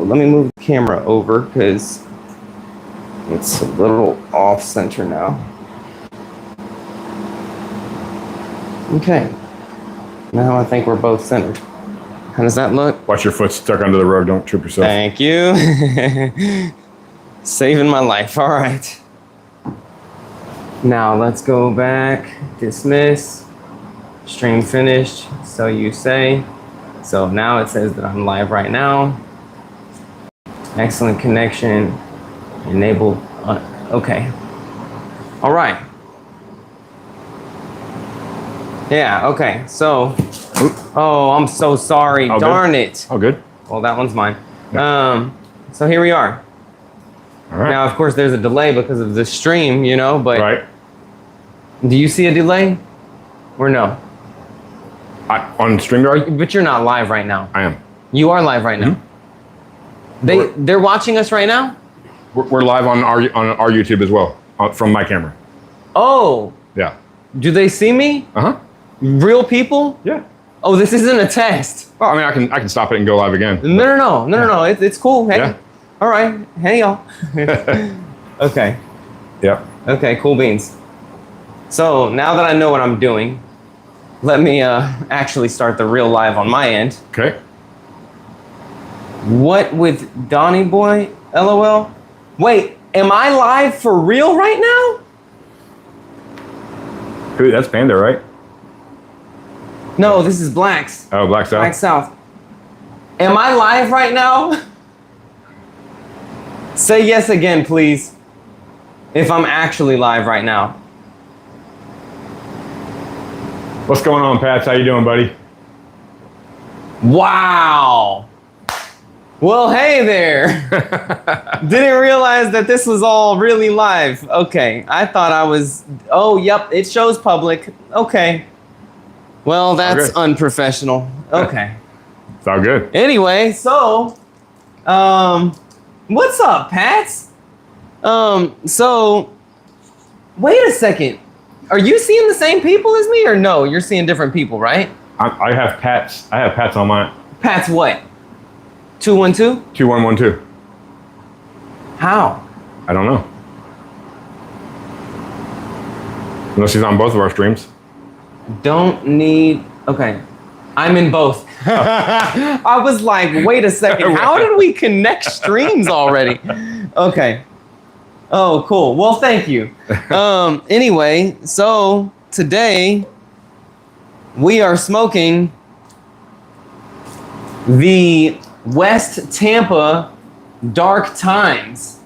let me move the camera over because it's a little off center now. Okay. Now I think we're both centered. How does that look? Watch your foot stuck under the rug. Don't trip yourself. Thank you. Saving my life. All right. Now let's go back. Dismiss. Stream finished. So you say. So now it says that I'm live right now. Excellent connection. Enable. Okay. All right. Yeah, okay. So, oh, I'm so sorry. All Darn good. it. Oh, good. Well, that one's mine. Yeah. So here we are. All right. Now, of course, there's a delay because of the stream, you know, but Right. do you see a delay or no? On StreamYard? But you're not live right now. I am. You are live right now. They're watching us right now? We're live on our YouTube as well, from my camera. Oh, Yeah. do they see me? Uh-huh. Real people? Yeah. Oh, this isn't a test. Well, I mean, I can stop it and go live again. No. It's cool. Hey. Yeah. All right. Hey, y'all. Okay. Yeah. Okay, cool beans. So now that I know what I'm doing, let me actually start the real live on my end. Okay. What with Donnie Boy? LOL. Wait, am I live for real right now? Dude, that's Panda, right? No, this is Blacks. Oh, Black South. Black South. Am I live right now? Say yes again, please. If I'm actually live right now. What's going on, Pats? How you doing, buddy? Wow. Well, hey there. Didn't realize that this was all really live. Okay, I thought I was... Oh, yep, it shows public. Okay. Well, that's unprofessional. Okay. It's all good. Anyway, so... what's up, Pats? So... Wait a second. Are you seeing the same people as me or no? You're seeing different people, right? I have Pats. I have Pats on mine. Pats what? 212? 2112. How? I don't know. Unless he's on both of our streams. Don't need... Okay. I'm in both. I was like, wait a second. How did we connect streams already? Okay. Oh, cool. Well, thank you. Anyway, so today we are smoking the West Tampa Dark Times.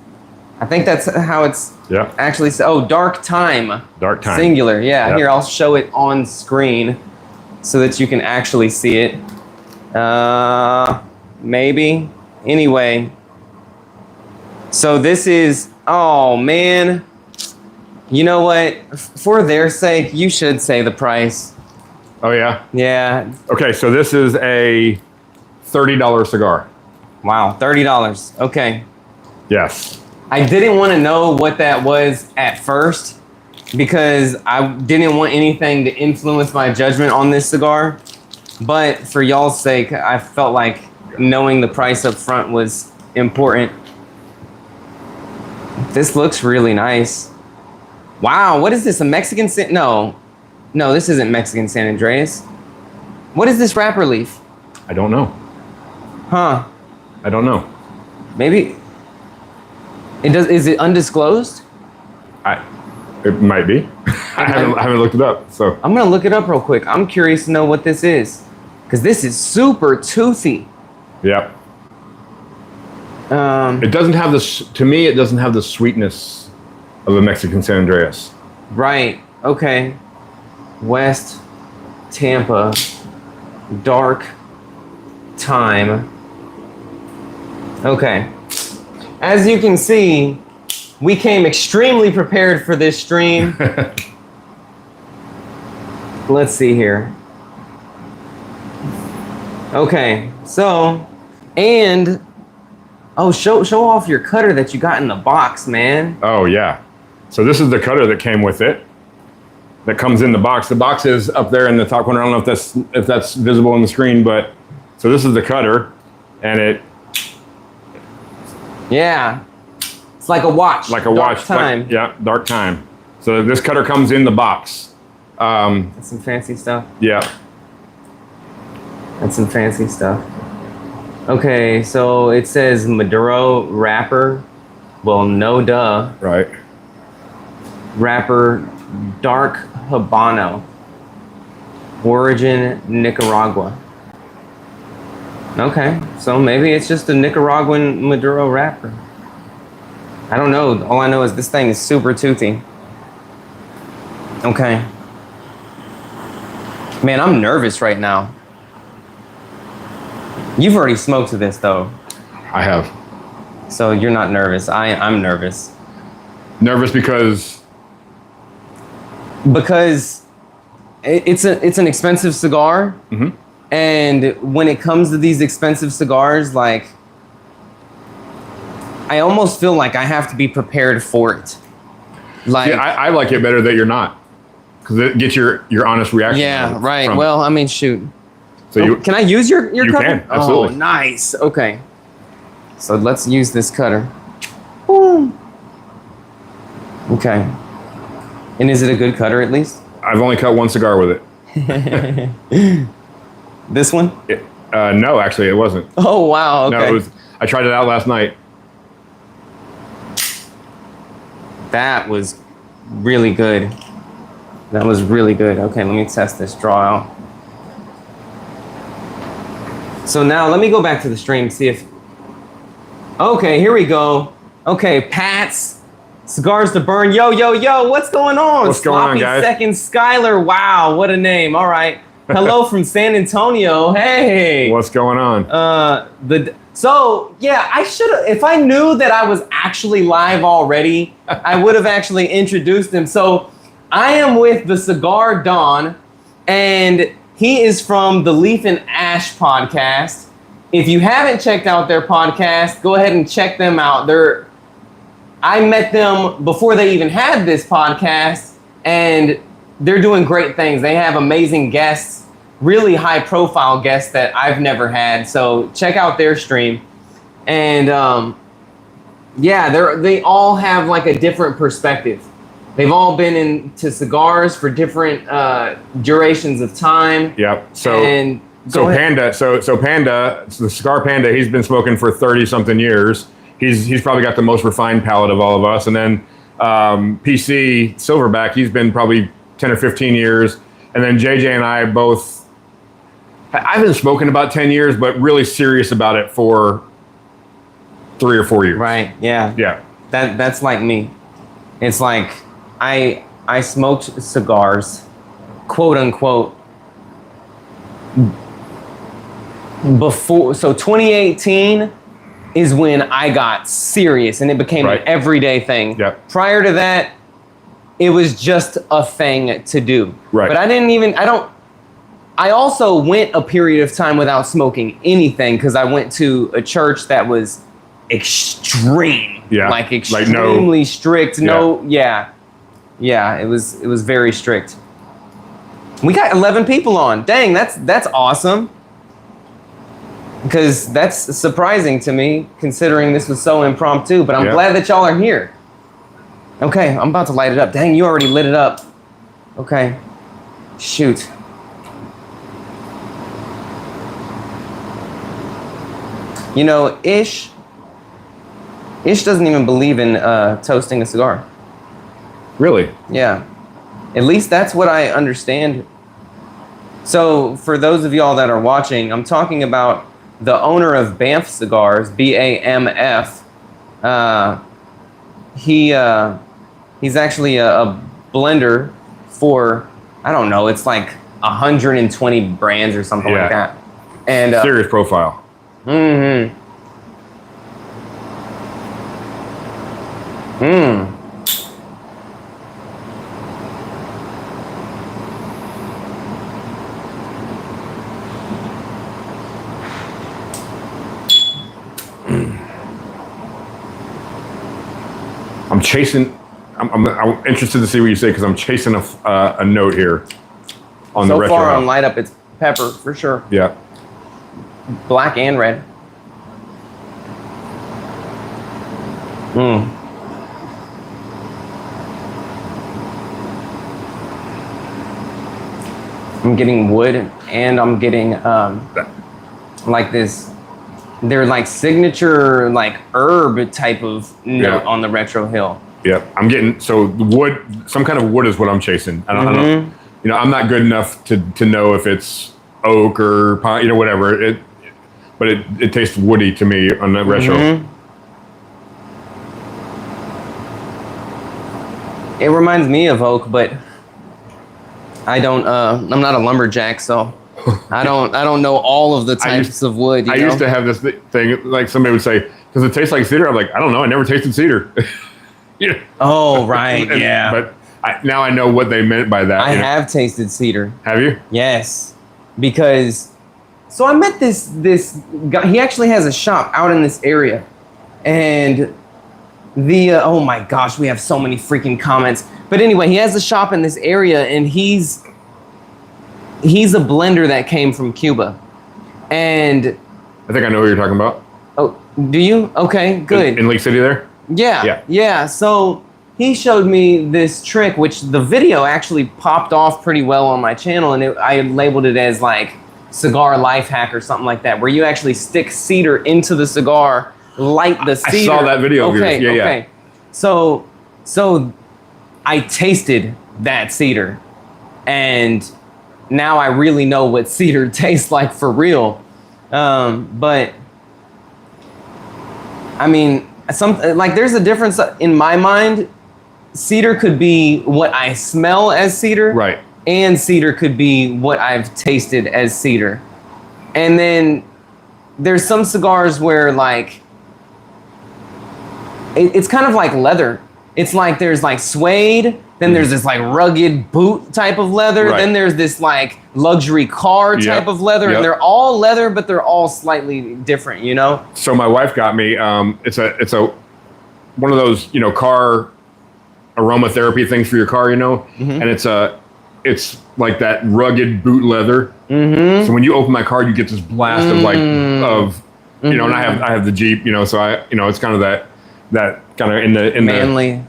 I think that's how it's actually said. Oh, Dark Time. Dark Time. Singular. Yeah. Here, I'll show it on screen so that you can actually see it. Maybe. Anyway. So this is... Oh, man. You know what? For their sake, you should say the price. Oh, yeah? Yeah. Okay, so this is a $30 cigar. Wow, $30. Okay. Yes. I didn't want to know what that was at first because I didn't want anything to influence my judgment on this cigar. But for y'all's sake, I felt like knowing the price up front was important. This looks really nice. Wow, what is this? A Mexican No, this isn't Mexican San Andreas. What is this wrapper leaf? I don't know. Huh. I don't know. Maybe it does. Is it undisclosed? It might be. I haven't looked it up. So I'm gonna look it up real quick. I'm curious to know what this is, because this is super toothy. Yep. It doesn't have this. To me, it doesn't have the sweetness of a Mexican San Andreas. Right. Okay. West Tampa Dark Time. Okay. As you can see, we came extremely prepared for this stream. Let's see here. Okay, so, and, oh, show off your cutter that you got in the box, man. Oh, yeah. So this is the cutter that came with it. That comes in the box. The box is up there in the top corner. I don't know if that's visible on the screen, but so this is the cutter, and Yeah. It's like a watch. Like a Dark watch. time. Yeah, dark time. So this cutter comes in the box. That's some fancy stuff. Yeah. That's some fancy stuff. Okay, so it says Maduro wrapper. Well, no duh. Right. Wrapper Dark Habano. Origin Nicaragua. Okay, so maybe it's just a Nicaraguan Maduro wrapper. I don't know. All I know is this thing is super toothy. Okay. Man, I'm nervous right now. You've already smoked this though. I have. So you're not nervous. I'm nervous. Nervous because it's an expensive cigar. Mhm. And when it comes to these expensive cigars, like, I almost feel like I have to be prepared for it. Like, yeah, I like it better that you're not, because it gets your honest reaction. yeah, right. from it. Well, I mean, shoot. So Can I use your you cutter? can, absolutely. Oh, nice. Okay. So let's use this cutter. Boom. Okay. And is it a good cutter at least? I've only cut one cigar with it. This one? No, actually, it wasn't. Oh, wow. Okay. No, it was. I tried it out last night. That was really good. That was really good. Okay, let me test this draw out. So now let me go back to the stream, see if... Okay, here we go. Okay, Pat's Cigars to Burn. Yo, yo, yo, what's going on? What's going on, guys? Second Skylar. Wow, what a name. All right. Hello from San Antonio. Hey. What's going on? So yeah, I should have. If I knew that I was actually live already, I would have actually introduced him. So I am with the Cigar Don, and he is from the Leaf and Ash podcast. If you haven't checked out their podcast, go ahead and check them out. I met them before they even had this podcast, and they're doing great things. They have amazing guests, really high profile guests that I've never had. So check out their stream. And yeah, they all have like a different perspective. They've all been into cigars for different durations of time. Yep. Panda, the Cigar Panda, he's been smoking for 30 something years. He's probably got the most refined palate of all of us. And then PC Silverback, he's been probably 10 or 15 years. And then JJ and I both, I've been smoking about 10 years, but really serious about it for 3 or 4 years. Right, yeah. Yeah. That's like me. It's like I smoked cigars, quote unquote, before, so 2018 is when I got serious and it became an everyday thing. Yep. Prior to that, it was just a thing to do. Right. But I also went a period of time without smoking anything because I went to a church that was extreme. Yeah. Like extremely strict. Yeah. Yeah, it was very strict. We got 11 people on. Dang, that's awesome. Because that's surprising to me, considering this was so impromptu. But I'm glad that y'all are here. Okay, I'm about to light it up. Dang, you already lit it up. Okay. Shoot. You know, Ish doesn't even believe in toasting a cigar. Really? Yeah. At least that's what I understand. So for those of y'all that are watching, I'm talking about the owner of Banff Cigars, BAMF. He's actually a blender for, I don't know, it's like 120 brands or something like that. And serious profile. Mm-hmm. I'm interested to see what you say because I'm chasing a note here on the retro. So far on light up, it's pepper for sure. Yeah. Black and red. Mm. I'm getting wood, and I'm getting like this. They're like signature, like herb type of note on the Retro Hill. Yeah, I'm getting wood. Some kind of wood is what I'm chasing. I don't. You know, I'm not good enough to know if it's oak or pine, you know, whatever. But it tastes woody to me on the Retro. It reminds me of oak, but I don't. I'm not a lumberjack, so I don't know all of the types of wood. I used to have this thing, like somebody would say, "Does it taste like cedar?" I'm like, I don't know. I never tasted cedar. Yeah. Oh right, yeah. But now I know what they meant by that. I have tasted cedar. Have you? Yes, because so I met this guy. He actually has a shop out in this area, and oh my gosh, we have so many freaking comments. But anyway, he has a shop in this area, and he's a blender that came from Cuba, and I think I know what you're talking about. Oh, do you? Okay, good. In Lake City there? Yeah. So he showed me this trick, which the video actually popped off pretty well on my channel, and I labeled it as like cigar life hack or something like that, where you actually stick cedar into the cigar, light the cedar. I saw that video of yours. Okay. So I tasted that cedar, and now I really know what cedar tastes like for real. But I mean, there's a difference in my mind. Cedar could be what I smell as cedar, right? And cedar could be what I've tasted as cedar. And then there's some cigars where like it's kind of like leather. It's like there's like suede, then there's this like rugged boot type of leather, then there's this like luxury car type of leather, and they're all leather, but they're all slightly different, you know? So my wife got me, it's a one of those, you know, car aromatherapy things for your car, you know? And it's like that rugged boot leather. So when you open my car, you get this blast of you know, and I have the Jeep, you know, so it's kind of that kind of in manly,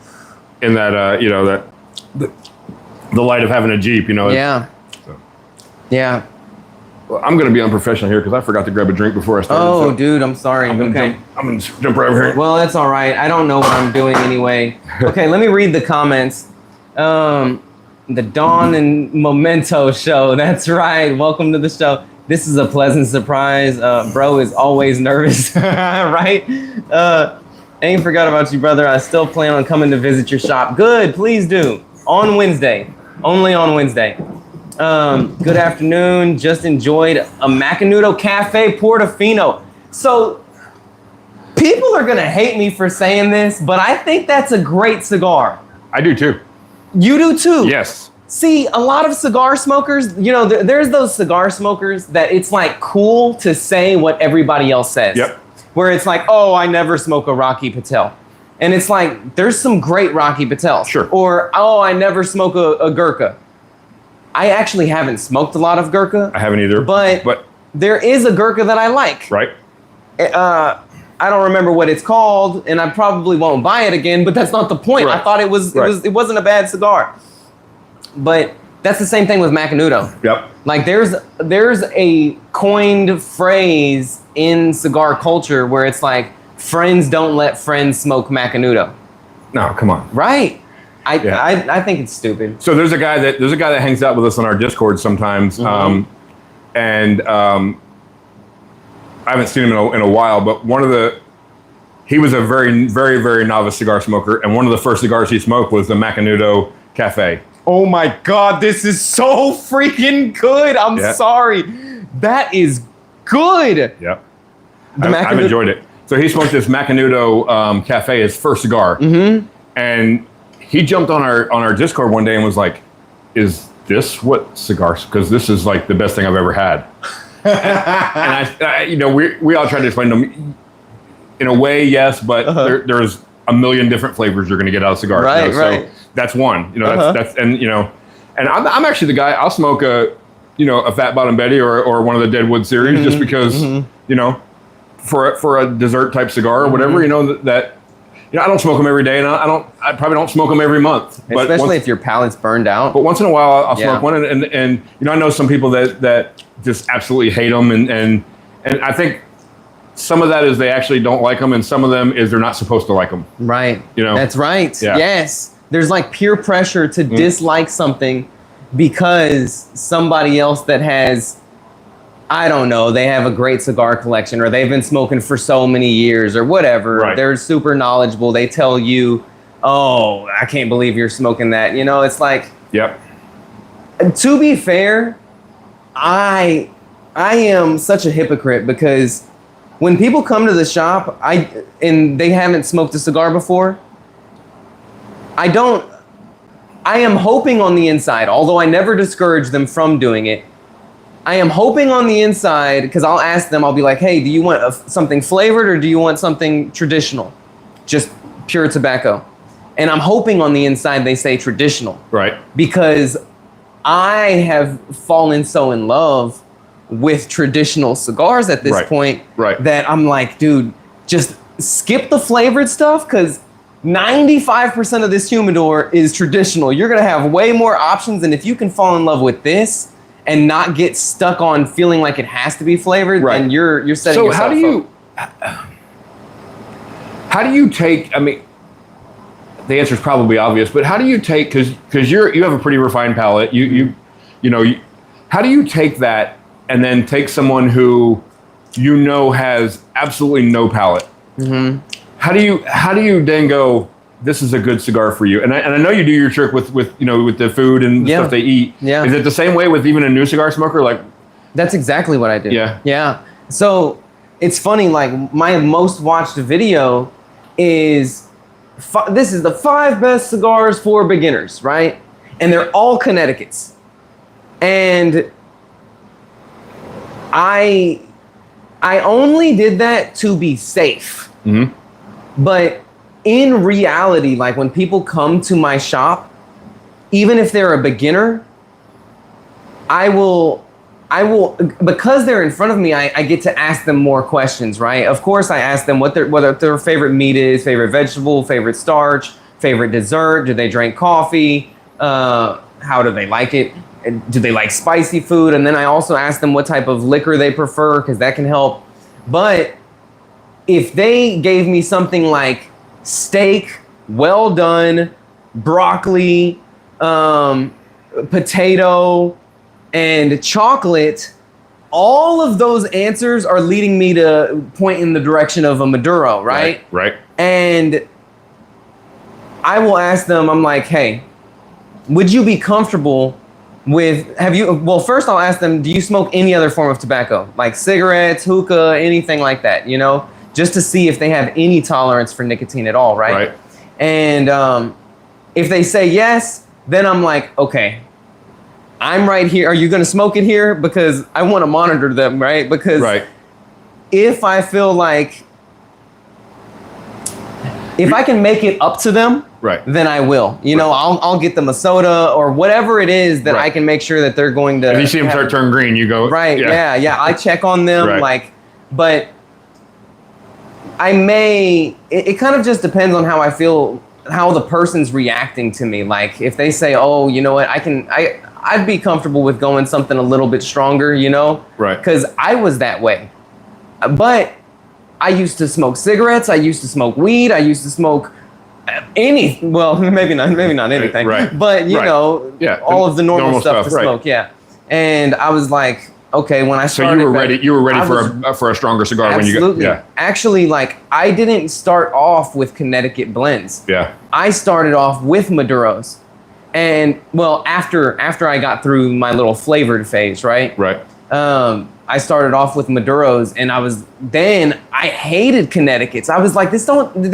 in that you know, that the light of having a Jeep, you know. Yeah. Well, I'm going to be unprofessional here because I forgot to grab a drink before I started. Oh, so dude, I'm sorry. I'm going to jump right over here. Well, that's all right. I don't know what I'm doing anyway. Okay, let me read the comments. The Dawn and Memento show. That's right. Welcome to the show. This is a pleasant surprise. Bro is always nervous, right? Ain't forgot about you, brother. I still plan on coming to visit your shop. Good, please do. On Wednesday. Only on Wednesday. Good afternoon. Just enjoyed a Macanudo Cafe Portofino. So, people are going to hate me for saying this, but I think that's a great cigar. I do too. You do too? Yes. See, a lot of cigar smokers, you know, there's those cigar smokers that it's like cool to say what everybody else says. Yep. Where it's like, oh, I never smoke a Rocky Patel. And it's like, there's some great Rocky Patels. Sure. Or, oh, I never smoke a Gurkha. I actually haven't smoked a lot of Gurkha. I haven't either. But there is a Gurkha that I like. Right. I don't remember what it's called, and I probably won't buy it again, but that's not the point. Right. I thought it wasn't a bad cigar. But that's the same thing with Macanudo. Yep. Like there's a coined phrase in cigar culture where it's like, friends don't let friends smoke Macanudo. No, come on. Right. I think it's stupid. So there's a guy that hangs out with us on our Discord sometimes, and I haven't seen him in a while. But he was a very, very, very novice cigar smoker, and one of the first cigars he smoked was the Macanudo Cafe. Oh my God, this is so freaking good. I'm sorry. That is good. Yep. I've enjoyed it. So he smoked this Macanudo Cafe, his first cigar. And he jumped on our Discord one day and was like, is this what cigars? Because this is like the best thing I've ever had. And I you know, we all tried to explain to him, in a way, yes, but there's a million different flavors you're going to get out of cigars. Right, you know? right. So that's one. You know, that's and you know, and I'm actually the guy. I'll smoke a Fat Bottom Betty or one of the Deadwood series just because you know, for a dessert type cigar or whatever. You know that I don't smoke them every day, and I probably don't smoke them every month. Especially if your palate's burned out. But once in a while, I'll smoke one, and I know some people that just absolutely hate them, and I think some of that is they actually don't like them, and some of them is they're not supposed to like them. Right. That's right. Yeah. Yes. There's like peer pressure to dislike something because somebody else that has, I don't know, they have a great cigar collection, or they've been smoking for so many years, or whatever. Right. They're super knowledgeable. They tell you, oh, I can't believe you're smoking that. It's like, yep. To be fair, I am such a hypocrite because when people come to the shop, and they haven't smoked a cigar before, I am hoping on the inside, although I never discourage them from doing it, I am hoping on the inside, because I'll ask them, I'll be like, hey, do you want something flavored or do you want something traditional? Just pure tobacco. And I'm hoping on the inside they say traditional. Right. Because I have fallen so in love with traditional cigars at this point that I'm like, dude, just skip the flavored stuff, because 95% of this humidor is traditional. You're going to have way more options. And if you can fall in love with this and not get stuck on feeling like it has to be flavored, then you're setting yourself up. How do you take, I mean, the answer is probably obvious, but how do you take, because you have a pretty refined palate, how do you take that and then take someone who has absolutely no palate? Mm-hmm. How do you then go, this is a good cigar for you? And I know you do your trick with the food and the stuff they eat. Yeah. Is it the same way with even a new cigar smoker? Like, that's exactly what I do. Yeah. Yeah. So it's funny, like my most watched video is this is the 5 best cigars for beginners, right? And they're all Connecticut's. And I only did that to be safe. Mm-hmm. But in reality, like when people come to my shop, even if they're a beginner, I will, because they're in front of me, I get to ask them more questions, right? Of course, I ask them what their favorite meat is, favorite vegetable, favorite starch, favorite dessert. Do they drink coffee? How do they like it? Do they like spicy food? And then I also ask them what type of liquor they prefer, because that can help. But if they gave me something like steak, well done, broccoli, potato, and chocolate, all of those answers are leading me to point in the direction of a Maduro, right? Right. And I will ask them, I'm like, hey, would you be comfortable with, first I'll ask them, do you smoke any other form of tobacco? Like cigarettes, hookah, anything like that, just to see if they have any tolerance for nicotine at all, right? Right. And if they say yes, then I'm like, okay, I'm right here. Are you going to smoke it here? Because I want to monitor them, right? Because if I feel like, if I can make it up to them, then I will. I'll get them a soda or whatever it is that I can make sure that they're going to. If you see them start turning green, you go. Right. Yeah. I check on them, but it kind of just depends on how I feel, how the person's reacting to me. Like if they say, oh, you know what, I'd be comfortable with going something a little bit stronger, Right. Because I was that way. But I used to smoke cigarettes. I used to smoke weed. I used to smoke maybe not anything. Right. But, all of the normal stuff to smoke. Yeah. And I was like, okay, when I started. So you were ready for a stronger cigar when you got. Absolutely. Actually, like I didn't start off with Connecticut blends. Yeah. I started off with Maduros. And after I got through my little flavored phase, right? Right. I started off with Maduros, and I hated Connecticut's. I was like, they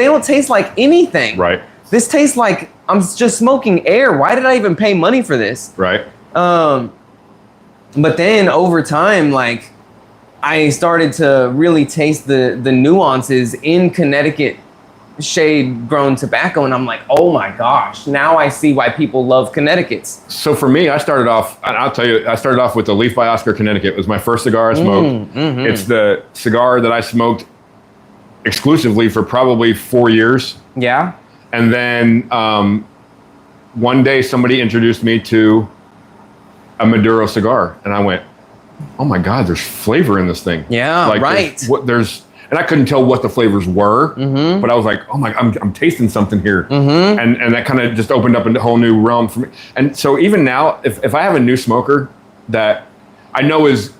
don't taste like anything. Right. This tastes like I'm just smoking air. Why did I even pay money for this? Right. But then over time, like I started to really taste the nuances in Connecticut shade grown tobacco, and I'm like, oh my gosh, now I see why people love Connecticut's. So for me, I started off with the Leaf by Oscar Connecticut. It was my first cigar I smoked. Mm-hmm. It's the cigar that I smoked exclusively for probably 4 years. Yeah. And then one day somebody introduced me to a Maduro cigar, and I went, "Oh my God, there's flavor in this thing." Yeah, like right. And I couldn't tell what the flavors were, but I was like, "Oh my, I'm tasting something here," and that kind of just opened up a whole new realm for me. And so even now, if I have a new smoker that I know is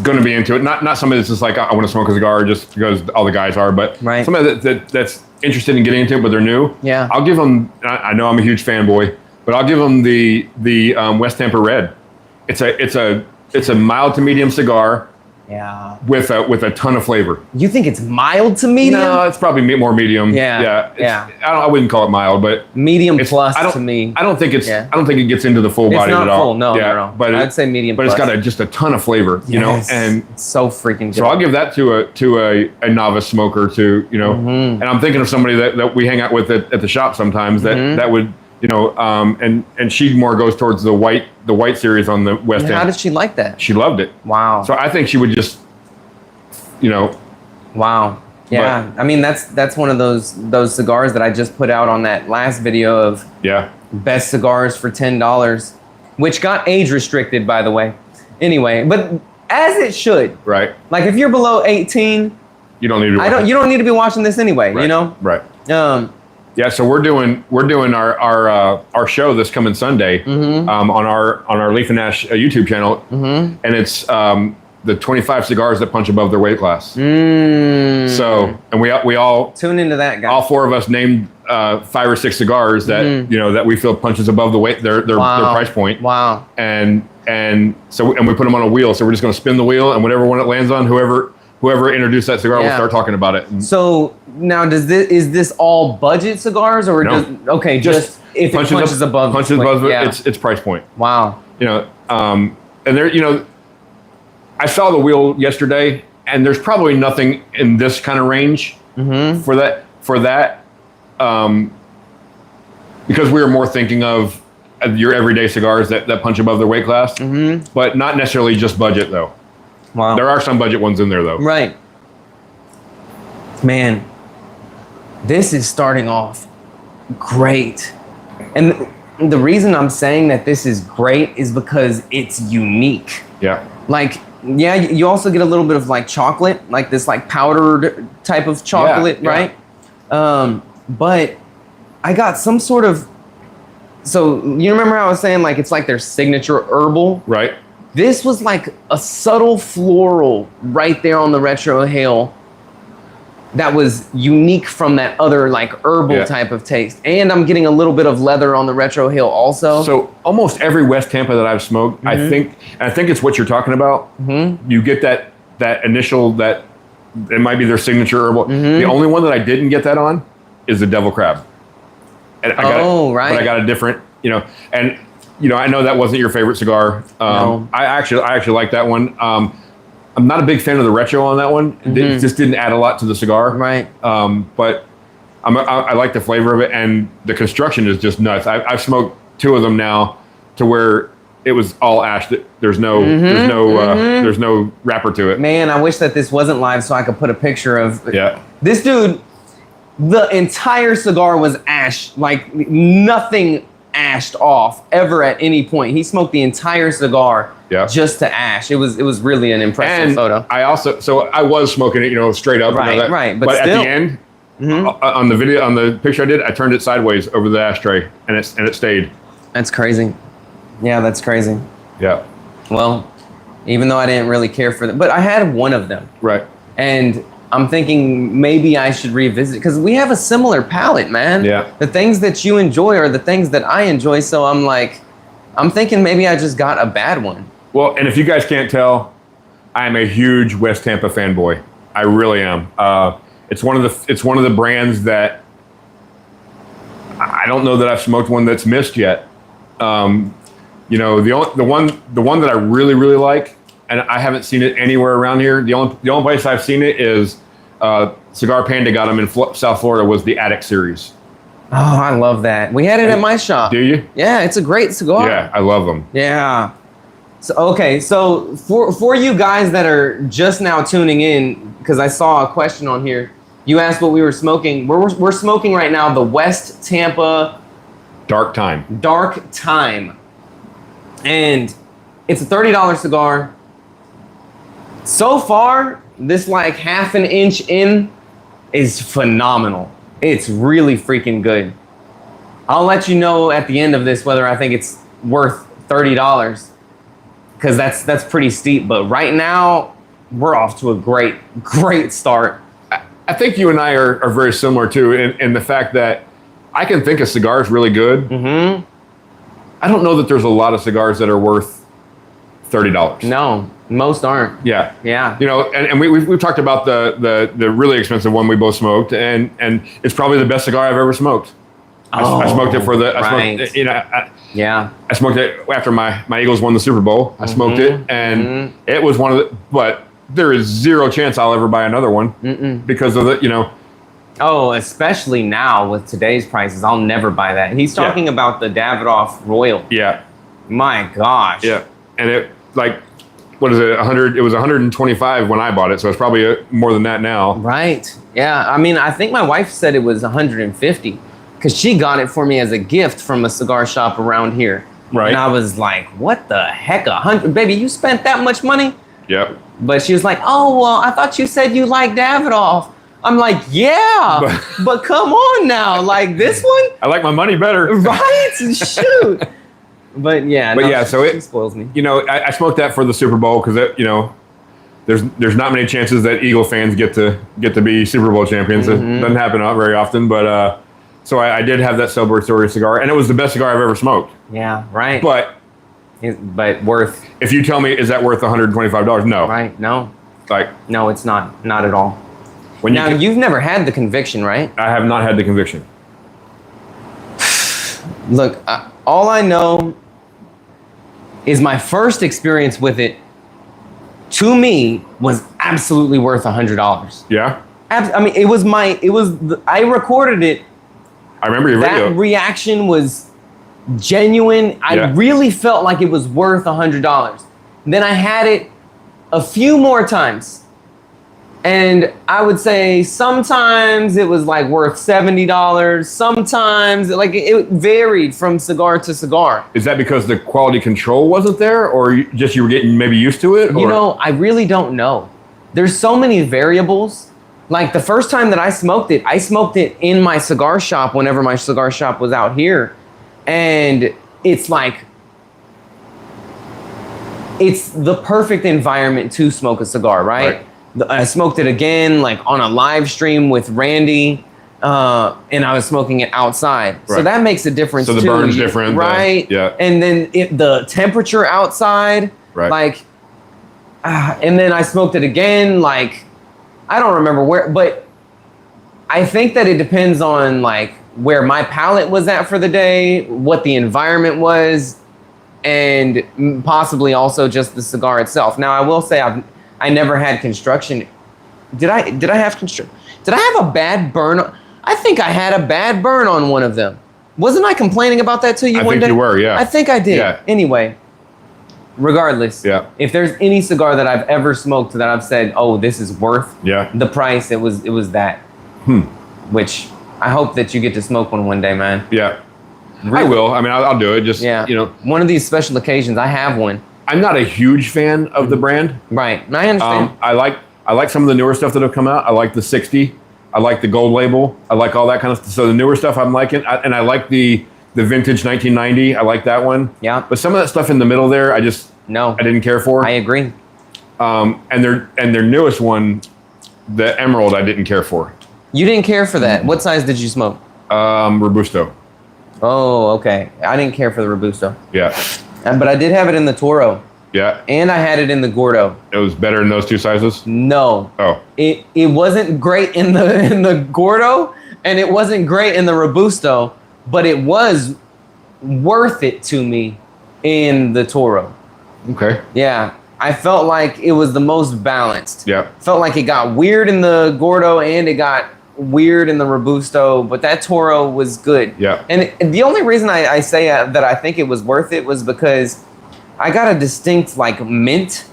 going to be into it, not somebody that's just like, I want to smoke a cigar just because all the guys are, but somebody that's interested in getting into it, but they're new. Yeah, I'll give them. I know I'm a huge fanboy, but I'll give them the West Tampa Red. It's a mild to medium cigar. Yeah. With a ton of flavor. You think it's mild to medium? No, it's probably more medium. Yeah. I wouldn't call it mild, but medium plus to me. I don't think it gets into the full body at all. It's not full, no. But I'd say medium but plus. But it's got just a ton of flavor, you know, and it's so freaking good. So I'll give that to a novice smoker too, you know. And I'm thinking of somebody that we hang out with at the shop sometimes that would, you know, and she more goes towards the white series on the West End. How did she like that? She loved it. Wow. So I think she would just, you know. Wow. Yeah. But, I mean, that's one of those cigars that I just put out on that last video of best cigars for $10, which got age restricted, by the way. Anyway, but as it should. Right. Like if you're below 18, you don't need to. You don't need to be watching this anyway. Right. You know. Right. Yeah, so we're doing our show this coming Sunday on our Leaf and Ash YouTube channel, and it's the 25 cigars that punch above their weight class. So, and we all tune into that, guys. All four of us named 5 or 6 cigars that you know that we feel punches above the weight their price point. Wow. And so we put them on a wheel. So we're just going to spin the wheel, and whatever one it lands on, whoever introduced that cigar will start talking about it. So now, is this all budget cigars, or just if it punches above its price point? Wow. You know, and there, you know, I saw the wheel yesterday, and there's probably nothing in this kind of range for that, because we were more thinking of your everyday cigars that punch above their weight class, but not necessarily just budget though. Wow. There are some budget ones in there though. Right. Man, this is starting off great. And the reason I'm saying that this is great is because it's unique. Yeah. Like, yeah, you also get a little bit of like chocolate, like this like powdered type of chocolate, right? But I got some sort of, so you remember how I was saying like it's like their signature herbal? Right. This was like a subtle floral right there on the retrohale that was unique from that other like herbal type of taste. And I'm getting a little bit of leather on the retrohale also. So almost every West Tampa that I've smoked, I think it's what you're talking about. You get that initial, that it might be their signature herbal. The only one that I didn't get that on is the Devil Crab. And I got right. But I got a different, you know, and you know, I know that wasn't your favorite cigar. No. I actually like that one. I'm not a big fan of the retro on that one. It just didn't add a lot to the cigar. Right. But I like the flavor of it, and the construction is just nuts. I've smoked 2 of them now, to where it was all ash. There's no wrapper to it. Man, I wish that this wasn't live so I could put a picture of this dude. The entire cigar was ash, like nothing ashed off ever at any point. He smoked the entire cigar just to ash. It was really an impressive photo. I was smoking it, you know, straight up. Right, you know, right. But still, at the end, on the video, on the picture I did, I turned it sideways over the ashtray, and it stayed. That's crazy. Yeah, that's crazy. Yeah. Well, even though I didn't really care for them, but I had one of them. Right. And I'm thinking maybe I should revisit, because we have a similar palate, man. Yeah. The things that you enjoy are the things that I enjoy. So I'm thinking maybe I just got a bad one. Well, and if you guys can't tell, I am a huge West Tampa fanboy. I really am. It's one of the brands that I don't know that I've smoked one that's missed yet. You know, the one that I really, really like, and I haven't seen it anywhere around here. The only place I've seen it is Cigar Panda got them in South Florida, was the Attic series. Oh, I love that. We had it at my shop. Do you? Yeah, it's a great cigar. Yeah, I love them. Yeah. So okay, so for you guys that are just now tuning in, because I saw a question on here, You asked what we were smoking. We're smoking right now the West Tampa Dark Time. Dark Time. And it's a $30 cigar. So far, this like half an inch in is phenomenal. It's really freaking good. I'll let you know at the end of this whether I think it's worth $30, because that's pretty steep. But right now, we're off to a great start. I think you and I are very similar too in the fact that I can think a cigar is really good. Mm-hmm. I don't know that there's a lot of cigars that are worth $30. No, most aren't. Yeah. Yeah. You know, and we've talked about the really expensive one we both smoked, and it's probably the best cigar I've ever smoked. I smoked it for the. Right. I smoked, you know. Yeah. I smoked it after my Eagles won the Super Bowl. I smoked it, and it was one of the. But there is zero chance I'll ever buy another one because of the. You know. Oh, especially now with today's prices, I'll never buy that. He's talking about the Davidoff Royal. Yeah. My gosh. Yeah, and it like. What is it? 100. It was 125 when I bought it, so it's probably more than that now. Right. Yeah. I mean, I think my wife said it was 150 because she got it for me as a gift from a cigar shop around here. Right. And I was like, "What the heck? 100, baby? You spent that much money?" Yep. But she was like, "Oh well, I thought you said you liked Davidoff." I'm like, "Yeah, but come on now, like this one." I like my money better. Right. Shoot. But yeah, so it spoils me. You know, I smoked that for the Super Bowl because you know, there's not many chances that Eagle fans get to be Super Bowl champions. It doesn't happen very often. But so I did have that celebratory cigar, and it was the best cigar I've ever smoked. Yeah, right. But worth. If you tell me, is that worth $125? No. Right. No. Like no, it's not. Not at all. Now you've never had the conviction, right? I have not had the conviction. Look, all I know is my first experience with it, to me, was absolutely worth $100. Yeah? I mean, I recorded it. I remember your video. That reaction was genuine. I really felt like it was worth $100. Then I had it a few more times. And I would say sometimes it was like worth $70. Sometimes it varied from cigar to cigar. Is that because the quality control wasn't there, or you were getting maybe used to it? Or? You know, I really don't know. There's so many variables. Like the first time that I smoked it in my cigar shop whenever my cigar shop was out here. And it's like, it's the perfect environment to smoke a cigar, right? I smoked it again, like on a live stream with Randy, and I was smoking it outside. Right. So that makes a difference too. So the burn's different. Right? Yeah. And then the temperature outside, like, and then I smoked it again, like, I don't remember where, but I think that it depends on like where my palate was at for the day, what the environment was, and possibly also just the cigar itself. Now, I will say I never had construction. Did I have construction? Did I have a bad burn? I think I had a bad burn on one of them. Wasn't I complaining about that to you one day? I think you were, yeah. I think I did. Yeah. Anyway, regardless, if there's any cigar that I've ever smoked that I've said, oh, this is worth the price, it was that. Which I hope that you get to smoke one day, man. Yeah. Really? I will. I mean, I'll do it. Just, you know. One of these special occasions, I have one. I'm not a huge fan of the brand. Right. I understand. I like some of the newer stuff that have come out. I like the 60. I like the gold label. I like all that kind of stuff. So the newer stuff I'm liking. And I like the vintage 1990. I like that one. Yeah. But some of that stuff in the middle there, I didn't care for. I agree. And their newest one, the Emerald, I didn't care for. You didn't care for that. What size did you smoke? Robusto. Oh, okay. I didn't care for the Robusto. Yeah. But I did have it in the Toro. Yeah. And I had it in the Gordo. It was better in those two sizes? No. Oh. It wasn't great in the Gordo, and it wasn't great in the Robusto, but it was worth it to me in the Toro. Okay. Yeah. I felt like it was the most balanced. Yeah. Felt like it got weird in the Gordo and it got weird in the Robusto, but that Toro was good. Yeah. And the only reason I say that I think it was worth it was because I got a distinct like mint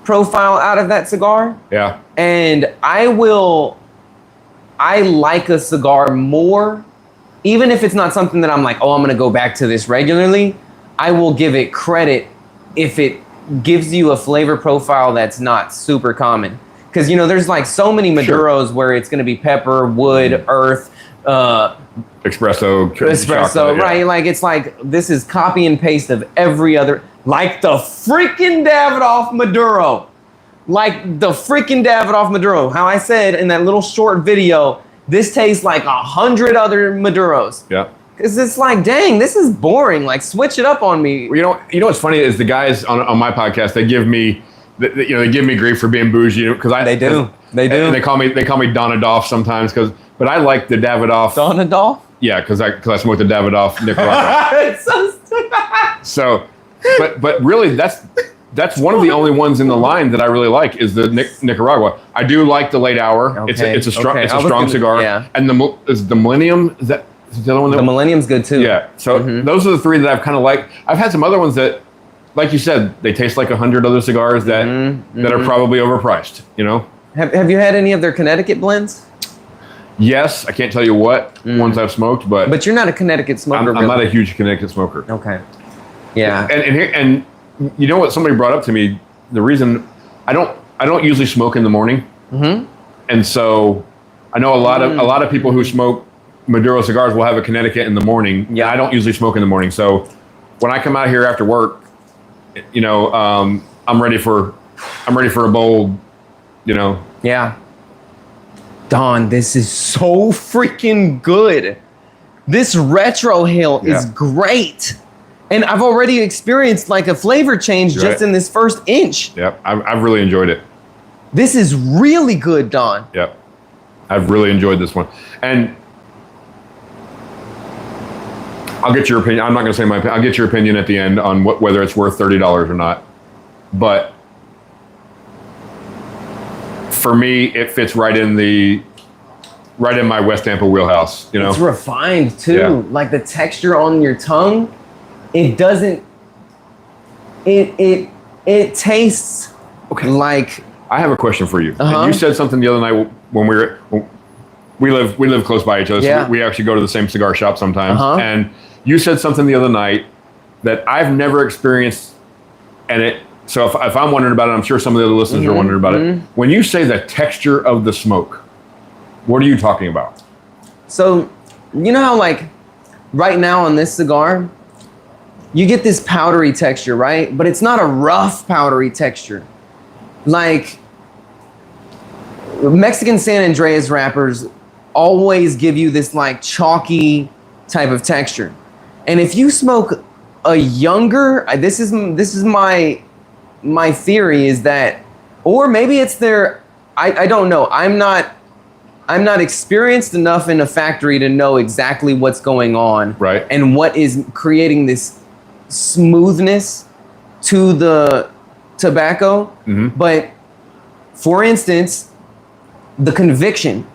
profile out of that cigar. Yeah. And I will I like a cigar more, even if it's not something that I'm like, oh, I'm gonna go back to this regularly. I will give it credit if it gives you a flavor profile that's not super common. Because there's like so many Maduros where it's gonna be pepper, wood, earth, espresso, chocolate, right? Yeah. Like it's like this is copy and paste of every other, like the freaking Davidoff Maduro. Like the freaking Davidoff Maduro. How I said in that little short video, this tastes like 100 other Maduros. Yeah. Because it's like, dang, this is boring. Like, switch it up on me. You know what's funny is the guys on my podcast, they give me, they give me grief for being bougie because They do. And they call me Donadoff sometimes but I like the Davidoff. Donadoff? Yeah, because I smoked the Davidoff Nicaragua. It's so stupid. So, but really that's one of the only ones in the line that I really like is the Nicaragua. I do like the late hour. Okay. It's a strong cigar. Yeah. And the Millennium, is that the other one? The Millennium's good too. Yeah. So those are the three that I've kind of liked. I've had some other ones that, like you said, they taste like 100 other cigars that are probably overpriced. Have you had any of their Connecticut blends? Yes, I can't tell you what ones I've smoked, but you're not a Connecticut smoker. I'm not a huge Connecticut smoker. Okay. Yeah. And you know what somebody brought up to me? The reason I don't usually smoke in the morning, and so I know a lot of people who smoke Maduro cigars will have a Connecticut in the morning. Yeah. I don't usually smoke in the morning, so when I come out here after work, I'm ready for a bold, Yeah. Don, this is so freaking good. This retro hill is great. And I've already experienced like a flavor change just in this first inch. Yep, I've really enjoyed it. This is really good, Don. Yep, I've really enjoyed this one. And I'll get your opinion. I'm not going to say my opinion. I'll get your opinion at the end on whether it's worth $30 or not. But for me, it fits right in my West Tampa wheelhouse. It's refined too. Yeah. Like the texture on your tongue, it doesn't. It tastes like. I have a question for you. Uh-huh. And you said something the other night when we live close by each other. Yeah. So we actually go to the same cigar shop sometimes. Uh-huh. And you said something the other night that I've never experienced, so if I'm wondering about it, I'm sure some of the other listeners are wondering about it. When you say the texture of the smoke, what are you talking about? So, you know how like right now on this cigar, you get this powdery texture, right? But it's not a rough powdery texture. Like Mexican San Andreas wrappers always give you this like chalky type of texture. And if you smoke a younger, this is my theory is that, or maybe it's their, I don't know. I'm not experienced enough in a factory to know exactly what's going on. Right. And what is creating this smoothness to the tobacco. But for instance, the Conviction,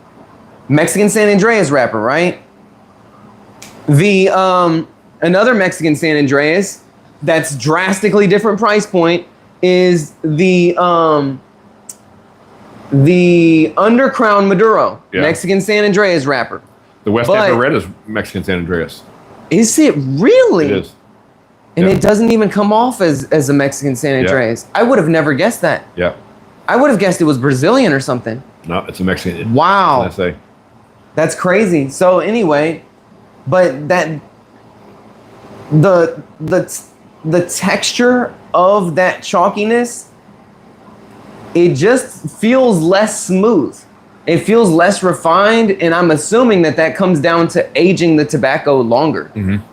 Mexican San Andreas wrapper, right? The another Mexican San Andreas that's drastically different price point is the Undercrown Maduro, Mexican San Andreas wrapper. The West Tampa Red is Mexican San Andreas. Is it really? It is. And it doesn't even come off as a Mexican San Andreas. Yeah. I would have never guessed that. Yeah. I would have guessed it was Brazilian or something. No, it's a Mexican. Wow. What did I say? That's crazy. So anyway, but that the texture of that chalkiness, it just feels less smooth. It feels less refined, and I'm assuming that comes down to aging the tobacco longer.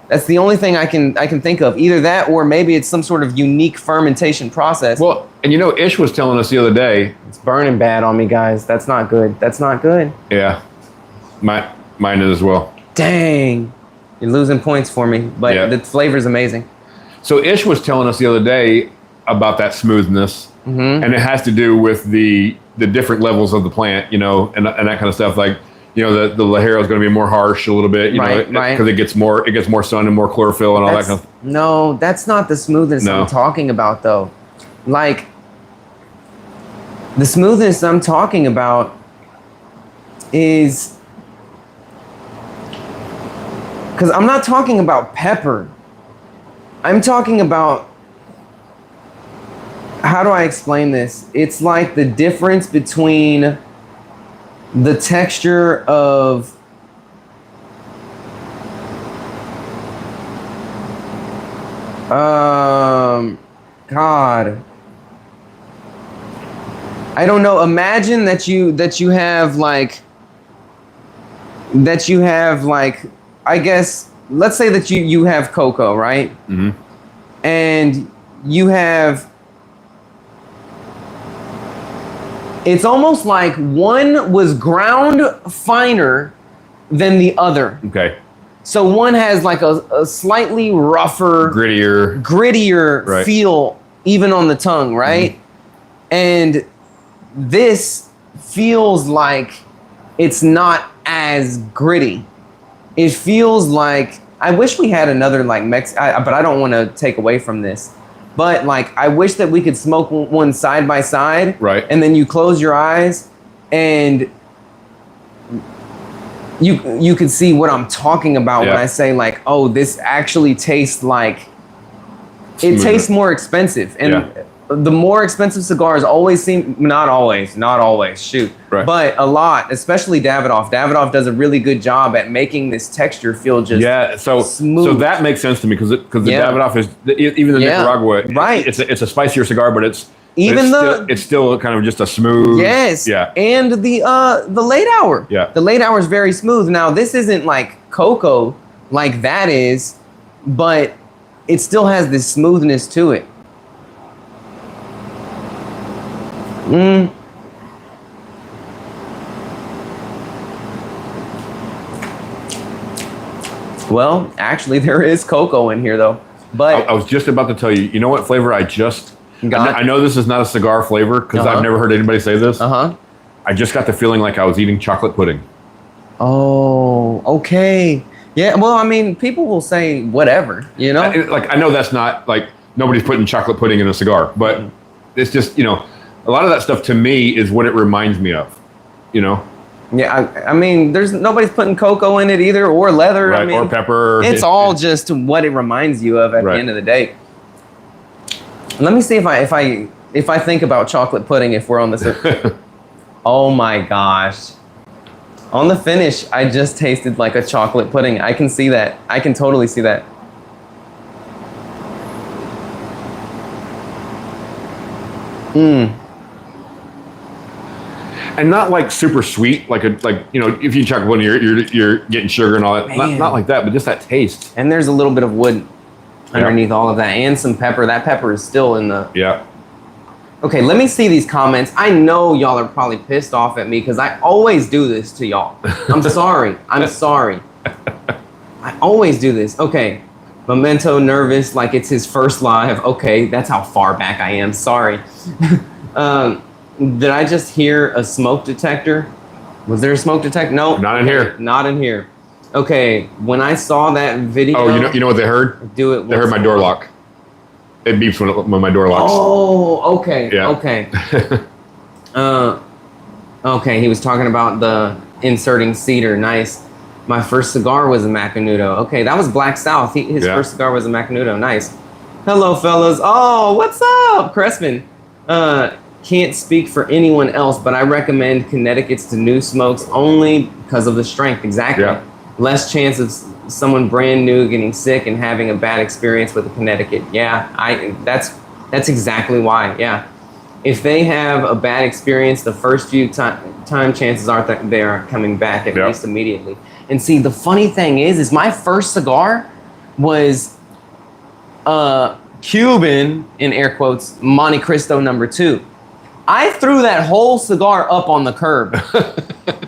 That's the only thing I can think of. Either that, or maybe it's some sort of unique fermentation process. Well, and Ish was telling us the other day. It's burning bad on me, guys. That's not good. That's not good. Yeah, mine is as well. Dang, you're losing points for me, but the flavor's amazing. So Ish was telling us the other day about that smoothness, and it has to do with the different levels of the plant, and that kind of stuff. Like, the Lajero is going to be more harsh a little bit, right, because it gets more sun and more chlorophyll and all that kind of. No, that's not the smoothness I'm talking about, though. Like, the smoothness I'm talking about is Because I'm not talking about pepper. I'm talking about, how do I explain this? It's like the difference between the texture of God. I don't know. Imagine that you have like I guess let's say that you have cocoa, right? Mm-hmm. And you have, it's almost like one was ground finer than the other. Okay. So one has like a slightly rougher, grittier right. feel even on the tongue, right? Mm-hmm. And this feels like it's not as gritty. It feels like, I wish we had another like but I don't want to take away from this. But like, I wish that we could smoke one side by side. Right. And then you close your eyes and you could see what I'm talking about when I say like, oh, this actually tastes like, it tastes more expensive. And the more expensive cigars always seem, not always, shoot. Right. But a lot, especially Davidoff. Davidoff does a really good job at making this texture feel just smooth. So that makes sense to me because the Davidoff is, even the Nicaragua, right. It's a spicier cigar, but it's still kind of just a smooth. Yes. Yeah. And the late hour. Yeah. The late hour is very smooth. Now this isn't like cocoa like that is, but it still has this smoothness to it. Well, actually, there is cocoa in here, though. But I was just about to tell you. You know what flavor I just got? I know this is not a cigar flavor because I've never heard anybody say this. I just got the feeling like I was eating chocolate pudding. Oh, okay. Yeah. Well, I mean, people will say whatever, you know. I know that's not like nobody's putting chocolate pudding in a cigar, but it's just, you know, a lot of that stuff to me is what it reminds me of, you know. Yeah, I mean, nobody's putting cocoa in it either, or leather, right, I mean, or pepper. It's all just what it reminds you of at the end of the day. Let me see if I think about chocolate pudding if we're on this. Oh my gosh! On the finish, I just tasted like a chocolate pudding. I can see that. I can totally see that. And not like super sweet, like you know, if you eat chocolate pudding, you're getting sugar and all that. Not like that, but just that taste. And there's a little bit of wood underneath all of that, and some pepper. That pepper is still in the. Yeah. Okay, let me see these comments. I know y'all are probably pissed off at me because I always do this to y'all. I'm sorry. I'm sorry. I always do this. Okay. Memento nervous, like it's his first live. Okay, that's how far back I am. Sorry. Did I just hear a smoke detector? Was there a smoke detector? No. Not in here. Not in here. Okay, when I saw that video. Oh, you know what they heard? Do it. They heard my door lock. It beeps when my door locks. Oh, okay. Yeah. Okay. Okay, he was talking about the inserting cedar. Nice. My first cigar was a Macanudo. Okay, that was Black South. His first cigar was a Macanudo. Nice. Hello, fellas. Oh, what's up, Crespin? Can't speak for anyone else, but I recommend Connecticut's to new smokes only because of the strength. Exactly. Yeah. Less chance of someone brand new getting sick and having a bad experience with a Connecticut. Yeah, that's exactly why. Yeah. If they have a bad experience the first few time, chances are that they are coming back at least immediately. And see, the funny thing is my first cigar was Cuban, in air quotes, Monte Cristo #2. I threw that whole cigar up on the curb.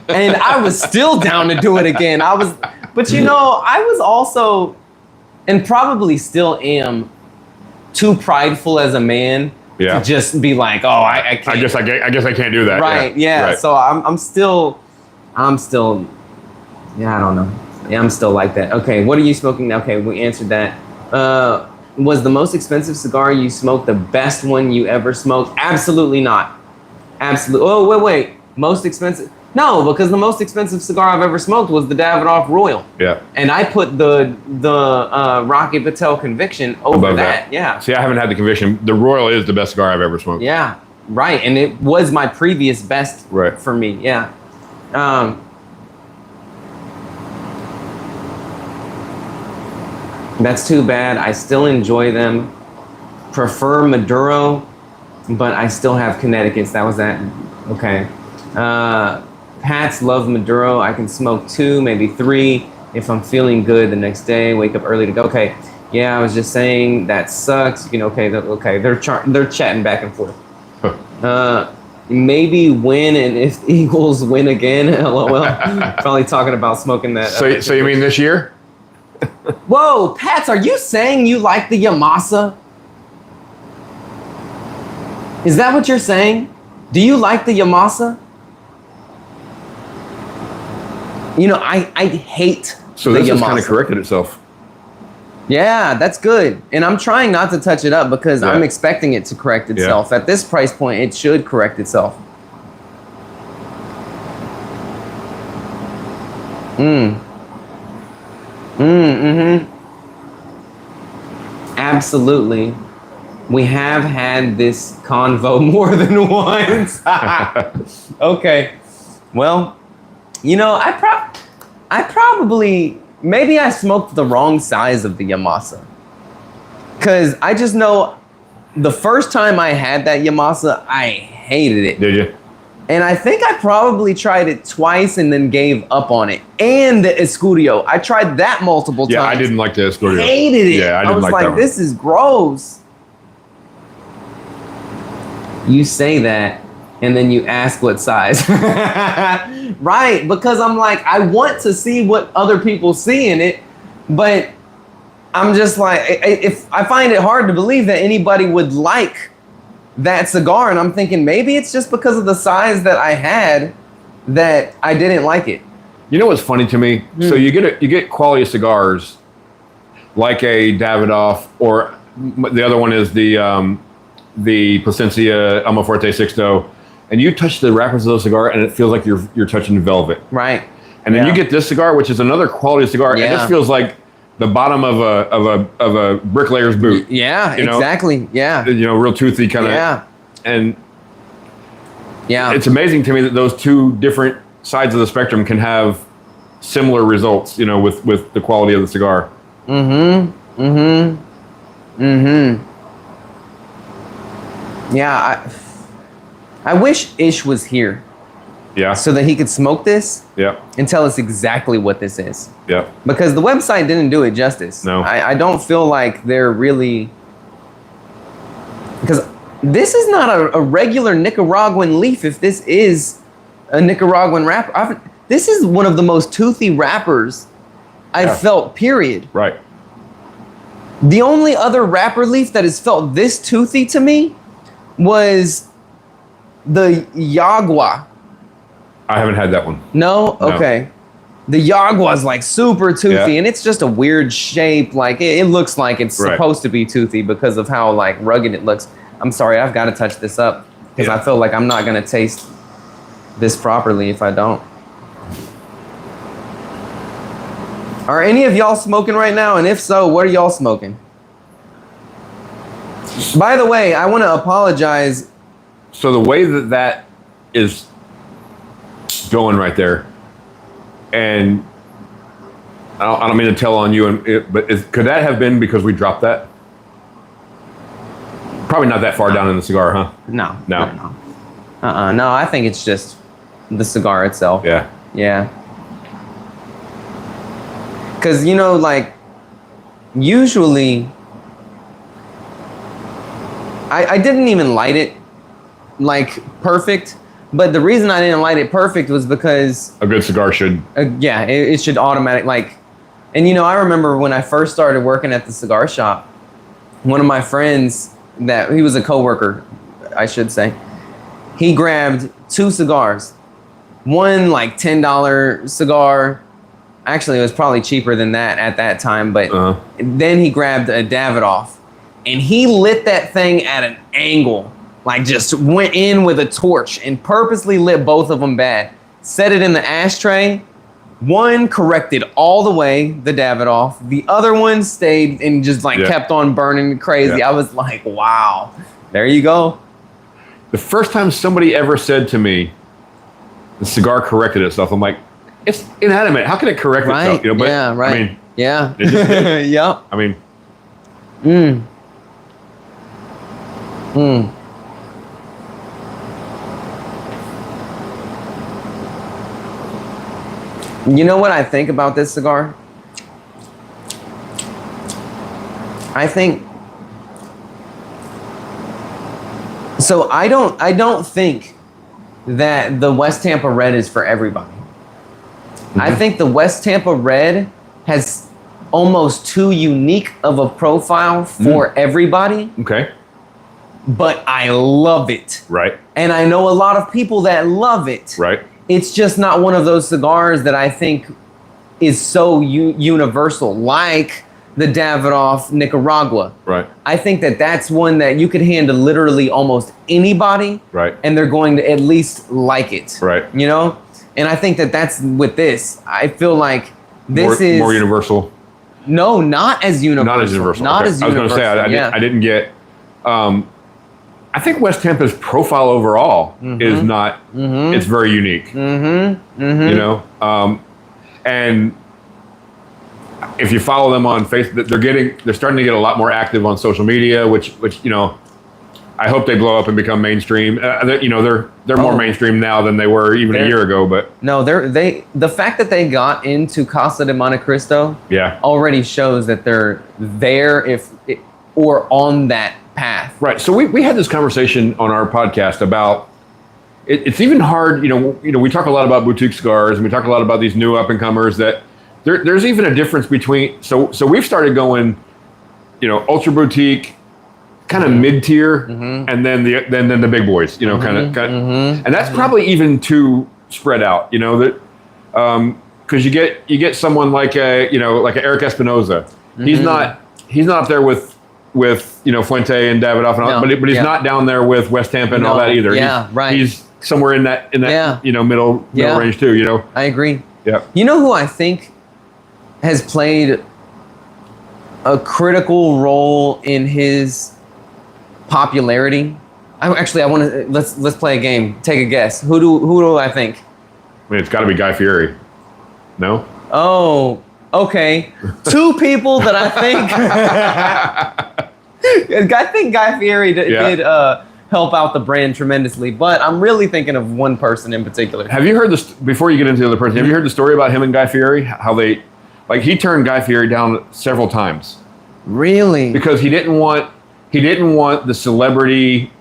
And I was still down to do it again. But you know, I was also, and probably still am, too prideful as a man to just be like, oh, I can't. I guess I can't do that. Right. Yeah. Right. So I'm still, yeah, I don't know. Yeah, I'm still like that. Okay. What are you smoking now? Okay. We answered that. Was the most expensive cigar you smoked the best one you ever smoked? Absolutely not. Absolutely. Oh, wait. Most expensive. No, because the most expensive cigar I've ever smoked was the Davidoff Royal. Yeah. And I put the Rocky Patel Conviction over that. Yeah. See, I haven't had the Conviction. The Royal is the best cigar I've ever smoked. Yeah. Right. And it was my previous best for me. Yeah. That's too bad. I still enjoy them. Prefer Maduro, but I still have Connecticut's. That was that. Okay. Pats love Maduro. I can smoke 2, maybe 3 if I'm feeling good the next day. Wake up early to go. Okay. Yeah, I was just saying that sucks. You know. Okay. They're chatting back and forth. Maybe win, and if the Eagles win again, LOL. Probably talking about smoking that. So you mean this year? Whoa, Pats, are you saying you like the Yamasa? Is that what you're saying? Do you like the Yamasa? You know, I hate so the Yamasa. So this has kind of corrected itself. Yeah, that's good. And I'm trying not to touch it up because I'm expecting it to correct itself. At this price point, it should correct itself. Absolutely. We have had this convo more than once. Okay. Well, you know, I probably, maybe I smoked the wrong size of the Yamasa. Because I just know the first time I had that Yamasa, I hated it. Did you? And I think I probably tried it twice and then gave up on it. And the Escudo. I tried that multiple times. Yeah, I didn't like the Escudo. Hated it. Yeah, I didn't like that one. This is gross. You say that, and then you ask what size. Right, because I'm like, I want to see what other people see in it, but I'm just like, if I find it hard to believe that anybody would like that cigar, and I'm thinking maybe it's just because of the size that I had that I didn't like it. You know what's funny to me? So you get quality cigars like a Davidoff, or the other one is the Plasencia Almafuerte Sixto, and you touch the wrappers of those cigar, and it feels like you're touching velvet. Right. And then you get this cigar, which is another quality cigar, and this feels like the bottom of a bricklayer's boot. Yeah, exactly. Yeah. You know, real toothy kind of. Yeah. And it's amazing to me that those two different sides of the spectrum can have similar results, you know, with the quality of the cigar. Yeah, I wish Ish was here. Yeah. So that he could smoke this. Yeah. And tell us exactly what this is. Yeah. Because the website didn't do it justice. No. I don't feel like they're really, because this is not a regular Nicaraguan leaf. If this is a Nicaraguan wrapper, this is one of the most toothy wrappers I've felt, period. Right. The only other wrapper leaf that has felt this toothy to me was the Yagua. I haven't had that one. No? Okay. The Yagua's like super toothy, and it's just a weird shape. Like it looks like it's supposed to be toothy because of how like rugged it looks. I'm sorry, I've got to touch this up because I feel like I'm not going to taste this properly if I don't. Are any of y'all smoking right now? And if so, what are y'all smoking? By the way, I want to apologize. So the way that is going right there, and I don't mean to tell on you, but could that have been because we dropped that? Probably not that far down in the cigar, huh? No. No, I think it's just the cigar itself. Yeah. Yeah. Because, you know, like, usually, I didn't even light it, like, perfect. But the reason I didn't light it perfect was because... A good cigar should... it should automatic, like... And, you know, I remember when I first started working at the cigar shop, one of my friends, he was a coworker, I should say, he grabbed 2 cigars. One, like, $10 cigar. Actually, it was probably cheaper than that at that time, but then he grabbed a Davidoff, and he lit that thing at an angle, like just went in with a torch and purposely lit both of them bad. set it in the ashtray. One corrected all the way, the Davidoff. The other one stayed and just kept on burning crazy. I was like, wow, there you go. The first time somebody ever said to me, the cigar corrected itself, I'm like, it's inanimate. How can it correct itself? You know, but, yeah, right. I mean, yeah. It just did. Yep. I mean. You know what I think about this cigar? I think so. I don't think that the West Tampa Red is for everybody. I think the West Tampa Red has almost too unique of a profile for everybody. Okay. But I love it. Right. And I know a lot of people that love it. Right. It's just not one of those cigars that I think is so universal, like the Davidoff Nicaragua. Right. I think that that's one that you could hand to literally almost anybody. Right. And they're going to at least like it. Right. You know? And I think that that's with this. I feel like this is more universal. No, not as universal. Not as universal. Not okay. as I was universal. going to say I didn't get. I think West Tampa's profile overall is not. It's very unique. You know, and if you follow them on Facebook, they're starting to get a lot more active on social media, which you know, I hope they blow up and become mainstream. You know, they're more mainstream now than they were even a year ago. But no, the fact that they got into Casa de Monte Cristo, already shows that they're there or on that path. Right. So we had this conversation on our podcast about it's even hard. You know, we talk a lot about boutique cigars and we talk a lot about these new up and comers that there's even a difference between. So we've started going, you know, ultra boutique, kind of mid tier, and then the big boys. You know, kind of, and that's probably even too spread out. You know that because you get someone like a Eric Espinoza. He's not up there with you know Fuente and Davidoff and all, but he's not down there with West Tampa and all that either. He's somewhere in that you know middle range too. You know, I agree. Yeah. You know who I think has played a critical role in his popularity? I want to let's play a game. Take a guess. Who do I think? I mean, it's got to be Guy Fieri. No. Oh, okay. Two people that I think Guy Fieri did help out the brand tremendously, but I'm really thinking of one person in particular. Have you heard this before you get into the other person? Have you heard the story about him and Guy Fieri? How they he turned Guy Fieri down several times. Really? Because he didn't want the celebrity.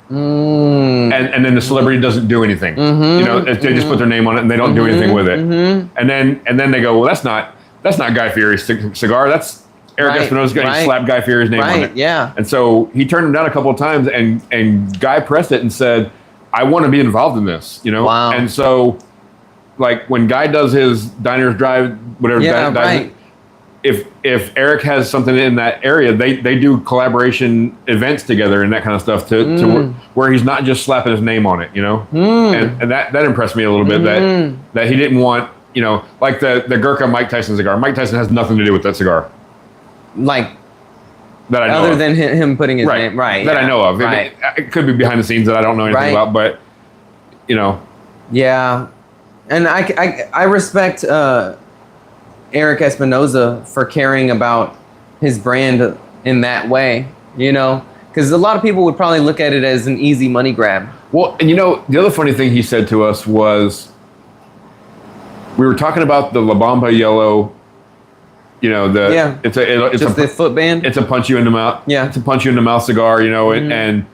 And then the celebrity doesn't do anything. You know, they just put their name on it and they don't do anything with it. And then they go, well, that's not Guy Fieri's cigar. That's Eric Espinoza's guy. He slapped Guy Fieri's name on it. Yeah. And so he turned him down a couple of times, and Guy pressed it and said, I want to be involved in this. You know. Wow. And so, like when Guy does his Diners Drive, whatever. If Eric has something in that area, they do collaboration events together and that kind of stuff to where he's not just slapping his name on it, you know. And that impressed me a little bit that he didn't want, you know, like the Gurkha Mike Tyson cigar. Mike Tyson has nothing to do with that cigar. Like that I know other of. than him putting his name that I know of. It could be behind the scenes that I don't know anything about, but you know. Yeah, and I respect Eric Espinoza for caring about his brand in that way, you know, because a lot of people would probably look at it as an easy money grab. Well, and you know, the other funny thing he said to us was, we were talking about the La Bamba Yellow, you know, it's the foot band. It's a punch you in the mouth. Yeah, it's a punch you in the mouth cigar, you know, and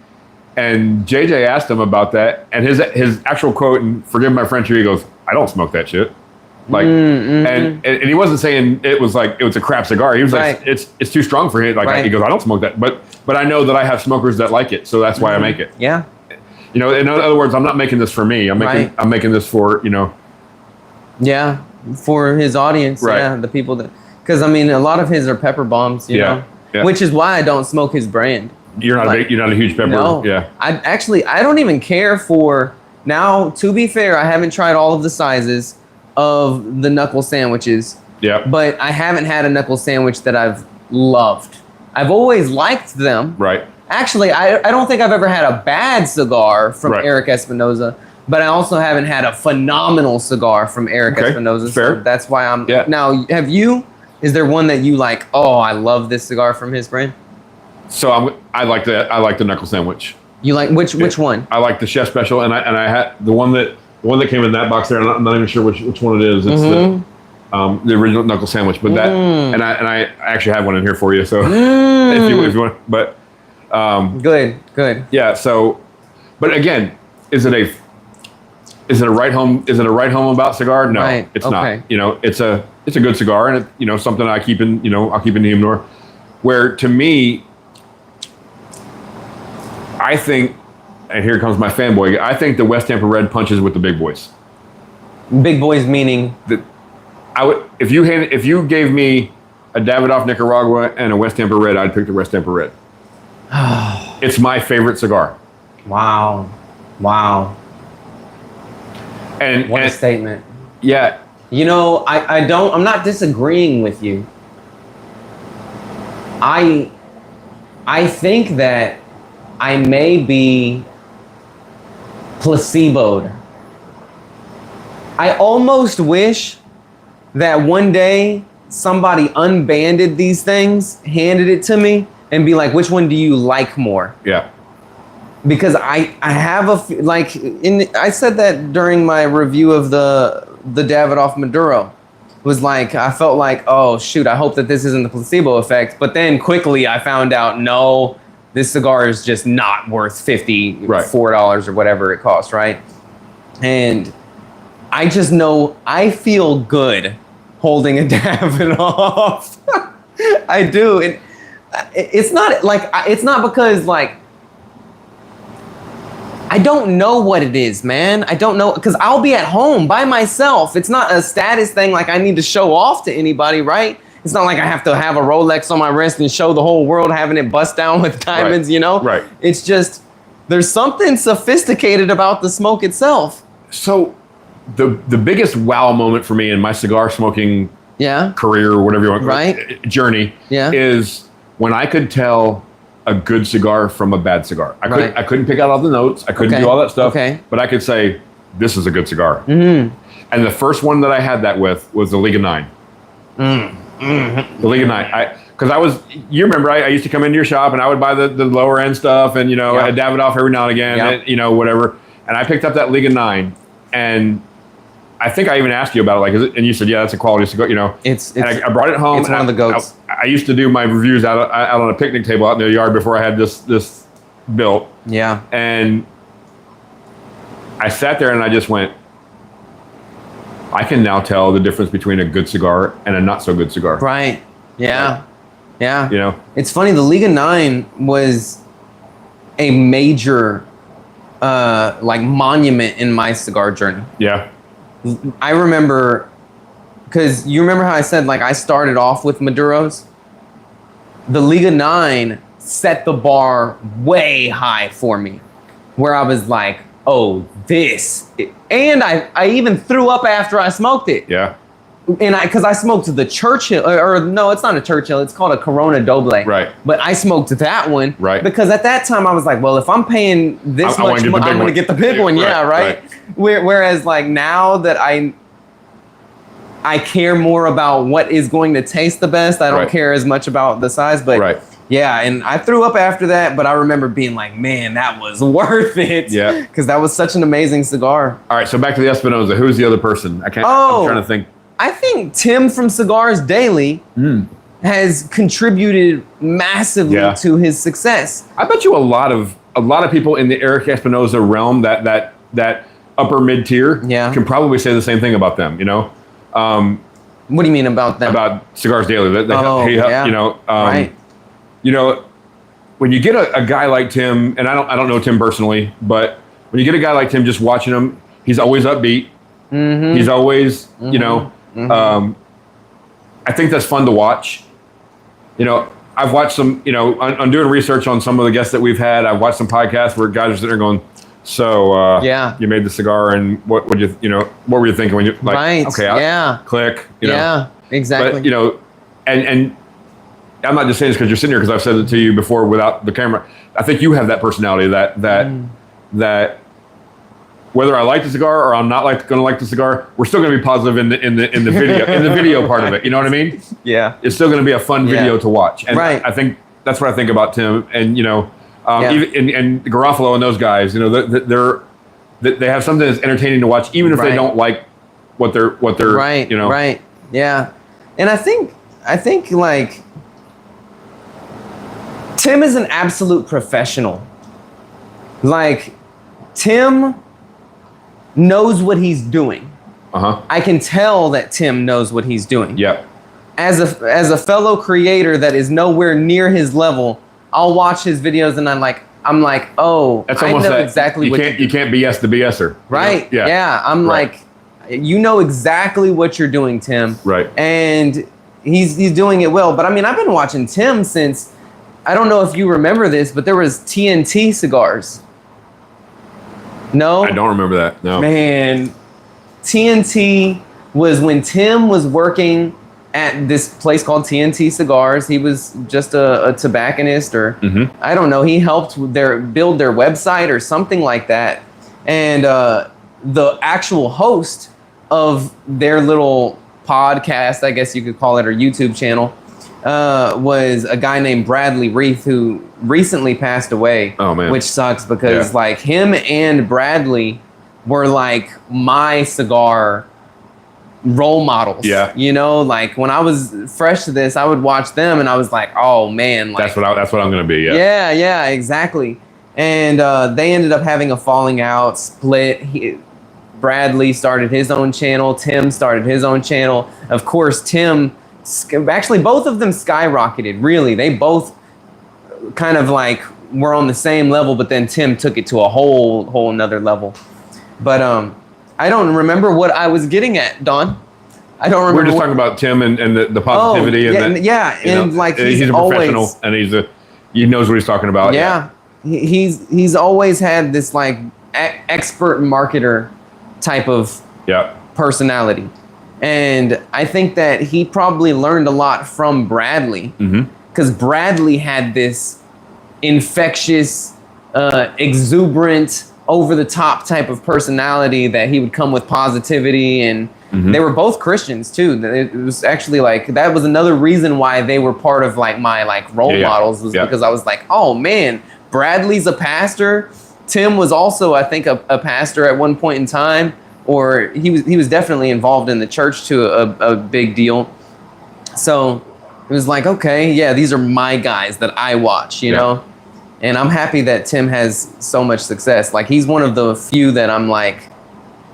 JJ asked him about that, and his actual quote, and forgive my French here, he goes, "I don't smoke that shit." Like, and he wasn't saying it was a crap cigar. He was like, it's too strong for him. Like he goes, I don't smoke that, but I know that I have smokers that like it, so that's why I make it. Yeah. You know, in other words, I'm not making this for me. I'm making this for, you know. Yeah, for his audience. Right. Yeah, the people that, because I mean, a lot of his are pepper bombs. You know, which is why I don't smoke his brand. You're not a huge pepper. No. Yeah. I don't even care for Now, to be fair, I haven't tried all of the sizes of the knuckle sandwiches. Yeah. But I haven't had a knuckle sandwich that I've loved. I've always liked them. Right. Actually, I don't think I've ever had a bad cigar from Eric Espinoza, but I also haven't had a phenomenal cigar from Eric Espinoza. Fair. So that's why I'm... Yeah. Now, have you... Is there one that you like, oh, I love this cigar from his brand? So I like the knuckle sandwich. You like which one? I like the chef special, and I had the one that came in that box there. I'm not even sure which one it is. It's the original knuckle sandwich, but that and I actually have one in here for you. So if you want, but good. Yeah. So, but again, is it a right home? Is it a right home about cigar? No, it's not. You know, it's a good cigar, and something I keep in. I'll keep in the humidor. Where to me, I think, and here comes my fanboy. I think the West Tampa Red punches with the big boys. Big boys meaning that I would if you gave me a Davidoff Nicaragua and a West Tampa Red, I'd pick the West Tampa Red. It's my favorite cigar. Wow. And what a statement. Yeah. I'm not disagreeing with you. I think that I may be placeboed. I almost wish that one day somebody unbanded these things, handed it to me, and be like, which one do you like more? Yeah. Because I have I said that during my review of the Davidoff Maduro. Was like, I felt like, oh shoot, I hope that this isn't the placebo effect. But then quickly I found out, no, this cigar is just not worth $4 or whatever it costs, right? And I just know I feel good holding a Davidoff. I do. And it's not because like, I don't know what it is, man. I don't know, because I'll be at home by myself. It's not a status thing like I need to show off to anybody, right? It's not like I have to have a Rolex on my wrist and show the whole world having it bust down with diamonds, Right. It's just, there's something sophisticated about the smoke itself. So the biggest wow moment for me in my cigar smoking career, or whatever you want, journey, is when I could tell a good cigar from a bad cigar. I couldn't pick out all the notes. I couldn't do all that stuff. But I could say, this is a good cigar. And the first one that I had that with was the League of Nine. The League of Nine. Because you remember, I used to come into your shop and I would buy the lower end stuff and, I had Davidoff every now and again, and, whatever. And I picked up that League of Nine, and I think I even asked you about it, like, and you said, yeah, that's a quality cigar, And I brought it home. It's one of the goats. I used to do my reviews out on a picnic table out in the yard before I had this built. Yeah. And I sat there and I just went, I can now tell the difference between a good cigar and a not so good cigar. Right. Yeah. Yeah. It's funny, the League of Nine was a major monument in my cigar journey. Yeah. I remember, because you remember how I said, like, I started off with Maduros? The League of Nine set the bar way high for me, where I was like, oh, this. And I even threw up after I smoked it. Yeah. And because I smoked the Churchill, or no, it's not a Churchill, it's called a Corona Doble. Right. But I smoked that one. Right. Because at that time I was like, well, if I'm paying this much money, I'm going to get the big one. Yeah, right? Whereas like now that I care more about what is going to taste the best, I don't care as much about the size. But yeah, and I threw up after that, but I remember being like, man, that was worth it. Yeah. Because that was such an amazing cigar. All right, so back to the Espinoza. Who's the other person? I'm trying to think. I think Tim from Cigars Daily has contributed massively to his success. I bet you a lot of people in the Eric Espinoza realm, that upper mid tier, can probably say the same thing about them. What do you mean about them? About Cigars Daily. Right. When you get a guy like Tim, and I don't know Tim personally, but when you get a guy like Tim, just watching him, he's always upbeat. Mm-hmm. He's always, I think that's fun to watch. I've watched some, I'm doing research on some of the guests that we've had. I've watched some podcasts where guys are sitting there going, So Yeah. you made the cigar, and what would what were you thinking when you like? Right. Okay, Yeah. click. You know, Yeah. Exactly. but and I'm not just saying this because you're sitting here, because I've said it to you before without the camera. I think you have that personality that whether I like the cigar or I'm not going to like the cigar, we're still going to be positive in the video part of it. You know what I mean? Yeah. It's still going to be a fun video to watch. And Right. I think that's what I think about Tim, and even and Garofalo and those guys. They have something that's entertaining to watch, even if they don't like what they're right. Right. Yeah. And I think like Tim is an absolute professional. Like, Tim knows what he's doing. I can tell that Tim knows what he's doing. Yeah. As a fellow creator that is nowhere near his level, I'll watch his videos and I'm like, oh, That's I almost know exactly what you can't BS the BSer. Right. You know? Yeah. I'm like, you know exactly what you're doing, Tim. Right. And he's doing it well. But I mean, I've been watching Tim since, I don't know if you remember this, but there was TNT Cigars. No? I don't remember that. No. Man, TNT was when Tim was working at this place called TNT Cigars. He was just a tobacconist, or I don't know. He helped build their website or something like that. And the actual host of their little podcast, I guess you could call it, or YouTube channel, was a guy named Bradley Reith, who recently passed away. Oh, man. Which sucks, because like him and Bradley were like my cigar role models. Yeah. Like when I was fresh to this, I would watch them and I was like, oh man, like that's what I'm gonna be. Yeah, exactly. And they ended up having a falling out, split. Bradley started his own channel. Tim started his own channel. Of course, Tim, actually both of them skyrocketed. Really, they both kind of like were on the same level, but then Tim took it to a whole another level. But I don't remember what I was getting at, Don. I don't remember. We're just talking about Tim and the positivity. And like he's a professional, and he knows what he's talking about. Yeah. He's always had this like expert marketer type of personality. And I think that he probably learned a lot from Bradley, because Bradley had this infectious, exuberant, over-the-top type of personality that he would come with positivity, and they were both Christians too. It was actually like, that was another reason why they were part of like my like role models, was because I was like, oh man, Bradley's a pastor. Tim was also, I think, a pastor at one point in time, or he was definitely involved in the church to a big deal. So it was like, okay, yeah, these are my guys that I watch, you know? And I'm happy that Tim has so much success. Like, he's one of the few that I'm like,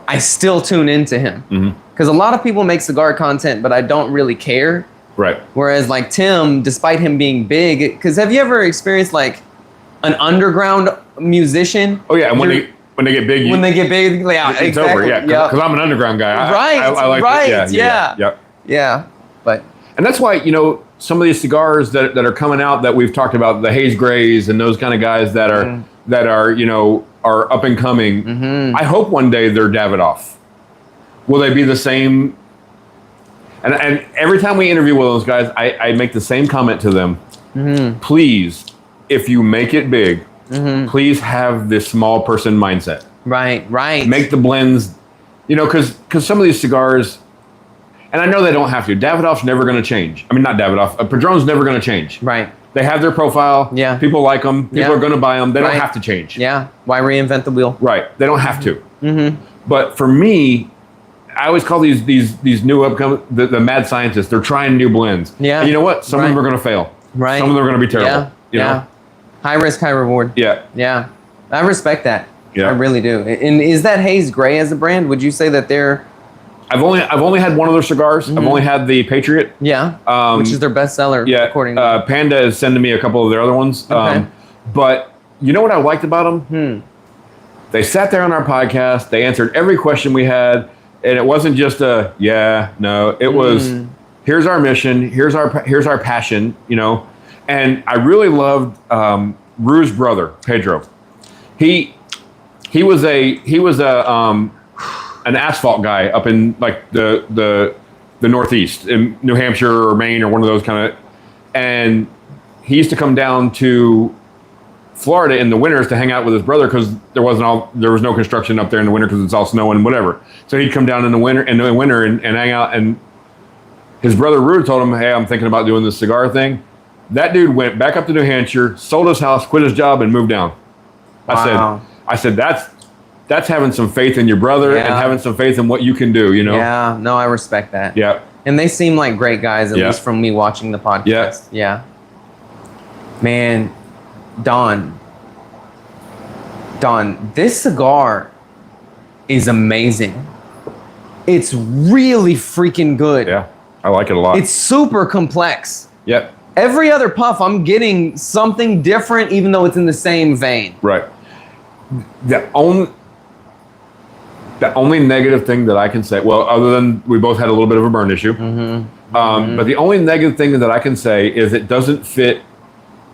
I still tune into him. Because a lot of people make cigar content, but I don't really care. Right. Whereas like Tim, despite him being big, because have you ever experienced like an underground musician? Oh yeah, and when they get big, yeah, it's over. Yeah, because I'm an underground guy. I like yeah. But and that's why some of these cigars that are coming out that we've talked about, the Haze Grays and those kind of guys that are up and coming. I hope one day they're Davidoff. Will they be the same? And every time we interview one of those guys, I make the same comment to them. Please, if you make it big, please have this small person mindset. Right. Make the blends, because some of these cigars, and I know they don't have to. Davidoff's never going to change. I mean, not Davidoff. Padron's never going to change. Right. They have their profile. Yeah. People like them. People are going to buy them. They don't have to change. Yeah. Why reinvent the wheel? Right. They don't have to. But for me, I always call these new upcoming the mad scientists. They're trying new blends. Yeah. And you know what? Some of them are going to fail. Right. Some of them are going to be terrible. Yeah. High risk, high reward. Yeah. Yeah. I respect that. Yeah. I really do. And is that Haze Gray as a brand? Would you say that they're... I've only had one of their cigars. I've only had the Patriot. Yeah. Which is their best seller. Yeah. According to Panda is sending me a couple of their other ones. Okay. But you know what I liked about them? They sat there on our podcast. They answered every question we had. And it wasn't just a no. It was, here's our mission, here's our passion, And I really loved Rue's brother, Pedro. He was an asphalt guy up in like the Northeast in New Hampshire or Maine or one of those kind of, and he used to come down to Florida in the winters to hang out with his brother because there was no construction up there in the winter because it's all snow and whatever. So he'd come down in the winter and hang out. And his brother Rude told him, "Hey, I'm thinking about doing this cigar thing." That dude went back up to New Hampshire, sold his house, quit his job, and moved down. Wow. I said that's having some faith in your brother and having some faith in what you can do. You know? Yeah. No, I respect that. Yeah. And they seem like great guys, at least from me watching the podcast. Yeah. Man, Don, this cigar is amazing. It's really freaking good. Yeah, I like it a lot. It's super complex. Yep. Every other puff, I'm getting something different, even though it's in the same vein. Right. The only negative thing that I can say, well, other than we both had a little bit of a burn issue, but the only negative thing that I can say is it doesn't fit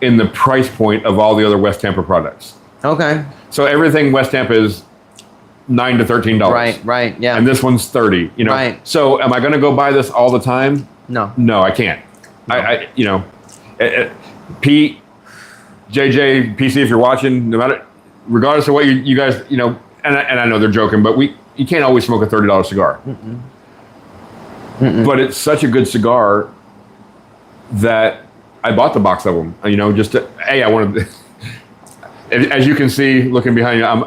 in the price point of all the other West Tampa products. Okay. So everything West Tampa is $9 to $13. Right, yeah. And this one's $30. You know. Right. So am I going to go buy this all the time? No. No, I can't. No. Pete, JJ, PC, if you're watching, no matter, regardless of what you guys, you know, and I know they're joking, but you can't always smoke a $30 cigar. But it's such a good cigar that I bought the box of them. You know, just to, hey, I wanted. As you can see, looking behind you, I'm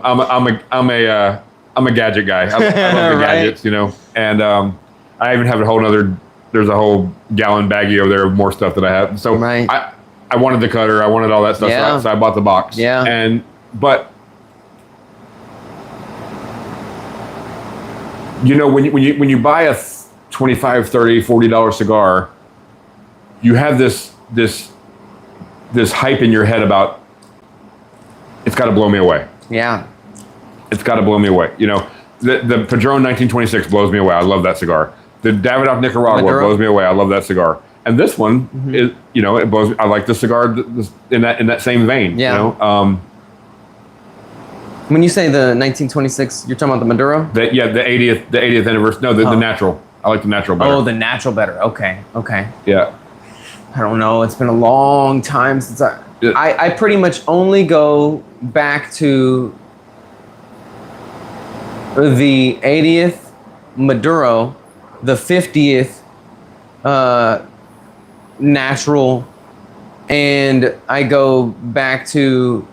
a gadget guy. I love the gadgets, you know, and I even have a whole nother. There's a whole gallon baggie over there of more stuff that I have. So I wanted the cutter, I wanted all that stuff, so I bought the box. Yeah. But you know, when you buy a $25, $30, $40 cigar, you have this hype in your head about it's got to blow me away. Yeah. It's got to blow me away. You know, the Padron 1926 blows me away. I love that cigar. The Davidoff Nicaragua blows me away. I love that cigar. And this one is, you know, it blows. I like the cigar in that same vein. Yeah. You know? When you say the 1926, you're talking about the Maduro? The 80th anniversary. No, the natural. I like the natural better. Oh, the natural better. Okay. Yeah. I don't know. It's been a long time since I pretty much only go back to the 80th Maduro, the 50th natural, and I go back to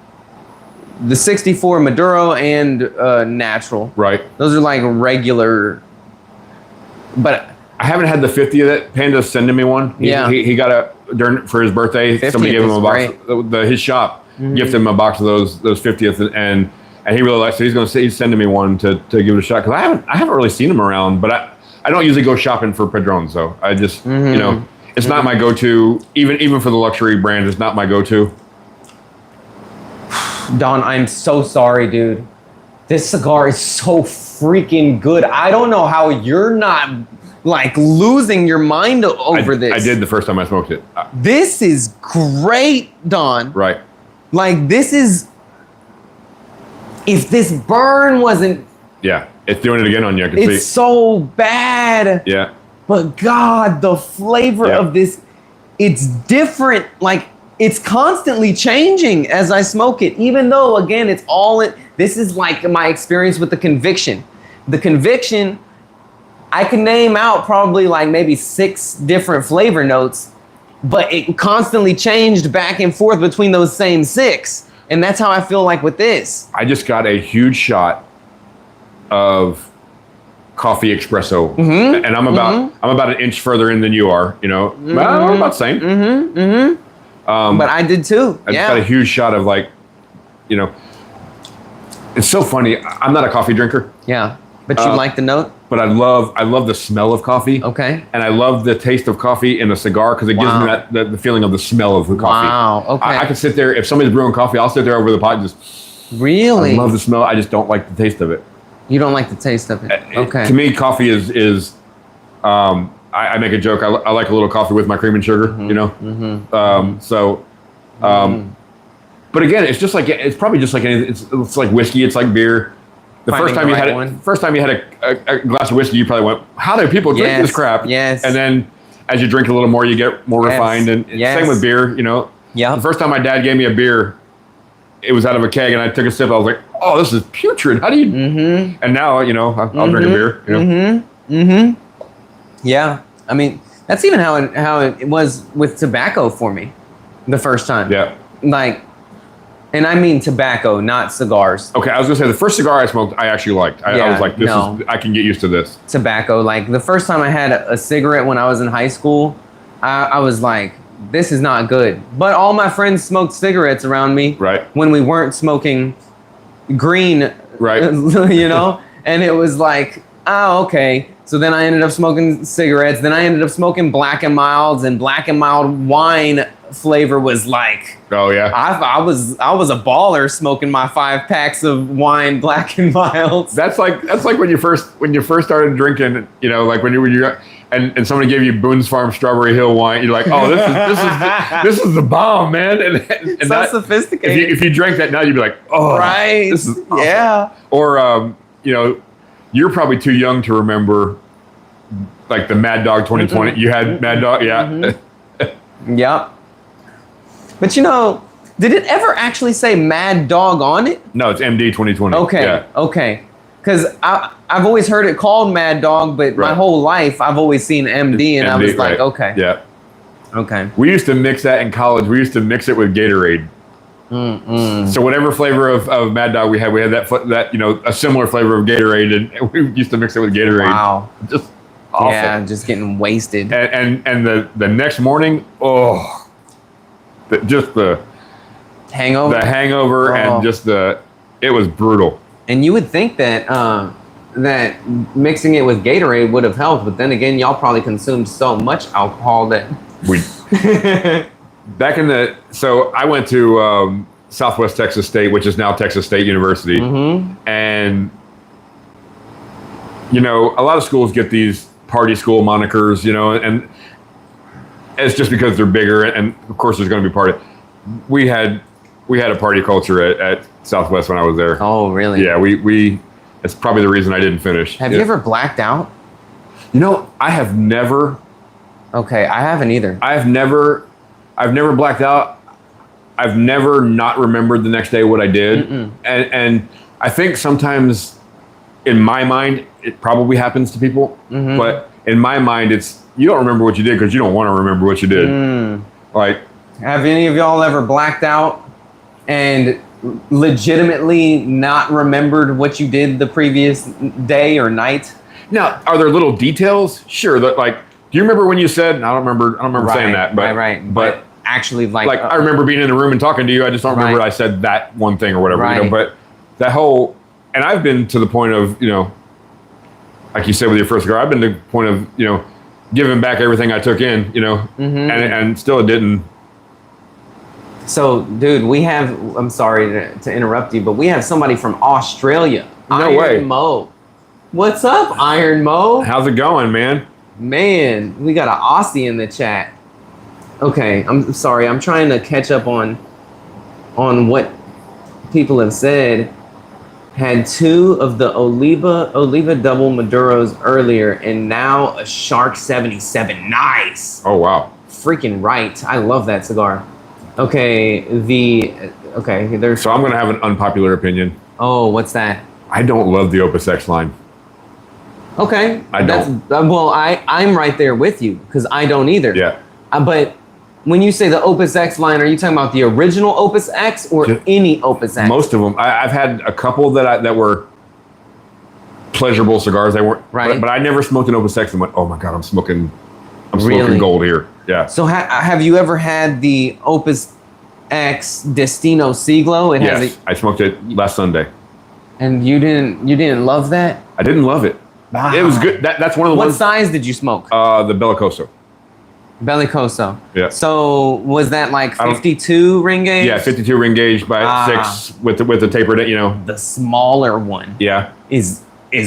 the 64 Maduro and natural. Right. Those are like regular, but I haven't had the 50 of that. Panda's sending me one. He got for his birthday. Somebody gave him a box. His shop gifted him a box of those 50th, and he really likes it. He's sending me one to give it a shot because I haven't really seen him around, but I don't usually go shopping for Padrones, so I just you know, it's not my go-to. Even for the luxury brand, it's not my go-to. Don, I'm so sorry, dude. This cigar is so freaking good. I don't know how you're not like losing your mind over this. I did the first time I smoked it. This is great, Don. Right. Like this is, if this burn wasn't. Yeah, it's doing it again on you. I can see. It's so bad. Yeah. But God, the flavor of this, it's different. Like it's constantly changing as I smoke it, even though again, it's all in. This is like my experience with the Conviction. The Conviction, I can name out probably like maybe 6 different flavor notes, but it constantly changed back and forth between those same 6. And that's how I feel like with this. I just got a huge shot of coffee espresso, and I'm about an inch further in than you are. You know, we're about the same. But I did too. I just got a huge shot of like, you know, it's so funny. I'm not a coffee drinker. Yeah, but you like the note. But I love the smell of coffee. Okay. And I love the taste of coffee in a cigar because it gives me the feeling of the smell of the coffee. Wow. Okay. I can sit there if somebody's brewing coffee. I'll sit there over the pot and just. Really. I love the smell. I just don't like the taste of it. You don't like the taste of it. Okay. To me, coffee is. I make a joke. I like a little coffee with my cream and sugar. You know. But But again, it's probably just like anything. It's like whiskey. It's like beer. The first time you had a glass of whiskey, you probably went, "How do people drink this crap?" Yes. And then as you drink a little more, you get more refined. And same with beer. You know. Yeah. The first time my dad gave me a beer, it was out of a keg, and I took a sip. I was like, "Oh, this is putrid. How do you?" Mm-hmm. And now, you know, I'll drink a beer. You know? Mm-hmm. Yeah. I mean, that's even how it was with tobacco for me, the first time. Yeah. Like. And I mean tobacco, not cigars. Okay, I was gonna say the first cigar I smoked, I actually liked. I was like, I can get used to this. Tobacco, like the first time I had a cigarette when I was in high school, I was like, this is not good. But all my friends smoked cigarettes around me. Right. When we weren't smoking green. Right. You know? And it was like, oh, okay. So then I ended up smoking cigarettes. Then I ended up smoking Black and Milds, and Black and Mild wine flavor was like, oh yeah, I was a baller smoking my 5 packs of wine, Black and Milds. That's like when you first started drinking, you know, like when you and somebody gave you Boone's Farm Strawberry Hill wine, you're like, oh, this is the bomb, man. And so that, sophisticated. If you drank that now, you'd be like, oh, right, this is awesome. Yeah. Or you know, you're probably too young to remember like the Mad Dog 2020. Mm-hmm. You had Mad Dog, yeah. Mm-hmm. Yep. But you know, did it ever actually say Mad Dog on it? No, it's MD 2020. Okay, yeah. Okay. Because I've always heard it called Mad Dog, but my whole life I've always seen MD, and I was like, okay. Yeah. Okay. We used to mix that in college. We used to mix it with Gatorade. Mm-mm. So whatever flavor of Mad Dog we had that you know, a similar flavor of Gatorade, and we used to mix it with Gatorade. Wow. Just awful. Yeah, just getting wasted. And the next morning, the hangover, and it was brutal. And you would think that that mixing it with Gatorade would have helped, but then again, y'all probably consumed so much alcohol that we so I went to Southwest Texas State, which is now Texas State University, and you know, a lot of schools get these party school monikers, you know, and it's just because they're bigger, and of course there's going to be party. We had a party culture at Southwest when I was there. Oh, really? Yeah, we. That's probably the reason I didn't finish. Have you ever blacked out? You know, I have never. Okay, I haven't either. I've never blacked out. I've never not remembered the next day what I did, and I think sometimes in my mind it probably happens to people, but in my mind it's you don't remember what you did because you don't want to remember what you did. Like, have any of y'all ever blacked out and legitimately not remembered what you did the previous day or night? Now, are there little details? Sure. That, like, do you remember when you said? I don't remember saying that. But right. But actually, like I remember being in the room and talking to you. I just don't remember I said that one thing or whatever. Right. You know, but that whole, and I've been to the point of, you know, like you said with your first cigar, I've been to the point of, you know, giving back everything I took in, you know, and still it didn't. So, dude, we have, I'm sorry to interrupt you, but we have somebody from Australia. No way. Iron Mo. What's up, Iron Mo? How's it going, man? Man, we got an Aussie in the chat. Okay, I'm sorry. I'm trying to catch up on what people have said. Had 2 of the Oliva Double Maduros earlier, and now a Shark 77. Nice. Oh, wow. Freaking right. I love that cigar. Okay, there's... So I'm going to have an unpopular opinion. Oh, what's that? I don't love the Opus X line. Okay. I don't. Well, I'm right there with you, because I don't either. Yeah. But when you say the Opus X line, are you talking about the original Opus X or any Opus X? Most of them. I've had a couple that were pleasurable cigars. They weren't, right. But I never smoked an Opus X and went, oh my God, I'm smoking really? Gold here. Yeah. So have you ever had the Opus X Destino Siglo? Yes, I smoked it last Sunday. And you didn't love that? I didn't love it. Wow. It was good. That's one of the ones. What size did you smoke? The Bellicoso. Bellicoso. Yeah. So was that like 52 ring gauge? Yeah, 52 ring gauge by 6 with the tapered, you know. The smaller one. Yeah. Is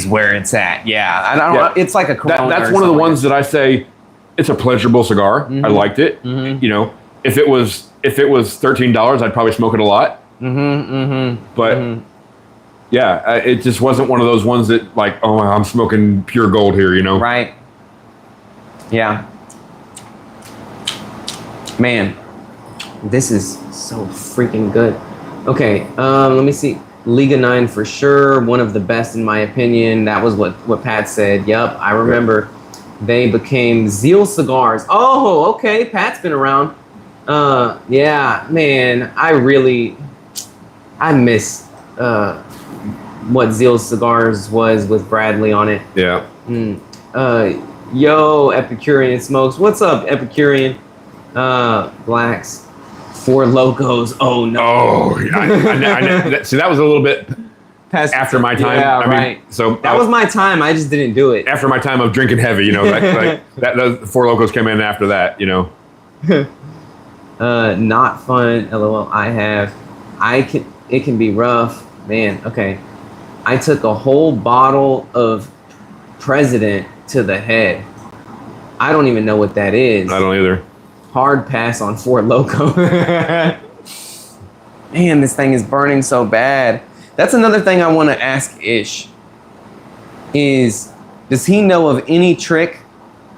where it's at. Yeah. I don't know. It's like a Corona. That's one of the ones that I say it's a pleasurable cigar. I liked it. You know, if it was $13, I'd probably smoke it a lot. But yeah, it just wasn't one of those ones that like, oh, I'm smoking pure gold here, you know? Right. Yeah. Man, this is so freaking good. Okay, let me see. Liga 9 for sure, one of the best in my opinion. That was what Pat said. Yup, I remember. They became Zeal Cigars. Oh, okay, Pat's been around. Yeah, man, I miss what Zeal Cigars was with Bradley on it. Yeah. Yo, Epicurean Smokes. What's up, Epicurean? Blacks. 4 Locos. Oh, no. Oh, see, that was a little bit Past, after my time. Yeah, I mean, right. So that was my time. I just didn't do it. After my time of drinking heavy, you know, the 4 Locos came in after that, you know. Not fun. LOL. It can be rough. Man, okay. I took a whole bottle of President to the head. I don't even know what that is. I don't either. Hard pass on 4 Loko. Man, this thing is burning so bad. That's another thing I want to ask Ish. Does he know of any trick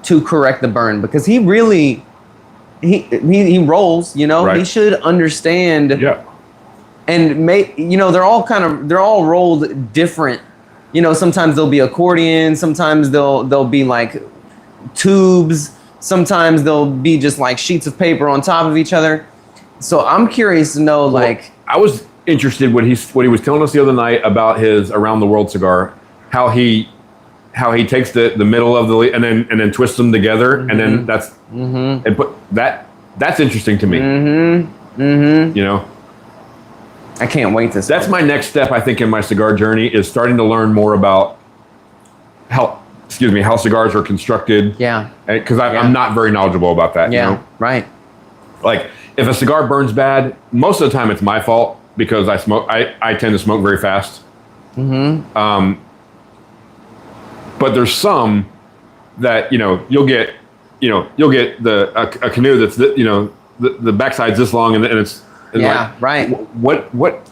to correct the burn? Because he really, he rolls, you know? Right. He should understand. Yeah. And you know, they're all rolled different. You know, sometimes they'll be accordion, sometimes they'll be like tubes, sometimes they'll be just like sheets of paper on top of each other. So I'm curious to know, like, I was interested what he was telling us the other night about his Around the World cigar, how he takes the middle of the leaf and then twists them together, and then and put that's interesting to me. You know. I can't wait to. That's my next step, I think, in my cigar journey, is starting to learn more about how cigars are constructed. Yeah. Because I'm not very knowledgeable about that. Yeah. You know? Right. Like, if a cigar burns bad, most of the time it's my fault because I tend to smoke very fast. But there's some that, you know, you'll get a canoe that's the backside's this long and it's. Yeah, like, right. What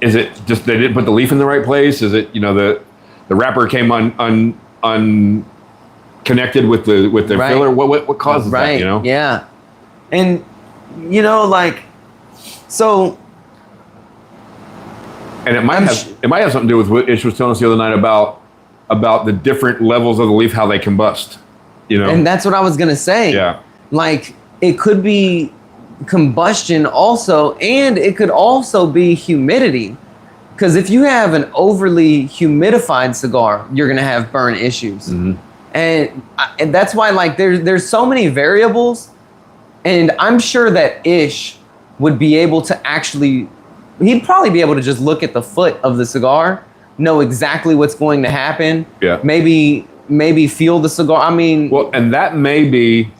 is it? Just they didn't put the leaf in the right place? Is it, you know, the wrapper came unconnected with the right. filler? What causes that? You know? Yeah, and you know, like, so. And it might have something to do with what Ish was telling us the other night about the different levels of the leaf, how they combust. You know, and that's what I was gonna say. Yeah, like it could be combustion also, and it could also be humidity, because if you have an overly humidified cigar, you're gonna have burn issues. And that's why, like, there's so many variables, and I'm sure that Ish would be able to he'd probably be able to just look at the foot of the cigar, know exactly what's going to happen. Yeah, maybe feel the cigar. I mean, well, and that may be,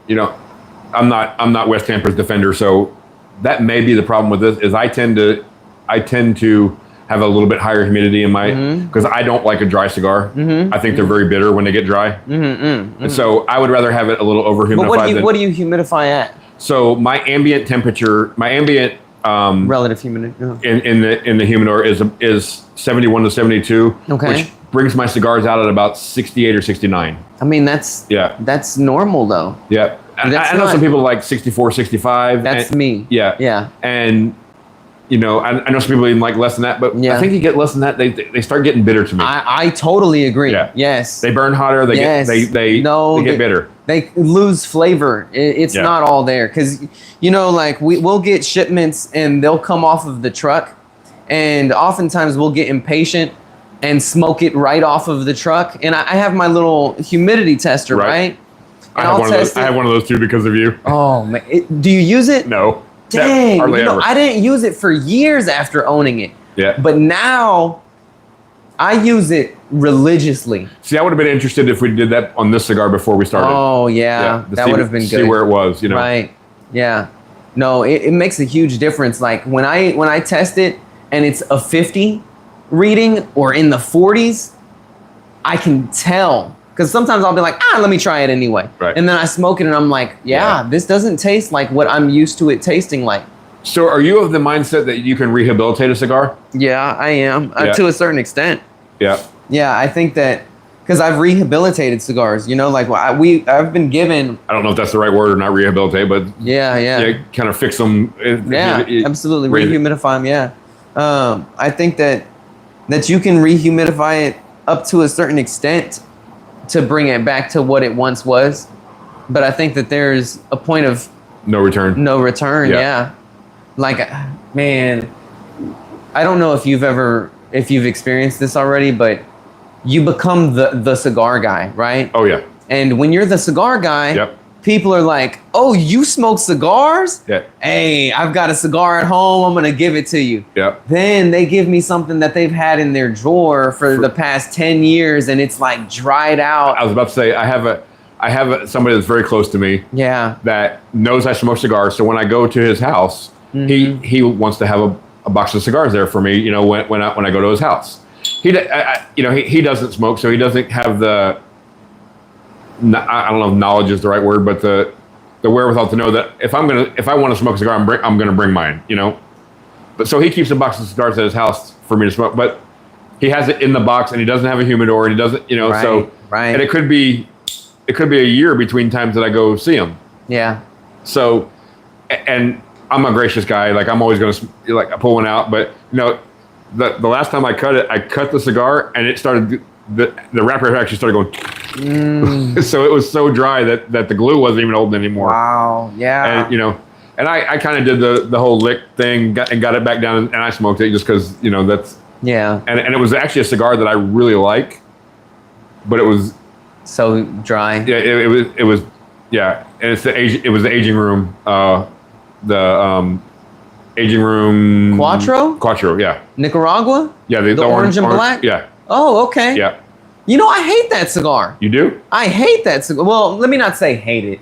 you know, I'm not West Tampa's defender, so that may be the problem with this. Is I tend to have a little bit higher humidity in my, because I don't like a dry cigar. I think they're very bitter when they get dry. And so I would rather have it a little over humidified. But what do you humidify at? So my ambient temperature, relative humidity in the humidor is 71 to 72, which brings my cigars out at about 68 or 69. I mean, that's normal though. Yeah. I know some people like 64, 65. That's me. Yeah. Yeah. And, you know, I know some people even like less than that, but I think you get less than that, they start getting bitter to me. I totally agree. Yeah. Yes. They burn hotter. They get bitter. They lose flavor. It's not all there. Because, you know, like we'll get shipments and they'll come off of the truck. And oftentimes we'll get impatient and smoke it right off of the truck. And I have my little humidity tester, right? And I have one of those too because of you. Oh man, do you use it? No. Dang, hardly ever. I didn't use it for years after owning it. Yeah. But now I use it religiously. See, I would have been interested if we did that on this cigar before we started. Oh yeah, that would have been good. See where it was, you know. Right. Yeah. No, it makes a huge difference. Like when I test it and it's a 50 reading or in the 40s, I can tell. Because sometimes I'll be like, let me try it anyway. Right. And then I smoke it and I'm like, this doesn't taste like what I'm used to it tasting like. So are you of the mindset that you can rehabilitate a cigar? Yeah, I am to a certain extent. Yeah. Yeah, I think that because I've rehabilitated cigars, like I've been given. I don't know if that's the right word or not, rehabilitate, but yeah, kind of fix them. Absolutely, rehumidify them. Yeah, I think that you can rehumidify it up to a certain extent to bring it back to what it once was, but I think that there's a point of no return. No return. Yeah. Like, man, I don't know if you've experienced this already, but you become the cigar guy, right? Oh yeah. And when you're the cigar guy, people are like, "Oh, you smoke cigars? Yeah. Hey, I've got a cigar at home. I'm gonna give it to you." Yeah. Then they give me something that they've had in their drawer for the past 10 years, and it's like dried out. I was about to say, I have somebody that's very close to me. Yeah. That knows I smoke cigars. So when I go to his house, he wants to have a box of cigars there for me. When I go to his house, he doesn't smoke, so he doesn't have the. I don't know if knowledge is the right word, but the wherewithal to know that if I want to smoke a cigar, I'm going to bring mine. But so he keeps a box of cigars at his house for me to smoke, but he has it in the box and he doesn't have a humidor and he doesn't, and it could be a year between times that I go see him. Yeah. So, and I'm a gracious guy. Like I'm always going to pull one out, but the last time I cut the cigar and it started, the wrapper actually started going, so it was so dry that the glue wasn't even holding anymore. Wow. Yeah. And, and I kind of did the whole lick thing and got it back down and I smoked it just because, that's. Yeah. And it was actually a cigar that I really like, but it was. So dry. Yeah, it was, yeah. And it was the aging room, aging room. Quattro, yeah. Nicaragua? Yeah, the orange and black? Yeah. Oh, okay. Yeah. I hate that cigar. You do? I hate that cigar. Well, let me not say hate it.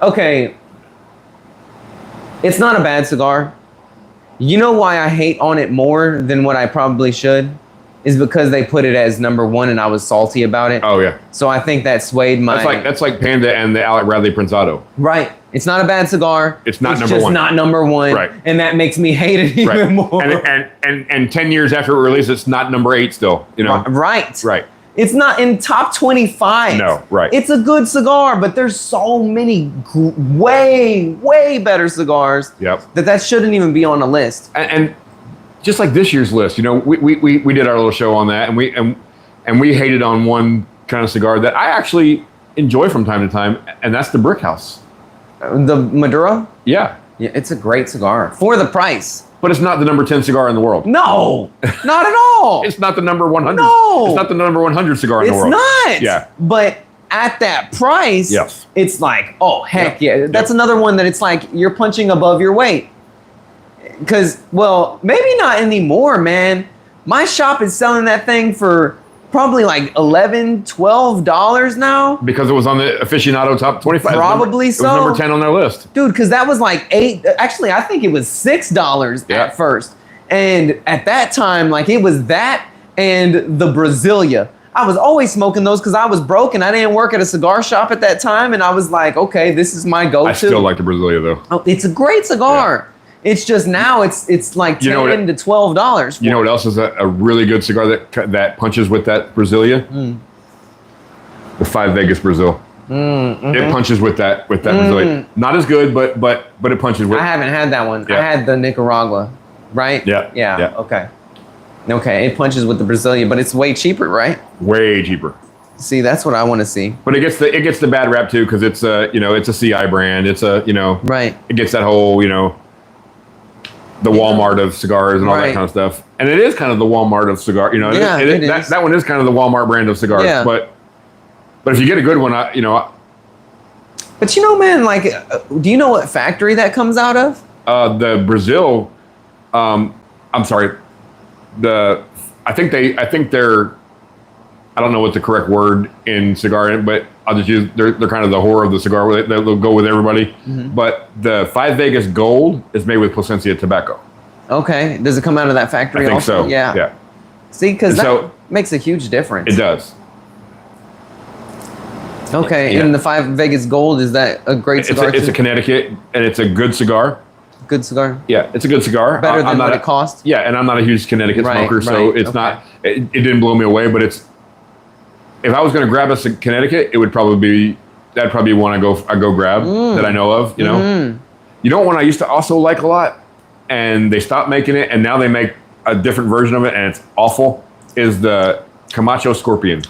Okay. It's not a bad cigar. You know why I hate on it more than what I probably should? Is because they put it as number one and I was salty about it. Oh, yeah. So I think that swayed my... That's like Panda and the Alec Bradley Prensado. Right. It's not a bad cigar. It's number one. It's just not number one. Right. And that makes me hate it even more. And 10 years after it released, it's not number 8 still, Right. Right. It's not in top 25. No, right. It's a good cigar, but there's so many way, way better cigars that shouldn't even be on the list. And just like this year's list, we did our little show on that, and we hated on one kind of cigar that I actually enjoy from time to time, and that's the Brick House. The Maduro? Yeah. Yeah, it's a great cigar for the price. But it's not the number 10 cigar in the world. No, not at all. It's not the number 100. No. It's not the number 100 cigar in the world. It's not. Yeah. But at that price, it's like, oh, heck yeah. That's another one that it's like you're punching above your weight. Because, well, maybe not anymore, man. My shop is selling that thing for probably like $11, $12 now. Because it was on the aficionado top 25. Probably so. It was number 10 on their list. Dude, because that was like $8. Actually, I think it was $6 at first. And at that time, like it was that and the Brasilia. I was always smoking those because I was broke and I didn't work at a cigar shop at that time. And I was like, okay, this is my go-to. I still like the Brasilia though. Oh, it's a great cigar. Yeah. It's just now it's like $10 to $12. You know what else is a really good cigar that punches with that Brasilia? The 5 Vegas Brazil. It punches with that Brasilia. Not as good, but it punches with. I haven't had that one. Yeah. I had the Nicaragua, right? Yeah. Okay. It punches with the Brasilia, but it's way cheaper, right? Way cheaper. See, that's what I want to see. But it gets the bad rap too because it's a CI brand. It's a right. It gets that whole the Walmart of cigars and all that kind of stuff. And it is kind of the Walmart of cigar, that one is kind of the Walmart brand of cigars. Yeah. But if you get a good one, But man, like, do you know what factory that comes out of? The Brazil, I'm sorry, I think they're, I don't know what the correct word in cigar, but I'll just use, they're kind of the whore of the cigar. They'll go with everybody. Mm-hmm. But the 5 Vegas Gold is made with Plasencia tobacco. Okay. Does it come out of that factory also? I think so. Yeah. See, because that makes a huge difference. It does. Okay. Yeah. And the 5 Vegas Gold, is that a great cigar? It's a Connecticut, and it's a good cigar. Good cigar. Yeah, it's a good cigar. Better than what it costs. Yeah, and I'm not a huge Connecticut smoker, so it's not. It didn't blow me away, but it's. If I was going to grab a Connecticut, it would probably be one I go grab that I know of. You know, you know one I used to also like a lot, and they stopped making it, and now they make a different version of it, and it's awful. Is the Camacho Scorpion.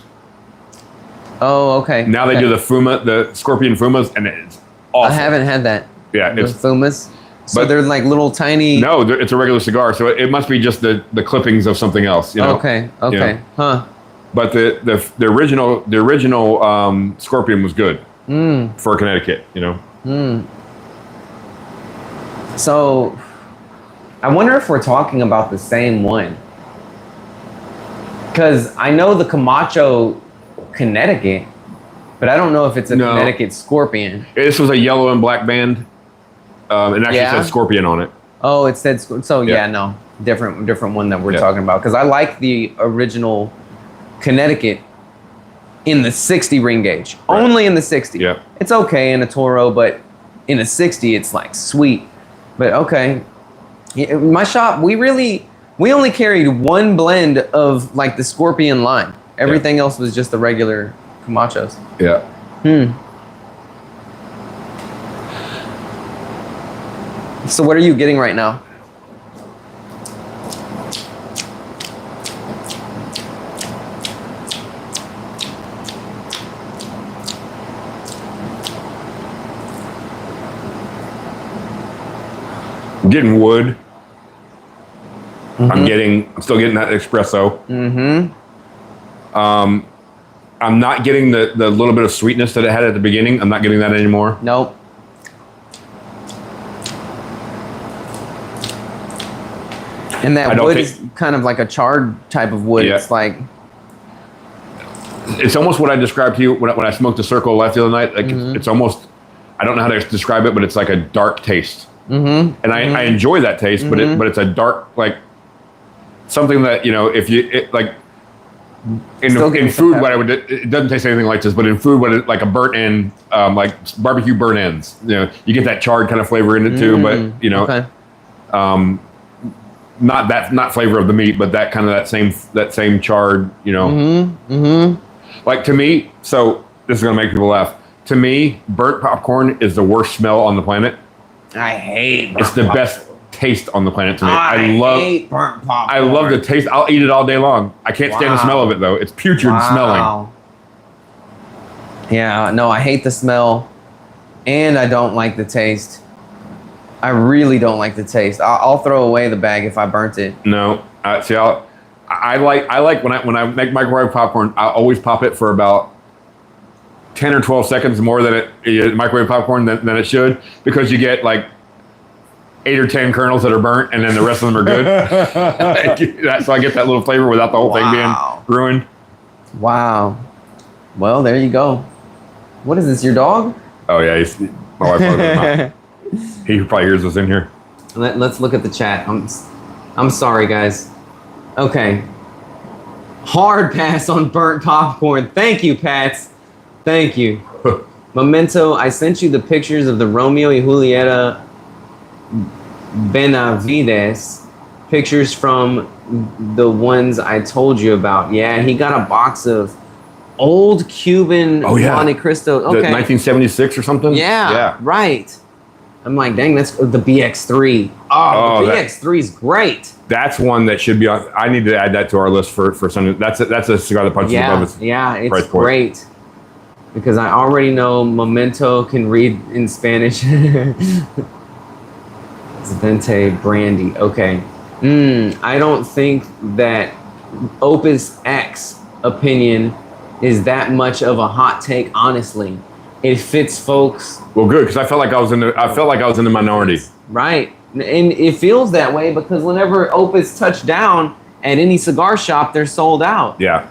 Oh, okay. Now they do the Scorpion Fumas, and it's awful. I haven't had that. Yeah, it's Fumas. So they're like little tiny. No, it's a regular cigar, so it must be just the clippings of something else. You know. Okay. You know? Huh. But the original Scorpion was good for Connecticut. You know. So, I wonder if we're talking about the same one. Because I know the Camacho Connecticut, but I don't know if it's a Connecticut Scorpion. This was a yellow and black band. It actually said Scorpion on it. Oh, it said so. Yeah, no, different one that we're talking about. Because I like the original Connecticut in the 60 ring gauge. Right. Only in the 60. Yeah, it's okay in a Toro, but in a 60, it's like sweet. But okay, my shop we only carried one blend of like the Scorpion line. Everything else was just the regular Camachos. Yeah. So what are you getting right now? I'm getting wood. I'm still getting that espresso. I'm not getting the little bit of sweetness that it had at the beginning. I'm not getting that anymore. Nope. And that wood is kind of like a charred type of wood. Yeah. It's like... It's almost what I described to you when I smoked the Circle of Life the other night. Like it's almost... I don't know how to describe it, but it's like a dark taste. And I enjoy that taste, but it's a dark, like... Something that, you know, if you... In food, it doesn't taste anything like this, but in food, like a burnt end, like barbecue burnt ends, you know, you get that charred kind of flavor in it too. But you know, not flavor of the meat, but that kind of that same charred, you know. Like to me, so this is gonna make people laugh. To me, burnt popcorn is the worst smell on the planet. I hate. It's the best taste on the planet to me. I hate burnt popcorn. I love the taste. I'll eat it all day long. I can't stand the smell of it though. It's putrid smelling. Yeah, no, I hate the smell, and I don't like the taste. I really don't like the taste. I'll throw away the bag if I burnt it. No, see, I like when I make microwave popcorn. I always pop it for about 10 or 12 seconds more than microwave popcorn than it should, because you get like 8 or 10 kernels that are burnt, and then the rest of them are good. So I get that little flavor without the whole thing being ruined. Wow. Well, there you go. What is this, your dog? Oh, yeah. My wife loves him. He probably hears us in here. Let's look at the chat. I'm sorry, guys. Okay. Hard pass on burnt popcorn. Thank you, Pats. Thank you. Memento, I sent you the pictures of the Romeo y Julieta Benavides, pictures from the ones I told you about. Yeah, he got a box of old Cuban Monte Cristo. Okay. The 1976 or something? Yeah, right. I'm like, dang, that's the BX3. Oh, the BX3 is great. That's one that should be on. I need to add that to our list for Sunday. That's a cigar that punches above its it's great. Because I already know Memento can read in Spanish. Vente Brandy. Okay. I don't think that Opus X opinion is that much of a hot take, honestly. It fits folks. Well, good, because I felt like I was in the minority. Right. And it feels that way because whenever Opus touch down at any cigar shop, they're sold out. Yeah.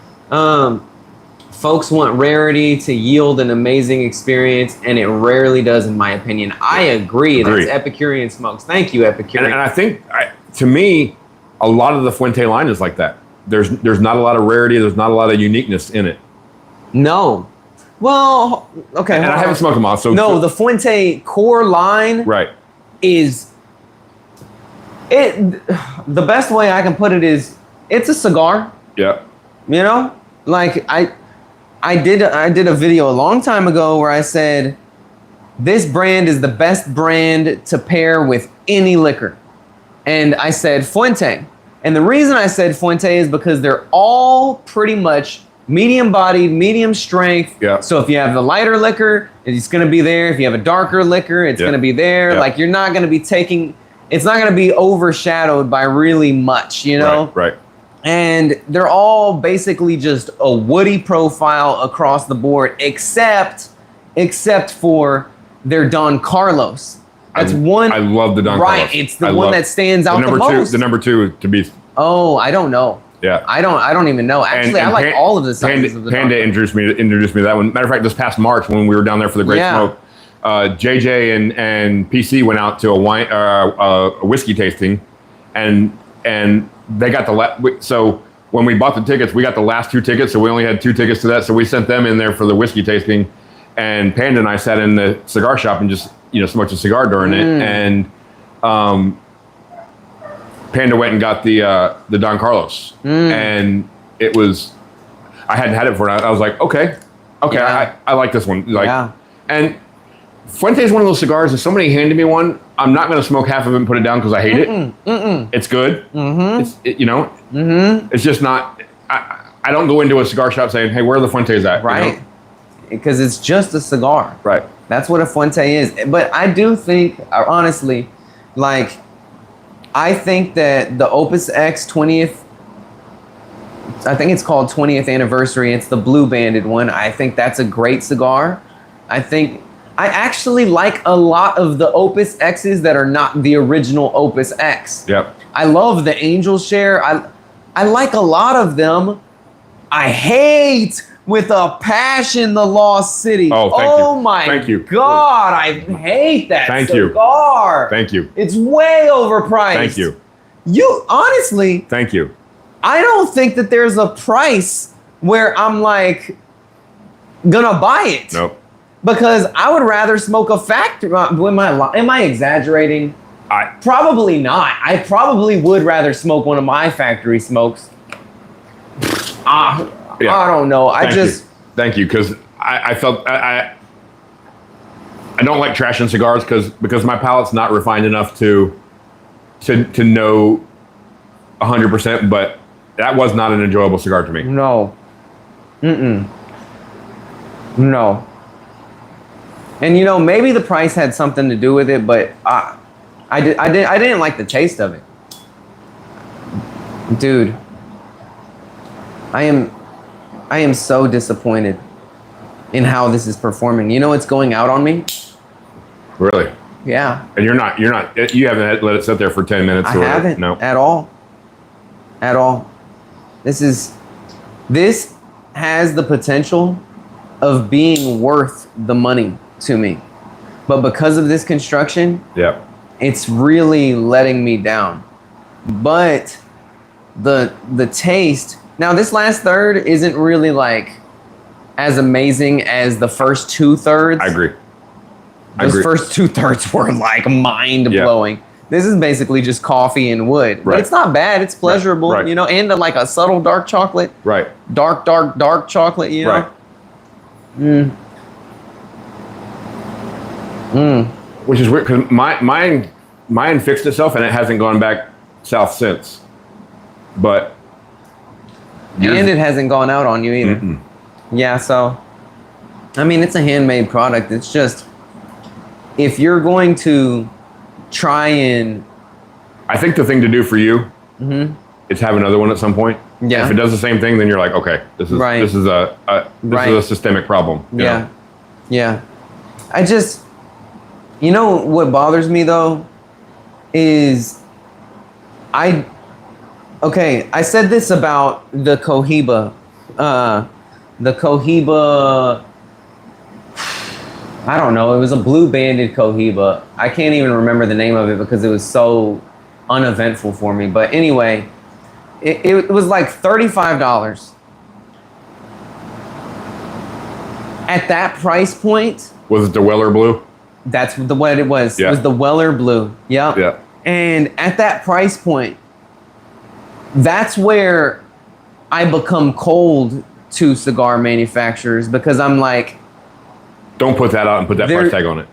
Folks want rarity to yield an amazing experience, and it rarely does, in my opinion. I agree. That's Epicurean Smokes. Thank you, Epicurean. And I think, to me, a lot of the Fuente line is like that. There's not a lot of rarity. There's not a lot of uniqueness in it. No. Well, okay. And I haven't smoked them all. So no, the Fuente core line right. is The best way I can put it is it's a cigar. Yeah. You know, like I did a video a long time ago where I said this brand is the best brand to pair with any liquor, and I said Fuente. And the reason I said Fuente is because they're all pretty much medium bodied, medium strength. Yeah. So if you have the lighter liquor, it's going to be there. If you have a darker liquor, it's going to be there. Yeah. Like you're not going to be it's not going to be overshadowed by really much, you know? Right. And they're all basically just a woody profile across the board, except for their Don Carlos. That's one. I love the Don Carlos. Right, it's the one that stands out the most. The number two to be. Oh, I don't know. Yeah, I don't even know. Actually, I like all of the sizes of the Panda introduced me to that one. Matter of fact, this past March when we were down there for the Great Smoke, JJ and PC went out to a whiskey tasting, and they got so when we bought the tickets, we got the last 2 tickets, so we only had 2 tickets to that, so we sent them in there for the whiskey tasting, and Panda and I sat in the cigar shop and just smoked a cigar during it, and Panda went and got the Don Carlos, and it was, I hadn't had it before, and I was like, okay, Yeah. I like this one, and Fuente is one of those cigars. If somebody handed me one, I'm not going to smoke half of it and put it down because I hate it. It's good. It's just not. I don't go into a cigar shop saying, "Hey, where are the Fuentes at?" Right. Because it's just a cigar. Right. That's what a Fuente is. But I do think, honestly, like, I think that the Opus X 20th, I think it's called 20th anniversary. It's the blue banded one. I think that's a great cigar. I actually like a lot of the Opus X's that are not the original Opus X. Yep. I love the Angel Share. I like a lot of them. I hate with a passion the Lost City. Oh, my thank you. God, I hate that cigar. Cigar. Thank you. It's way overpriced. Thank you. You honestly. Thank you. I don't think that there's a price where I'm like gonna buy it. Nope. Because I would rather smoke a factory. Am I exaggerating? Probably not. I probably would rather smoke one of my factory smokes. I don't know. Thank you, because I felt I don't like trashing cigars because my palate's not refined enough to know 100%. But that was not an enjoyable cigar to me. No. No. And maybe the price had something to do with it, but I didn't like the taste of it. Dude, I am so disappointed in how this is performing. It's going out on me. Really? Yeah. And you haven't let it sit there for 10 minutes. I haven't. No. At all. This has the potential of being worth the money to me, but because of this construction, it's really letting me down. But the taste, now this last third isn't really like as amazing as the first 2/3. I agree. Those first 2/3 were like mind blowing. Yeah. This is basically just coffee and wood. Right. But it's not bad. It's pleasurable, right. And like a subtle dark chocolate. Right. Dark chocolate, Right. Which is weird because mine fixed itself and it hasn't gone back south since. But and it hasn't gone out on you either. Mm-mm. Yeah, so I mean it's a handmade product. It's just if you're going to try and I think the thing to do for you is have another one at some point. Yeah. If it does the same thing, then you're like, okay, this is a systemic problem. Yeah. Yeah. I just what bothers me though is I said this about the Cohiba. I don't know. It was a blue banded Cohiba. I can't even remember the name of it because it was so uneventful for me. But anyway, it was like $35. At that price point. Was it the Weller Blue? That's what it was. Yeah. It was the Weller Blue. Yep. Yeah. And at that price point, that's where I become cold to cigar manufacturers, because I'm like, don't put that out and put that price tag on it.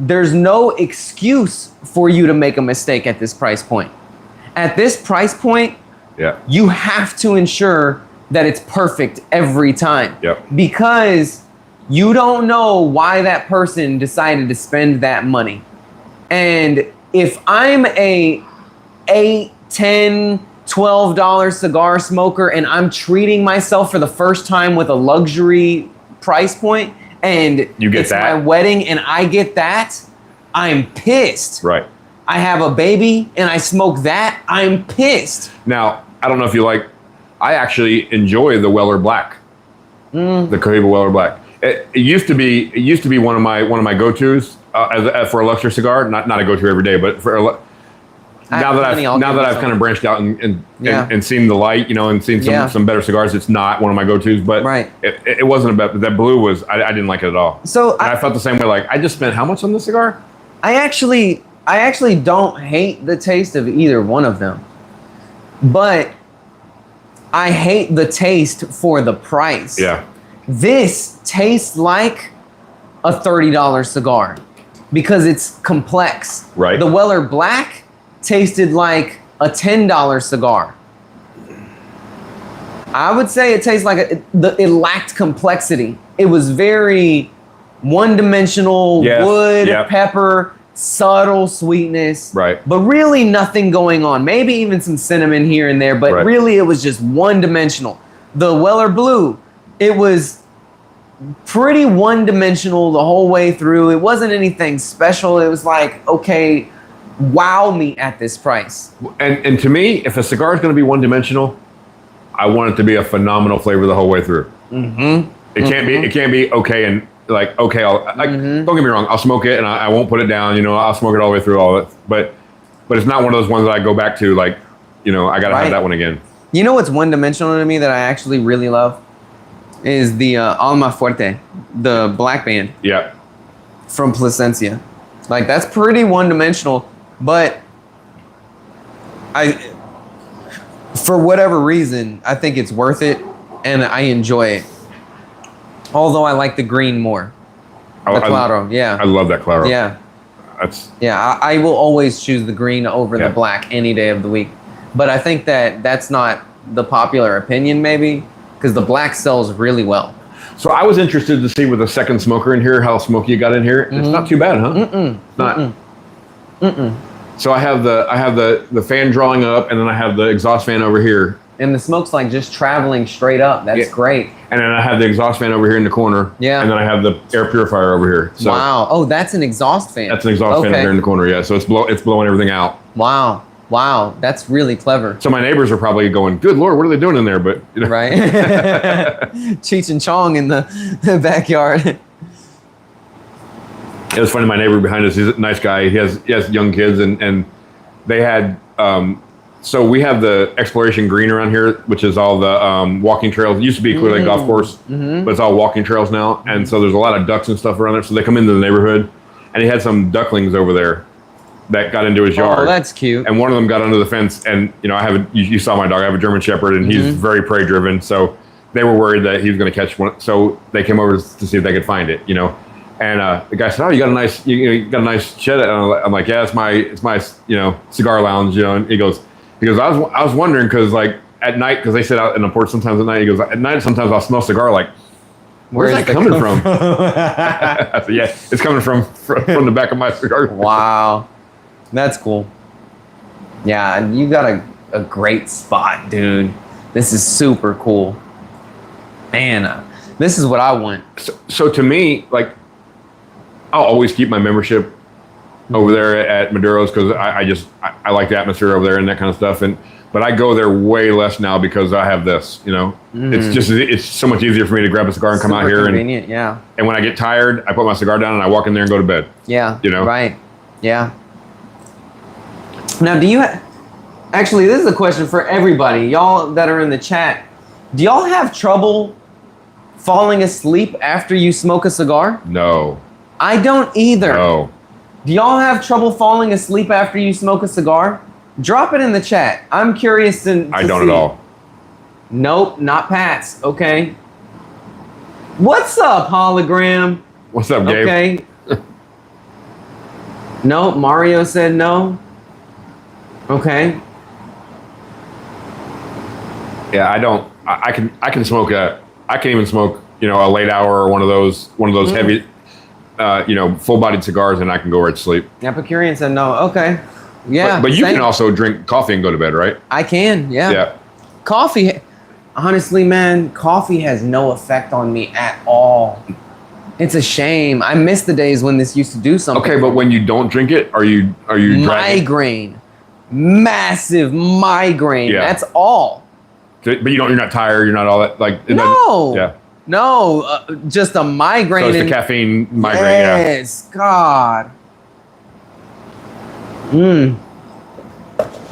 There's no excuse for you to make a mistake at this price point. At this price point, you have to ensure that it's perfect every time. Because you don't know why that person decided to spend that money. And if I'm a $8, $10, $12 cigar smoker and I'm treating myself for the first time with a luxury price point, and you get it's that. my wedding and I get that, I'm pissed. Right. I have a baby and I smoke that, I'm pissed. Now, I don't know if you like, I actually enjoy the Weller Black. The Cohiba Weller Black. It used to be one of my go-tos for a luxury cigar. Not a go-to every day, but for now that I've kind of branched out and seen the light, and seen some better cigars, it's not one of my go-tos. But it wasn't about that. Blue was I didn't like it at all. So I felt the same way. Like, I just spent how much on this cigar? I actually don't hate the taste of either one of them, but I hate the taste for the price. Yeah. This tastes like a $30 cigar because it's complex. Right. The Weller Black tasted like a $10 cigar. I would say it tastes like it lacked complexity. It was very one-dimensional, wood, pepper, subtle sweetness, but really nothing going on. Maybe even some cinnamon here and there, but really it was just one-dimensional. The Weller Blue, it was pretty one-dimensional the whole way through. It wasn't anything special. It was like, okay, wow me at this price. And to me, if a cigar is going to be one-dimensional, I want it to be a phenomenal flavor the whole way through. It can't be okay and like, okay, don't get me wrong, I'll smoke it and I won't put it down, I'll smoke it all the way through all of it. But it's not one of those ones that I go back to, like, I got to have that one again. You know what's one-dimensional to me that I actually really love is the Alma Fuerte, the black band. Yeah. From Plasencia. Like, that's pretty one-dimensional, but for whatever reason, I think it's worth it and I enjoy it. Although I like the green more. The Claro, I love that Claro. Yeah. I will always choose the green over the black any day of the week. But I think that's not the popular opinion, maybe, because the black sells really well. So I was interested to see with the second smoker in here, how smoky it got in here. It's not too bad, huh? Not. So I have the fan drawing up, and then I have the exhaust fan over here. And the smoke's like just traveling straight up. That's great. And then I have the exhaust fan over here in the corner. Yeah. And then I have the air purifier over here. So wow. Oh, that's an exhaust fan. That's an exhaust fan over here in the corner. Yeah. So it's blowing everything out. Wow. That's really clever. So my neighbors are probably going, "Good Lord, what are they doing in there?" But right. Cheech and Chong in the backyard. It was funny. My neighbor behind us, he's a nice guy. He has young kids, and they had. So we have the exploration green around here, which is all the walking trails. It used to be Clear Lake Golf Course, but it's all walking trails now. And so there's a lot of ducks and stuff around there. So they come into the neighborhood, and he had some ducklings over there that got into his yard. Oh, that's cute. And one of them got under the fence. And I have you saw my dog. I have a German Shepherd, and he's very prey driven. So they were worried that he was going to catch one. So they came over to see if they could find it. And the guy said, "Oh, you got a nice, you got a nice shed." And I'm like, "Yeah, it's my cigar lounge." And he goes, I was wondering because like at night, because they sit out in the porch sometimes at night. He goes, at night sometimes I'll smell cigar like, where's that coming from? I said, yeah, it's coming from the back of my cigar. Wow, that's cool. Yeah, you got a great spot, dude. This is super cool. Man, this is what I want. So to me, like, I'll always keep my membership over there at Maduro's because I like the atmosphere over there and that kind of stuff. But I go there way less now because I have this. It's so much easier for me to grab a cigar and come out here. Convenient, and when I get tired, I put my cigar down and I walk in there and go to bed. Yeah. Right. Yeah. Now, do you actually? This is a question for everybody, y'all that are in the chat. Do y'all have trouble falling asleep after you smoke a cigar? No. I don't either. No. Do y'all have trouble falling asleep after you smoke a cigar? Drop it in the chat. I'm curious to I don't see. at all. Nope, not Pat's. Okay. What's up, hologram? What's up, Gabe? Okay. No, Mario said no. Okay. Yeah, I don't. I can smoke I can even smoke, a late hour or one of those heavy, full-bodied cigars, and I can go right to sleep. Epicurean said no. Okay. Yeah. But you can also drink coffee and go to bed, right? I can. Yeah. Yeah. Coffee. Honestly, man, coffee has no effect on me at all. It's a shame. I miss the days when this used to do something. Okay, but when you don't drink it, are you migraine, massive migraine. Yeah. That's all. But you're not tired. You're not all that No. Yeah. No, just a migraine. So it's the caffeine migraine. Yes, God.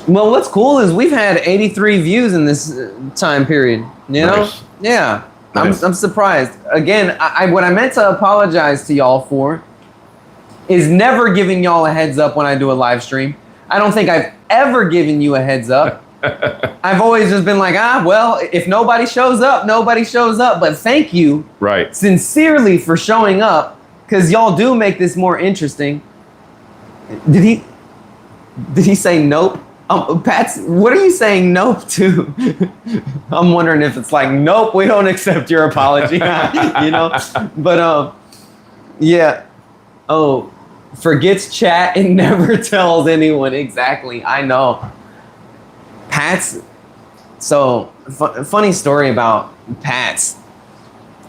Well, what's cool is we've had 83 views in this time period. You know? Nice. Yeah. Nice. I'm surprised. Again, what I meant to apologize to y'all for is never giving y'all a heads up when I do a live stream. I don't think I've ever given you a heads up. I've always just been like, well, if nobody shows up, nobody shows up. But thank you, Right. sincerely, for showing up, because y'all do make this more interesting. Did he say nope? Pat's, what are you saying nope to? I'm wondering if it's like, nope, we don't accept your apology. But yeah. Oh, forgets chat and never tells anyone. Exactly. I know. Pat's. So funny story about Pat's.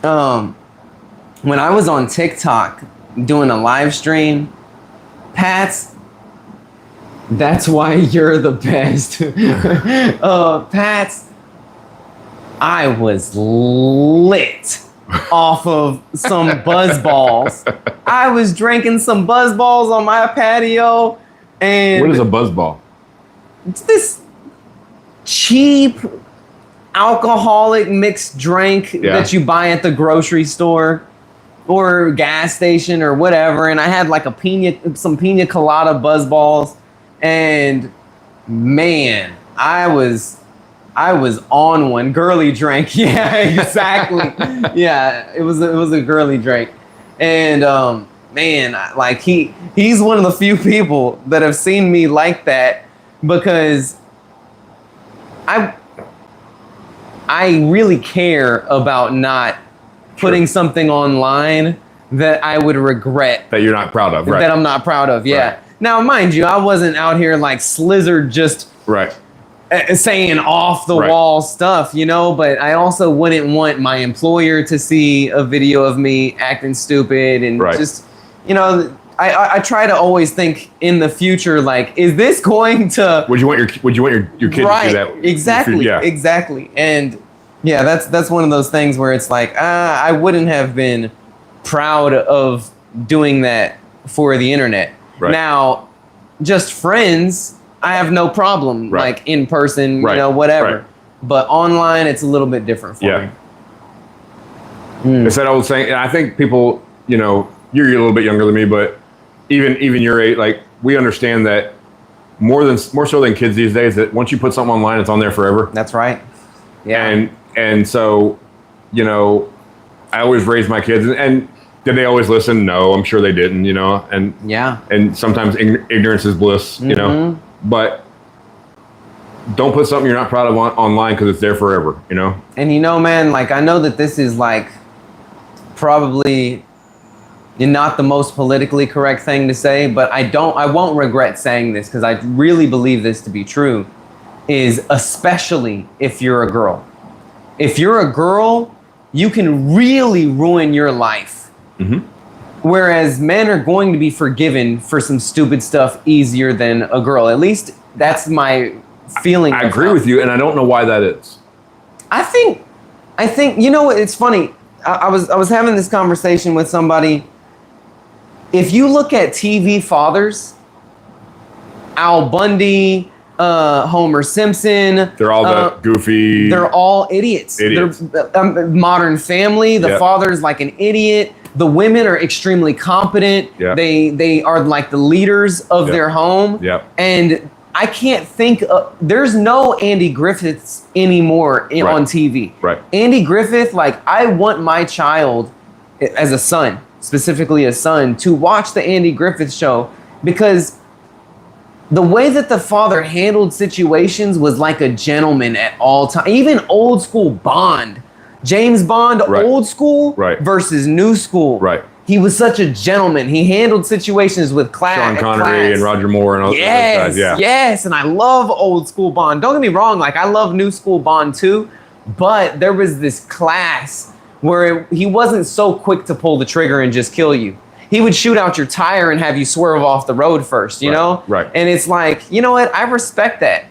When I was on TikTok doing a live stream, Pat's. That's why you're the best. Pat's, I was lit off of some buzz balls. I was drinking some buzz balls on my patio. And what is a buzz ball? It's this cheap alcoholic mixed drink that you buy at the grocery store or gas station or whatever. And I had like some pina colada buzz balls. And man, I was on one. Girly drink. Yeah, exactly. Yeah, it was a girly drink. And man, like he's one of the few people that have seen me like that, because I really care about not putting something online that I would regret. That you're not proud of, right? That I'm not proud of, yeah. Right. Now, mind you, I wasn't out here like Slizzard just saying off the wall stuff, but I also wouldn't want my employer to see a video of me acting stupid and just, I try to always think in the future, like, is this going to... Would you want your kid to see that? Exactly, exactly. And yeah, that's one of those things where it's like, I wouldn't have been proud of doing that for the internet. Right. Now, just friends, I have no problem, like in person, whatever. Right. But online, it's a little bit different for me. It's that old saying, and I think people, you're a little bit younger than me, but even your age, like, we understand that more so than kids these days, that once you put something online, it's on there forever. That's right. Yeah. And so, I always raise my kids, and did they always listen? No, I'm sure they didn't, and sometimes ignorance is bliss, but don't put something you're not proud of online, because it's there forever, And man, like, I know that this is like probably not the most politically correct thing to say, but I won't regret saying this, because I really believe this to be true, is especially if you're a girl. If you're a girl, you can really ruin your life. Mm-hmm. Whereas men are going to be forgiven for some stupid stuff easier than a girl. At least that's my feeling. I agree with you, and I don't know why that is. I think it's funny. I was having this conversation with somebody. If you look at TV fathers, Al Bundy, Homer Simpson. They're all goofy. They're all idiots. They're, Modern Family. The father's like an idiot. The women are extremely competent. Yep. They are like the leaders of their home. Yep. And I can't think of, there's no Andy Griffiths anymore on TV. Right. Andy Griffith, like I want my child as a son, specifically a son, to watch the Andy Griffith show because the way that the father handled situations was like a gentleman at all times. Even old school Bond, James Bond, old school versus new school. Right. He was such a gentleman. He handled situations with class. Sean Connery and Roger Moore and all those guys. Yeah. Yes, and I love old school Bond. Don't get me wrong, like I love new school Bond too, but there was this class where he wasn't so quick to pull the trigger and just kill you. He would shoot out your tire and have you swerve off the road first, you know? Right. And it's like, you know what? I respect that.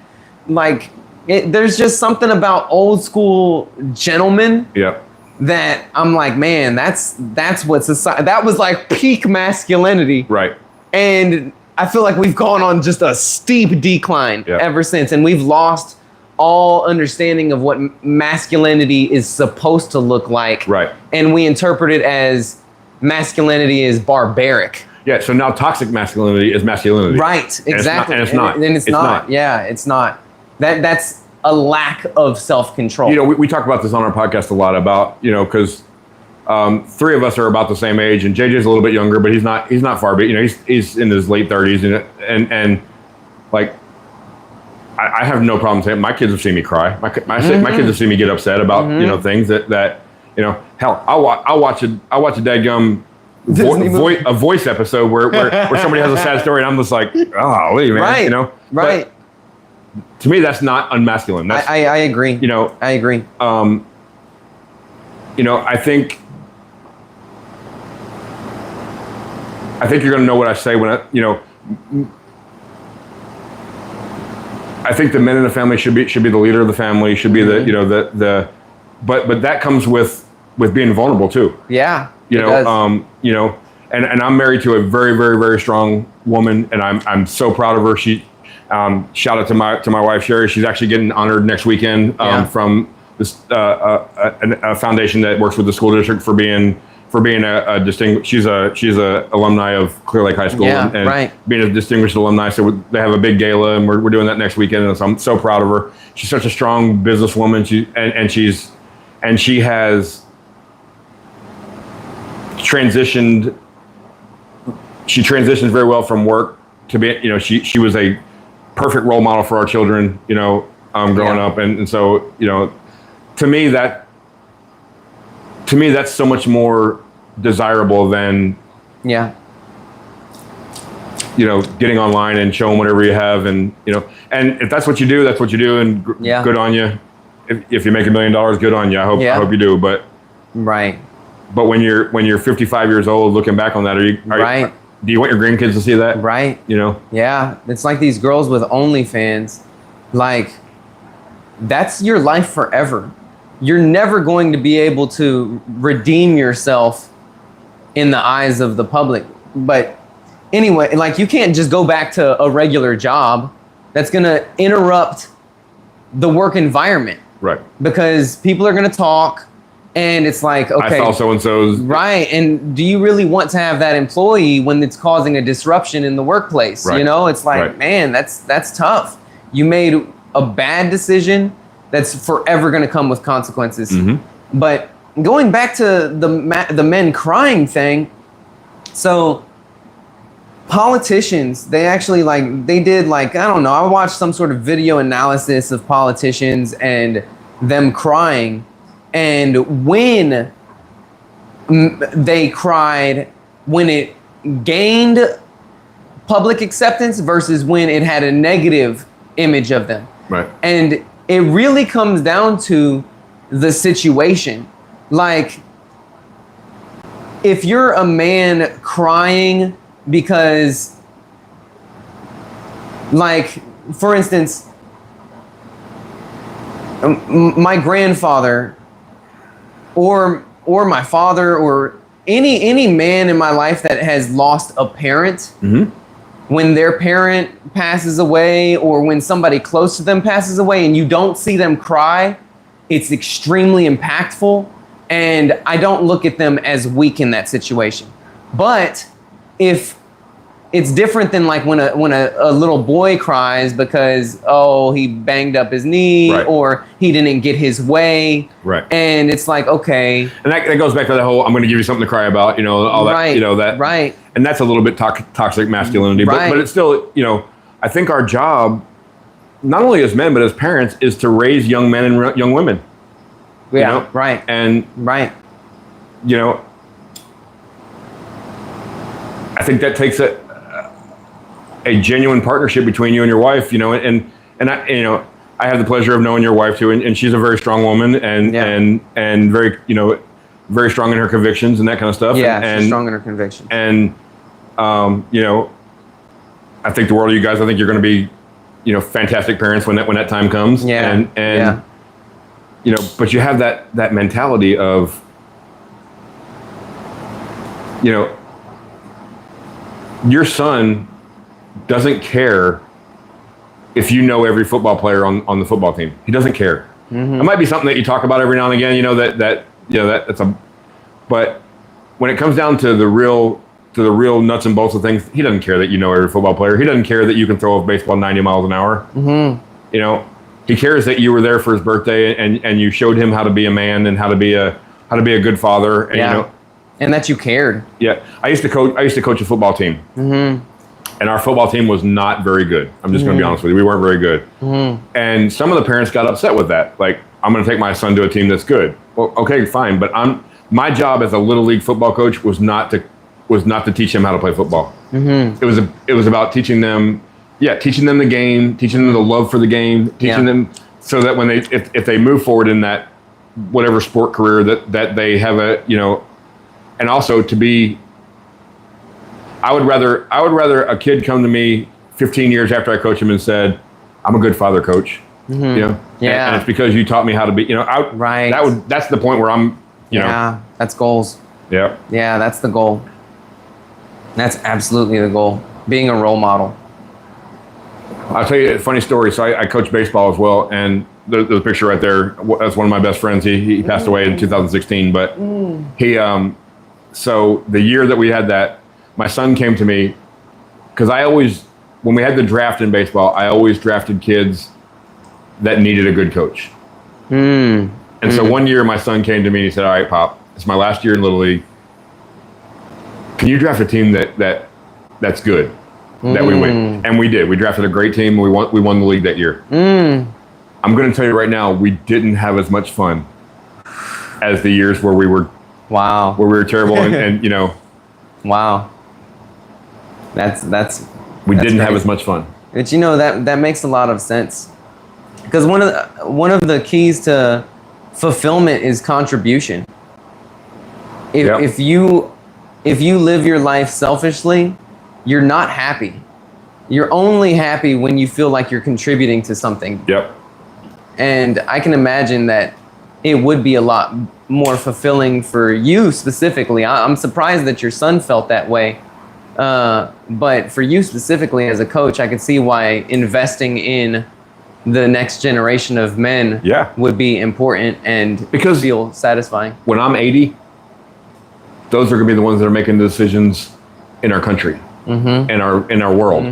Like, there's just something about old school gentlemen. Yeah. That I'm like, man, that's what society, that was like peak masculinity. Right. And I feel like we've gone on just a steep decline ever since. And we've lost all understanding of what masculinity is supposed to look like. Right. And we interpret it as masculinity is barbaric. Yeah. So now toxic masculinity is masculinity. Right. Exactly. And it's not. And it's not. Yeah, it's not. That's a lack of self-control. You know, we talk about this on our podcast a lot about, you know, because three of us are about the same age, and JJ's a little bit younger, but he's not far. But you know, he's in his late 30s, and like I have no problem saying my kids have seen me cry. My kids have seen me get upset about you know things that you know. Hell, I'll watch a dadgum a voice episode where somebody has a sad story, and I'm just like, oh, man, right, you know, right. But, to me, that's not unmasculine. That's, I agree. You know, I agree. You know, I think you're going to know what I say when you know. I think the men in the family should be the leader of the family. Should be the you know the, but that comes with being vulnerable too. Yeah. You know, you know, and I'm married to a very, very, very strong woman, and I'm so proud of her. She. Shout out to my wife Sherry. She's actually getting honored next weekend from this a foundation that works with the school district for being a distinguished. She's a alumni of Clear Lake High School and being a distinguished alumni. So they have a big gala, and we're doing that next weekend. And so I'm so proud of her. She's such a strong businesswoman. She has transitioned. She transitions very well from work to be. You know, she was a perfect role model for our children, you know, growing up. And so, you know, to me, that's so much more desirable than, you know, getting online and showing whatever you have. And, you know, and if that's what you do, that's what you do. And good on you. If you make $1 million, good on you. I hope you do. But, but when you're 55 years old, looking back on that, do you want your grandkids to see that? Right. You know? Yeah. It's like these girls with OnlyFans. Like, that's your life forever. You're never going to be able to redeem yourself in the eyes of the public. But anyway, like, you can't just go back to a regular job. That's going to interrupt the work environment. Right. Because people are going to talk. And it's like, okay. I saw so-and-so's. Right. And do you really want to have that employee when it's causing a disruption in the workplace? Right. You know, it's like, man, that's tough. You made a bad decision that's forever going to come with consequences. Mm-hmm. But going back to the men crying thing, so politicians, they actually they did I don't know, I watched some sort of video analysis of politicians and them crying. And when they cried, when it gained public acceptance versus when it had a negative image of them. Right. And it really comes down to the situation. Like, if you're a man crying because, for instance, my grandfather or my father or any man in my life that has lost a parent, mm-hmm. when their parent passes away or when somebody close to them passes away and you don't see them cry, it's extremely impactful. And I don't look at them as weak in that situation. But if it's different than like when a little boy cries because, oh, he banged up his knee Right. or he didn't get his way. Right. And it's like, okay. And that goes back to that whole, I'm going to give you something to cry about, all that, Right. that. Right. And that's a little bit toxic masculinity. Right. But it's still, I think our job, not only as men, but as parents, is to raise young men and young women. Yeah. Right. And, right. I think that takes a genuine partnership between you and your wife, and I have the pleasure of knowing your wife too, and she's a very strong woman and very, very strong in her convictions and that kind of stuff. Yeah, and she's strong in her convictions. And, I think the world of you guys, I think you're going to be, fantastic parents when that time comes. Yeah. And but you have that mentality of, your son doesn't care if you know every football player on the football team. He doesn't care. Mm-hmm. It might be something that you talk about every now and again, but when it comes down to the real nuts and bolts of things, he doesn't care that you know every football player. He doesn't care that you can throw a baseball 90 miles an hour. Mm-hmm. He cares that you were there for his birthday and you showed him how to be a man and how to be a good father. And, and that you cared. Yeah. I used to coach a football team. Mm-hmm. And our football team was not very good. I'm just going to be honest with you. We weren't very good. Mm-hmm. And some of the parents got upset with that. Like, I'm going to take my son to a team that's good. Well, okay, fine. But my job as a little league football coach was not to teach them how to play football. Mm-hmm. It was about teaching them the game, teaching them the love for the game, teaching them so that when if they move forward in that whatever sport career that they have and also to be. I would rather a kid come to me 15 years after I coach him and said, "I'm a good father, coach." Mm-hmm. And it's because you taught me how to be. Right. That's the point where I'm. Yeah, that's goals. Yeah. Yeah, that's the goal. That's absolutely the goal. Being a role model. I'll tell you a funny story. So I coach baseball as well, and the picture right there. That's one of my best friends. He passed away in 2016, but he so the year that we had that. My son came to me because when we had the draft in baseball, I always drafted kids that needed a good coach. And so one year my son came to me and he said, "All right, Pop, it's my last year in Little League. Can you draft a team that's good, that we win?" And we did. We drafted a great team. We won the league that year. I'm going to tell you right now, we didn't have as much fun as the years where we were terrible and Wow. That's we didn't crazy. have as much fun. But that makes a lot of sense. Because one of the keys to fulfillment is contribution. If you live your life selfishly, you're not happy. You're only happy when you feel like you're contributing to something. Yep. And I can imagine that it would be a lot more fulfilling for you specifically. I'm surprised that your son felt that way. But for you specifically as a coach, I could see why investing in the next generation of men would be important and because feel satisfying. When I'm 80, those are going to be the ones that are making the decisions in our country, in our world.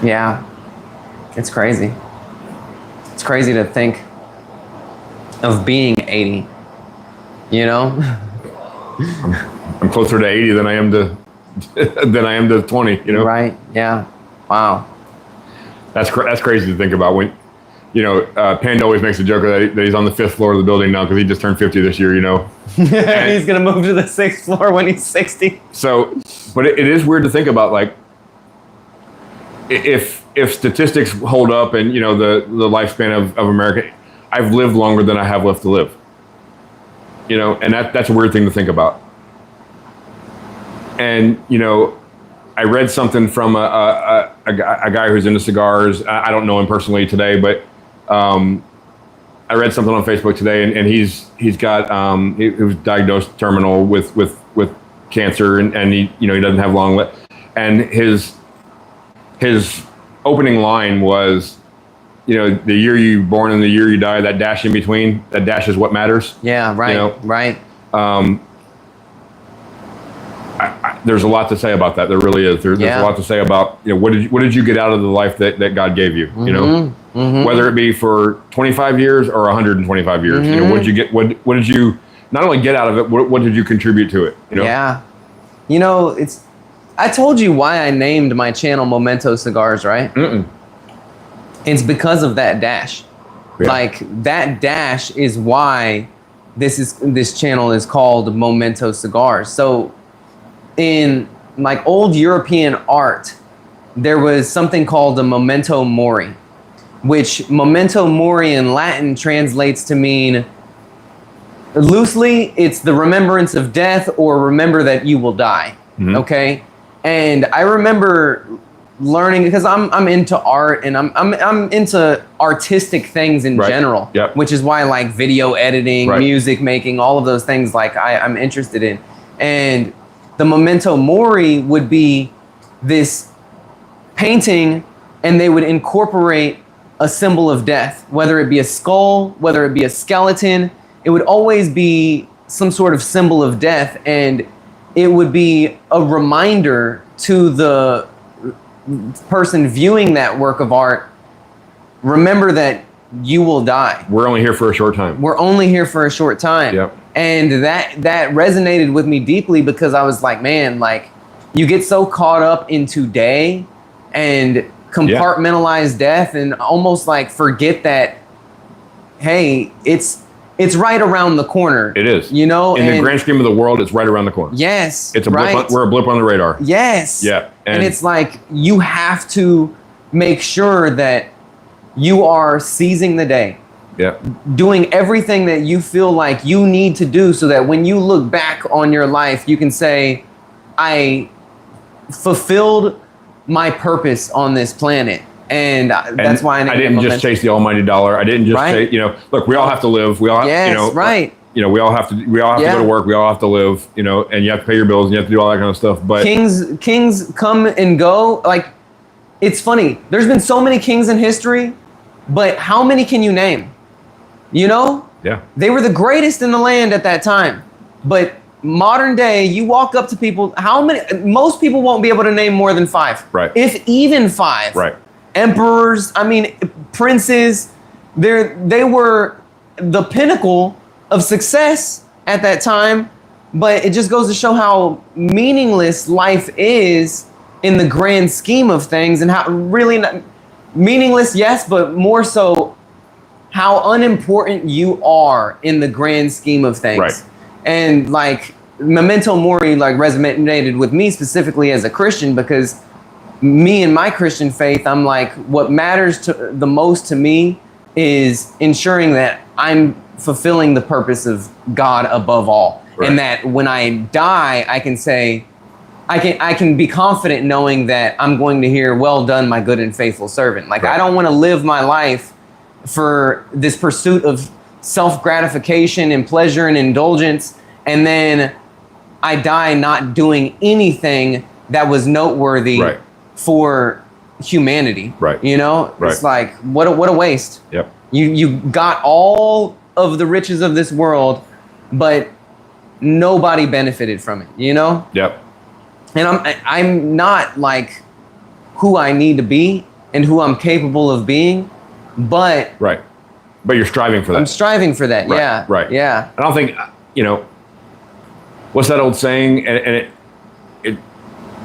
Yeah, it's crazy. It's crazy to think of being 80. I'm closer to 80 than I am to 20. Right? Yeah. Wow. That's crazy to think about. When Panda always makes a joke that he's on the 5th floor of the building now because he just turned 50 this year. And he's gonna move to the 6th floor when he's 60. So, but it is weird to think about, like, if statistics hold up and the lifespan of America, I've lived longer than I have left to live. And that's a weird thing to think about. And I read something from a guy who's into cigars. I don't know him personally today, but I read something on Facebook today, and he's got he was diagnosed terminal with cancer, and he doesn't have long and his opening line was, the year you born and the year you die, that dash in between, that dash is what matters. Yeah, right, right. There's a lot to say about that. There really is. There's a lot to say about, what did you get out of the life that God gave you? Whether it be for 25 years or 125 years. What did you get? What did you not only get out of it? What did you contribute to it? Yeah. I told you why I named my channel Memento Cigars, right? It's because of that dash. Yeah. Like that dash is why this channel is called Memento Cigars. So in like old European art, there was something called a memento mori, which memento mori in Latin translates to mean, loosely, it's the remembrance of death, or remember that you will die. Okay. And I remember learning, because I'm into art and I'm into artistic things in general, which is why like video editing, music making, all of those things like I'm interested in. And the memento mori would be this painting, and they would incorporate a symbol of death, whether it be a skull, whether it be a skeleton. It would always be some sort of symbol of death, and it would be a reminder to the person viewing that work of art, remember that you will die. We're only here for a short time. We're only here for a short time. Yep. And that resonated with me deeply, because I was like, man, like you get so caught up in today and compartmentalize death and almost like forget that, hey, it's right around the corner. It is. In the grand scheme of the world, it's right around the corner. Yes. It's a blip. We're a blip on the radar. Yes. Yeah. And it's like you have to make sure that you are seizing the day. Yeah. Doing everything that you feel like you need to do, so that when you look back on your life, you can say, I fulfilled my purpose on this planet. And that's why I didn't just chase the almighty dollar. I didn't just say, look, we all have to live. We all have, we all have to go to work. We all have to live, and you have to pay your bills and you have to do all that kind of stuff. But kings come and go. Like, it's funny. There's been so many kings in history, but how many can you name? Yeah. They were the greatest in the land at that time. But modern day, you walk up to people, most people won't be able to name more than 5. Right. If even 5. Right. Emperors, princes, they were the pinnacle of success at that time. But it just goes to show how meaningless life is in the grand scheme of things, and how really not meaningless, yes, but more so how unimportant you are in the grand scheme of things. Right. And like memento mori like resonated with me specifically as a Christian, because me and my Christian faith, I'm like, what matters the most to me is ensuring that I'm fulfilling the purpose of God above all. Right. And that when I die, I can say, I can be confident knowing that I'm going to hear, well done, my good and faithful servant. Like, I don't want to live my life for this pursuit of self-gratification and pleasure and indulgence, and then I die not doing anything that was noteworthy for humanity. Right. It's like, what a waste. Yep. You got all of the riches of this world, but nobody benefited from it. Yep. And I'm not like who I need to be and who I'm capable of being, but but you're striving for that. I'm striving for that. Right. Yeah. Right. Yeah. I don't think, what's that old saying? And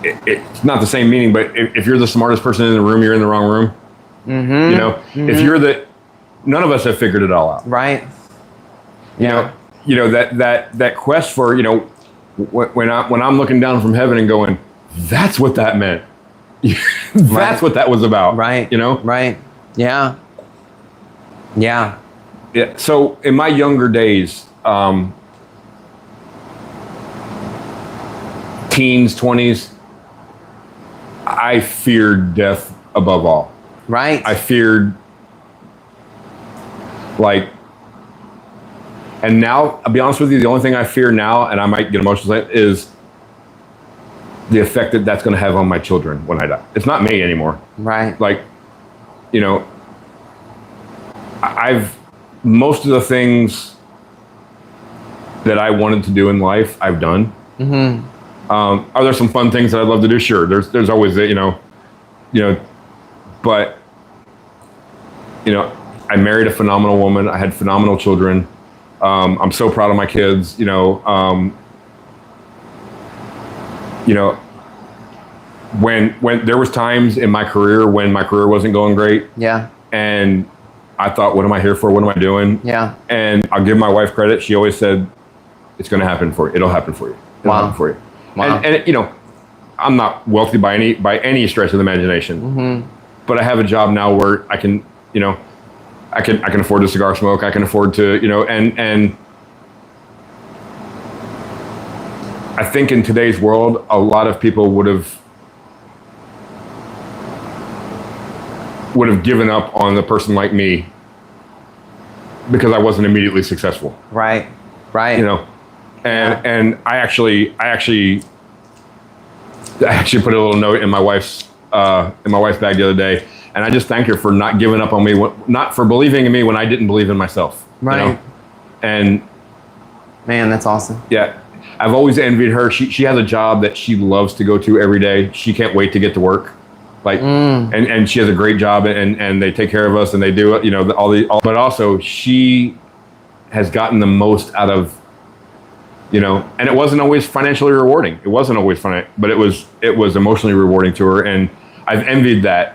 it's not the same meaning, but if you're the smartest person in the room, you're in the wrong room. Mm-hmm. If you're none of us have figured it all out. Right. That quest for, when I'm looking down from heaven and going, that's what that meant. That's what that was about. Right. Right. Yeah. Yeah. Yeah. So in my younger days, teens, 20s, I feared death above all. Right. I feared, and now, I'll be honest with you, the only thing I fear now, and I might get emotional, is the effect that's going to have on my children when I die. It's not me anymore. Right. most of the things that I wanted to do in life, I've done. Are there some fun things that I'd love to do? Sure. There's always, but, I married a phenomenal woman. I had phenomenal children. I'm so proud of my kids, when there was times in my career when my career wasn't going great. Yeah. And I thought, what am I here for? What am I doing? Yeah. And I'll give my wife credit. She always said, it's going to happen for you. It'll happen for you. It'll happen for you. Wow. And I'm not wealthy by any stretch of the imagination, but I have a job now where I can, I can afford to cigar smoke. I can afford to, and I think in today's world, a lot of people would have given up on a person like me because I wasn't immediately successful. Right. And I actually put a little note in my wife's bag the other day, and I just thank her for not giving up on me, not for believing in me when I didn't believe in myself. Right. And man, that's awesome. Yeah, I've always envied her. She has a job that she loves to go to every day. She can't wait to get to work. And she has a great job, and they take care of us, and they do but also she has gotten the most out of, and it wasn't always financially rewarding. It wasn't always fun, but it was emotionally rewarding to her, and I've envied that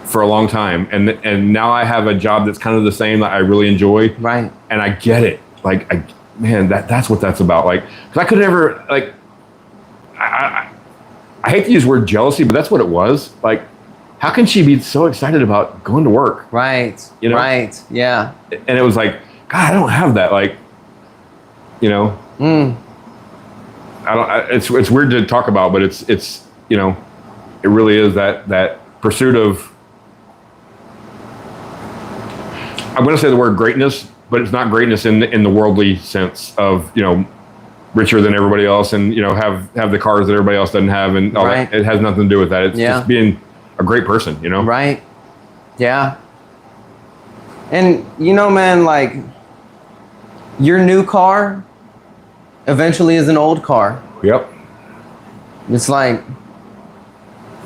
for a long time, and now I have a job that's kind of the same that I really enjoy. Right. And I get it. That's what that's about. Because I could never I hate to use the word jealousy, but that's what it was. How can she be so excited about going to work? Right. Right. Yeah. And it was like, God, I don't have that. I don't. It's weird to talk about, but it's it really is that pursuit of. I'm going to say the word greatness, but it's not greatness in the worldly sense of richer than everybody else, and have the cars that everybody else doesn't have, and all that. It has nothing to do with that. It's just being a great person, Right. Yeah. And man, your new car eventually is an old car. Yep. It's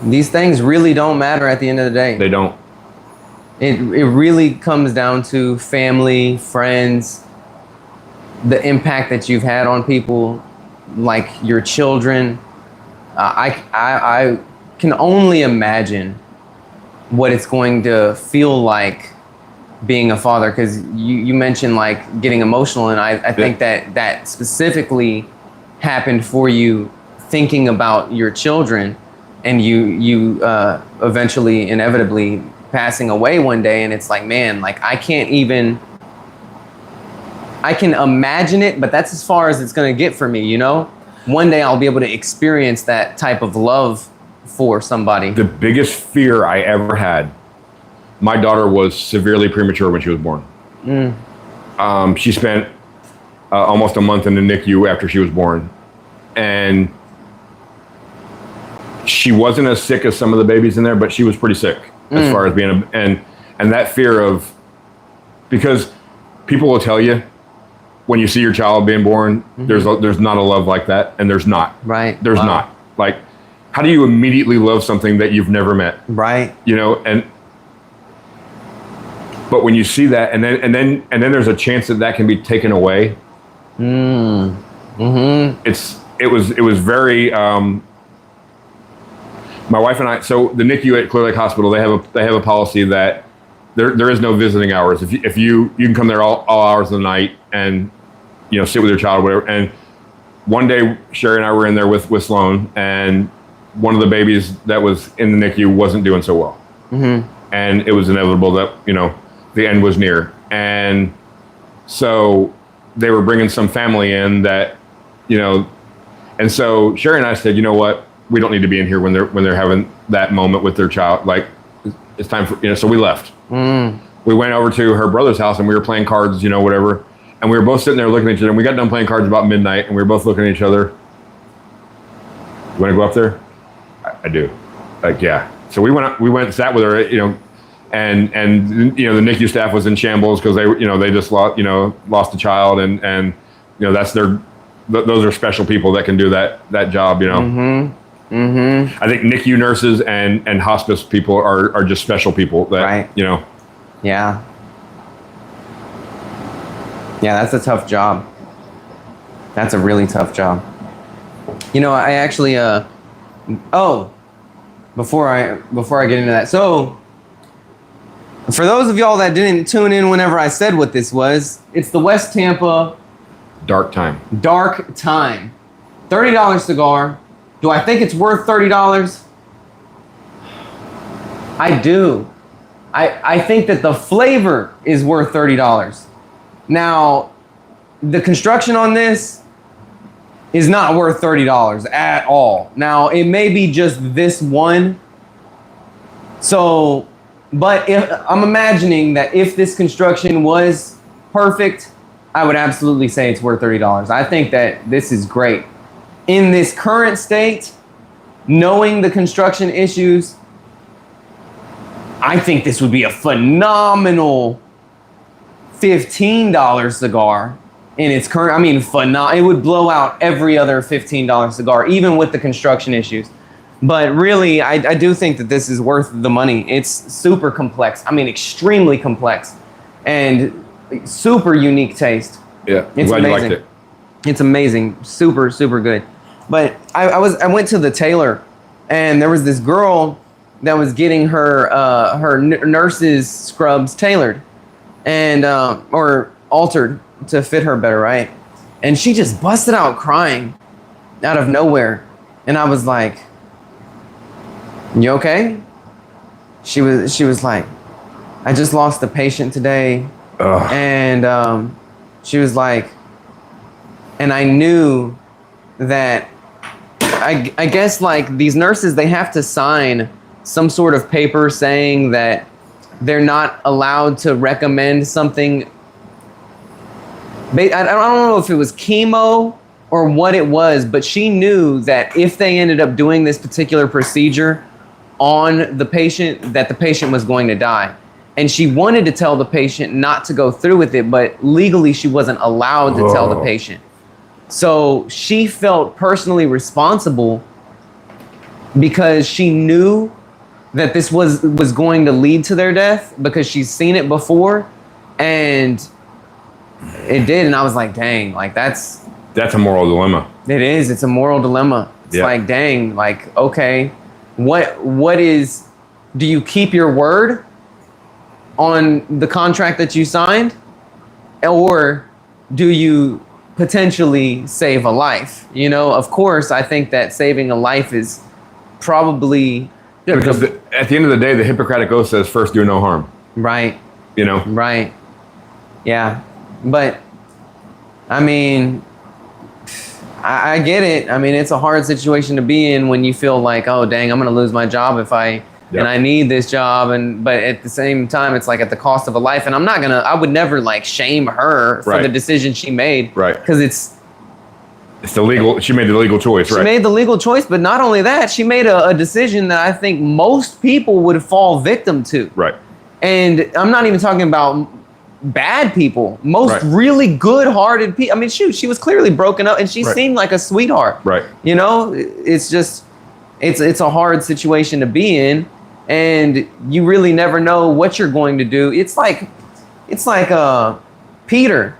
these things really don't matter at the end of the day. They don't. It really comes down to family, friends, the impact that you've had on people, like your children. I can only imagine what it's going to feel like being a father, because you mentioned getting emotional, and I think that specifically happened for you thinking about your children, and you eventually inevitably passing away one day, and it's man, I can imagine it, but that's as far as it's going to get for me, One day I'll be able to experience that type of love for somebody. The biggest fear I ever had, my daughter was severely premature when she was born. She spent almost a month in the NICU after she was born. And she wasn't as sick as some of the babies in there, but she was pretty sick as far as being and that fear of, because people will tell you when you see your child being born, there's not a love like that, and there's not. Right. There's not. How do you immediately love something that you've never met? Right. But when you see that, and then there's a chance that can be taken away. It was very. My wife and I. So the NICU at Clear Lake Hospital, they have a policy that there is no visiting hours. If you can come there all hours of the night and sit with your child or whatever. And one day Sherry and I were in there with Sloan, and one of the babies that was in the NICU wasn't doing so well, and it was inevitable that the end was near. And so they were bringing some family in that, and so Sherry and I said, what, we don't need to be in here when they're having that moment with their child. It's time for, so we left. We went over to her brother's house, and we were playing cards, whatever. And we were both sitting there looking at each other, and we got done playing cards about midnight, and we were both looking at each other. You want to go up there? I do. Yeah. So we went and sat with her, and you know, the NICU staff was in shambles because they just lost a child, and you know, those are special people that can do that job, you know. Mm-hmm. Mm-hmm. I think NICU nurses and hospice people are just special people that, right. you know. Yeah. Yeah, that's a tough job. That's a really tough job. You know, I actually before I get into that. So, for those of y'all that didn't tune in whenever I said what this was, it's the West Tampa Dark time. $30 cigar. Do I think it's worth $30? I do. I think that the flavor is worth $30. Now, the construction on this is not worth $30 at all. Now, it may be just this one. So, but I'm imagining that if this construction was perfect, I would absolutely say it's worth $30. I think that this is great. In this current state, knowing the construction issues, I think this would be a phenomenal $15 cigar in its current, it would blow out every other $15 cigar, even with the construction issues. But really, I do think that this is worth the money. It's super complex. Extremely complex and super unique taste. Yeah, it's glad amazing. you liked it. It's amazing. Super, super good. But I went to the tailor, and there was this girl that was getting her nurse's scrubs tailored and or altered to fit her better, right? And she just busted out crying out of nowhere, and I was like, "You okay?" She was like, "I just lost a patient today." Ugh. And she was like, and I knew that I guess like these nurses, they have to sign some sort of paper saying that they're not allowed to recommend something. I don't know if it was chemo or what it was, but she knew that if they ended up doing this particular procedure on the patient, that the patient was going to die. And she wanted to tell the patient not to go through with it, but legally she wasn't allowed to tell the patient. So she felt personally responsible because she knew that this was going to lead to their death because she's seen it before, and it did. And I was like, dang, like that's a moral dilemma. It is. It's a moral dilemma. It's like, dang, like, okay, what is, do you keep your word on the contract that you signed, or do you potentially save a life? You know, of course, I think that saving a life is probably... Yeah, because at the end of the day, the Hippocratic Oath says first do no harm. Right. You know? Right. Yeah. But, I mean, I get it. I mean, it's a hard situation to be in when you feel like, oh, dang, I'm going to lose my job if I... Yep. And I need this job, but at the same time, it's like at the cost of a life. And I would never like shame her for the decision she made. Right. Because it's the legal, she made the legal choice, She made the legal choice, but not only that, she made a decision that I think most people would fall victim to. Right. And I'm not even talking about bad people. Most really good-hearted people. I mean, shoot, she was clearly broken up, and she seemed like a sweetheart. Right. You know, it's just, it's a hard situation to be in. And you really never know what you're going to do. It's like Peter.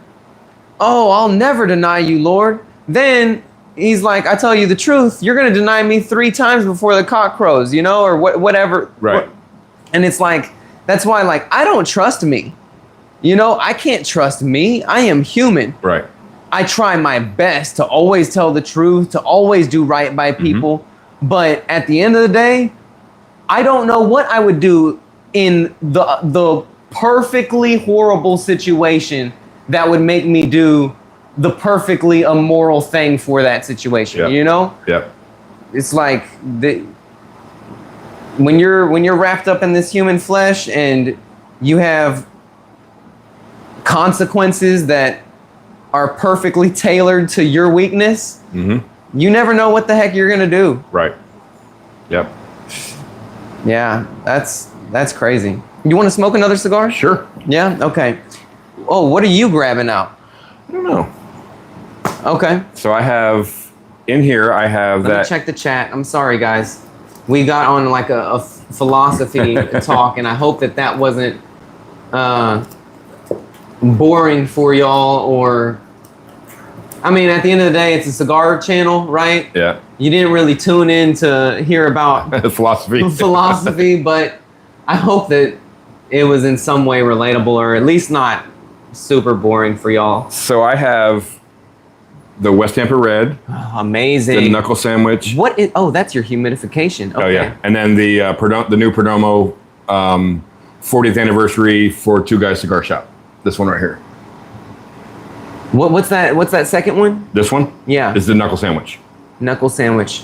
Oh, I'll never deny you, Lord. Then he's like, I tell you the truth, you're going to deny me 3 times before the cock crows, you know, or whatever. Right. And it's like, that's why, like, I don't trust me. You know, I can't trust me. I am human. Right. I try my best to always tell the truth, to always do right by people. Mm-hmm. But at the end of the day, I don't know what I would do in the perfectly horrible situation that would make me do the perfectly immoral thing for that situation. You know? Yep. It's like when you're wrapped up in this human flesh and you have consequences that are perfectly tailored to your weakness, you never know what the heck you're gonna do. Right. Yep. Yeah, that's crazy. You want to smoke another cigar? Sure. Yeah? Okay. Oh, what are you grabbing out? I don't know. Okay. So I have, in here, I have Let that. me check the chat. I'm sorry, guys. We got on like a philosophy talk, and I hope that wasn't boring for y'all, or... I mean, at the end of the day, it's a cigar channel, right? Yeah. You didn't really tune in to hear about philosophy, but I hope that it was in some way relatable, or at least not super boring for y'all. So I have the West Tampa Red. Oh, amazing. The knuckle sandwich. What is? Oh, that's your humidification. Okay. Oh yeah, and then the new Perdomo 40th anniversary for Two Guys Cigar Shop. This one right here. What's that? What's that second one? This one? Yeah. Is the knuckle sandwich. Knuckle sandwich,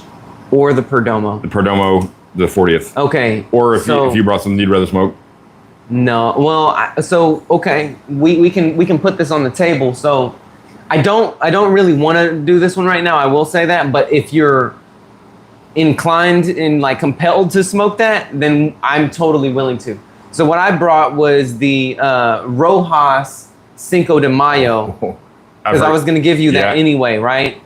or the Perdomo. The Perdomo, the 40th. Okay. Or if you brought something you'd rather smoke. No. Well, okay, we can put this on the table. So I don't really want to do this one right now. I will say that, but if you're inclined and like compelled to smoke that, then I'm totally willing to. So what I brought was the Rojas Cinco de Mayo. Because I was going to give you that anyway, right?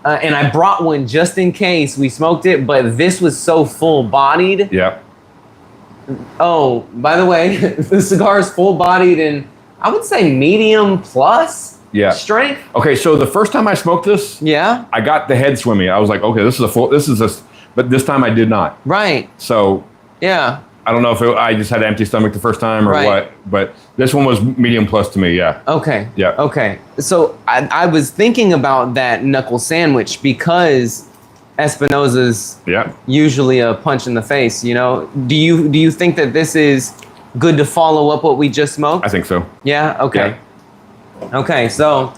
And I brought one just in case we smoked it, but this was so full-bodied. Yeah. Oh, by the way, the cigar is full-bodied and I would say medium plus strength. Okay, so the first time I smoked this, I got the head swimmy. I was like, okay, but this time I did not. Right. So yeah. I don't know if I just had an empty stomach the first time or what, but this one was medium plus to me, yeah. Okay. Yeah. Okay. So I was thinking about that knuckle sandwich because Espinoza's usually a punch in the face, you know? Do you think that this is good to follow up what we just smoked? I think so. Yeah? Okay. Yeah. Okay, so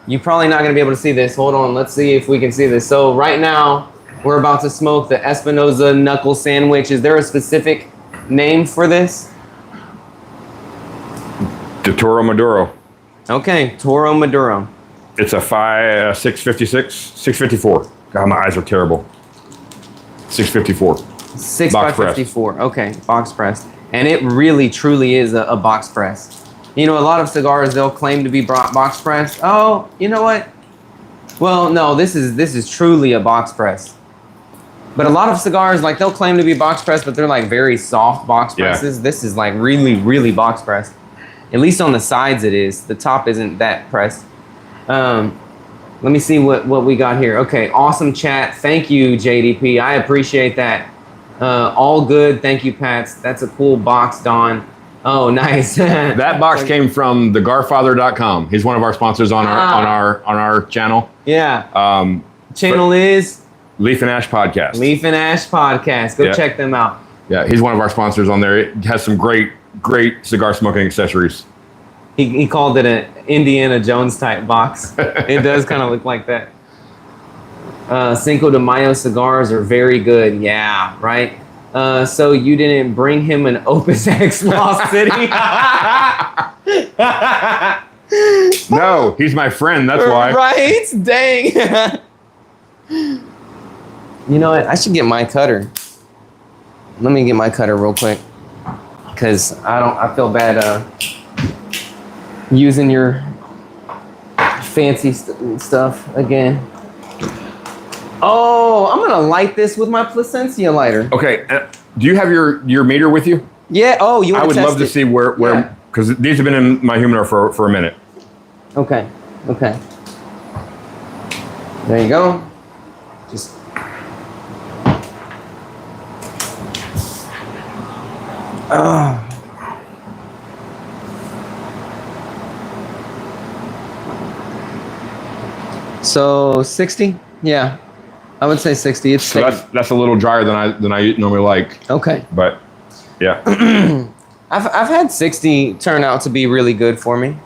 you're probably not going to be able to see this. Hold on, let's see if we can see this. So right now, we're about to smoke the Espinoza knuckle sandwich. Is there a specific name for this? The Toro Maduro. Okay, Toro Maduro. It's a 654. God, my eyes are terrible. 654. 6x54. Okay, box press. And it really, truly is a box press. You know, a lot of cigars, they'll claim to be box press. Oh, you know what? Well, no, this is truly a box press. But a lot of cigars, like they'll claim to be box pressed, but they're like very soft box presses. Yeah. This is like really, really box pressed. At least on the sides it is. The top isn't that pressed. Let me see what we got here. Okay, awesome chat. Thank you, JDP. I appreciate that. All good. Thank you, Pats. That's a cool box, Don. Oh, nice. That box came from thegarfather.com. He's one of our sponsors on our channel. Yeah. Channel is Leaf and Ash Podcast. Leaf and Ash Podcast. Go check them out. Yeah, he's one of our sponsors on there. It has some great cigar smoking accessories. He called it an Indiana Jones type box. It does kind of look like that. Cinco de Mayo cigars are very good. Yeah, right? So you didn't bring him an Opus X Lost City? No, he's my friend. That's why. Right? Dang. You know what? I should get my cutter. Let me get my cutter real quick, because I feel bad using your fancy stuff again. Oh, I'm gonna light this with my Placencia lighter. Okay, do you have your meter with you? Yeah. Oh, you want to test it? I would love to see where because these have been in my humidor for a minute. Okay. Okay. There you go. Just. So 60? Yeah, I would say 60. It's so that's a little drier than I normally like. Okay. But yeah. I've had 60 turn out to be really good for me.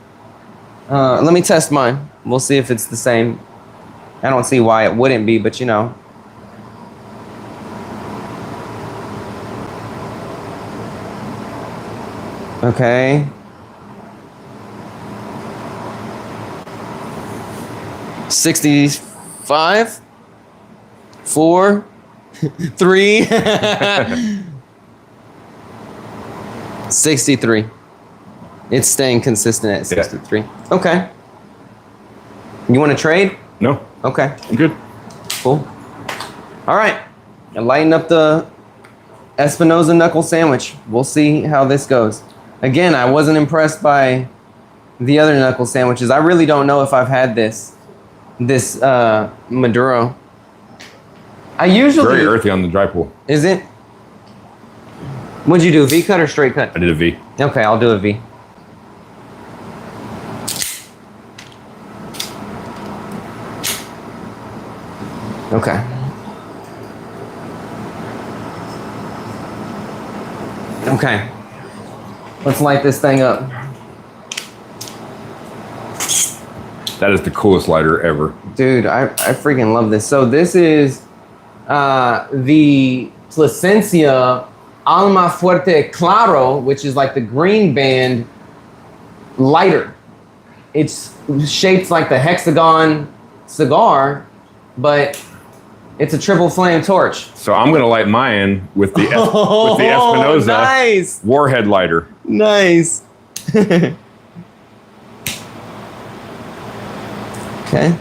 Let me test mine. We'll see if it's the same. I don't see why it wouldn't be, but you know. Okay. 65, 4, 3, 63. It's staying consistent at 63. Yeah. Okay. You want to trade? No. Okay. I'm good. Cool. All right. I lighten up the Espinoza Knuckle sandwich. We'll see how this goes. Again, I wasn't impressed by the other knuckle sandwiches. I really don't know if I've had this Maduro. I usually... Very earthy on the dry pull. Is it? What'd you do, V cut or straight cut? I did a V. Okay, I'll do a V. Okay. Okay. Let's light this thing up. That is the coolest lighter ever. Dude, I freaking love this. So this is the Plasencia Alma Fuerte Claro, which is like the green band lighter. It's shaped like the hexagon cigar, but it's a triple flame torch. So I'm gonna light mine with the Espinoza nice. Warhead lighter. Nice. Okay.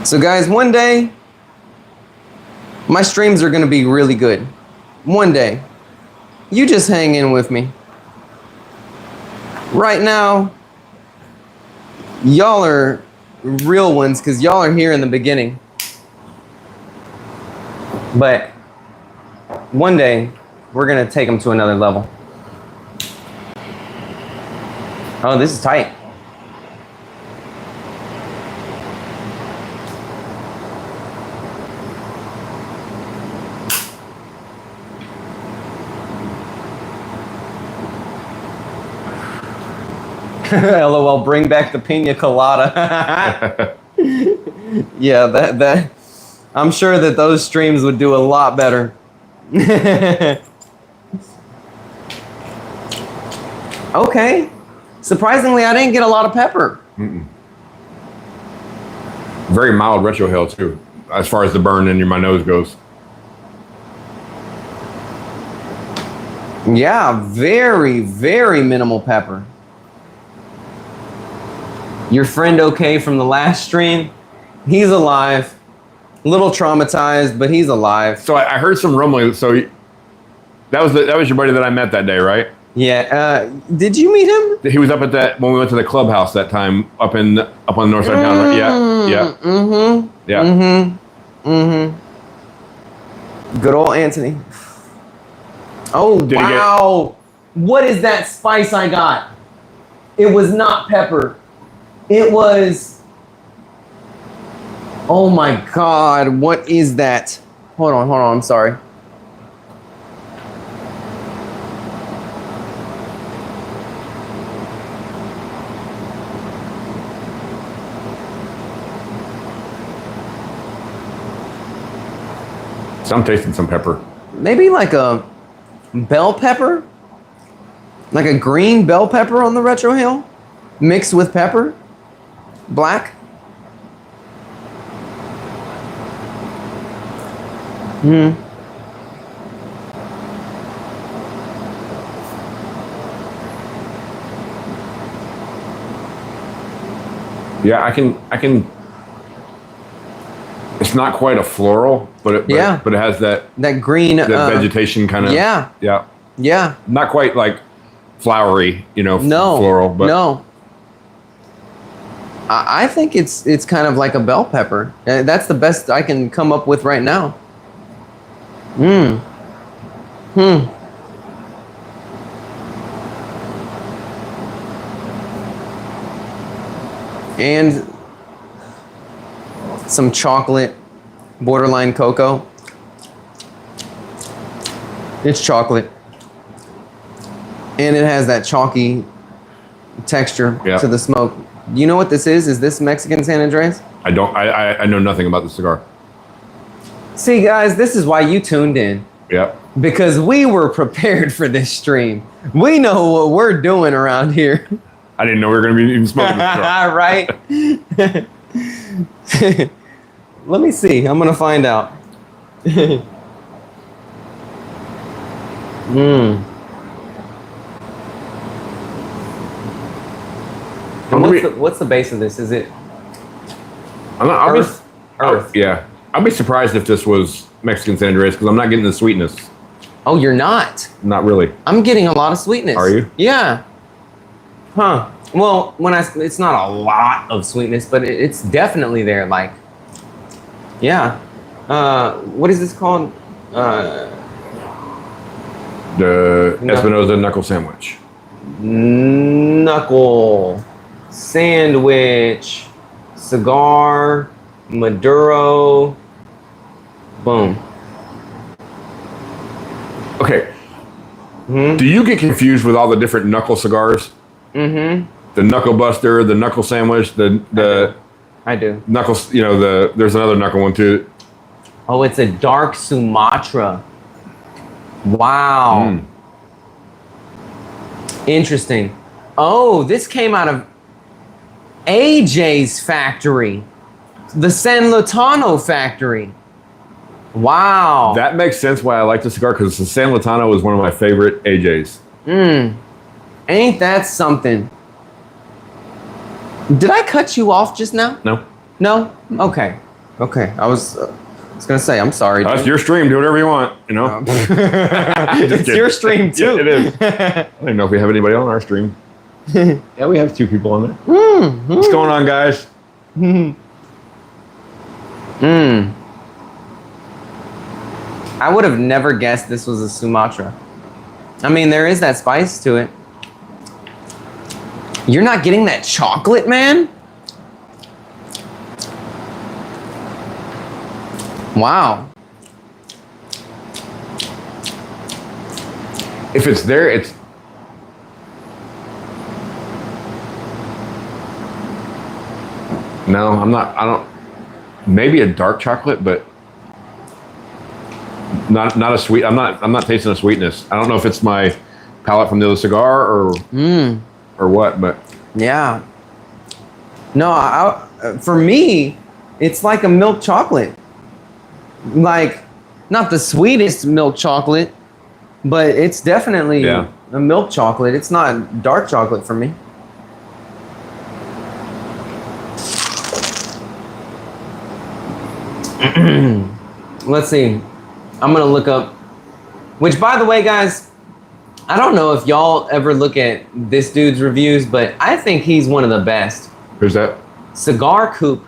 So guys, one day, my streams are gonna be really good. One day. You just hang in with me. Right now, y'all are real ones because y'all are here in the beginning. But one day, we're gonna take them to another level. Oh, this is tight. LOL, bring back the pina colada. Yeah, that I'm sure that those streams would do a lot better. Okay. Surprisingly, I didn't get a lot of pepper. Very mild retrohale too, as far as the burn in my nose goes. Yeah, very, very minimal pepper. Your friend okay from the last stream? He's alive. A little traumatized, but he's alive. So I heard some rumbling. So that was your buddy that I met that day, right? Yeah. Did you meet him? He was up at that when we went to the clubhouse that time up on the north side of town. Right? Yeah. Mm-hmm. Yeah. Mm-hmm. Mm-hmm. Good old Anthony. Oh, wow. What is that spice I got? It was not pepper. It was... Oh my God, what is that? Hold on, I'm sorry. So I'm tasting some pepper. Maybe like a bell pepper? Like a green bell pepper on the retrohale? Mixed with pepper? Black? Yeah, I can. It's not quite a floral, but it has that green vegetation kind of. Yeah. Not quite like flowery, no, floral, but no. I think it's kind of like a bell pepper. That's the best I can come up with right now. And some chocolate, borderline cocoa. It's chocolate. And it has that chalky texture to the smoke. You know what this is? Is this Mexican San Andreas? I don't. I know nothing about the cigar. See, guys, this is why you tuned in. Yeah. Because we were prepared for this stream. We know what we're doing around here. I didn't know we were going to be even smoking the cigar. Right? Let me see. I'm gonna find out. What's the base of this? Is it Earth? Earth. Yeah. I'd be surprised if this was Mexican San Andreas because I'm not getting the sweetness. Oh, you're not? Not really. I'm getting a lot of sweetness. Are you? Yeah. Huh. Well, it's not a lot of sweetness, but it's definitely there. Like, yeah. What is this called? The Espinoza Knuckle Sandwich. Knuckle Sandwich, Cigar, Maduro. Boom. Okay. Do you get confused with all the different knuckle cigars? The Knuckle Buster, the Knuckle Sandwich, the I do. Knuckles, there's another knuckle one too. Oh, it's a dark Sumatra. Wow. Interesting. Oh, this came out of AJ's factory. The San Lotano factory. Wow. That makes sense why I like the cigar because the San Lotano is one of my favorite AJs. Ain't that something? Did I cut you off just now? No. No? Okay. I was gonna say, I'm sorry. That's your stream. Do whatever you want, It's your stream too. Yeah, it is. I don't even know if we have anybody on our stream. Yeah, we have 2 people on there. What's going on, guys? I would have never guessed this was a Sumatra. I mean, there is that spice to it. You're not getting that chocolate, man? Wow. If it's there, it's... No, I'm not... I don't... Maybe a dark chocolate, but... Not a sweet... I'm not tasting a sweetness. I don't know if it's my palate from the other cigar or what, but... Yeah. No, for me, it's like a milk chocolate. Like, not the sweetest milk chocolate, but it's definitely a milk chocolate. It's not dark chocolate for me. Let's see. I'm going to look up, which, by the way, guys, I don't know if y'all ever look at this dude's reviews, but I think he's one of the best. Who's that? Cigar Coop.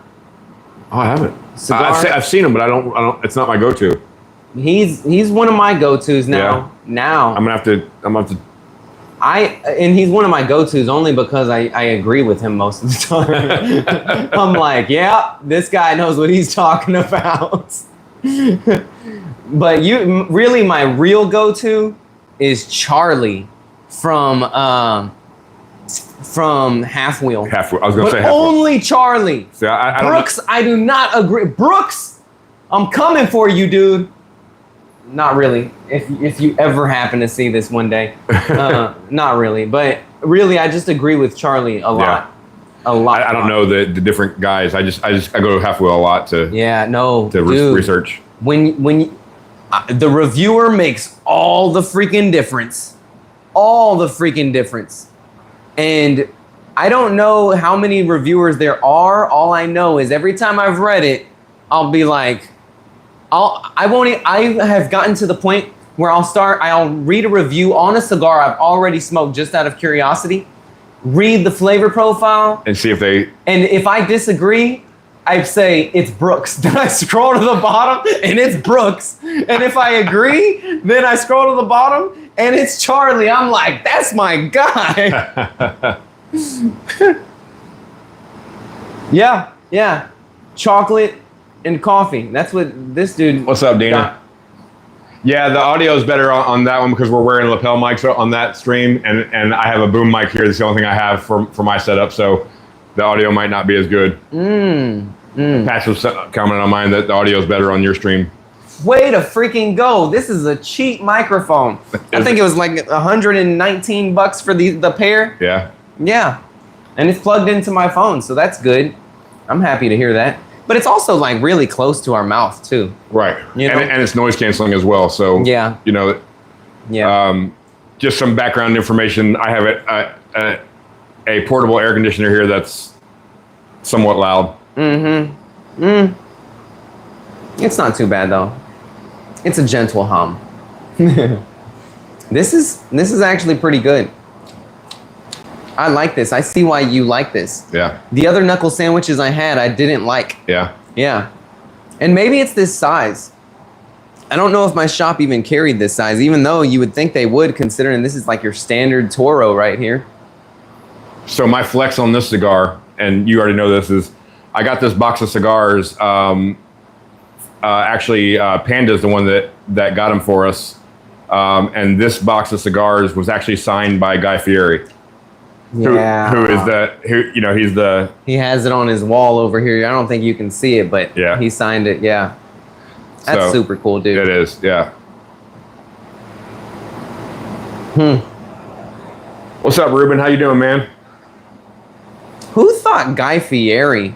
Oh, I haven't. Cigar. I've seen him, but I don't. It's not my go-to. He's one of my go-tos now. Yeah. Now I'm gonna have to. And he's one of my go-tos only because I agree with him most of the time. I'm like, yeah, this guy knows what he's talking about. But really, my real go-to is Charlie from Half Wheel. Half Wheel. I was gonna say Half Wheel. Only Charlie. See, I Brooks, I do not agree. Brooks, I'm coming for you, dude. Not really. If you ever happen to see this one day, not really. But really, I just agree with Charlie a lot. Yeah. A lot. I don't know the different guys. I go to Half Wheel a lot to research. When the reviewer makes all the freaking difference. All the freaking difference. And I don't know how many reviewers there are. All I know is every time I've read it, I'll be like, I have gotten to the point where I'll read a review on a cigar I've already smoked just out of curiosity, read the flavor profile, and see if they... And if I disagree, I say, it's Brooks. Then I scroll to the bottom, and it's Brooks. And if I agree, then I scroll to the bottom, and it's Charlie. I'm like, that's my guy. Yeah. Chocolate and coffee. That's what this dude... What's up, Dina? Yeah, the audio is better on that one because we're wearing lapel mics on that stream, and I have a boom mic here. That's the only thing I have for my setup, so the audio might not be as good. Patch was commenting on mine that the audio is better on your stream. Way to freaking go. This is a cheap microphone. I think it was like $119 for the pair. Yeah. Yeah. And it's plugged into my phone, so that's good. I'm happy to hear that. But it's also like really close to our mouth too. Right. You know? And it's noise canceling as well. So yeah. You know. Yeah. Just some background information. I have a portable air conditioner here that's somewhat loud. It's not too bad though. It's a gentle hum. This is actually pretty good. I like this. I see why you like this. Yeah. The other knuckle sandwiches I had, I didn't like. Yeah. Yeah. And maybe it's this size. I don't know if my shop even carried this size, even though you would think they would, considering this is like your standard Toro right here. So my flex on this cigar, and you already know this, is I got this box of cigars. Actually, Panda's the one that got them for us. And this box of cigars was actually signed by Guy Fieri. Yeah. He has it on his wall over here. I don't think you can see it, but yeah. He signed it. Yeah. That's super cool, dude. It is, yeah. What's up, Ruben? How you doing, man? Who thought Guy Fieri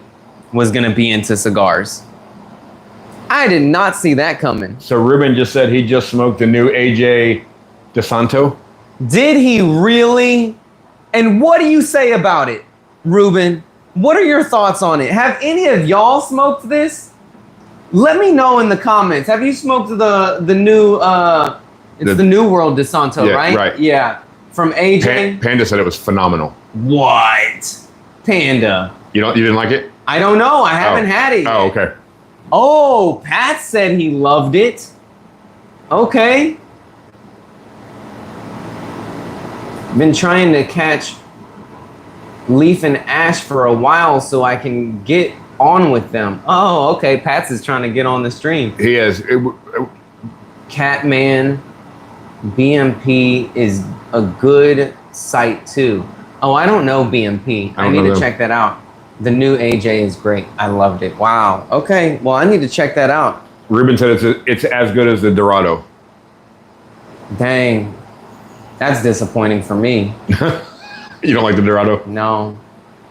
was going to be into cigars? I did not see that coming. So Ruben just said he just smoked the new AJ DeSanto. Did he really? And what do you say about it, Ruben? What are your thoughts on it? Have any of y'all smoked this? Let me know in the comments. Have you smoked the new the New World DeSanto, yeah, right? Right. Yeah. From AJ. Panda said it was phenomenal. What? Panda. You didn't like it? I don't know. I haven't had it yet. Oh, okay. Oh, Pat said he loved it. Okay. Been trying to catch Leaf and Ash for a while so I can get on with them. Oh, okay. Pats is trying to get on the stream. He is. Catman BMP is a good site too. Oh, I don't know BMP. I need to check that out. The new AJ is great. I loved it. Wow. Okay. Well, I need to check that out. Ruben said it's as good as the Dorado. Dang. That's disappointing for me. You don't like the Dorado? No,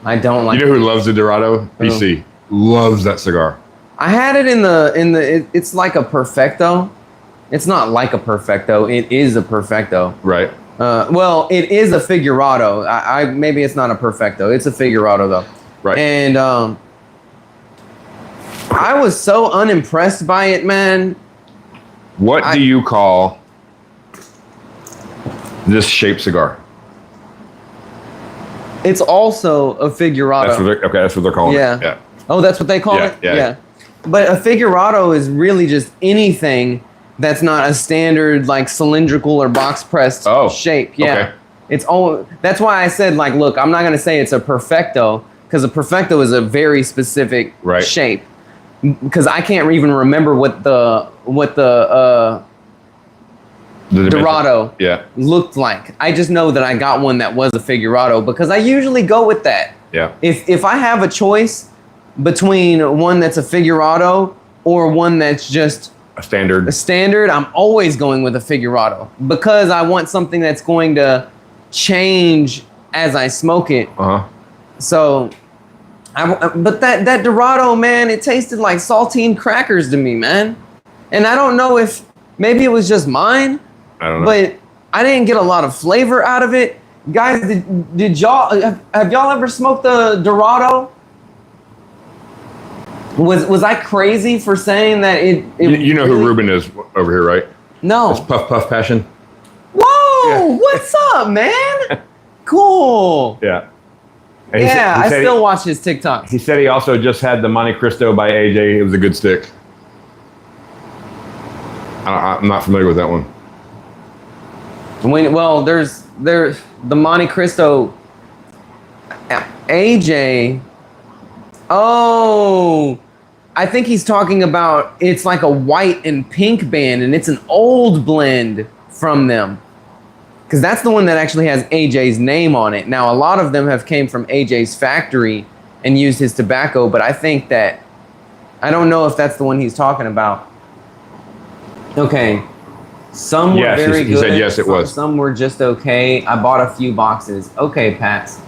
I don't like. You know who loves the Dorado? BC loves that cigar. I had it in the. It's like a Perfecto. It's not like a Perfecto. It is a Perfecto. Right. Well, it is a Figurado. I maybe it's not a Perfecto. It's a Figurado though. Right. And I was so unimpressed by it, man. What do you call this shaped cigar? It's also a Figurado. That's what they're calling it. Yeah. Oh, that's what they call it? Yeah. But a Figurado is really just anything that's not a standard like cylindrical or box pressed shape. Yeah. Okay. It's all. That's why I said like, look, I'm not gonna say it's a Perfecto because a Perfecto is a very specific shape. Because I can't even remember what the Dorado looked like. I just know that I got one that was a Figurado because I usually go with that. Yeah. If I have a choice between one that's a Figurado or one that's just a standard, I'm always going with a Figurado because I want something that's going to change as I smoke it. So, but that Dorado, man, it tasted like saltine crackers to me, man. And I don't know if maybe it was just mine. I don't know. But I didn't get a lot of flavor out of it. Guys, did y'all have y'all ever smoked the Dorado? Was I crazy for saying that it you know who Ruben is over here, right? No. It's Puff Passion. Whoa, what's up, man? Cool. Yeah. And I still watch his TikToks. He said he also just had the Monte Cristo by AJ. It was a good stick. I'm not familiar with that one. There's the Monte Cristo AJ. Oh, I think he's talking about it's like a white and pink band, and it's an old blend from them. Because that's the one that actually has AJ's name on it. Now, a lot of them have came from AJ's factory and used his tobacco, but I think that I don't know if that's the one he's talking about. Okay. Some were very good. He said yes, it was. Some were just okay. I bought a few boxes. Okay, Pats.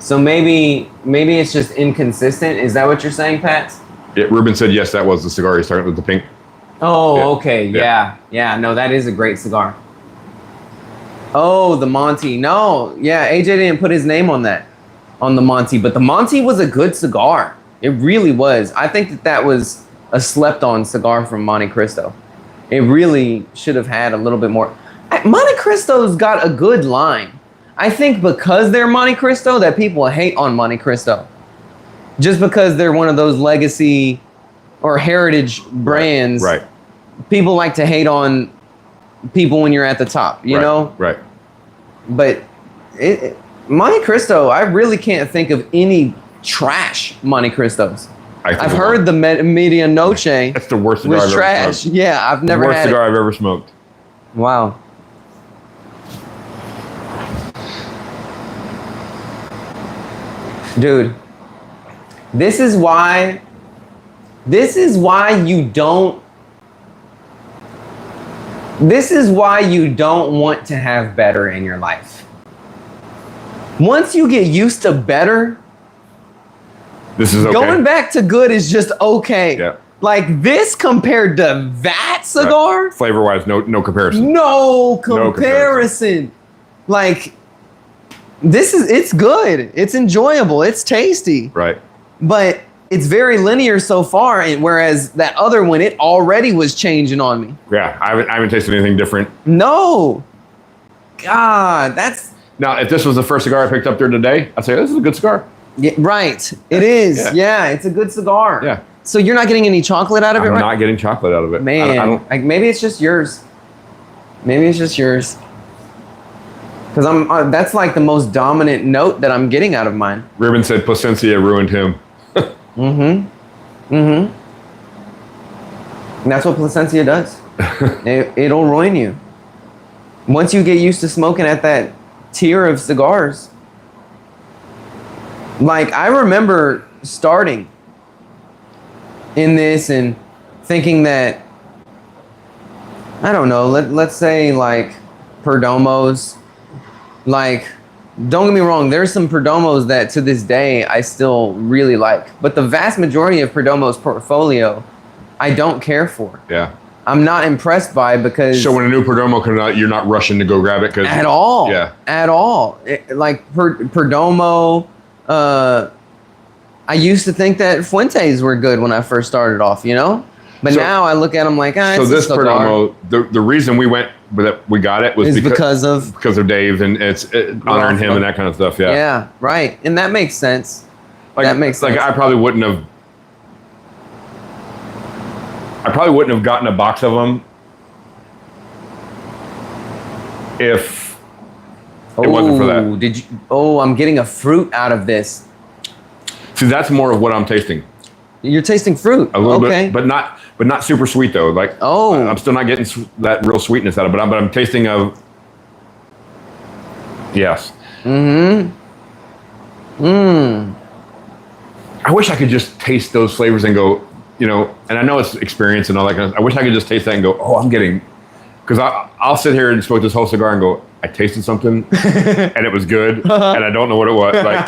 So maybe it's just inconsistent. Is that what you're saying, Pat? Yeah, Ruben said yes, that was the cigar he's talking with the pink. Oh, Yeah. okay. Yeah. No, that is a great cigar. Oh, the Monty. No, yeah, AJ didn't put his name on that, on the Monty, but the Monty was a good cigar. It really was. I think that was a slept-on cigar from Monte Cristo. It really should have had a little bit more. Monte Cristo's got a good line. I think because they're Monte Cristo that people hate on Monte Cristo. Just because they're one of those legacy or heritage brands. Right. People like to hate on people when you're at the top, you know? Right. But Monte Cristo, I really can't think of any trash Monte Cristos. I've heard the Medianoche. That's the worst cigar was I've trash. ever smoked. Yeah, I've never had worst cigar I've ever smoked. Wow. Dude, this is why you don't want to have better in your life. Once you get used to better, this is okay. Going back to good is just okay. Yeah. Like this compared to that cigar? Right. Flavor-wise, no comparison. No comparison. Like it's good. It's enjoyable. It's tasty. Right. But it's very linear so far, and whereas that other one, it already was changing on me. Yeah, I haven't tasted anything different. No. God, that's... Now, if this was the first cigar I picked up there today, I'd say this is a good cigar. Yeah, right. It is. Yeah, it's a good cigar. Yeah. So you're not getting any chocolate out of it, right? I'm not getting chocolate out of it. Man, I don't, like maybe it's just yours. Maybe it's just yours. Because that's like the most dominant note that I'm getting out of mine. Ruben said Placencia ruined him. And that's what Placencia does. It'll ruin you. Once you get used to smoking at that tier of cigars. Like, I remember starting in this and thinking that, I don't know, let's say like Perdomos. Like, don't get me wrong, there's some Perdomos that to this day I still really like. But the vast majority of Perdomo's portfolio, I don't care for. Yeah. I'm not impressed by because... So when a new Perdomo comes out, you're not rushing to go grab it? Cause, at all. Yeah. At all. Like Perdomo, I used to think that Fuentes were good when I first started off, you know? But now I look at them like, so it's this a cigar. Perdomo, the reason we got it was because of Dave and it's honoring him and that kind of stuff. Yeah. Yeah, right. And that makes sense. That makes sense. Like I probably wouldn't have gotten a box of them if it wasn't for that. I'm getting a fruit out of this. See, that's more of what I'm tasting. You're tasting fruit. A little bit, but not super sweet though. Like, I'm still not getting that real sweetness out of it. But I'm tasting of. Yes. I wish I could just taste those flavors and go, you know. And I know it's experience and all that kind of stuff. I wish I could just taste that and go, oh, I'm getting. Because I'll sit here and smoke this whole cigar and go, I tasted something and it was good and I don't know what it was. Like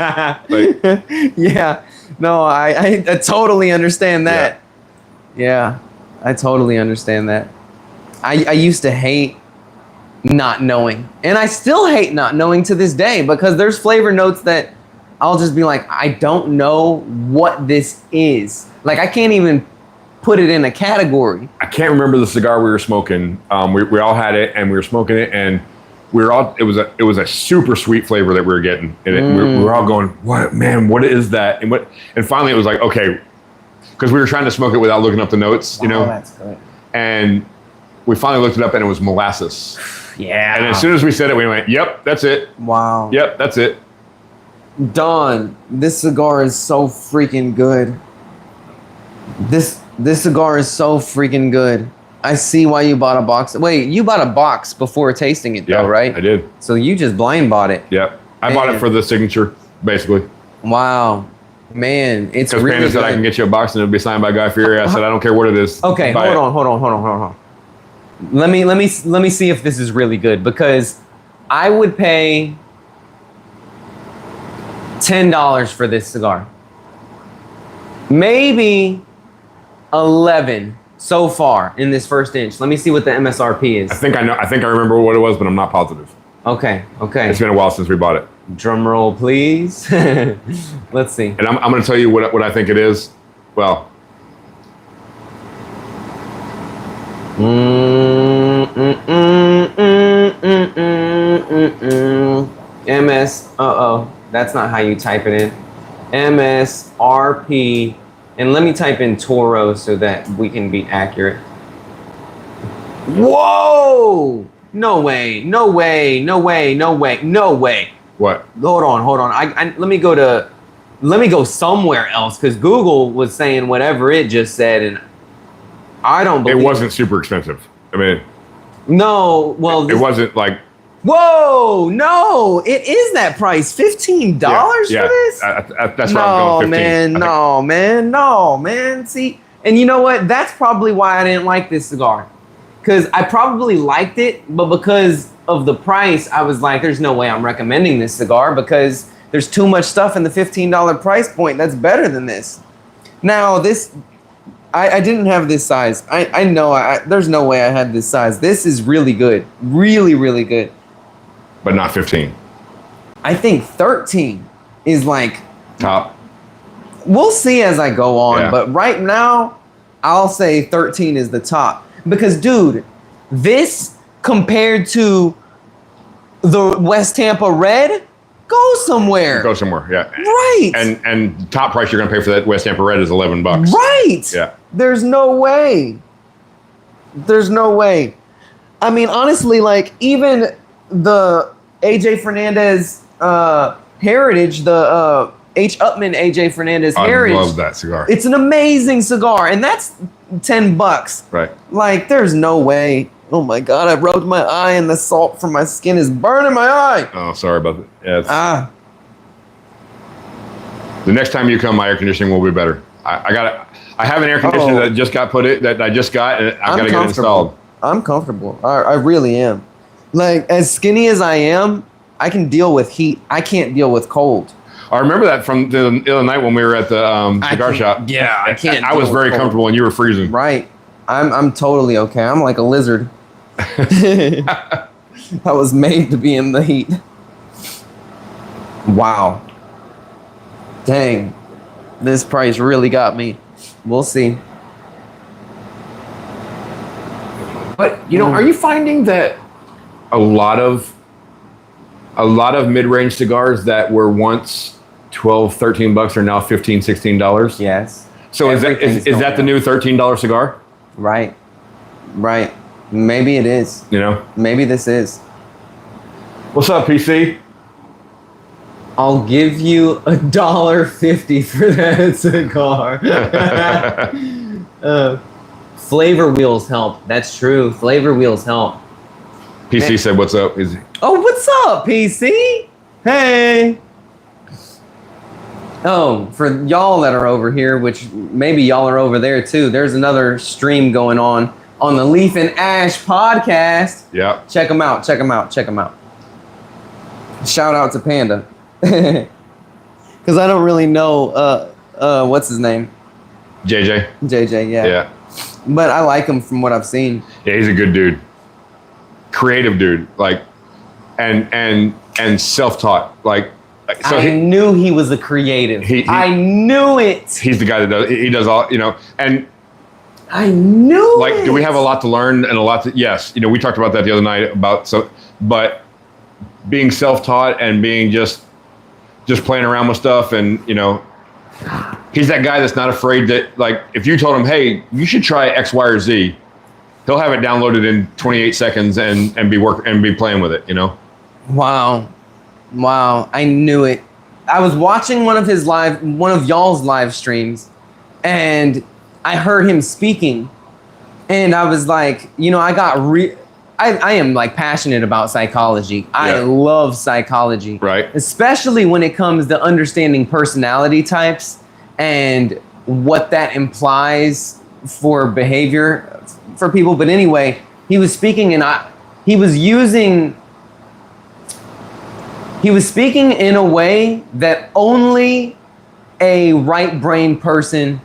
yeah. No, I totally understand that. Yeah, I totally understand that. I used to hate not knowing. And I still hate not knowing to this day because there's flavor notes that I'll just be like, I don't know what this is. Like, I can't even put it in a category. I can't remember the cigar we were smoking. We all had it and we were smoking it and it was a super sweet flavor that we were getting. And we were all going, what is that? And finally it was like, okay, because we were trying to smoke it without looking up the notes, you know? That's good. And we finally looked it up and it was molasses. Yeah. And as soon as we said it, we went, yep, that's it. Wow. Yep, that's it. Don, this cigar is so freaking good. This cigar is so freaking good. I see why you bought a box. Wait, you bought a box before tasting it, though, right? I did. So you just blind bought it. Yeah. I bought it for the signature, basically. Wow. Man, it's really good. Because Panda said I can get you a box and it'll be signed by Guy Fieri. I said, I don't care what it is. Okay, hold on. Let me see if this is really good because I would pay $10 for this cigar. Maybe 11 so far in this first inch. Let me see what the MSRP is. I think I remember what it was, but I'm not positive. Okay. It's been a while since we bought it. Drum roll, please. Let's see. And I'm going to tell you what I think it is. Well, MS. That's not how you type it in. MSRP. And let me type in Toro so that we can be accurate. Whoa! No way. what? Hold on. Let me go somewhere else, because Google was saying whatever it just said, and I don't believe it wasn't super expensive. I mean, no. Well, it wasn't like. Whoa! No, it is that price. $15 for this? That's why I'm going 15. No, man. See, and you know what? That's probably why I didn't like this cigar, because I probably liked it, but because of the price, I was like, "There's no way I'm recommending this cigar," because there's too much stuff in the $15 price point that's better than this. Now, this, I didn't have this size. I know. There's no way I had this size. This is really good. Really, really good. But not 15. I think 13 is like top. We'll see as I go on, Yeah. but right now, I'll say 13 is the top. Because, dude, this compared to the West Tampa Red, go somewhere. Go somewhere, yeah. Right. And the top price you're going to pay for that West Tampa Red is $11. Right. Yeah. There's no way. I mean, honestly, like, even the AJ Fernandez Heritage, the H. Upman AJ Fernandez Heritage. I love that cigar. It's an amazing cigar, and that's $10. Right. Like, there's no way. Oh my God, I rubbed my eye and the salt from my skin is burning my eye. Oh, sorry about that. Yeah, Ah. The next time you come, my air conditioning will be better. I have an air conditioner that just got and I've got to get it installed. I'm comfortable. I really am. Like, as skinny as I am, I can deal with heat. I can't deal with cold. I remember that from the other night when we were at the cigar shop. Yeah, I can't. I was very comfortable and you were freezing. Right. I'm totally okay. I'm like a lizard. I was made to be in the heat. Wow. Dang. This price really got me. We'll see. But, are you finding that a lot of mid-range cigars that were once $12, $13 are now $15, $16? Yes. So is that the new $13 cigar? Right. Maybe it is. Maybe this is. What's up, PC? I'll give you $1.50 for that cigar. Flavor wheels help. That's true. Flavor wheels help. PC said, "What's up?" Oh, what's up, PC? Hey. Oh, for y'all that are over here, which maybe y'all are over there too, there's another stream going on the Leaf and Ash podcast. Yeah. Check them out. Shout out to Panda. Because I don't really know what's his name? JJ, yeah. Yeah. But I like him from what I've seen. Yeah, he's a good dude. Creative dude. Like, and self-taught. Like, so I knew he was a creative. I knew it. He's the guy that does all, and I knew it. Do we have a lot to learn and a lot to, yes. We talked about that the other night but being self-taught and being just playing around with stuff, and he's that guy that's not afraid that, like, if you told him, hey, you should try X, Y, or Z, he'll have it downloaded in 28 seconds and be playing with it. Wow, I knew it. I was watching one of y'all's live streams, and I heard him speaking, and I was like, I am like passionate about psychology. Yeah. I love psychology. Right. Especially when it comes to understanding personality types and what that implies for behavior for people. But anyway, he was speaking, and he was using He was speaking in a way that only a right brain person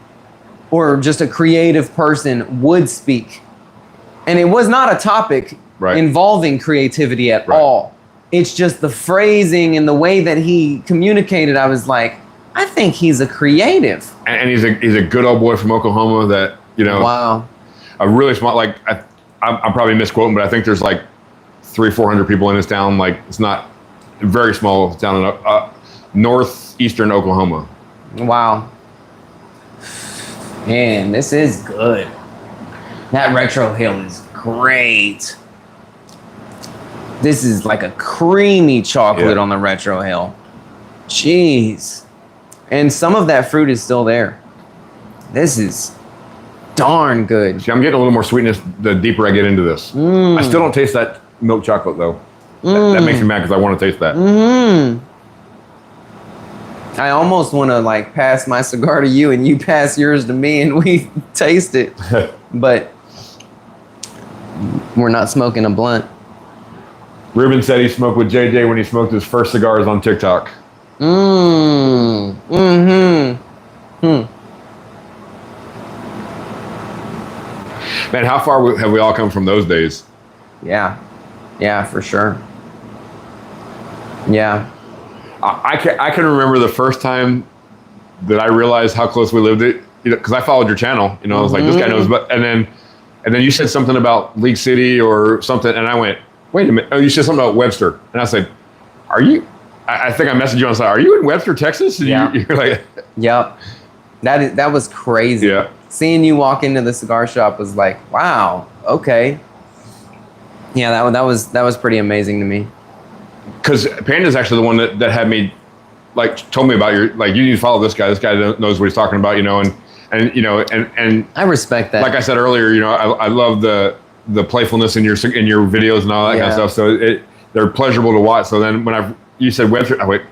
or just a creative person would speak. And it was not a topic involving creativity at all. It's just the phrasing and the way that he communicated. I was like, I think he's a creative. And he's a good old boy from Oklahoma that, wow. A really small, like, I'm probably misquoting, but I think there's like 300-400 people in this town. Like, it's not a very small town in northeastern Oklahoma. Wow. Man, this is good. That retro hill is great. This is like a creamy chocolate on the retro hill. Jeez. And some of that fruit is still there. This is darn good. See, I'm getting a little more sweetness the deeper I get into this. I still don't taste that milk chocolate though. That makes me mad because I want to taste that. I almost want to like pass my cigar to you and you pass yours to me and we taste it. But we're not smoking a blunt. Ruben said he smoked with JJ when he smoked his first cigars on TikTok. Man, how far have we all come from those days? Yeah, for sure. Yeah. I can remember the first time that I realized how close we lived it, because I followed your channel. I was like, this guy knows, and then you said something about League City or something, and I went, wait a minute. Oh, you said something about Webster, and I said, are you? I think I messaged you and said, are you in Webster, Texas? And you're like, yep. That was crazy. Yeah. Seeing you walk into the cigar shop was like, wow, okay. Yeah, that was pretty amazing to me. Because Panda's actually the one that had me, like, told me about you need to follow this guy. This guy knows what he's talking about, and I respect that. Like I said earlier, I love the playfulness in your videos and all that kind of stuff. So they're pleasurable to watch. So then when you said Webster, I went,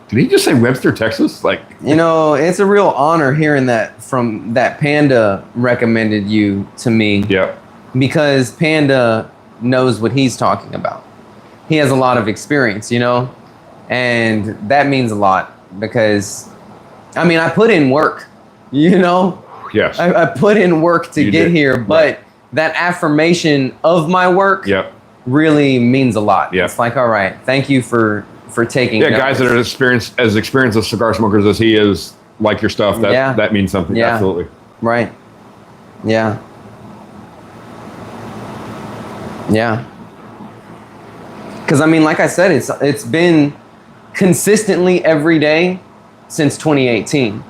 did he just say Webster, Texas? Like, it's a real honor hearing that from that Panda recommended you to me. Yeah. Because Panda knows what he's talking about. He has a lot of experience, and that means a lot because, I put in work, Yes. I put in work to get here, but that affirmation of my work really means a lot. Yep. It's like, all right, thank you for taking notice. Guys that are experienced as cigar smokers as he is, like your stuff, that means something. Yeah. Absolutely. Right. Yeah. Yeah. Because like I said, it's been consistently every day since 2018.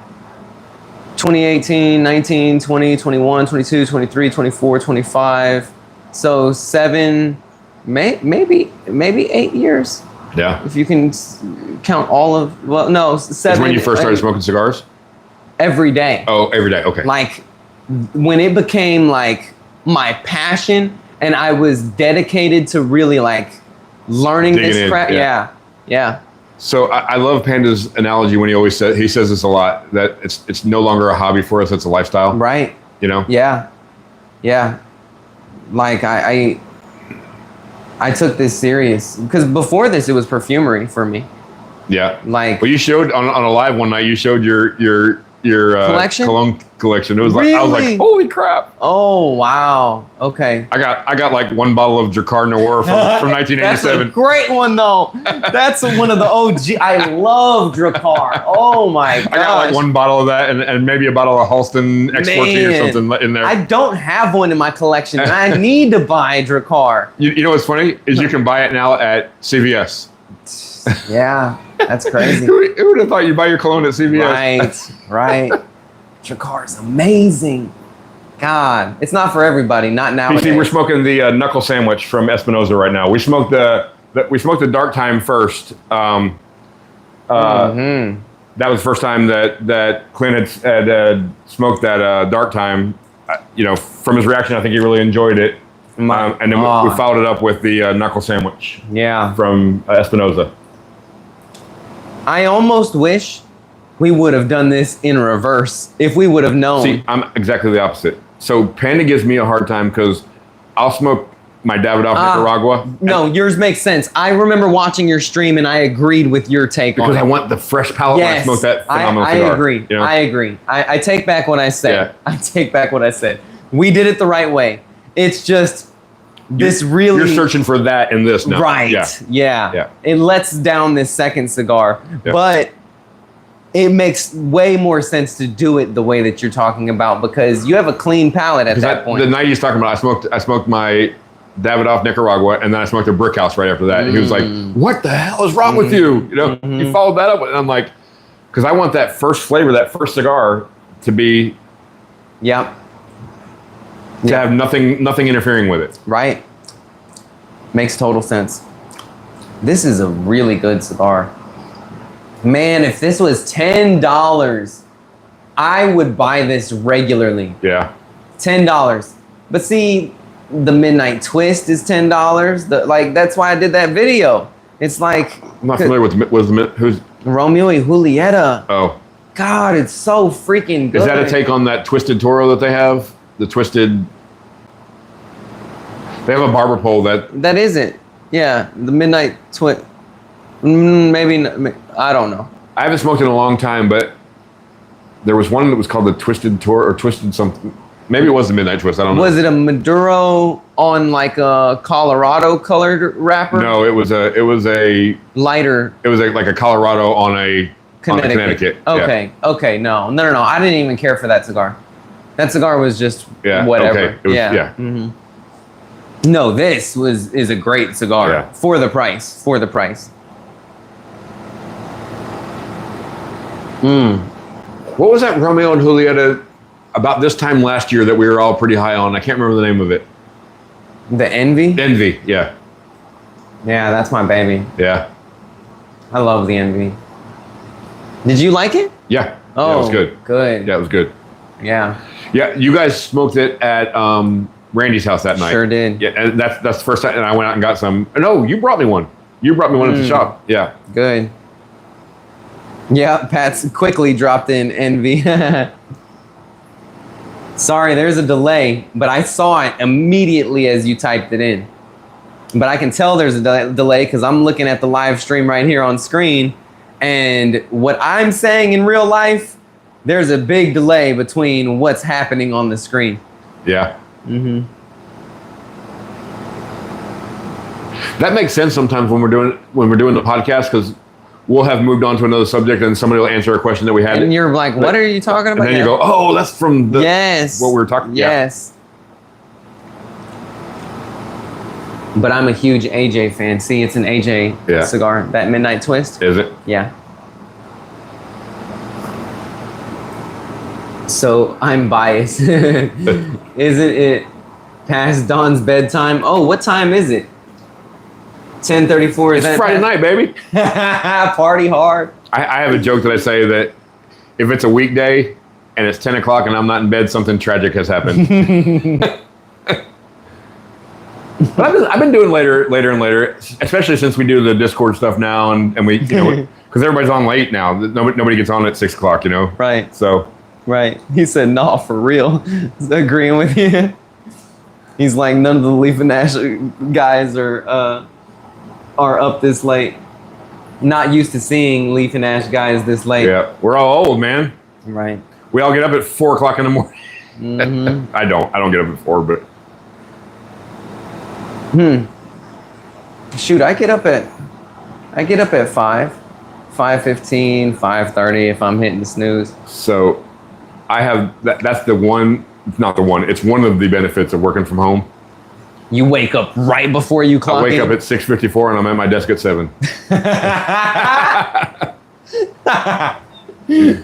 2018, 19, 20, 21, 22, 23, 24, 25. So 7, maybe 8 years. Yeah. If you can count all of, 7. That's when you first started smoking cigars? Every day. Oh, every day. Okay. Like when it became like my passion and I was dedicated to really like learning this craft. Yeah. So I love Panda's analogy when he says this a lot, that it's no longer a hobby for us, it's a lifestyle. Right. Yeah. Like I took this serious because before this it was perfumery for me. Yeah. Like, well, you showed on a live one night, you showed your collection? cologne collection. It was really? I was like, holy crap. Oh wow. Okay. I got like one bottle of Cigar Noir from 1987. That's a great one though. That's one of the OG. I love Drakkar. Oh my gosh. I got like one bottle of that and maybe a bottle of Halston X14 or something in there. I don't have one in my collection and I need to buy Drakkar. You know what's funny is you can buy it now at CVS. Yeah, that's crazy. Who would have thought you'd buy your cologne at CVS? Right. Drakkar is amazing. God, it's not for everybody. Not nowadays. PC, we're smoking the knuckle sandwich from Espinoza right now. We smoked the dark time first. That was the first time that Clint had smoked that dark time. From his reaction, I think he really enjoyed it. And then we followed it up with the knuckle sandwich. Yeah. From Espinoza. I almost wish we would have done this in reverse if we would have known. See, I'm exactly the opposite. So Panda gives me a hard time because I'll smoke my Davidoff Nicaragua. No, yours makes sense. I remember watching your stream and I agreed with your take on it. Because I want the fresh palate when I smoke that phenomenal cigar. I agree. You know? I agree. I take back what I said. Yeah. I take back what I said. We did it the right way. It's just this really... You're searching for that in this now. Right. Yeah. It lets down this second cigar. Yeah. But it makes way more sense to do it the way that you're talking about because you have a clean palate at that point. The night he's talking about, I smoked my Davidoff Nicaragua, and then I smoked a Brick House right after that. And he was like, "What the hell is wrong with you?" You know, he followed that up, and I'm like, because I want that first flavor, that first cigar, to be, to have nothing interfering with it. Right. Makes total sense. This is a really good cigar. Man, if this was $10, I would buy this regularly. Yeah. $10. But see, the Midnight Twist is $10. Like, that's why I did that video. It's like... I'm not familiar with who's... Romeo y Julieta. Oh. God, it's so freaking good. Is that a take on that Twisted Toro that they have? The Twisted... They have a barber pole that... That is it. Yeah, the Midnight Twist. Maybe not, I don't know. I haven't smoked in a long time, but there was one that was called the Twisted Toro or Twisted something. Maybe it was the Midnight Twist. I don't know. Was it a Maduro on like a Colorado colored wrapper? No, it was a lighter. It was like a Colorado on a Connecticut. Okay. Yeah. Okay. No. I didn't even care for that cigar. That cigar was just whatever. Okay. It was, yeah. Mm-hmm. No, this is a great cigar for the price. For the price. What was that Romeo and Julieta about this time last year that we were all pretty high on? I can't remember the name of it. The Envy? Envy, yeah. Yeah, that's my baby. Yeah. I love the Envy. Did you like it? Yeah. Oh, yeah, it was good. Good. Yeah, it was good. Yeah. Yeah, you guys smoked it at Randy's house that night. Sure did. Yeah, and that's the first time, and I went out and got some. No, you brought me one. You brought me one at the shop. Yeah. Good. Yeah, Pat's quickly dropped in Envy. Sorry, there's a delay, but I saw it immediately as you typed it in. But I can tell there's a delay because I'm looking at the live stream right here on screen, and what I'm saying in real life, there's a big delay between what's happening on the screen. Yeah. Mm-hmm. That makes sense sometimes when we're doing the podcast because we'll have moved on to another subject and somebody will answer a question that we had. And you're like, what are you talking about? And then you go, oh, that's from the what we were talking about. Yes. Yeah. But I'm a huge AJ fan. See, it's an AJ cigar. That Midnight Twist. Is it? Yeah. So I'm biased. Isn't it past Dawn's bedtime? Oh, what time is it? 10:34. It's Friday night, baby. Party hard. I have a joke that I say that if it's a weekday and it's 10 o'clock and I'm not in bed, something tragic has happened. But I've been doing later and later, especially since we do the Discord stuff now, and we, because everybody's on late now. Nobody gets on at 6 o'clock, Right. So. Right. He said, "No, for real." Agreeing with you. He's like, none of the Leaf and Nash guys are up this late. Not used to seeing Leaf and Ash guys this late. Yeah, we're all old, man. Right. We all get up at 4 o'clock in the morning. Mm-hmm. I don't get up at 4, but. Shoot, I get up at 5, 5:15, 5:30 if I'm hitting the snooze. So, I have that's the one. Not the one. It's one of the benefits of working from home. You wake up right before you clock in. I wake up at 6:54 and I'm at my desk at 7.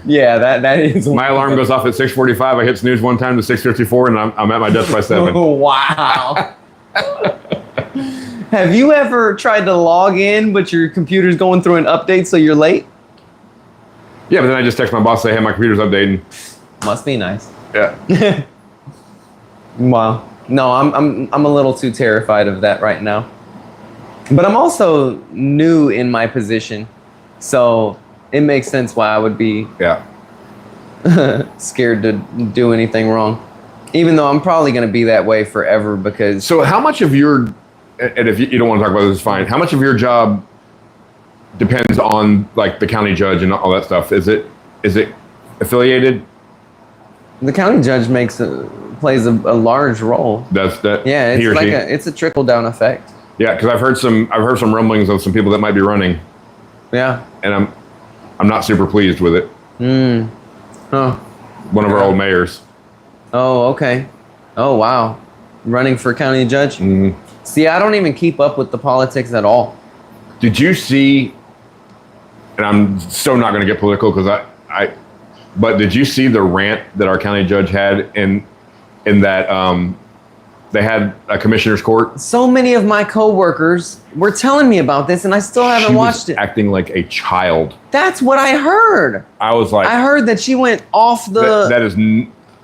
Yeah, that is. My alarm goes off at 6:45. I hit snooze one time to 6:54 and I'm at my desk by 7. Wow. Have you ever tried to log in, but your computer's going through an update, so you're late? Yeah, but then I just text my boss, say, "Hey, my computer's updating." Must be nice. Yeah. Wow. No, I'm a little too terrified of that right now. But I'm also new in my position, so it makes sense why I would be scared to do anything wrong. Even though I'm probably going to be that way forever because... So how much of your, and if you don't want to talk about this, it's fine. How much of your job depends on like the county judge and all that stuff? Is it affiliated? The county judge plays a large role. Yeah, it's a trickle down effect. Yeah, because I've heard some rumblings of some people that might be running. Yeah, and I'm not super pleased with it. Huh. One of our old mayors. Oh, okay. Oh, wow. Running for county judge? Mm-hmm. See, I don't even keep up with the politics at all. Did you see, and I'm so not going to get political because but did you see the rant that our county judge had in that they had a commissioner's court? So many of my coworkers were telling me about this, and I still haven't watched it. Acting like a child. That's what I heard. I was like, I heard that she went off the. That is.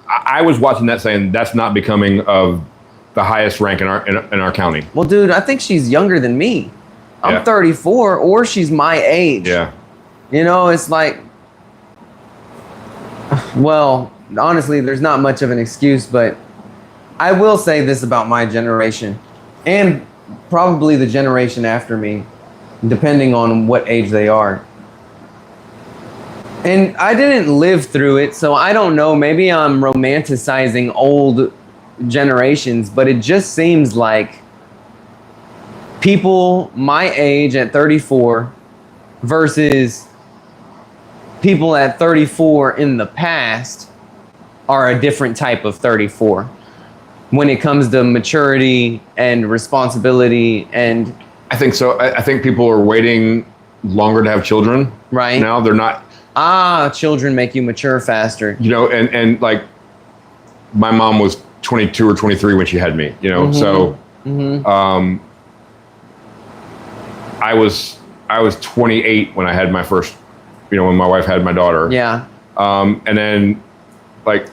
I was watching that saying that's not becoming of the highest rank in our county. Well, dude, I think she's younger than me. I'm 34, or she's my age. Yeah. You know, it's like. Well, honestly, there's not much of an excuse, but I will say this about my generation and probably the generation after me, depending on what age they are. And I didn't live through it, so I don't know. Maybe I'm romanticizing old generations, but it just seems like people my age at 34 versus people at 34 in the past are a different type of 34 when it comes to maturity and responsibility. And I think so. I think people are waiting longer to have children. Right. Now they're not. Children make you mature faster. You know, and like my mom was 22 or 23 when she had me, you know, so I was 28 when I had my first, you know, when my wife had my daughter. Yeah. And then like,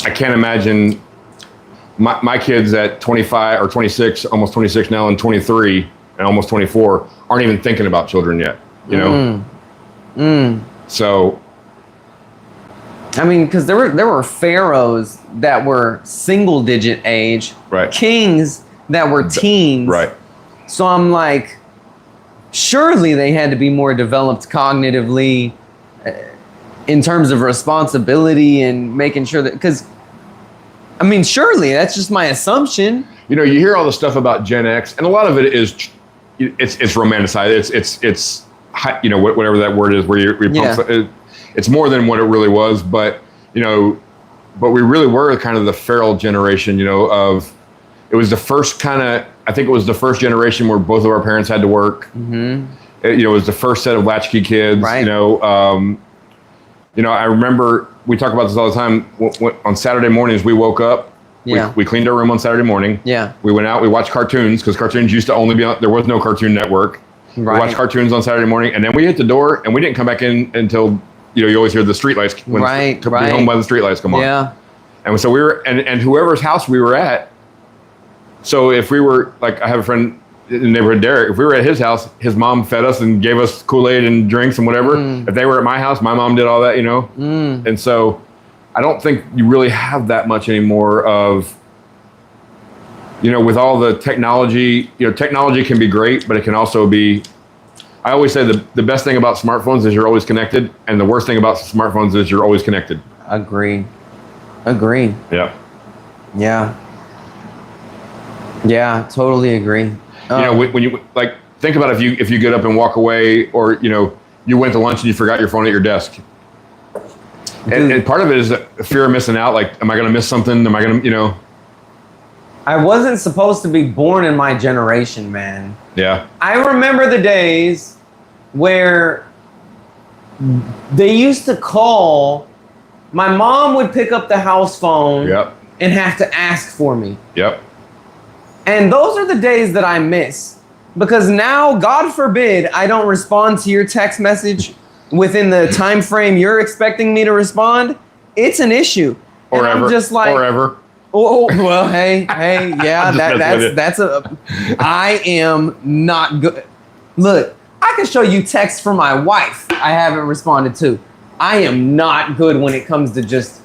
I can't imagine my kids at 25 or 26, almost 26 now, and 23 and almost 24 aren't even thinking about children yet, you know? So, I mean, because there were pharaohs that were single digit age, right? Kings that were teens, right? So I'm like, surely they had to be more developed cognitively in terms of responsibility and making sure that, because I mean, surely that's just my assumption. You know, you hear all the stuff about Gen X, and a lot of it is it's romanticized. It's you know, whatever that word is, where you it's more than what it really was. But you know, but we really were kind of the feral generation. You know, it was the first kind of. I think it was the first generation where both of our parents had to work. You know, it was the first set of latchkey kids. Right. You know, I remember we talk about this all the time. On Saturday mornings, we woke up. Yeah. We cleaned our room on Saturday morning. Yeah. We went out. We watched cartoons because cartoons used to only be on. There was no Cartoon Network. Right. We watched cartoons on Saturday morning, and then we hit the door, and we didn't come back in until, you know, you always hear the streetlights. Right. Be home by the streetlights come on. Yeah. And so we were, and whoever's house we were at. So if we were, like, I have a friend in the neighborhood, Derek, if we were at his house, his mom fed us and gave us Kool-Aid and drinks and whatever. If they were at my house, my mom did all that, you know? And so I don't think you really have that much anymore of, you know, with all the technology, you know, technology can be great, but it can also be, I always say the best thing about smartphones is you're always connected, and the worst thing about smartphones is you're always connected. Agreed. Yeah. Yeah, totally agree. You know, when you, like, think about if you get up and walk away, or, you know, you went to lunch and you forgot your phone at your desk. And part of it is the fear of missing out. Like, am I going to miss something? Am I going to, you know? I wasn't supposed to be born in my generation, man. Yeah. I remember the days where they used to call, my mom would pick up the house phone and have to ask for me. Yep. And those are the days that I miss, because now, God forbid, I don't respond to your text message within the time frame you're expecting me to respond. It's an issue. Or and ever. I'm just like, or ever. Oh, well, hey, yeah, I am not good. Look, I can show you texts from my wife I haven't responded to. I am not good when it comes to just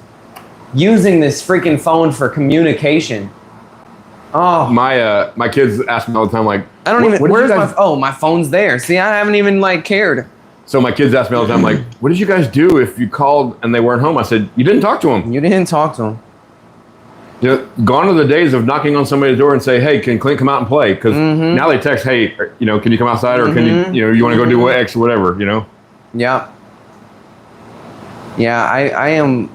using this freaking phone for communication. Oh, my kids ask me all the time, like, I don't even. Where's my phone's there. See, I haven't even like cared. So my kids ask me all the time, like, what did you guys do if you called and they weren't home? I said, you didn't talk to them. You didn't talk to them. You know, gone are the days of knocking on somebody's door and say, hey, can Clint come out and play? Because now they text, hey, you know, can you come outside, or can you want to go do X or whatever, you know? Yeah. Yeah, I am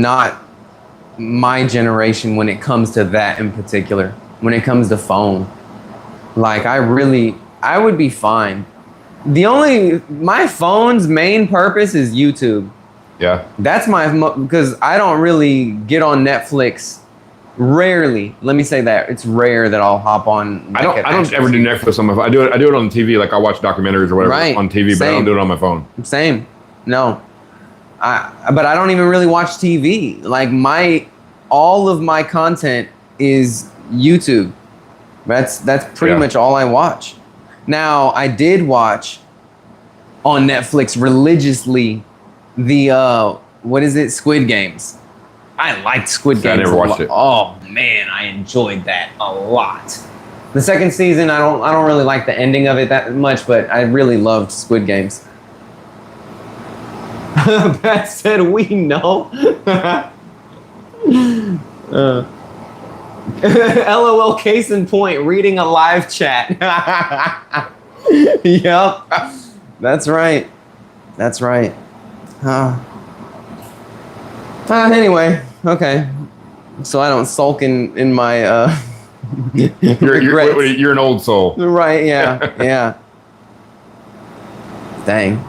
not my generation when it comes to that in particular. When it comes to phone, like I would be fine. My phone's main purpose is YouTube. Yeah. That's because I don't really get on Netflix. Rarely. Let me say that. It's rare that I'll hop on. I don't ever do Netflix on my phone. I do it on TV. Like I watch documentaries or whatever on TV, but I don't do it on my phone. Same. No. But I don't even really watch TV. Like all of my content is YouTube. That's pretty much all I watch. Now, I did watch on Netflix religiously the what is it? Squid Games. I liked Squid Games. I never watched it. Oh man, I enjoyed that a lot. The second season, I don't really like the ending of it that much, but I really loved Squid Games. Pat said we know. LOL case in point, reading a live chat. Yep. That's right. Anyway, okay. So I don't sulk in my you're an old soul. Right, yeah. Yeah. Dang.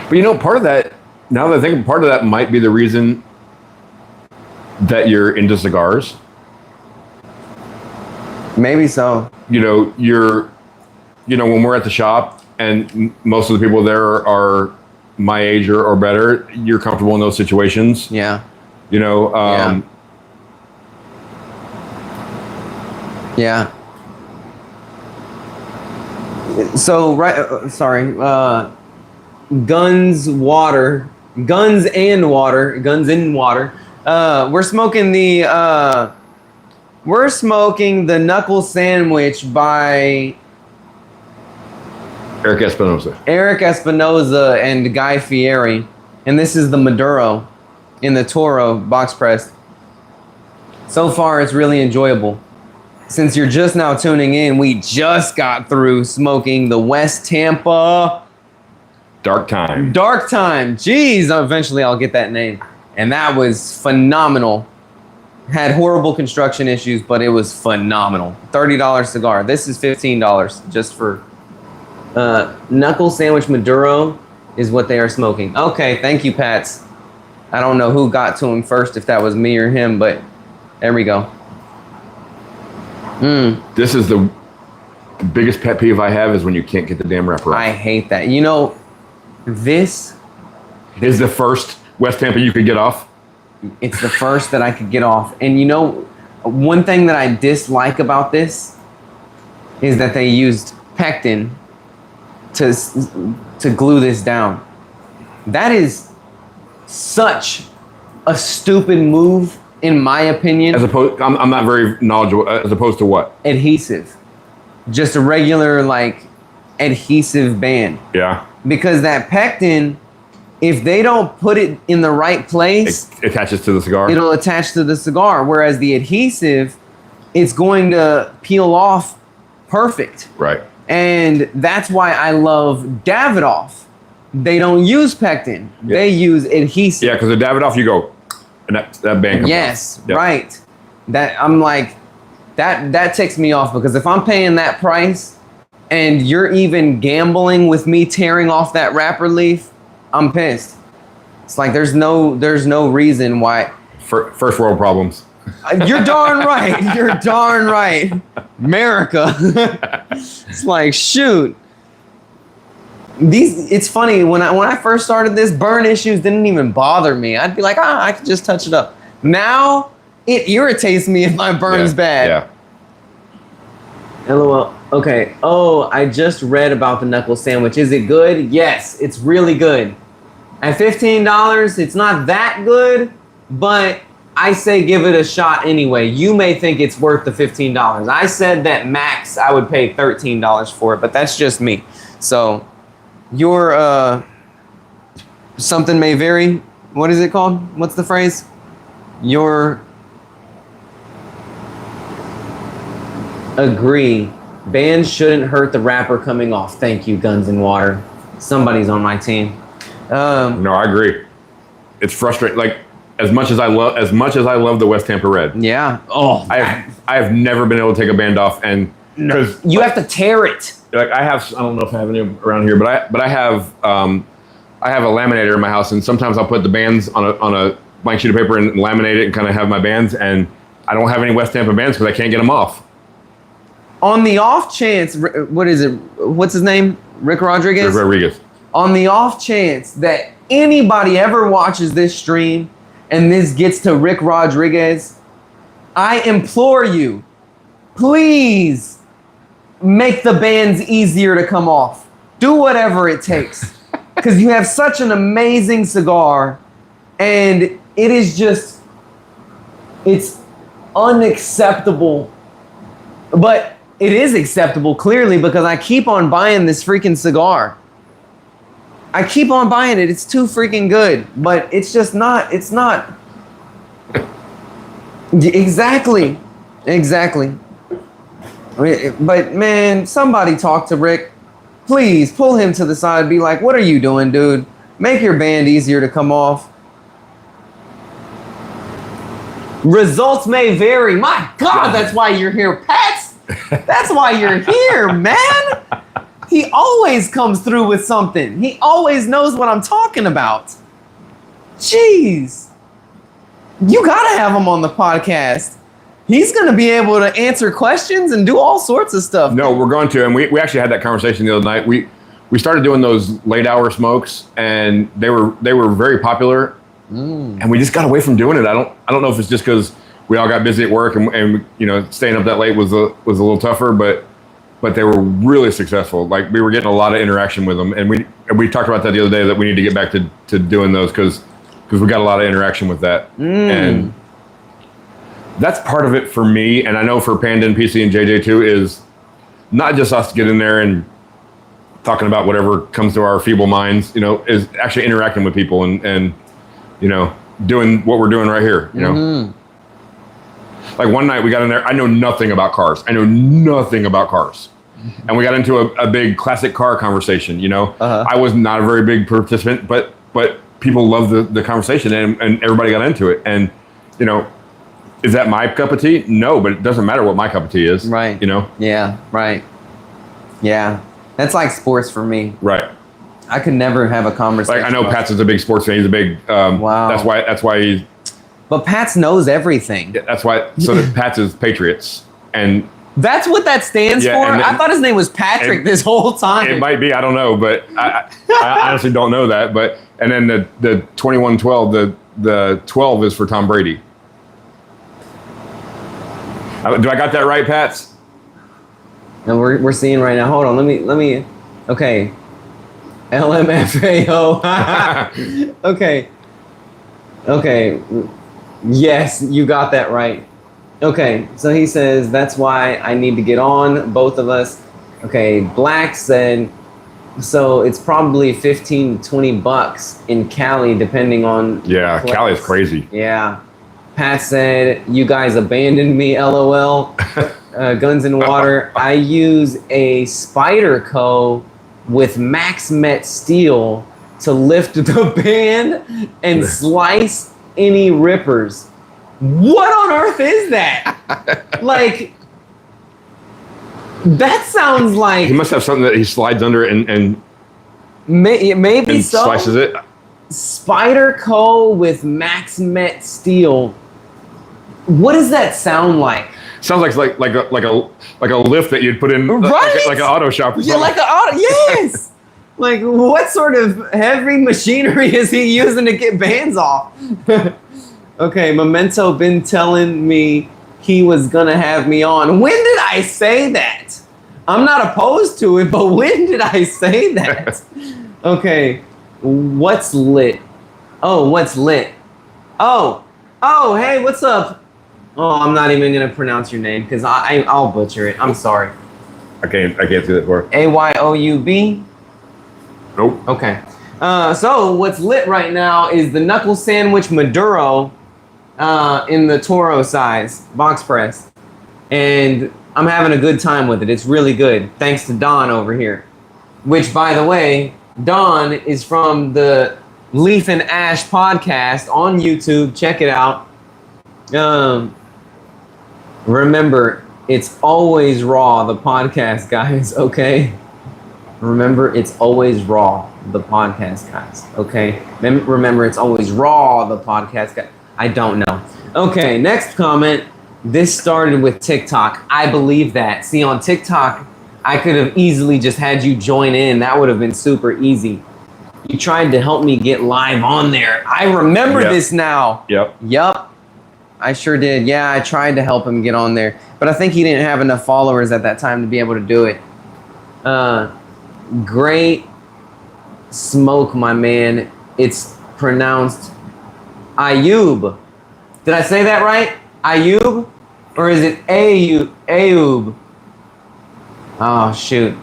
But you know, part of that, now that I think, part of that might be the reason that you're into cigars. Maybe so. You know, when we're at the shop and most of the people there are my age or better, you're comfortable in those situations. Yeah. You know, yeah. So, Guns in water. We're smoking the Knuckle Sandwich by Eric Espinoza and Guy Fieri, and this is the Maduro in the Toro box press. So far, it's really enjoyable. Since you're just now tuning in, we just got through smoking the West Tampa Dark Time. Jeez, eventually I'll get that name. And that was phenomenal. Had horrible construction issues, but it was phenomenal. $30 cigar. This is $15 just for Knuckle Sandwich Maduro is what they are smoking. Okay, thank you, Pats. I don't know who got to him first, if that was me or him, but there we go. This is the biggest pet peeve I have, is when you can't get the damn wrapper off. I hate that. You know, this is the first West Tampa you could get off. It's the first that I could get off. And you know, one thing that I dislike about this is that they used pectin to glue this down. That is such a stupid move, in my opinion. As opposed, I'm not very knowledgeable. As opposed to what? Adhesive. Just a regular like adhesive band. Yeah. Because that pectin, if they don't put it in the right place, it attaches to the cigar. It'll attach to the cigar. Whereas the adhesive, it's going to peel off perfect. Right. And that's why I love Davidoff. They don't use pectin. Yeah. They use adhesive. Yeah, because the Davidoff, you go, and that band comes yes, off. Yep. Right. That I'm like, that ticks me off, because if I'm paying that price and you're even gambling with me tearing off that wrapper leaf, I'm pissed. It's like there's no reason why. First world problems. You're darn right. You're darn right. America. It's like, shoot. It's funny, when I first started this, burn issues didn't even bother me. I'd be like, I could just touch it up. Now it irritates me if my burn's bad. Yeah. LOL. Okay. Oh, I just read about the Knuckle Sandwich. Is it good? Yes, it's really good. At $15, it's not that good, but I say give it a shot anyway. You may think it's worth the $15. I said that max I would pay $13 for it, but that's just me. So your something may vary. What is it called? What's the phrase? Your agree. Bands shouldn't hurt the rapper coming off. Thank you, Guns and Water. Somebody's on my team. No, I agree. It's frustrating. Like as much as I love the West Tampa Red. Yeah. Oh, I have never been able to take a band off, and no, you have to tear it. Like I don't know if I have any around here, but I have a laminator in my house, and sometimes I'll put the bands on a blank sheet of paper and laminate it and kind of have my bands, and I don't have any West Tampa bands because I can't get them off. On the off chance, what is it? What's his name? Rick Rodriguez? Rick Rodriguez. On the off chance that anybody ever watches this stream and this gets to Rick Rodriguez, I implore you, please make the bands easier to come off. Do whatever it takes. Because you have such an amazing cigar, and it is just, it's unacceptable. But it is acceptable, clearly, because I keep on buying this freaking cigar. I keep on buying it. It's too freaking good. But it's just not, it's not. Exactly. But man, somebody talk to Rick. Please pull him to the side. Be like, what are you doing, dude? Make your band easier to come off. Results may vary. My God, that's why you're here, Pats. That's why you're here, man. He always comes through with something. He always knows what I'm talking about. Jeez. You gotta have him on the podcast. He's gonna be able to answer questions and do all sorts of stuff. No, we're going to, and we actually had that conversation the other night. We started doing those late hour smokes, and they were very popular, and we just got away from doing it. I don't know if it's just because we all got busy at work, and you know, staying up that late was a little tougher, but they were really successful. Like we were getting a lot of interaction with them, and we talked about that the other day, that we need to get back to doing those because we got a lot of interaction with that, and that's part of it for me, and I know for Panda and PC and JJ too, is not just us getting there and talking about whatever comes to our feeble minds, you know, is actually interacting with people and you know, doing what we're doing right here, you know. Like one night we got in there, I know nothing about cars. And we got into a big classic car conversation, you know. I was not a very big participant, but people loved the conversation, and everybody got into it. And, you know, is that my cup of tea? No, but it doesn't matter what my cup of tea is. Right. You know? Yeah, right. Yeah. That's like sports for me. Right. I could never have a conversation. Like I know Pat's is a big sports fan. He's a big wow. That's why he's. But Pat's knows everything. Yeah, that's why. So Pat's is Patriots, and that's what that stands for. I thought his name was Patrick this whole time. It might be. I don't know, but I honestly don't know that. But and then the 21-12, the 12 is for Tom Brady. Do I got that right, Pats? No, we're seeing right now. Hold on. Let me. Okay. LMFAO. Okay. Yes, you got that right. Okay, so he says, that's why I need to get on, both of us. Okay, Black said, so it's probably 15 to 20 bucks in Cali, depending on... Yeah, Cali is crazy. Yeah. Pat said, you guys abandoned me, LOL. Guns and Water. I use a Spyderco with Max Met steel to lift the band and slice any rippers. What on earth is that? Like, that sounds like... He must have something that he slides under and maybe so. Slices it. Spyderco with Max Met steel. What does that sound like? Sounds like a lift that you'd put in, right? like an auto shop or something. Yeah, like an auto. Yes. Like, what sort of heavy machinery is he using to get bands off? Okay, Memento been telling me he was gonna have me on. When did I say that? I'm not opposed to it, but when did I say that? Okay, What's lit? Oh, what's lit? Oh, hey, what's up? Oh, I'm not even gonna pronounce your name because I'll butcher it. I'm sorry. I can't do that for. Ayoub? Nope. Okay. So what's lit right now is the knuckle sandwich Maduro in the Toro size box press, and I'm having a good time with it. It's really good, thanks to Don over here. Which, by the way, Don is from the Leaf and Ash podcast on YouTube. Check it out. Remember, it's always raw, the podcast, guys, okay? Remember, it's always raw, the podcast, guys, okay? Remember, it's always raw, the podcast, guys. I don't know. Okay, next comment. This started with TikTok. I believe that. See, on TikTok, I could have easily just had you join in. That would have been super easy. You tried to help me get live on there. I remember this now. Yep. I sure did. Yeah, I tried to help him get on there. But I think he didn't have enough followers at that time to be able to do it. Great smoke, my man. It's pronounced Ayoub. Did I say that right? Ayoub? Or is it Ayoub? Oh, shoot.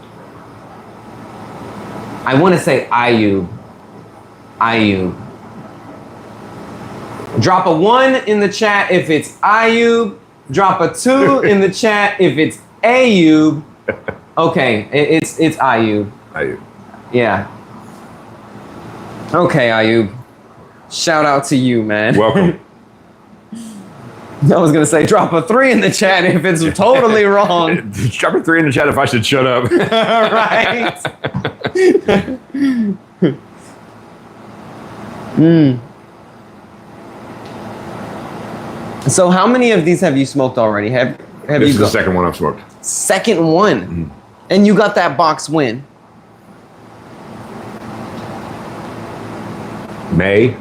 I want to say Ayoub. Drop a 1 in the chat if it's Ayoub. Drop a 2 in the chat if it's Ayoub. Okay, it's Ayoub. Yeah. Okay, Ayoub. Shout out to you, man. Welcome. I was going to say drop a 3 in the chat if it's totally wrong. Drop a 3 in the chat if I should shut up. Right. So how many of these have you smoked already? Have this you is the second one I've smoked. Second one? Mm-hmm. And you got that box when? May.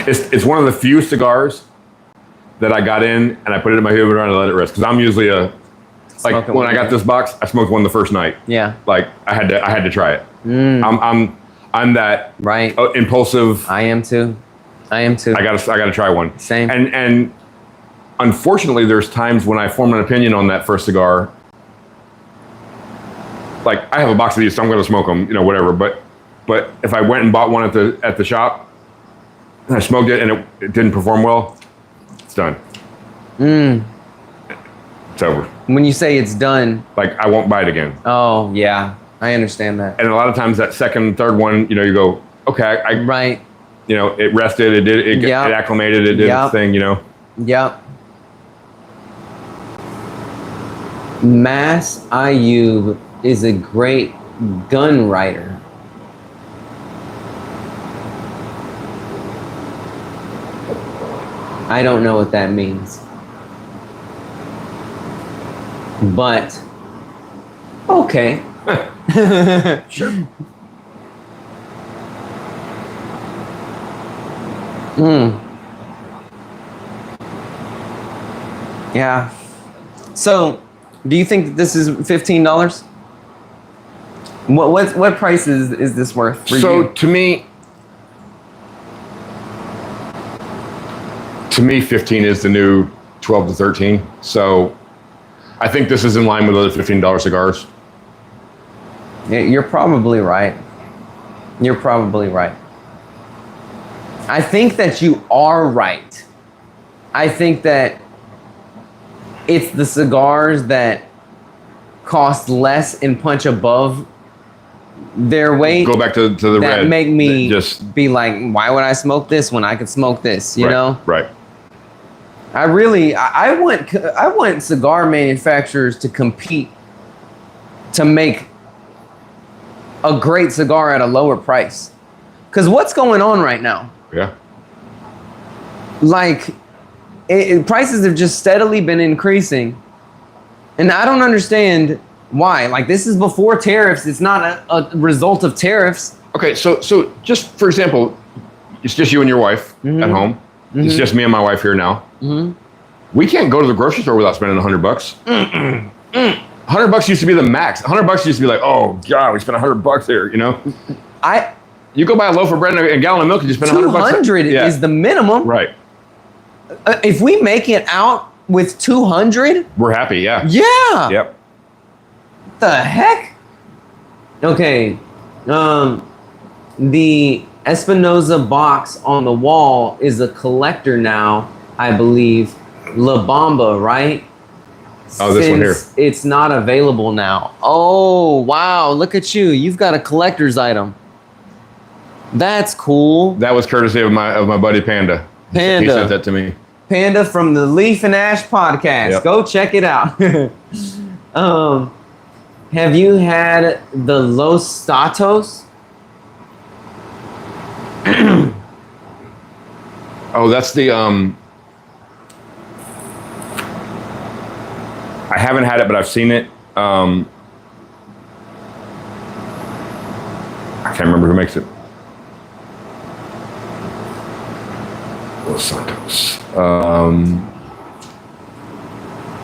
It's one of the few cigars that I got in and I put it in my humidor and I let it rest. Because I'm usually like when I got this box, I smoked one the first night. Yeah. Like I had to try it. I'm that impulsive. I am too. I gotta try one. Same. And unfortunately, there's times when I form an opinion on that first cigar. Like I have a box of these, so I'm gonna smoke them, whatever. But if I went and bought one at the shop and I smoked it and it didn't perform well, it's done. It's over. When you say it's done, like I won't buy it again. Oh yeah, I understand that. And a lot of times that second, third one, you go, okay, right. It rested, it acclimated, it did its thing, Yep. Mass Ayoub is a great gun writer. I don't know what that means. But, okay. Sure. Yeah. So, do you think this is $15? What price is this worth for you? So to me, 15 is the new 12 to 13. So I think this is in line with other $15 cigars. Yeah, you're probably right. I think that you are right. I think that it's the cigars that cost less and punch above their weight. Go back to the that red. Make me just be like, why would I smoke this when I could smoke this? You know? Right. I want cigar manufacturers to compete to make a great cigar at a lower price. Because what's going on right now? Yeah. Like, prices have just steadily been increasing. And I don't understand why. Like, this is before tariffs. It's not a result of tariffs. Okay, so just for example, it's just you and your wife at home. Mm-hmm. It's just me and my wife here now. Mm-hmm. We can't go to the grocery store without spending $100. $100 used to be the max. $100 used to be like, oh God, we spent $100 here. You know, you go buy a loaf of bread and a gallon of milk, and you spend $100. 200 is the minimum. Right. If we make it out with 200, we're happy. Yeah. Yeah. Yep. What the heck? Okay. The Espinoza box on the wall is a collector now, I believe. La Bamba, right? Oh, this one here. It's not available now. Oh, wow. Look at you. You've got a collector's item. That's cool. That was courtesy of my buddy Panda. He sent that to me. Panda from the Leaf and Ash podcast. Yep. Go check it out. Have you had the Los Statos? Oh, that's the I haven't had it, but I've seen it. I can't remember who makes it. Los Santos.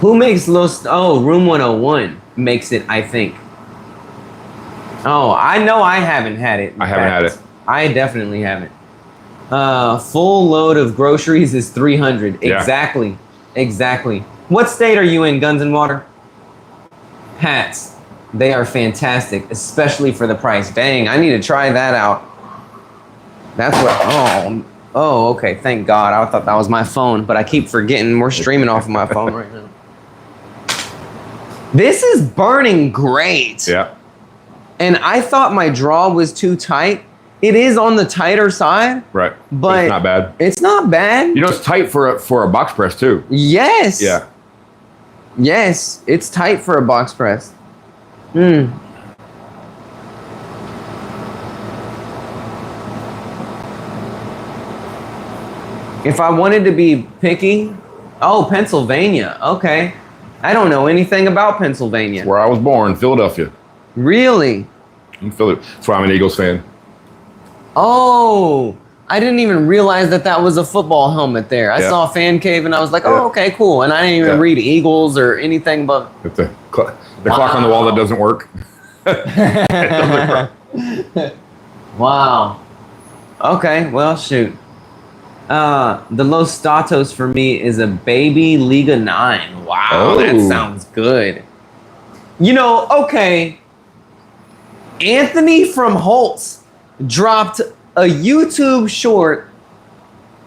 Who makes Room 101 makes it, I think. Oh, I know I haven't had it. I haven't had it. I definitely haven't. Full load of groceries is $300. Yeah. Exactly. What state are you in, Guns and Water? Hats. They are fantastic, especially for the price. Dang, I need to try that out. That's what, oh, okay, thank God. I thought that was my phone, but I keep forgetting we're streaming off of my phone right now. This is burning great. Yeah. And I thought my draw was too tight. It is on the tighter side. Right. But it's not bad. It's not bad. You know, it's tight for a box press too. Yes. Yeah. Yes, it's tight for a box press. If I wanted to be picky, Pennsylvania. Okay. I don't know anything about Pennsylvania. That's where I was born, Philadelphia. Really? In Philly. That's why I'm an Eagles fan. Oh, I didn't even realize that was a football helmet there. I saw a fan cave and I was like, oh, okay, cool. And I didn't even read Eagles or anything but... The clock on the wall that doesn't work. Wow. Okay, well, shoot. The Los Statos for me is a baby Liga 9. Wow, that sounds good. You know, okay. Anthony from Holtz dropped a YouTube short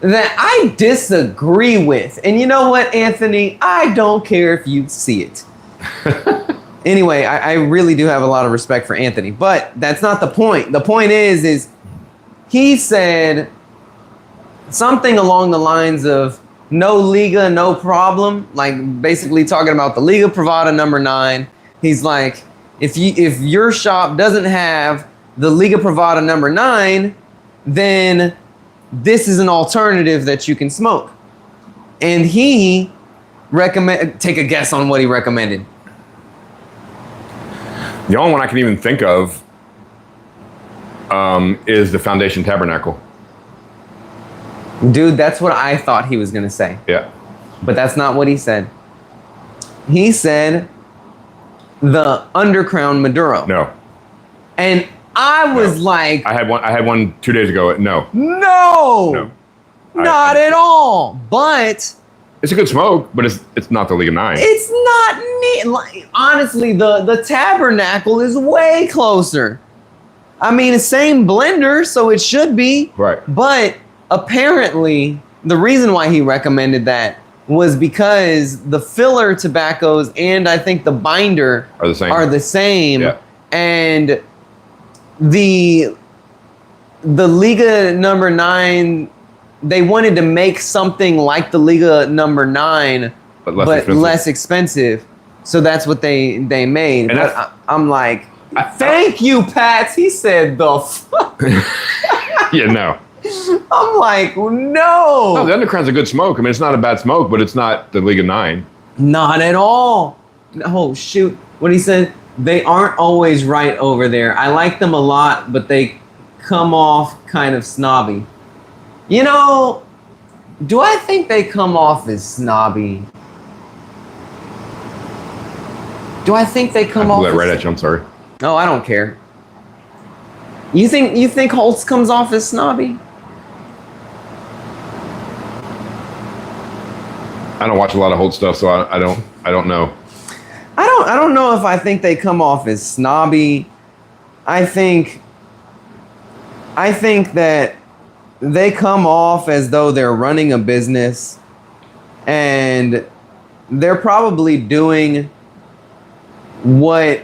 that I disagree with. And you know what, Anthony? I don't care if you see it. Anyway, I really do have a lot of respect for Anthony, but that's not the point. The point is he said something along the lines of no Liga, no problem. Like basically talking about the Liga Privada number 9. He's like, if your shop doesn't have the Liga Privada number 9, then this is an alternative that you can smoke. And he take a guess on what he recommended. The only one I can even think of is the Foundation Tabernacle. Dude, that's what I thought he was going to say. Yeah. But that's not what he said. He said the Undercrown Maduro. No. And I was like... I had one 2 days ago. No. No! Not at all. But... It's a good smoke, but it's not the Liga 9. It's not neat. Like, honestly, the Tabernacle is way closer. I mean, the same blender, so it should be. Right. But apparently, the reason why he recommended that was because the filler tobaccos and I think the binder are the same. Yeah. And the Liga number 9, they wanted to make something like the Liga number 9, but less expensive. So that's what they made. And I'm like, thank you, Pats. He said the fuck. Yeah, no. I'm like, no. No, the Undercrown's a good smoke. I mean, it's not a bad smoke, but it's not the Liga 9. Not at all. Oh, shoot. What he said, they aren't always right over there. I like them a lot, but they come off kind of snobby. You know, do I think they come off as snobby? Do I think they come off? That right at you. I'm sorry. No, I don't care. You think Holtz comes off as snobby? I don't watch a lot of Holt stuff, so I don't know. I don't know if I think they come off as snobby. I think that they come off as though they're running a business and they're probably doing what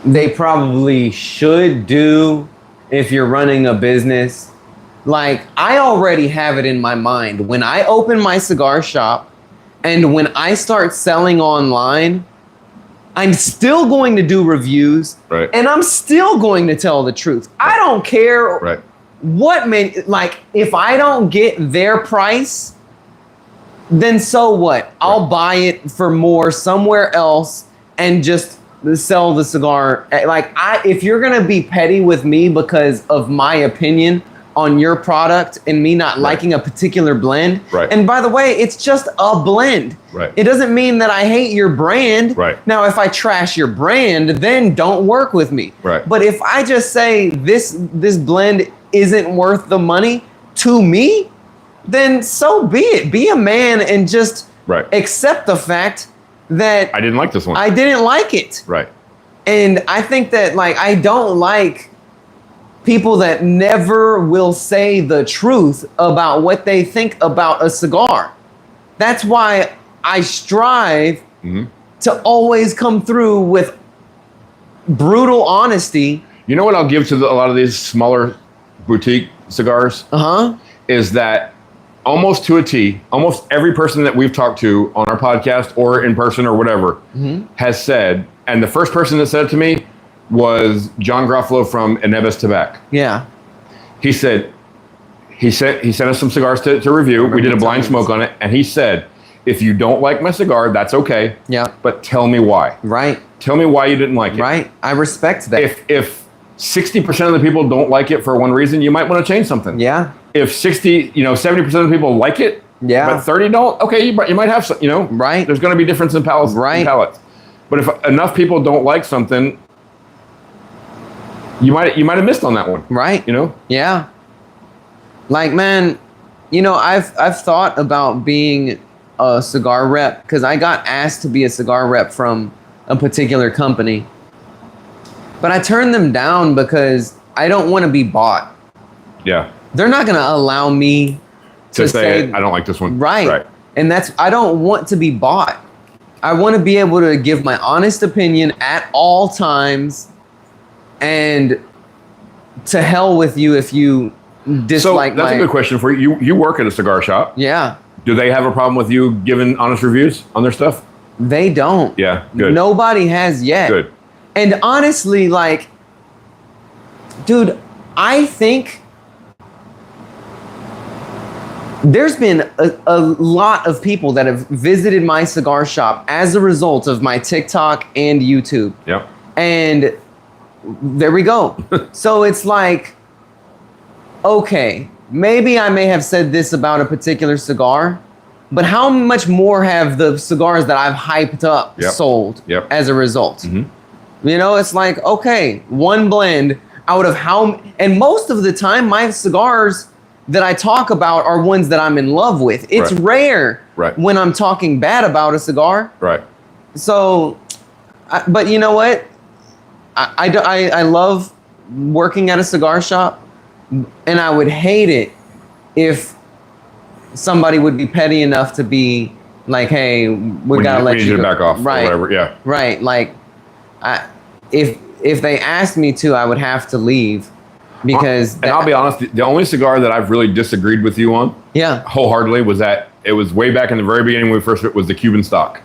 they probably should do if you're running a business. Like, I already have it in my mind. When I open my cigar shop and when I start selling online, I'm still going to do reviews, right, and I'm still going to tell the truth. Right. I don't care right. like, if I don't get their price, then so what? Right. I'll buy it for more somewhere else and just sell the cigar. Like, if you're going to be petty with me because of my opinion on your product and me not liking a particular blend. Right. And by the way, it's just a blend. Right. It doesn't mean that I hate your brand. Right. Now, if I trash your brand, then don't work with me. Right. But if I just say this blend isn't worth the money to me, then so be it. Be a man and just accept the fact that I didn't like this one. I didn't like it. Right. And I think that, like, I don't like people that never will say the truth about what they think about a cigar. That's why I strive to always come through with brutal honesty. You know what I'll give to a lot of these smaller boutique cigars? Is that almost to a T, almost every person that we've talked to on our podcast or in person or whatever has said, and the first person that said it to me was John Gruffalo from Eneves Tobacco. Yeah. He said, he sent us some cigars to review. We did a blind smoke on it. And he said, if you don't like my cigar, that's okay. Yeah. But tell me why. Right. Tell me why you didn't like it. Right. I respect that. If 60% of the people don't like it for one reason, you might want to change something. Yeah. If 70% of the people like it, but 30 don't, okay, you might have some, right. There's going to be difference in palates. Right. Palates. But if enough people don't like something, you might have missed on that one. Right. Yeah. Like, man, I've thought about being a cigar rep because I got asked to be a cigar rep from a particular company. But I turned them down because I don't want to be bought. Yeah. They're not going to allow me to say I don't like this one. Right. And I don't want to be bought. I want to be able to give my honest opinion at all times. And to hell with you if you dislike that's a good question for you. You work at a cigar shop. Yeah. Do they have a problem with you giving honest reviews on their stuff? They don't. Yeah, good. Nobody has yet. Good. And honestly, like, dude, I think there's been a lot of people that have visited my cigar shop as a result of my TikTok and YouTube. Yep. And there we go. So it's like, okay, maybe I may have said this about a particular cigar, but how much more have the cigars that I've hyped up sold as a result? It's like, okay, one blend out of and most of the time my cigars that I talk about are ones that I'm in love with. It's rare when I'm talking bad about a cigar. Right. So, but you know what? I love working at a cigar shop, and I would hate it if somebody would be petty enough to be like, "Hey, we gotta let you to back off," right? Or whatever. Yeah, right. Like, if they asked me to, I would have to leave because. And I'll be honest, the only cigar that I've really disagreed with you on, wholeheartedly, was that it was way back in the very beginning when we first was the Cuban stock.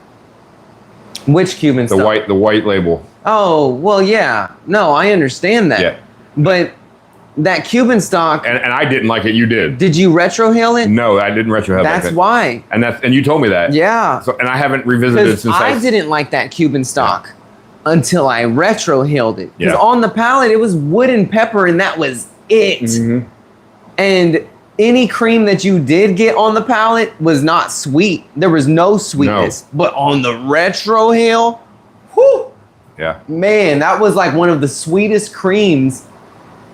Which Cuban stock? The white label. Oh, well, yeah. No, I understand that. Yeah. But that Cuban stock... And I didn't like it. You did. Did you retrohale it? No, I didn't retrohale it. That's why. And you told me that. Yeah. So, and I haven't revisited it since I didn't like that Cuban stock until I retrohaled it. Because on the palate, it was wood and pepper, and that was it. And any cream that you did get on the palate was not sweet. There was no sweetness. No. But on the retrohale, Whew, Yeah. man, that was like one of the sweetest creams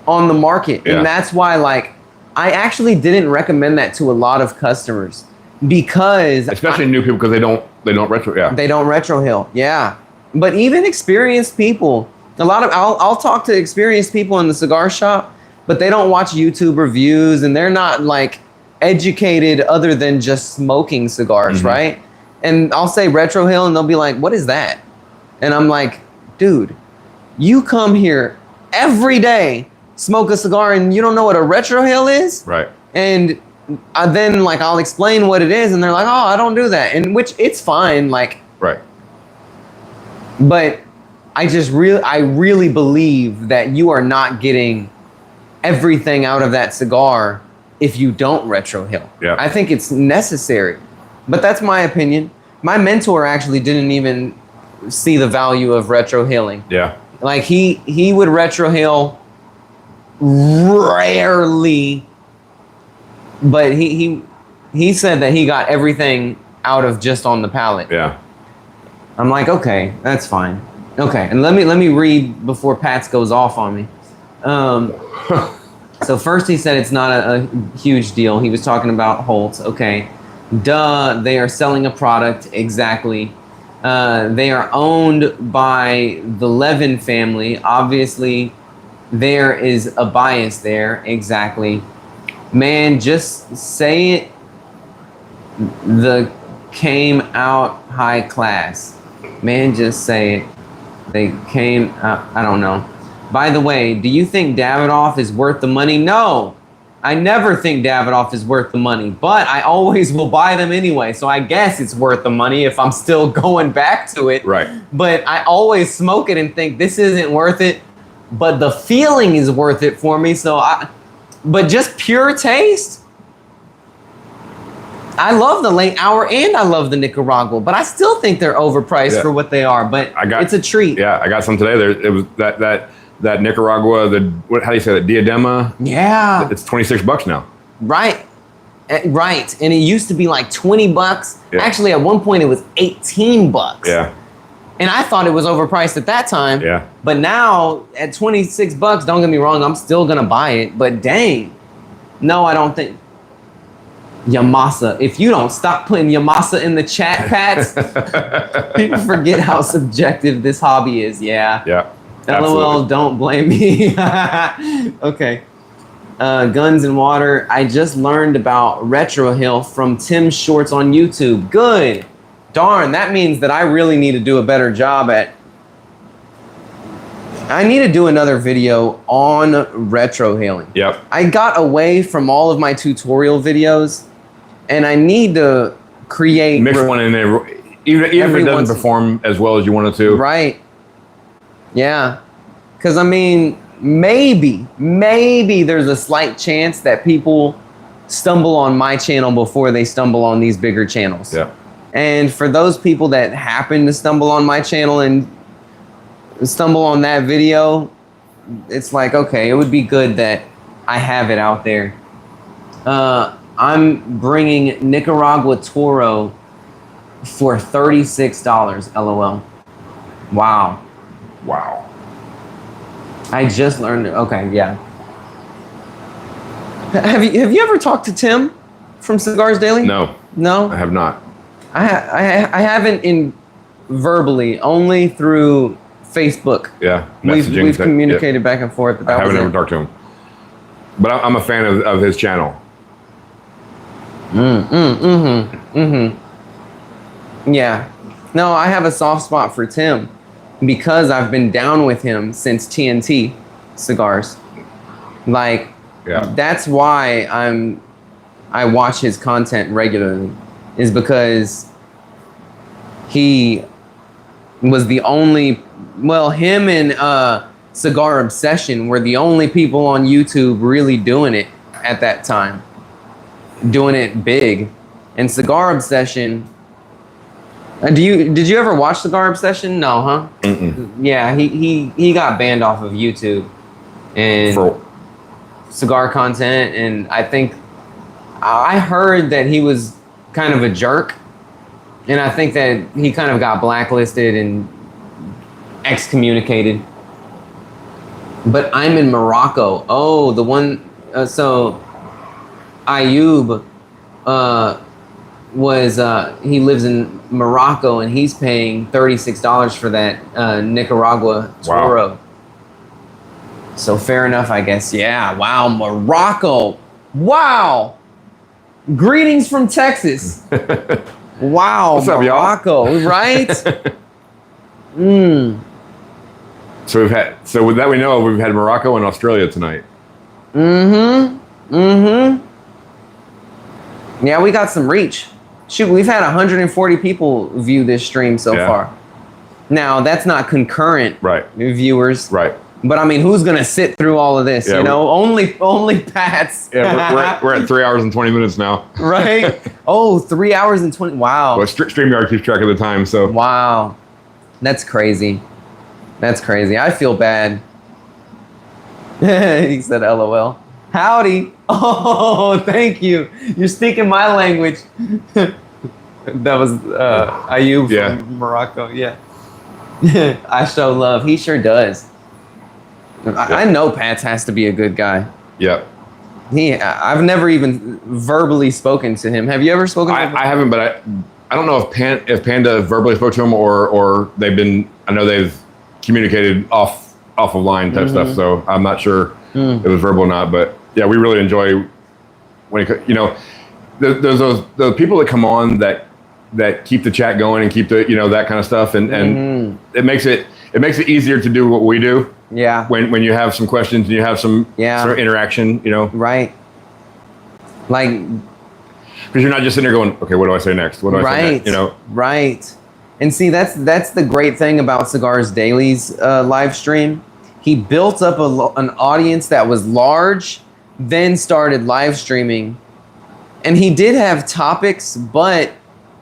on the market. Yeah. And that's why, like, I actually didn't recommend that to a lot of customers because Especially new people because they don't retro. Yeah. they don't retrohale. Yeah. But even experienced people, I'll talk to experienced people in the cigar shop, but they don't watch YouTube reviews and they're not like educated other than just smoking cigars, right? And I'll say retrohale and they'll be like, "What is that?" And I'm like, "Dude, you come here every day, smoke a cigar, and you don't know what a retrohale is?" Right. And then like I'll explain what it is, and they're like, "Oh, I don't do that," and which it's fine, like. Right. But I really believe that you are not getting everything out of that cigar if you don't retrohale. Yeah. I think it's necessary, but that's my opinion. My mentor actually didn't even see the value of retrohaling. Yeah. Like he would retrohale rarely, but he said that he got everything out of just on the palate. Yeah. I'm like, okay, that's fine. Okay, and let me read before Pats goes off on me. So first he said it's not a huge deal. He was talking about Holtz. Okay, duh, they are selling a product, exactly. They are owned by the Levin family. Obviously, there is a bias there, exactly. Man, just say it. The came out high class. Man, just say it. They came out, I don't know. By the way, do you think Davidoff is worth the money? No, I never think Davidoff is worth the money, but I always will buy them anyway. So I guess it's worth the money if I'm still going back to it. Right. But I always smoke it and think this isn't worth it, but the feeling is worth it for me. But just pure taste. I love the late hour and I love the Nicaragua, but I still think they're overpriced for what they are. But it's a treat. Yeah, I got some today. It was that Nicaragua. How do you say that? Diadema. Yeah, it's $26 now. Right, right. And it used to be like $20. Yeah. Actually, at one point it was $18. Yeah. And I thought it was overpriced at that time. Yeah. But now at $26, don't get me wrong, I'm still gonna buy it. But dang, no, I don't think. Yamasa. If you don't stop putting Yamasa in the chat, Pats, people forget how subjective this hobby is. Yeah. Yeah. LOL, don't blame me. Okay. Guns and Water. I just learned about retrohale from Tim Shorts on YouTube. Good. Darn, that means that I really need to do a better job at. I need to do another video on retrohaling. Yep. I got away from all of my tutorial videos, and I need to create mix one in there, even if it doesn't perform as well as you want it to. Right. Yeah. Because I mean, maybe there's a slight chance that people stumble on my channel before they stumble on these bigger channels. Yeah. And for those people that happen to stumble on my channel and stumble on that video, it's like, okay, it would be good that I have it out there. I'm bringing Nicaragua Toro for $36, LOL. Wow. Wow. I just learned it. Okay, yeah. Have you ever talked to Tim from Cigars Daily? No. No? I have not. I haven't verbally, only through Facebook. Yeah. We've communicated back and forth. But I haven't ever talked to him. But I'm a fan of his channel. Yeah. No, I have a soft spot for Tim because I've been down with him since TNT Cigars. Like, that's why I watch his content regularly, is because he was the only, well, him and Cigar Obsession were the only people on YouTube really doing it at that time. Doing it big. And Cigar Obsession, did you ever watch Cigar Obsession? No, huh? Mm-mm. Yeah, he got banned off of YouTube and For cigar content, and I think I heard that he was kind of a jerk, and I think that he kind of got blacklisted and excommunicated. But I'm in Morocco. Oh, the one. So Ayub he lives in Morocco, and he's paying $36 for that Nicaragua Toro. Wow. So fair enough, I guess. Yeah. Wow, Morocco. Wow. Greetings from Texas. Wow, what's up, Morocco, y'all? Right? So with that we know we've had Morocco and Australia tonight. Yeah, we got some reach. Shoot, we've had 140 people view this stream so far. Now, that's not concurrent viewers. Right. But I mean, who's gonna sit through all of this? Yeah, only Pats. Yeah, we're at 3 hours and 20 minutes now. Right? Oh, 3 hours and 20. Wow. Well, StreamYard keeps track of the time, so. Wow. That's crazy. That's crazy. I feel bad. He said LOL. Howdy. Oh, thank you. You're speaking my language. That was Ayub from Morocco. Yeah. I show love. He sure does. I know Pats has to be a good guy. Yeah. I've never even verbally spoken to him. Have you ever spoken to him? I haven't, but I don't know if Panda verbally spoke to him or they've been. I know they've communicated off of line type stuff. So I'm not sure if it was verbal or not. But yeah, we really enjoy when there's those people that come on that keep the chat going and keep the that kind of stuff and it makes it easier to do what we do. Yeah. When you have some questions and you have some sort of interaction, Right. Like, because you're not just sitting there going, okay, what do I say next? What do I say next? Right. And see, that's the great thing about Cigars Daily's live stream. He built up an audience that was large, then started live streaming. And he did have topics, but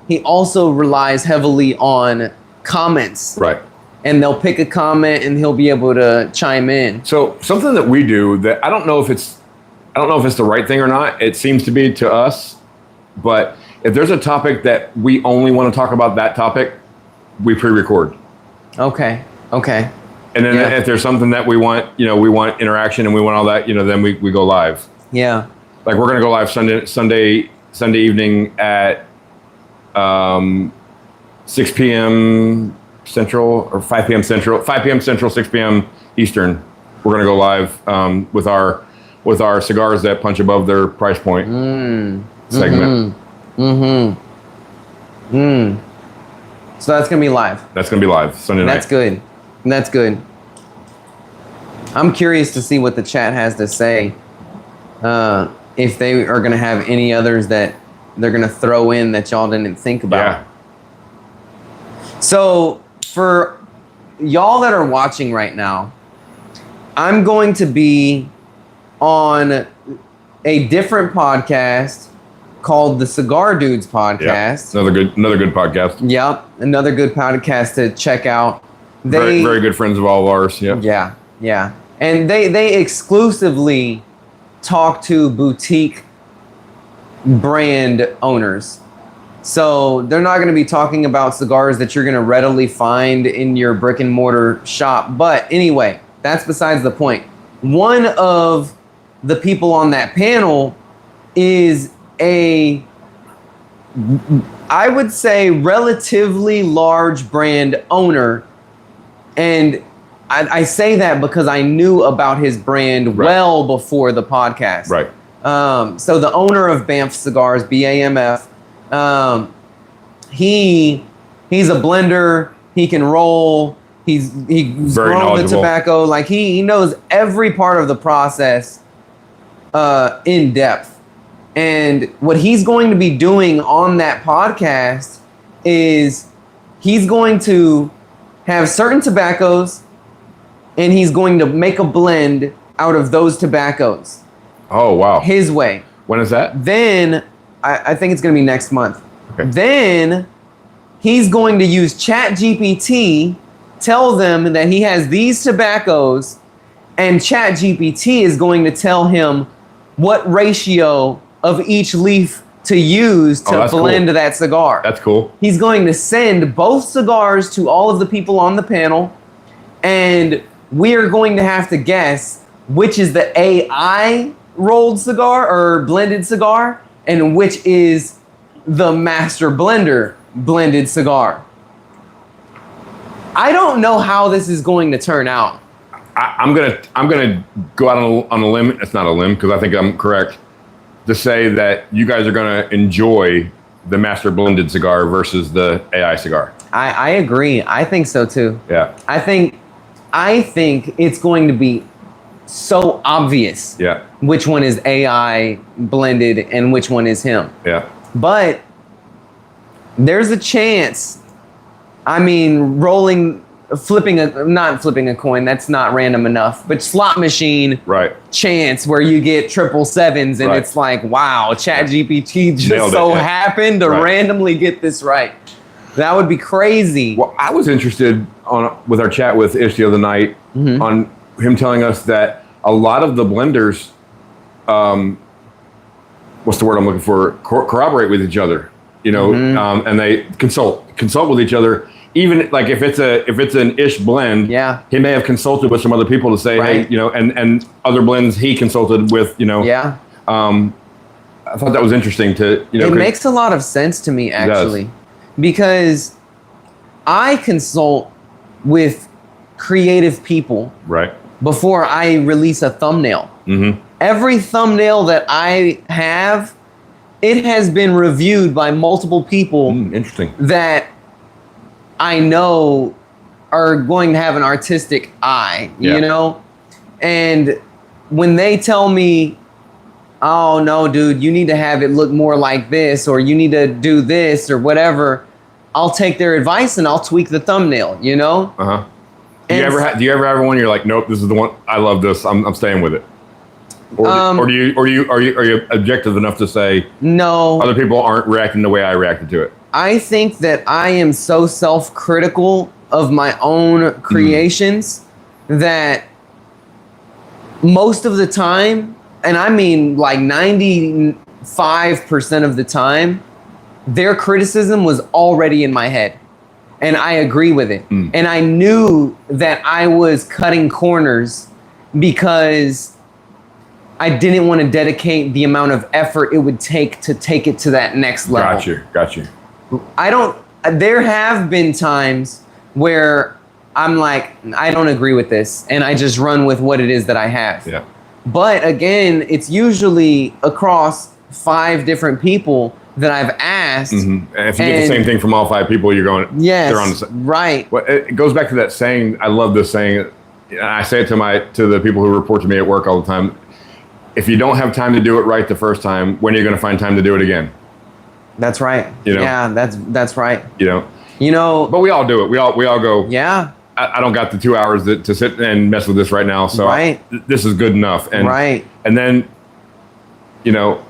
he also relies heavily on comments. Right. And they'll pick a comment and he'll be able to chime in. So something that we do that I don't know if it's the right thing or not. It seems to be to us, but if there's a topic that we only want to talk about that topic, we pre-record. Okay. And then if there's something that we want, we want interaction and we want all that, then we go live. Yeah. Like we're gonna go live Sunday evening at 6 p.m. Central or 5 p.m. Central, 5 p.m. Central, 6 p.m. Eastern. We're gonna go live with our cigars that punch above their price point segment. So that's gonna be live. That's gonna be live Sunday night. That's good. I'm curious to see what the chat has to say. If they are gonna have any others that they're gonna throw in that y'all didn't think about. Yeah. So for y'all that are watching right now, I'm going to be on a different podcast called the Cigar Dudes podcast. Yeah, another good podcast. Yep, another good podcast to check out. Very good friends of all of ours. Yeah. Yeah. And they exclusively talk to boutique brand owners. So they're not going to be talking about cigars that you're going to readily find in your brick and mortar shop. But anyway, that's besides the point. One of the people on that panel is I would say, relatively large brand owner. And I say that because I knew about his brand well before the podcast. Right. So the owner of Banff Cigars, BAMF, he's a blender. He can roll. He's grown the tobacco. Like he knows every part of the process in depth. And what he's going to be doing on that podcast is he's going to have certain tobaccos and he's going to make a blend out of those tobaccos. Oh, wow. His way. When is that? Then, I think it's going to be next month. Okay. Then, he's going to use ChatGPT, tell them that he has these tobaccos, and ChatGPT is going to tell him what ratio of each leaf to use to blend that cigar. That's cool. He's going to send both cigars to all of the people on the panel, And we are going to have to guess which is the AI rolled cigar or blended cigar and which is the master blender blended cigar. I don't know how this is going to turn out. I'm gonna go out on a limb. It's not a limb because I think I'm correct to say that you guys are gonna enjoy the master blended cigar versus the AI cigar. I agree. I think so too. Yeah. I think it's going to be so obvious. Yeah. Which one is AI blended and which one is him. Yeah. But there's a chance. I mean, not flipping a coin, that's not random enough, but slot machine chance where you get 777s and it's like, wow, ChatGPT just happened to randomly get this right. That would be crazy. Well, I was interested with our chat with Ish the other night on him telling us that a lot of the blenders, what's the word I'm looking for, corroborate with each other, you know, and they consult with each other. Even like if it's an Ish blend, he may have consulted with some other people to say, hey, you know, and other blends he consulted with, you know. Yeah. I thought that was interesting to, you know. It makes a lot of sense to me, actually, because I consult with creative people before I release a thumbnail. Every thumbnail that I have, it has been reviewed by multiple people that I know are going to have an artistic eye, you know? And when they tell me, oh no, dude, you need to have it look more like this, or you need to do this or whatever, I'll take their advice and I'll tweak the thumbnail, you know? Do you ever have one you're like, nope, this is the one, I love this, I'm staying with it? Or are you objective enough to say no, other people aren't reacting the way I reacted to it? I think that I am so self-critical of my own creations that most of the time, and I mean like 95% of the time, their criticism was already in my head. And I agree with it. And I knew that I was cutting corners because I didn't want to dedicate the amount of effort it would take to take it to that next level. Got you. There have been times where I'm like, I don't agree with this, and I just run with what it is that I have. Yeah. But again, it's usually across 5 different people that I've asked. And if you get the same thing from all 5 people, you're going, they're on the same. Right. Well, it goes back to that saying. I love this saying. And I say it to the people who report to me at work all the time. If you don't have time to do it right the first time, when are you going to find time to do it again? That's right. You know? Yeah, that's right. You know, but we all do it. We all go. Yeah. I don't got the 2 hours to sit and mess with this right now. So this is good enough. And and then, you know,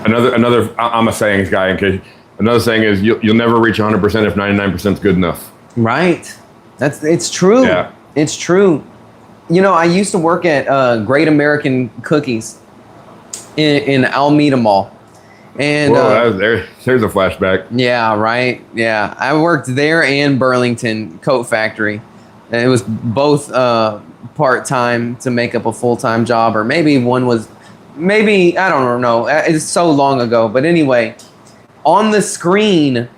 another. I'm a sayings guy. In case another saying is you'll never reach 100% if 99% is good enough. Right. It's true. Yeah. It's true. You know, I used to work at Great American Cookies in Alameda Mall. And there's a flashback. Yeah, right. Yeah, I worked there and Burlington Coat Factory. And it was both part-time to make up a full-time job, or maybe one was, I don't know. It's so long ago. But anyway, on the screen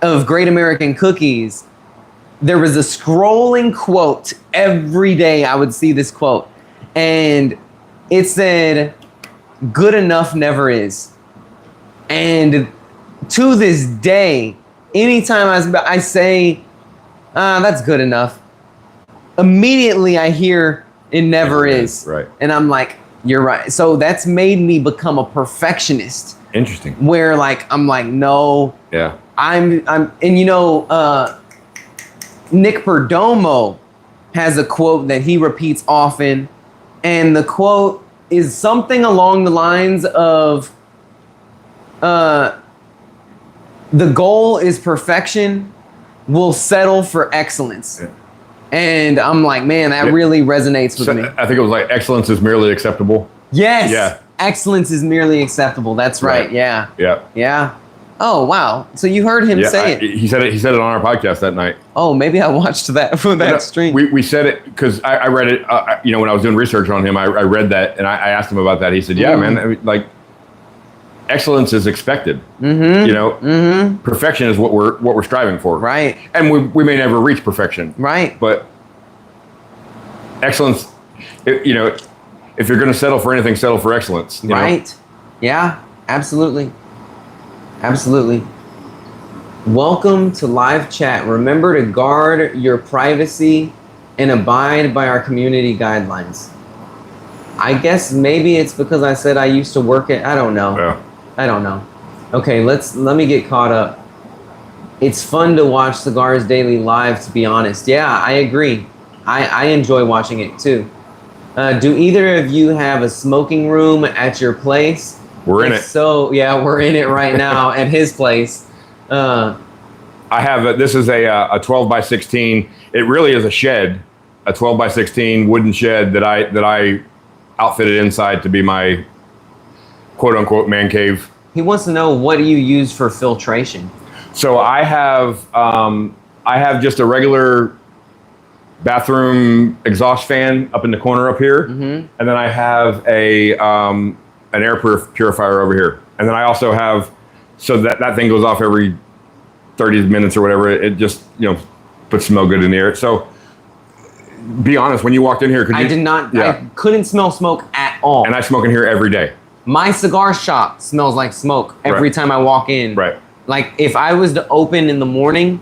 of Great American Cookies, there was a scrolling quote. Every day I would see this quote. And it said, "Good enough never is." And to this day, anytime I say, that's good enough, immediately I hear it never is. Right. And I'm like, you're right. So that's made me become a perfectionist. Interesting. Where I'm like, no. Yeah. And you know, Nick Perdomo has a quote that he repeats often. And the quote is something along the lines of, the goal is perfection, we'll settle for excellence. Yeah. And I'm like, man, that really resonates with me. I think it was like, excellence is merely acceptable. Yes. Yeah. Excellence is merely acceptable. That's right. Yeah. Yeah. Yeah. Oh wow! So you heard him say it. He said it. He said it on our podcast that night. Oh, maybe I watched that stream. We said it because I read it. When I was doing research on him, I read that and I asked him about that. He said, "Yeah, man, I mean, like excellence is expected. Perfection is what we're striving for. Right. And we may never reach perfection. Right. But excellence, if you're going to settle for anything, settle for excellence. Right. Yeah. Absolutely. Absolutely. Welcome to live chat. Remember to guard your privacy and abide by our community guidelines. I guess maybe it's because I said I used to work at, I don't know. Yeah. I don't know. Okay, let me get caught up. It's fun to watch Cigars Daily live, to be honest. Yeah, I agree. I enjoy watching it too. Do either of you have a smoking room at your place? We're in it. So yeah, we're in it right now at his place. I have this is a 12 by 16. It really is a shed, a 12 by 16 wooden shed that I outfitted inside to be my quote unquote man cave. He wants to know, what do you use for filtration? So I have just a regular bathroom exhaust fan up in the corner up here, and then I have an air purifier over here, and then I also have, so that thing goes off every 30 minutes or whatever. It just puts smell good in the air. So be honest, when you walked in here, I did not. Yeah. I couldn't smell smoke at all. And I smoke in here every day. My cigar shop smells like smoke every time I walk in. Right. Like if I was to open in the morning,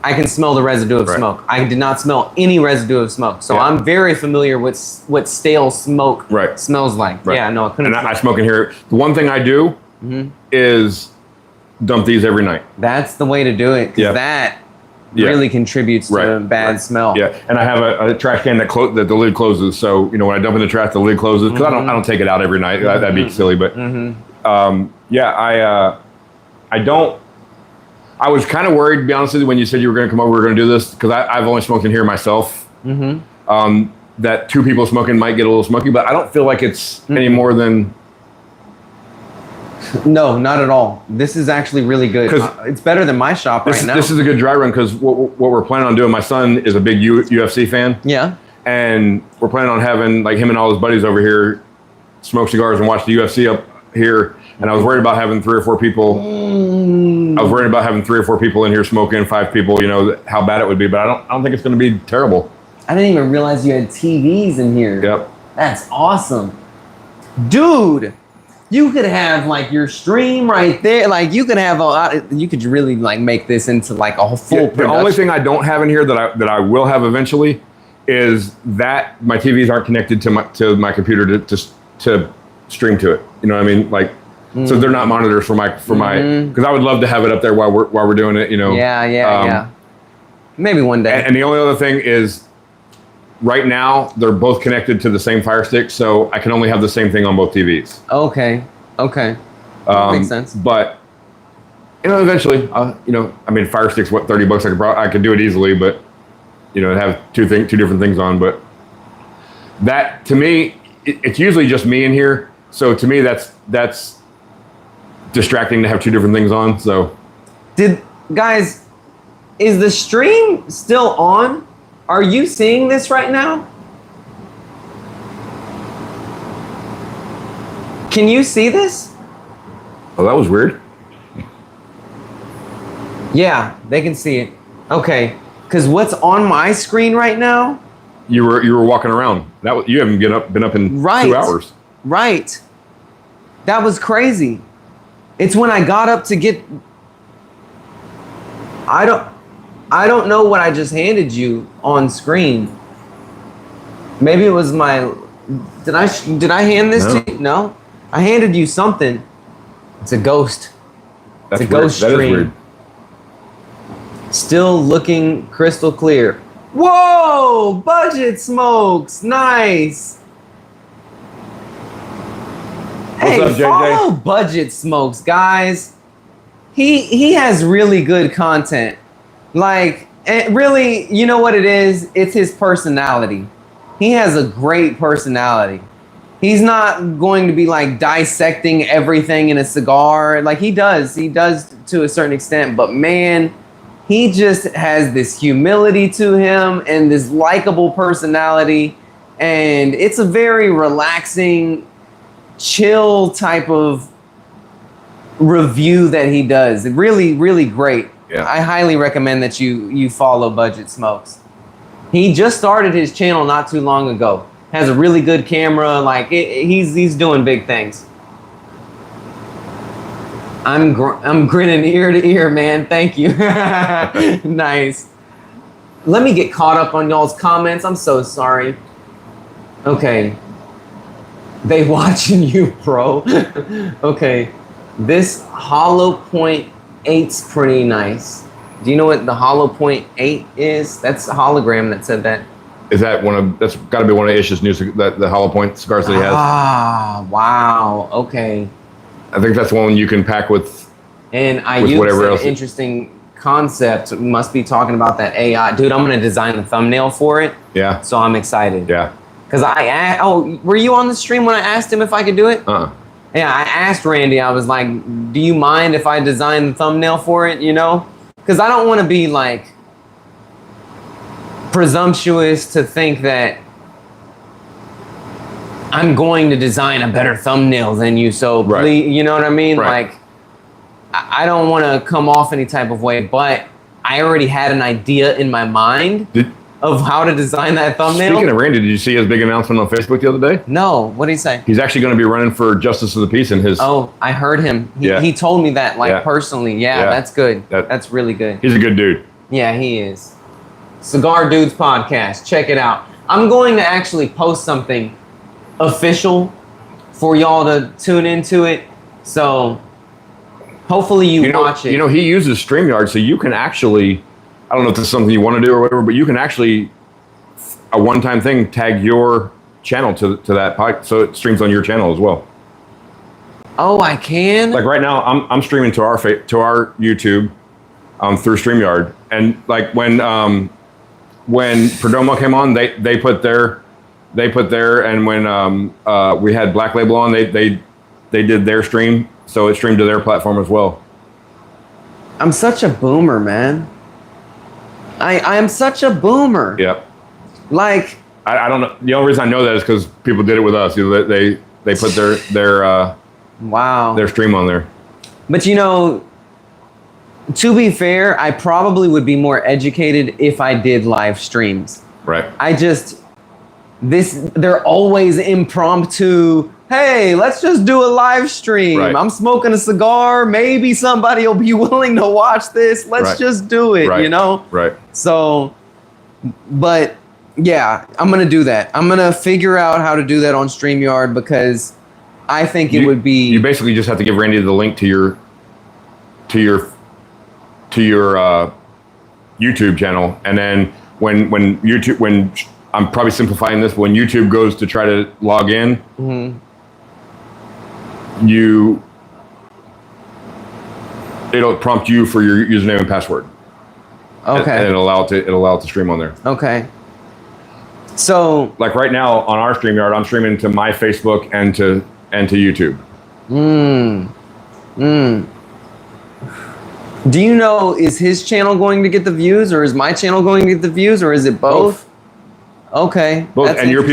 I can smell the residue of smoke. I did not smell any residue of smoke. So I'm very familiar with what stale smoke smells like. Right. Yeah, no, I couldn't. And I smoke in here. The one thing I do is dump these every night. That's the way to do it. Because that really contributes to a bad smell. Yeah, and I have a trash can that the lid closes. So when I dump in the trash, the lid closes. Because I don't take it out every night. That'd be silly. But I don't. I was kind of worried, to be honest with you, when you said you were going to come over, we were going to do this, because I've only smoked in here myself. That two people smoking might get a little smoky, but I don't feel like it's any more than. No, not at all. This is actually really good. It's better than my shop right now. This is a good dry run, because what we're planning on doing, my son is a big UFC fan. Yeah. And we're planning on having him and all his buddies over here smoke cigars and watch the UFC up here. And I was worried about having 3 or 4 people. I was worried about having 3 or 4 people in here smoking, 5 people, how bad it would be. But I don't think it's going to be terrible. I didn't even realize you had TVs in here. Yep. That's awesome. Dude, you could have your stream right there. You could have you could really make this into a whole full production. The only thing I don't have in here that I will have eventually is that my TVs aren't connected to my computer to stream to it. You know what I mean? So they're not monitors for my because I would love to have it up there while we're doing it. Yeah. Maybe one day. And the only other thing is, right now they're both connected to the same Fire Stick, so I can only have the same thing on both TVs. Okay. Makes sense. But eventually, Fire Stick's what, $30? I could do it easily, but have two different things on. But that, to me, it's usually just me in here. So to me, that's distracting to have 2 different things on. So, guys, is the stream still on? Are you seeing this right now? Can you see this? Oh, that was weird. Yeah, they can see it. Okay, because what's on my screen right now? You were walking around. You haven't been up in 2 hours. Right. That was crazy. It's when I got up to get. I don't know what I just handed you on screen. Maybe it was my. Did I hand this to you? No, I handed you something. It's a ghost. That's it's a ghost weird. stream. That is weird. Still looking crystal clear. Whoa! Budget smokes. Nice. Hey, What's up, JJ? follow Budget Smokes, guys. He has really good content. Really, you know what it is? It's his personality. He has a great personality. He's not going to be like dissecting everything in a cigar. Like he does to a certain extent, but man, he just has this humility to him and this likable personality. And it's a very relaxing, chill type of review that he does. Really, really great. Yeah. I highly recommend that you follow Budget Smokes. He just started his channel not too long ago. Has a really good camera. Like he's doing big things. I'm grinning ear to ear, man. Thank you. Nice. Let me get caught up on y'all's comments. I'm so sorry. Okay. They watching you, bro. Okay. This Hollow Point 8's pretty nice. Do you know what the Hollow Point 8 is? That's a hologram that said that. Is that that's got to be one of Ish's new the Hollow Point cigars that he has? Ah, wow. Okay. I think that's one you can pack with. And I with used whatever else. an interesting concept. We must be talking about that AI. Dude, I'm going to design the thumbnail for it. Yeah. So I'm excited. Yeah. Because were you on the stream when I asked him if I could do it? Yeah, I asked Randy, I was like, do you mind if I design the thumbnail for it, you know? Because I don't want to be like presumptuous to think that I'm going to design a better thumbnail than you, so right. please, you know what I mean? Right. Like, I don't want to come off any type of way, but I already had an idea in my mind of how to design that thumbnail. Speaking of Randy, did you see his big announcement on Facebook the other day? No, what did he say? He's actually going to be running for Justice of the Peace in his... Oh, I heard him. He told me that, like, personally. Yeah, that's good. That's really good. He's a good dude. Yeah, he is. Cigar Dudes Podcast. Check it out. I'm going to actually post something official for y'all to tune into it. So hopefully you watch it. You know, he uses StreamYard, so you can actually... I don't know if this is something you want to do or whatever, but you can actually, a one-time thing, tag your channel to that podcast, so it streams on your channel as well. Oh, I can? Like right now, I'm streaming to our YouTube through StreamYard, and like when Perdomo came on, they put their, and when we had Black Label on, they did their stream, so it streamed to their platform as well. I'm such a boomer, man. I am such a boomer. Yep. Like I don't know. The only reason I know that is because people did it with us. You know, they put their wow, their stream on there. But you know, to be fair, I probably would be more educated if I did live streams. Right. They're always impromptu. Hey, let's just do a live stream. Right. I'm smoking a cigar. Maybe somebody will be willing to watch this. Let's just do it, you know? Right. So, but yeah, I'm going to do that. I'm going to figure out how to do that on StreamYard because I think it would be... You basically just have to give Randy the link to your YouTube channel. And then when I'm probably simplifying this, but when YouTube goes to try to log in, mm-hmm. It'll prompt you for your username and password. Okay. And it'll allow it to stream on there. Okay. So like right now on our StreamYard, I'm streaming to my Facebook and to YouTube. Do you know, is his channel going to get the views or is my channel going to get the views or is it both? Okay. Both. And your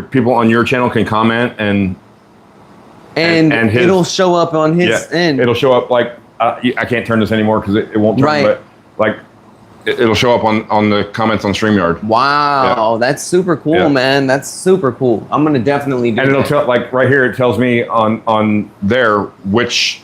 people on your channel can comment and it'll show up on his end. It'll show up like I can't turn this anymore because it won't turn, but like it'll show up on the comments on StreamYard. Wow, that's super cool, man. That's super cool. I'm gonna definitely do that. And it'll tell, like right here, it tells me on there which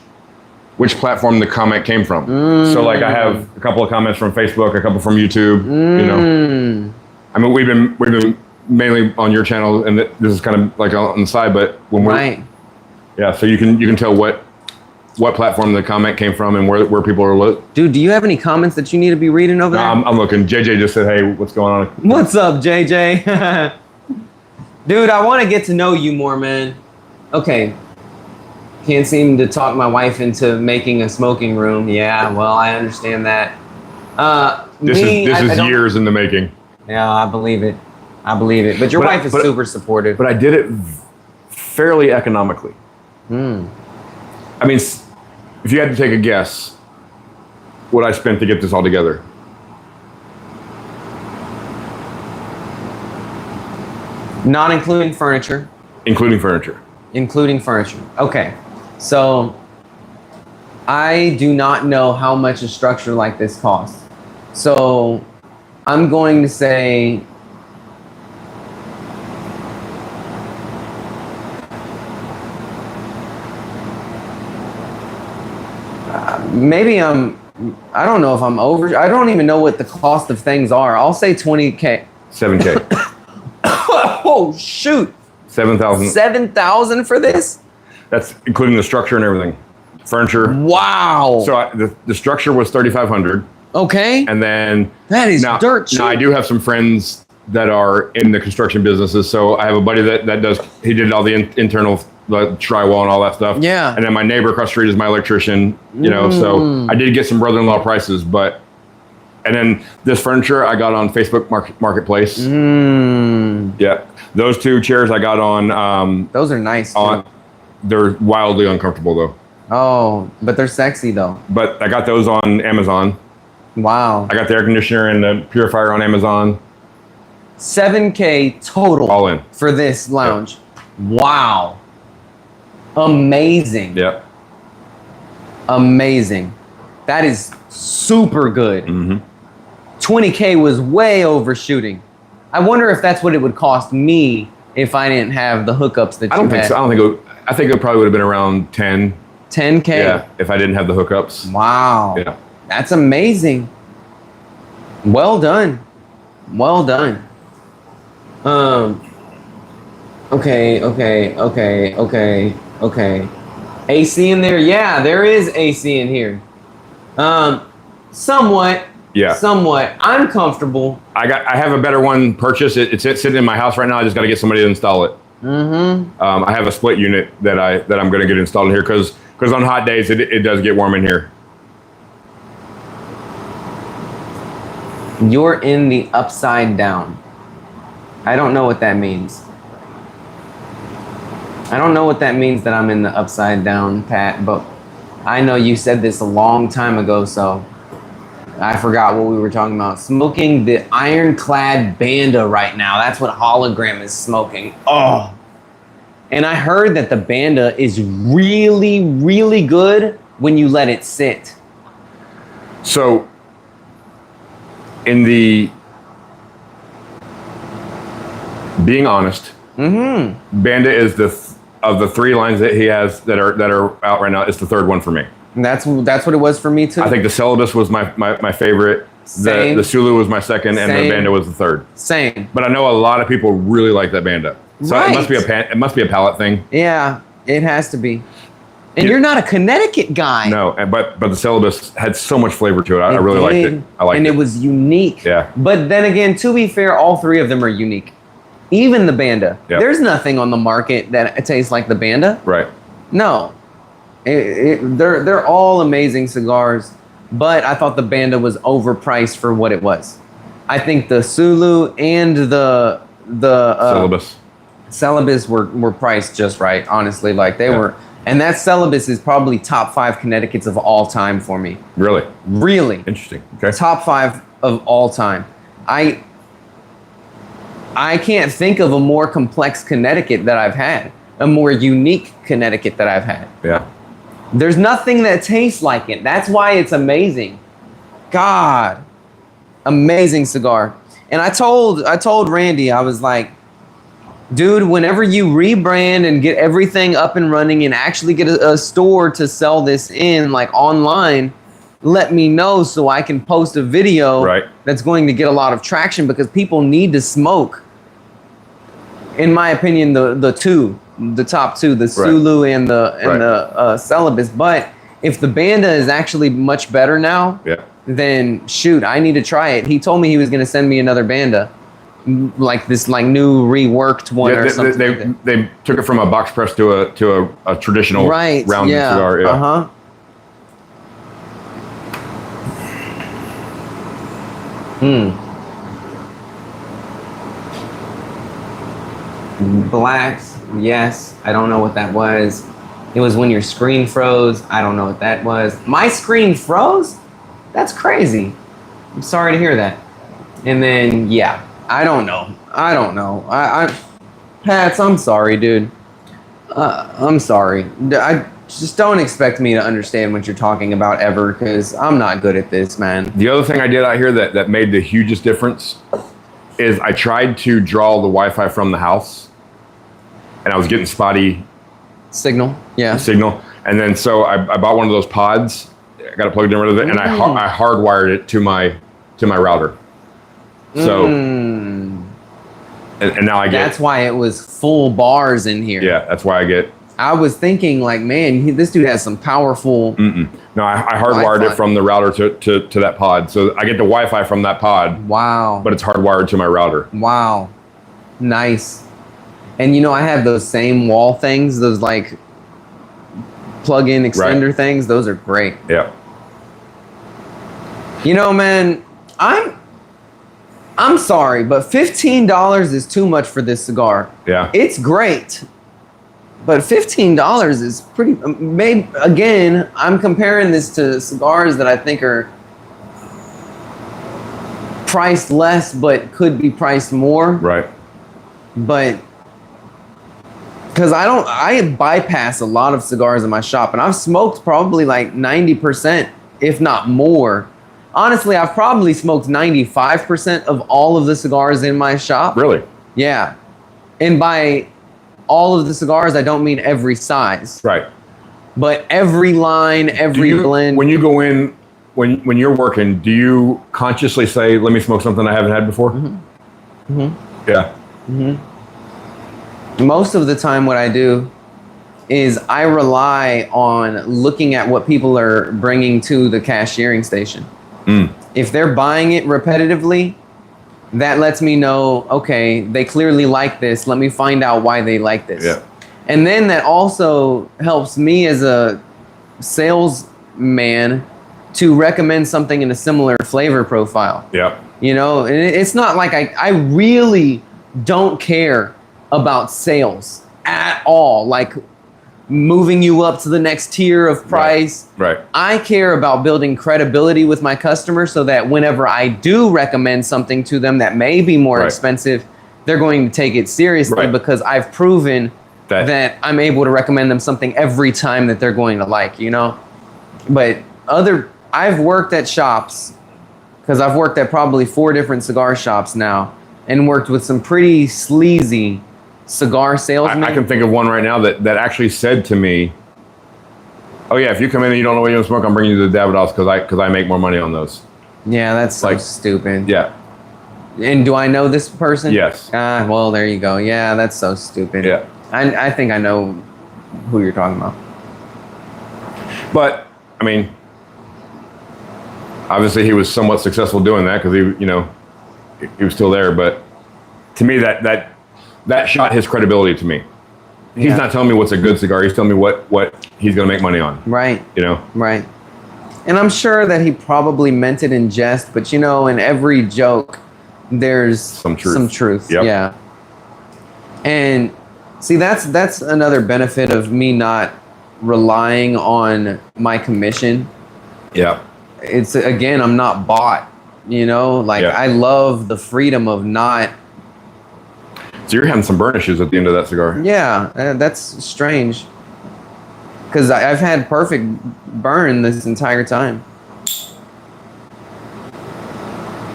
platform the comment came from. So like I have a couple of comments from Facebook, a couple from YouTube. You know, I mean we've been mainly on your channel, and this is kind of like on the side, but when we're so you can tell what platform the comment came from and where people are Dude, do you have any comments that you need to be reading over there? I'm looking. JJ just said, hey, what's going on? What's up, JJ? Dude, I want to get to know you more, man. Okay. Can't seem to talk my wife into making a smoking room. Yeah, well, I understand that. This is years in the making. Yeah, I believe it. But your wife is super supportive. But I did it fairly economically. I mean, if you had to take a guess, what I spent to get this all together. Not including furniture. Including furniture. Including furniture. Okay. So I do not know how much a structure like this costs. So I'm going to say maybe I don't know if I'm over. I don't even know what the cost of things are. I'll say 20K. 7K. Oh, shoot. 7,000. 7,000 for this? That's including the structure and everything. Furniture. Wow. So the structure was 3,500. Okay. And then that is dirt cheap. Now I do have some friends that are in the construction businesses. So I have a buddy that does, he did all the internal drywall and all that stuff. Yeah. And then my neighbor across the street is my electrician, you know, so I did get some brother-in-law prices, and then this furniture I got on Facebook Marketplace. Yeah. Those two chairs I got on. Those are nice too. They're wildly uncomfortable though. Oh, but they're sexy though. But I got those on Amazon. Wow. I got the air conditioner and the purifier on Amazon. 7K total. All in. For this lounge. Yep. Wow. Amazing. Yep. Amazing. That is super good. 20K was way overshooting. I wonder if that's what it would cost me if I didn't have the hookups that you had. I don't think so. I think it probably would have been around 10. 10K? Yeah, if I didn't have the hookups. Wow. Yeah. That's amazing. Well done. Well done. Okay. AC in there? Yeah, there is AC in here. Somewhat. Yeah. Somewhat. I'm comfortable. I have a better one purchased. It's sitting in my house right now. I just got to get somebody to install it. I have a split unit that I'm going to get installed in here because on hot days it does get warm in here. You're in the upside down. I don't know what that means. I don't know what that means that I'm in the upside down, Pat, but I know you said this a long time ago, so I forgot what we were talking about. Smoking the ironclad Banda right now. That's what Hologram is smoking. Oh. And I heard that the Banda is really, really good when you let it sit. So, being honest, Banda is of the three lines that he has that are out right now, it's the third one for me. And that's what it was for me too. I think the Celibus was my favorite. Same. The Sulu was my second, and the Banda was the third. Same. But I know a lot of people really like that Banda. So right. it must be a palate thing. Yeah, it has to be. And you're not a Connecticut guy. No, but the Celibus had so much flavor to it. I really liked it. I liked it. And it was unique. Yeah. But then again, to be fair, all three of them are unique. Even the Banda. Yep. There's nothing on the market that tastes like the Banda. Right. No. They're all amazing cigars, but I thought the Banda was overpriced for what it was. I think the Sulu and the Celibus were priced just right, honestly. Like they were. And that Celibus is probably top 5 Connecticut's of all time for me. Really? Really. Interesting. Okay. Top 5 of all time. I can't think of a more complex Connecticut that I've had. A more unique Connecticut that I've had. Yeah. There's nothing that tastes like it. That's why it's amazing. God. Amazing cigar. And I told Randy, I was like, dude, whenever you rebrand and get everything up and running and actually get a store to sell this in, like online, let me know so I can post a video that's going to get a lot of traction because people need to smoke. In my opinion, the top two, the Sulu and the Celibus. But if the Banda is actually much better now, then shoot, I need to try it. He told me he was going to send me another Banda. Like this, like new reworked one or something. They took it from a box press to a traditional round cigar. Yeah. Blacks, yes. I don't know what that was. It was when your screen froze. I don't know what that was. My screen froze? That's crazy. I'm sorry to hear that. And then, yeah, I don't know. Pats, I'm sorry, dude. I'm sorry. I just don't expect me to understand what you're talking about ever, because I'm not good at this, man. The other thing I did out here that made the hugest difference is I tried to draw the Wi-Fi from the house, and I was getting spotty signal. And then so I bought one of those pods. I got it plugged in with it, and I hardwired it to my router. So and now I get. That's why it was full bars in here. Yeah, that's why I get. I was thinking, like, man, this dude has some powerful. No, I hardwired Wi-Fi. it from the router to that pod, so I get the Wi-Fi from that pod. Wow. But it's hardwired to my router. Wow, nice. And I have those same wall things, those like plug-in extender things. Those are great. Yeah. Man, I'm sorry, but $15 is too much for this cigar. Yeah. It's great, but $15 is pretty. Maybe again, I'm comparing this to cigars that I think are priced less, but could be priced more. Right. But because I bypass a lot of cigars in my shop, and I've smoked probably like 90%, if not more. Honestly, I've probably smoked 95% of all of the cigars in my shop. Really? Yeah. And by all of the cigars, I don't mean every size. Right. But every line, every blend. When you go in, when you're working, do you consciously say, let me smoke something I haven't had before? Yeah. Most of the time what I do is I rely on looking at what people are bringing to the cashiering station. If they're buying it repetitively, that lets me know, okay, they clearly like this. Let me find out why they like this. Yeah. And then that also helps me as a salesman to recommend something in a similar flavor profile. Yeah. And it's not like I really don't care about sales at all. Like moving you up to the next tier of price. Right. I care about building credibility with my customer so that whenever I do recommend something to them that may be more expensive, they're going to take it seriously because I've proven that I'm able to recommend them something every time that they're going to like, But I've worked at shops, because I've worked at probably 4 different cigar shops now, and worked with some pretty sleazy cigar salesman. I can think of one right now that actually said to me, "Oh yeah, if you come in and you don't know what you want to smoke, I'm bringing you the Davidoffs because I make more money on those." Yeah, that's so stupid. Yeah. And do I know this person? Yes. Well, there you go. Yeah, that's so stupid. Yeah. I think I know who you're talking about. But I mean, obviously he was somewhat successful doing that because he was still there. But to me, that shot his credibility to me. He's not telling me what's a good cigar. He's telling me what he's going to make money on. Right. Right. And I'm sure that he probably meant it in jest, but in every joke, there's some truth. Yep. Yeah. And see, that's another benefit of me not relying on my commission. Yeah. It's, again, I'm not bought, I love the freedom of not. So you're having some burn issues at the end of that cigar. Yeah, that's strange. Because I've had perfect burn this entire time.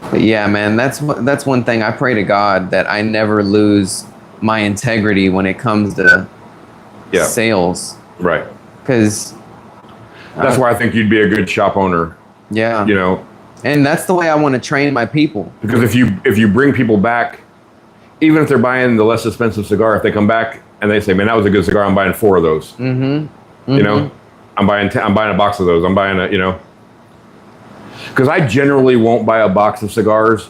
But yeah, man, that's one thing. I pray to God that I never lose my integrity when it comes to sales. Right. Because that's why I think you'd be a good shop owner. Yeah. And that's the way I want to train my people. Because if you bring people back, even if they're buying the less expensive cigar, if they come back and they say, "Man, that was a good cigar. I'm buying 4 of those." I'm buying a box of those. I'm buying because I generally won't buy a box of cigars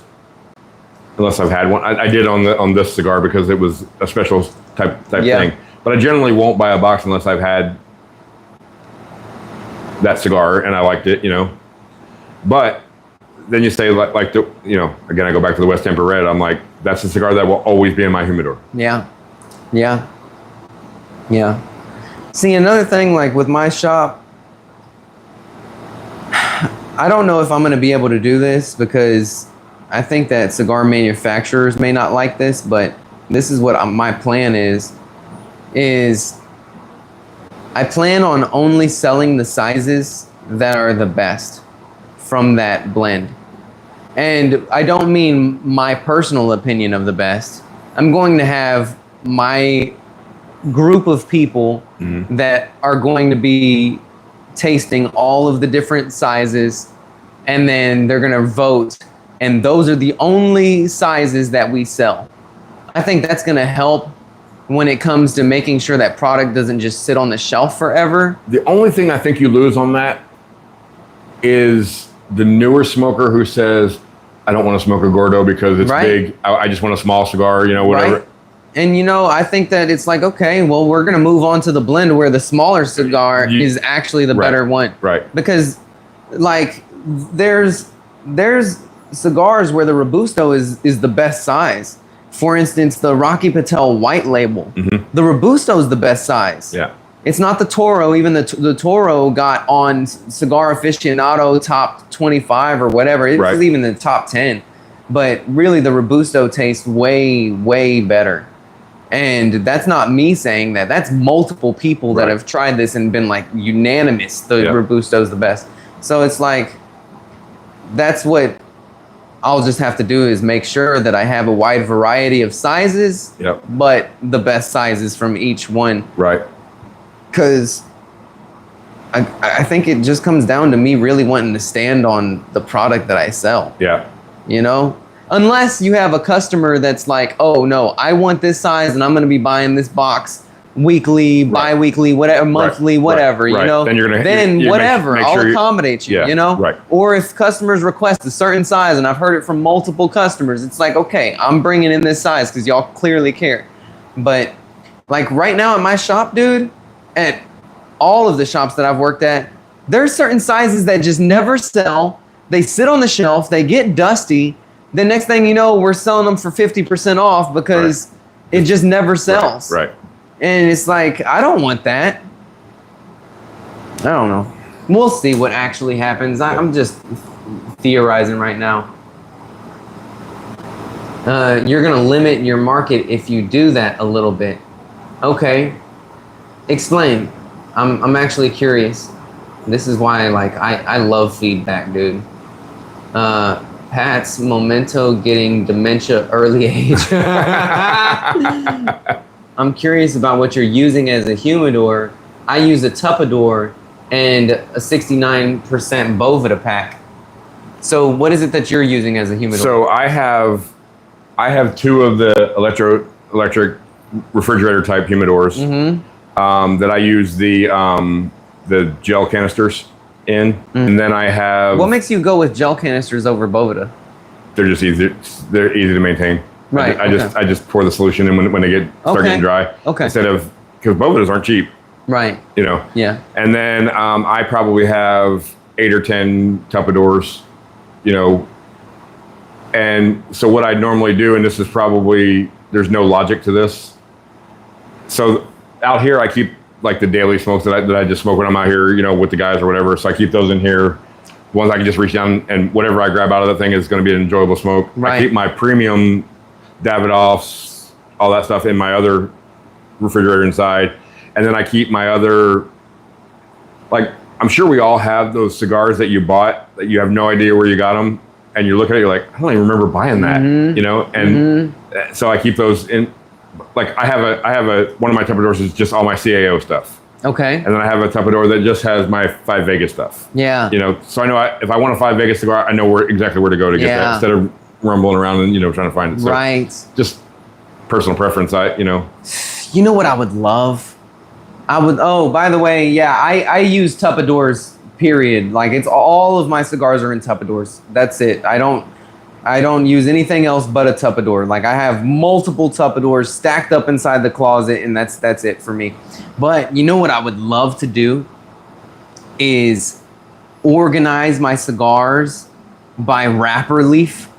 unless I've had one. I did on this cigar because it was a special type thing. But I generally won't buy a box unless I've had that cigar and I liked it, But then you say again, I go back to the West Tampa Red. I'm like, that's a cigar that will always be in my humidor. Yeah. Yeah. Yeah. See, another thing, like with my shop, I don't know if I'm going to be able to do this because I think that cigar manufacturers may not like this, but this is what my plan is I plan on only selling the sizes that are the best from that blend. And I don't mean my personal opinion of the best. I'm going to have my group of people that are going to be tasting all of the different sizes, and then they're going to vote, and those are the only sizes that we sell. I think that's going to help when it comes to making sure that product doesn't just sit on the shelf forever. The only thing I think you lose on that is the newer smoker who says, I don't want to smoke a Gordo because it's big. I just want a small cigar, you know, whatever. Right. And, you know, I think that it's like, okay, well, we're going to move on to the blend where the smaller cigar is actually the better one. Right. Because, like, there's cigars where the Robusto is the best size. For instance, the Rocky Patel white label. The Robusto is the best size. Yeah. It's not the Toro. Even the Toro got on Cigar Aficionado top 25 or whatever. It was even the top 10. But really, the Robusto tastes way, way better. And that's not me saying that. That's multiple people that have tried this and been like unanimous. The Robusto is the best. So it's like, that's what I'll just have to do is make sure that I have a wide variety of sizes, but the best sizes from each one. Right. Because I think it just comes down to me really wanting to stand on the product that I sell. Yeah. You know? Unless you have a customer that's like, oh, no, I want this size and I'm going to be buying this box weekly, bi-weekly, whatever, monthly, whatever, you know? Then you're gonna whatever, make I'll sure accommodate you, you know? Right. Or if customers request a certain size, and I've heard it from multiple customers, it's like, okay, I'm bringing in this size because y'all clearly care. But like right now at my shop, dude, at all of the shops that I've worked at, there's certain sizes that just never sell. They sit on the shelf, they get dusty. The next thing you know, we're selling them for 50% off because it just never sells. Right. And it's like, I don't want that. I don't know. We'll see what actually happens. I'm just theorizing right now. You're going to limit your market if you do that a little bit. Okay. Explain. I'm actually curious. This is why I love feedback, dude. Pat's Memento getting dementia early age. I'm curious about what you're using as a humidor. I use a Tupperware and a 69% Boveda pack. So what is it that you're using as a humidor? So I have two of the electric refrigerator type humidors that I use the gel canisters in, and then I have. What makes you go with gel canisters over Boveda? They're just easy. They're easy to maintain. Right. I just pour the solution in when they start getting dry. Okay. Instead of, because Bovedas aren't cheap. Right. You know. Yeah. And then I probably have 8 or 10 Tupperwares, you know. And so what I normally do, and this is probably, there's no logic to this. So out here I keep like the daily smokes that I just smoke when I'm out here, you know, with the guys or whatever. So I keep those in here. Ones I can just reach down and whatever I grab out of that thing is going to be an enjoyable smoke. Right. I keep my premium Davidoffs, all that stuff in my other refrigerator inside. And then I keep my other, like, I'm sure we all have those cigars that you bought that you have no idea where you got them. And you look at it, you're like, I don't even remember buying that, you know? And so I keep those in, like I have a one of my Tupperwares is just all my CAO stuff. Okay. And then I have a Tupperware that just has my 5 Vegas stuff. Yeah. You know, so I know if I want a 5 Vegas cigar, I know exactly where to go to get that instead of rumbling around and, you know, trying to find it. So right. Just personal preference, you know. You know what I would love? Oh, by the way, yeah, I use Tupperwares, period. Like it's all of my cigars are in Tupperwares. That's it. I don't use anything else but a Tupperware. Like I have multiple Tupperwares stacked up inside the closet, and that's it for me. But you know what I would love to do is organize my cigars by wrapper leaf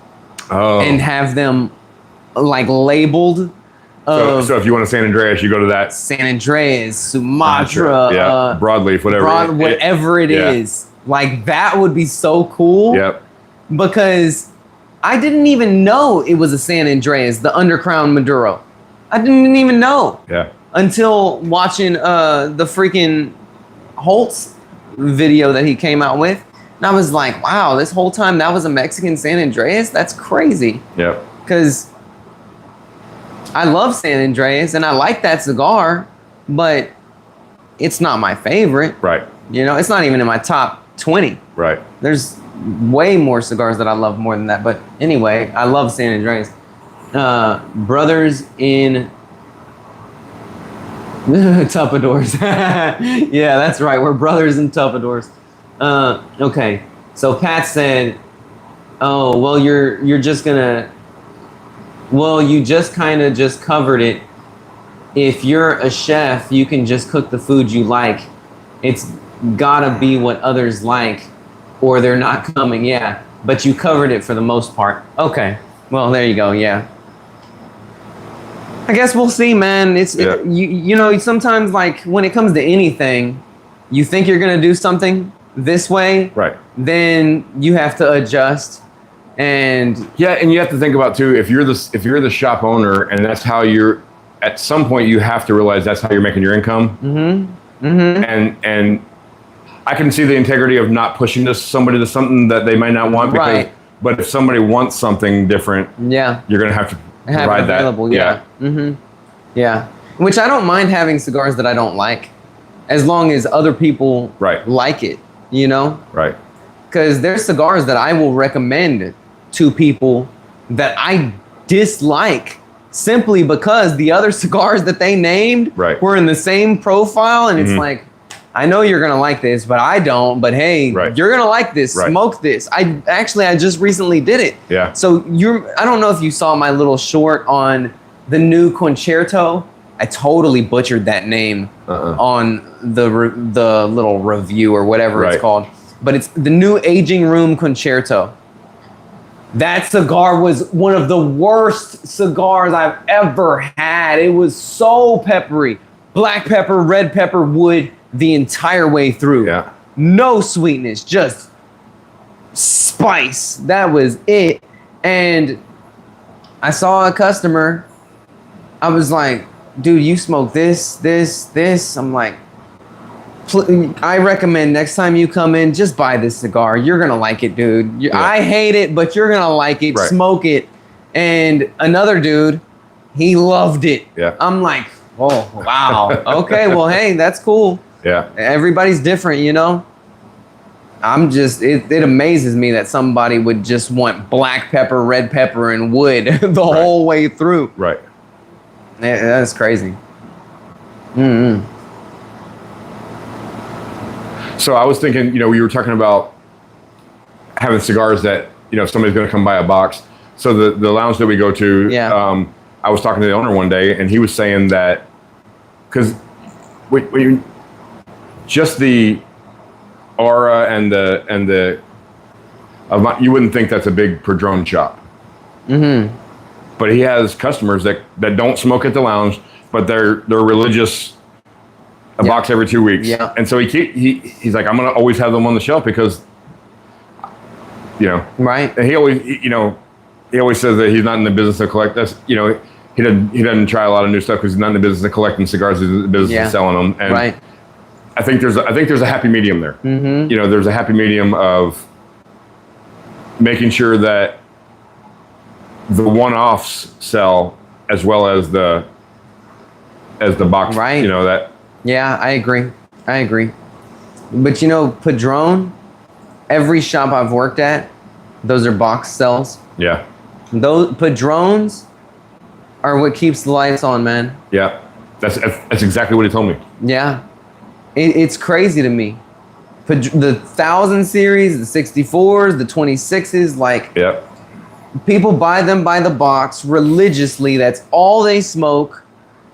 and have them like labeled of so if you want a San Andreas, you go to that. San Andreas, Sumatra, Yeah, broadleaf, whatever. Whatever it is. Like, that would be so cool. Yep. Because I didn't even know it was a San Andreas, the Undercrown Maduro. I didn't even know. Yeah. Until watching the freaking Holtz video that he came out with. And I was like, wow, this whole time that was a Mexican San Andreas? That's crazy. Yep. Because I love San Andreas and I like that cigar, but it's not my favorite. Right. You know, it's not even in my top 20. Right. There's way more cigars that I love more than that. But anyway, I love San Andreas. Brothers in Tuppadors. Yeah, that's right. We're brothers in Tuppadors. Okay. So Pat said, oh, well, you're just gonna, well, you just kind of just covered it. If you're a chef, you can just cook the food you like. It's gotta be what others like or they're not coming. Yeah, but you covered it for the most part. Okay, well, there you go. Yeah, I guess we'll see, man. You know, sometimes, like, when it comes to anything, you think you're gonna do something this way, right? Then you have to adjust. And yeah, and you have to think about too, if you're the shop owner and that's how you're, at some point you have to realize that's how you're making your income. Mm-hmm. Mm-hmm. And I can see the integrity of not pushing somebody to something that they might not want, because, right. But if somebody wants something different, yeah, you're gonna have to provide that. Available, yeah. Mm-hmm. Yeah. Which I don't mind having cigars that I don't like, as long as other people like it, you know? Right. Because there's cigars that I will recommend to people that I dislike simply because the other cigars that they named were in the same profile, and it's like, I know you're gonna like this, but I don't. But hey, you're gonna like this. Smoke this. I just recently did it. Yeah. So I don't know if you saw my little short on the new Concerto. I totally butchered that name on the little review or whatever it's called. But it's the new Aging Room Concerto. That cigar was one of the worst cigars I've ever had. It was so peppery. Black pepper, red pepper, wood the entire way through. Yeah. No sweetness, just spice. That was it. And I saw a customer. I was like, dude, you smoke this. I'm like, I recommend next time you come in, just buy this cigar. You're going to like it, dude. I hate it, but you're going to like it. Smoke it. And another dude, he loved it. Yeah. I'm like, oh, wow. Okay, well, hey, that's cool. Yeah. Everybody's different, you know? It amazes me that somebody would just want black pepper, red pepper, and wood the whole way through. Right. That's crazy. Mm-hmm. So I was thinking, you know, we were talking about having cigars that, you know, somebody's going to come buy a box. So the lounge that we go to, I was talking to the owner one day, and he was saying that because just the aura and the you wouldn't think that's a big Padron shop. Mm-hmm. But he has customers that don't smoke at the lounge, but they're religious. A box every 2 weeks. Yeah. And so he's like, I'm going to always have them on the shelf because, you know. Right. And he always says that he's not in the business of collect. That's, you know, he doesn't try a lot of new stuff because he's not in the business of collecting cigars. He's in the business of selling them. And I think there's a happy medium there. Mm-hmm. You know, there's a happy medium of making sure that the one-offs sell as well as the box. Right. You know that. Yeah, I agree. But you know, Padron, every shop I've worked at, those are box sells. Yeah. Those Padrons are what keeps the lights on, man. Yeah. That's exactly what he told me. Yeah. It's crazy to me. The 1000 series, the 64s, the 26s, like, people buy them by the box religiously. That's all they smoke.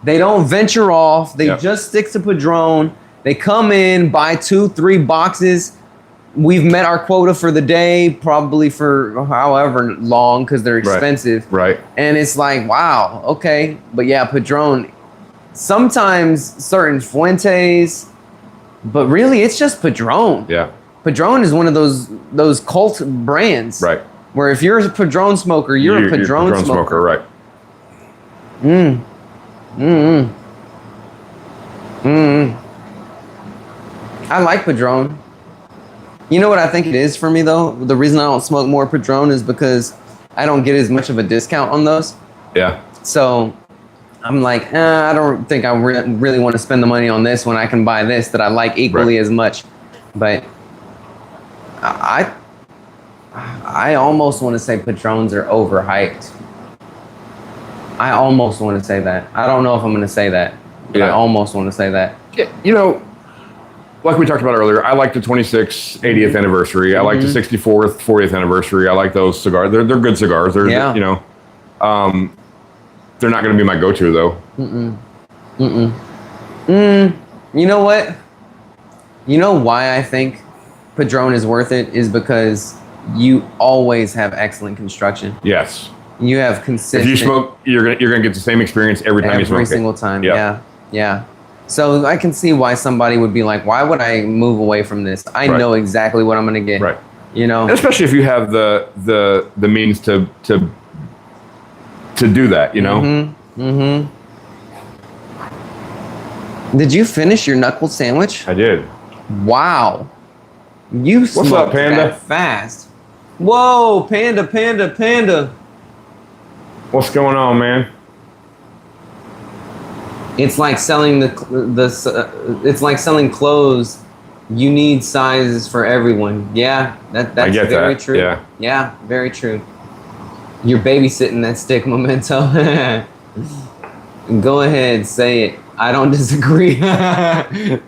They don't venture off. They just stick to Padron. They come in, buy 2-3 boxes, we've met our quota for the day, probably for however long, because they're expensive. Right. And it's like, wow, okay. But yeah, Padron, sometimes certain Fuentes, but really it's just Padron. Yeah. Padron is one of those cult brands. Right. Where if you're a Padron smoker, you're a Padron smoker. Right. I like Padron. You know what I think it is for me though? The reason I don't smoke more Padron is because I don't get as much of a discount on those. Yeah. So I'm like, I don't think I really want to spend the money on this when I can buy this that I like equally as much. But I almost want to say Patrons are overhyped. I almost want to say that. I don't know if I'm going to say that, but I almost want to say that. Yeah, you know, like we talked about earlier, I like the 26th, 80th anniversary. I like the 64th, 40th anniversry. I like those cigars. They're good cigars. They're you know, they're not going to be my go-to though. You know what? You know why I think Padron is worth it is because you always have excellent construction. Yes. You have consistent. If you smoke, you're gonna get the same experience every time you smoke. Every single time. Yeah. Yeah. So I can see why somebody would be like, why would I move away from this? I know exactly what I'm gonna get. Right. You know. And especially if you have the means to do that, you know. Did you finish your knuckle sandwich? I did. Wow. You smoked up, Panda? that fast. Whoa, Panda. What's going on, man? It's like selling it's like selling clothes. You need sizes for everyone. Yeah, that's very true. Yeah, very true. You're babysitting that stick, Memento. Go ahead, say it. I don't disagree.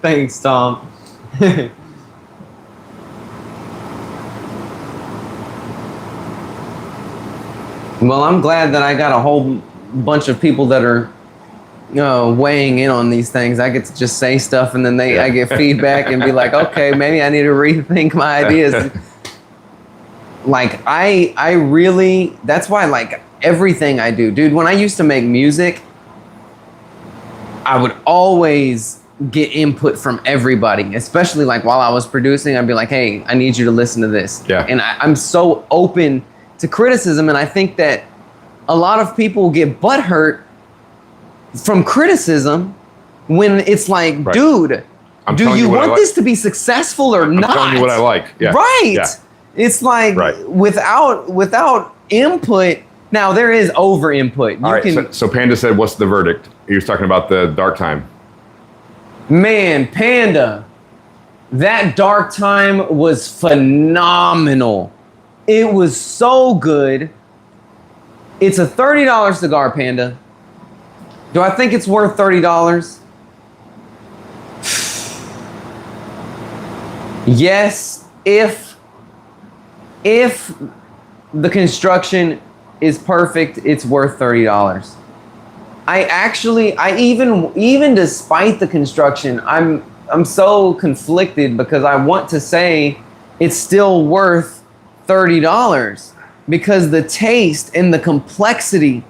Thanks, Tom. Well, I'm glad that I got a whole bunch of people that are weighing in on these things. I get to just say stuff and then I get feedback and be like, okay, maybe I need to rethink my ideas. Like I really, that's why like everything I do, dude, when I used to make music, I would always get input from everybody, especially like while I was producing. I'd be like, hey, I need you to listen to this. Yeah. And I'm so open to criticism, and I think that a lot of people get butthurt from criticism when it's like, dude, do you want this to be successful or not? I'm telling you what I like. Yeah. Right. Yeah. It's like without input. Now there is over input. All right. So Panda said, "What's the verdict?" He was talking about the dark time. Man, Panda, that dark time was phenomenal. It was so good. It's a $30 cigar, Panda. Do I think it's worth $30? Yes, if the construction is perfect, it's worth $30. I even despite the construction, I'm so conflicted because I want to say it's still worth $30 because the taste and the complexity,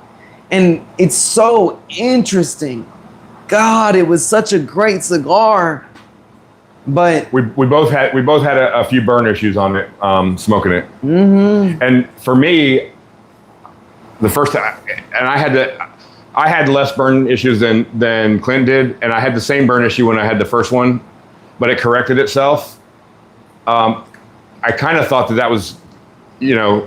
and it's so interesting. God, it was such a great cigar. But we both had a few burn issues on it, smoking it. And for me, the first time, and I had less burn issues than Clint did, and I had the same burn issue when I had the first one, but it corrected itself. I kind of thought that was, as you know,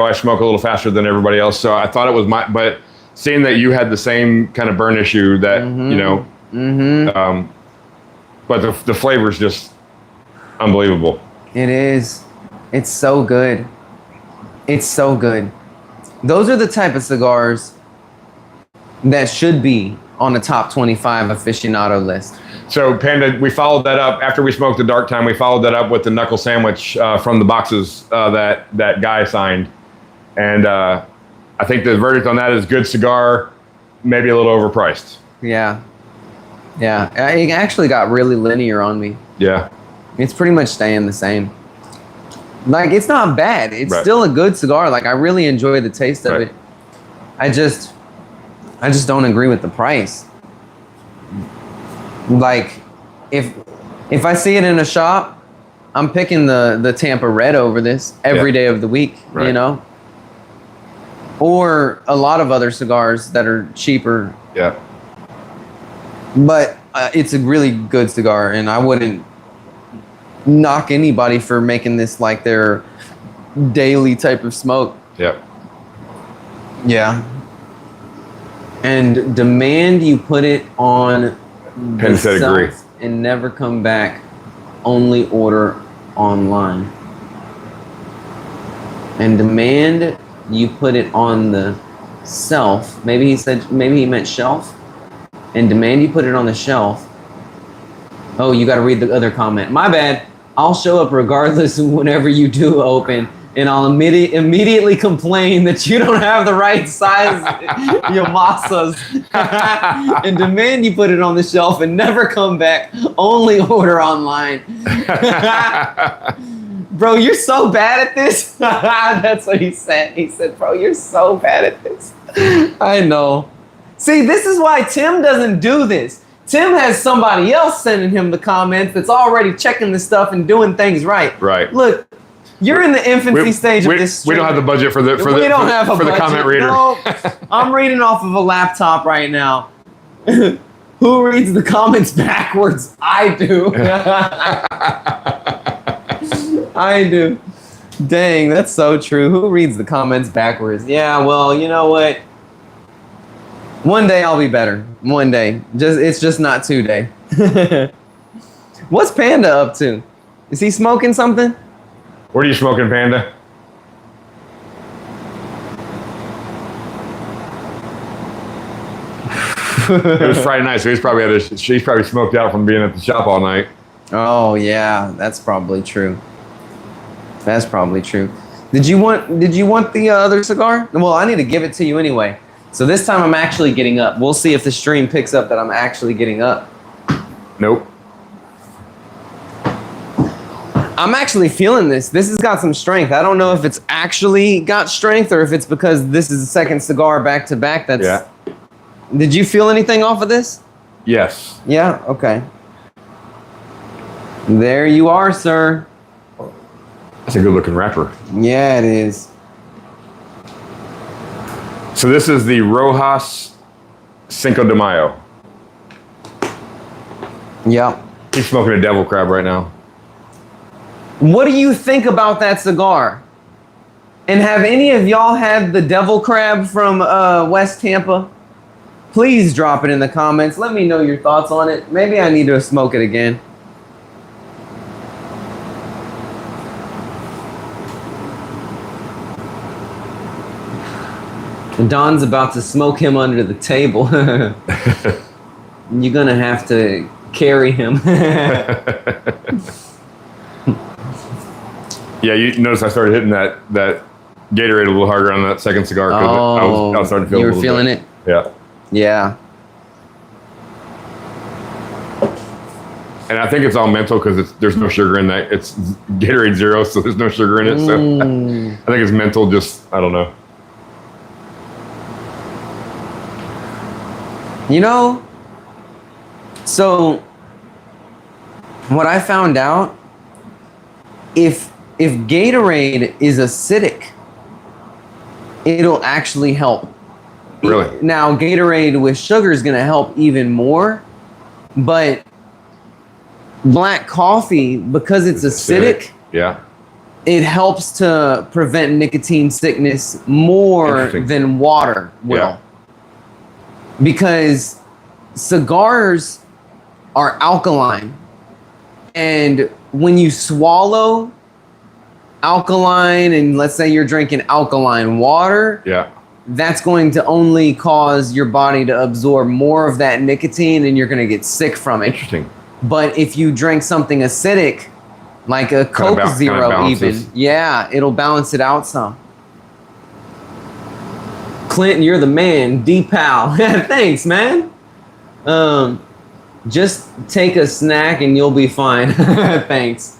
I smoke a little faster than everybody else, so I thought it was but seeing that you had the same kind of burn issue that, but the flavor is just unbelievable. It is. It's so good. It's so good. Those are the type of cigars that should be on the top 25 aficionado list. So Panda, we followed that up after we smoked the dark time. We followed that up with the knuckle sandwich from the boxes that guy signed, and I think the verdict on that is good cigar, maybe a little overpriced. Yeah, it actually got really linear on me. Yeah. It's pretty much staying the same. Like, it's not bad. It's still a good cigar. Like, I really enjoy the taste of it. I just don't agree with the price. Like, if I see it in a shop, I'm picking the Tampa Red over this every day of the week, you know? Or a lot of other cigars that are cheaper. Yeah. But it's a really good cigar, and I wouldn't knock anybody for making this like their daily type of smoke. Yeah. Yeah. And demand you put it on Penn said agree. And never come back. Only order online. And demand you put it on the shelf. Maybe he meant shelf. And demand you put it on the shelf. Oh, you got to read the other comment. My bad. I'll show up regardless whenever you do open, and I'll immediately complain that you don't have the right size Yamasas and demand you put it on the shelf and never come back. Only order online. Bro, you're so bad at this. That's what he said. He said, bro, you're so bad at this. I know. See, this is why Tim doesn't do this. Tim has somebody else sending him the comments that's already checking the stuff and doing things right. Right. Look, you're in the infancy stage of this stream. We don't have the budget for the comment reader. No, I'm reading off of a laptop right now. Who reads the comments backwards? I do. I do. Dang, that's so true. Who reads the comments backwards? Yeah, well, you know what? One day I'll be better. One day. It's just not today. What's Panda up to? Is he smoking something? What are you smoking, Panda? It was Friday night, so he's probably smoked out from being at the shop all night. Oh yeah, that's probably true. That's probably true. Did you want the other cigar? Well, I need to give it to you anyway. So this time I'm actually getting up. We'll see if the stream picks up that I'm actually getting up. Nope. I'm actually feeling this. This has got some strength. I don't know if it's actually got strength or if it's because this is the second cigar back to back. Yeah. Did you feel anything off of this? Yes. Yeah? Okay. There you are, sir. That's a good looking wrapper. Yeah, it is. So this is the Rojas Cinco de Mayo. Yep. He's smoking a devil crab right now. What do you think about that cigar? And have any of y'all had the devil crab from West Tampa? Please drop it in the comments. Let me know your thoughts on it. Maybe I need to smoke it again. Don's about to smoke him under the table. You're gonna have to carry him. Yeah, you notice I started hitting that Gatorade a little harder on that second cigar because I was starting to feel. You were feeling it? Yeah. Yeah. And I think it's all mental because there's no sugar in that. It's Gatorade Zero, so there's no sugar in it. So I think it's mental. Just I don't know. You know, so what I found out, if Gatorade is acidic, it'll actually help. Really? Now, Gatorade with sugar is going to help even more, but black coffee, because it's acidic, yeah, it helps to prevent nicotine sickness more than water will. Yeah. Because cigars are alkaline, and when you swallow alkaline, and let's say you're drinking alkaline water, that's going to only cause your body to absorb more of that nicotine, and you're going to get sick from it. Interesting. But if you drink something acidic, like a Coke Zero even, yeah, it'll balance it out some. Clinton, you're the man. D-Pal. Thanks, man. Just take a snack and you'll be fine. Thanks.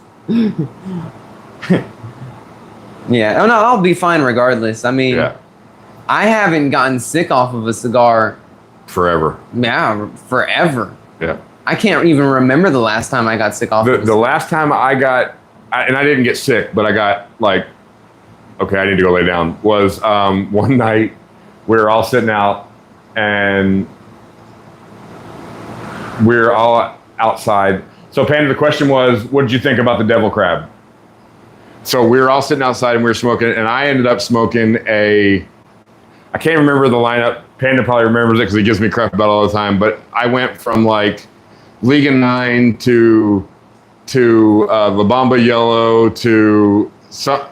Yeah. Oh no, I'll be fine regardless. I mean, Yeah. I haven't gotten sick off of a cigar. Forever. Yeah, forever. Yeah. I can't even remember the last time I got sick off of a The cigar. last time I got, and I didn't get sick, but I got like, okay, I need to go lay down, was one night we were all sitting out and we were all outside. So Panda, the question was, what did you think about the devil crab? So we were all sitting outside and we were smoking, and I ended up smoking I can't remember the lineup. Panda probably remembers it because he gives me crap about it all the time, but I went from like League of Nine to La Bamba Yellow to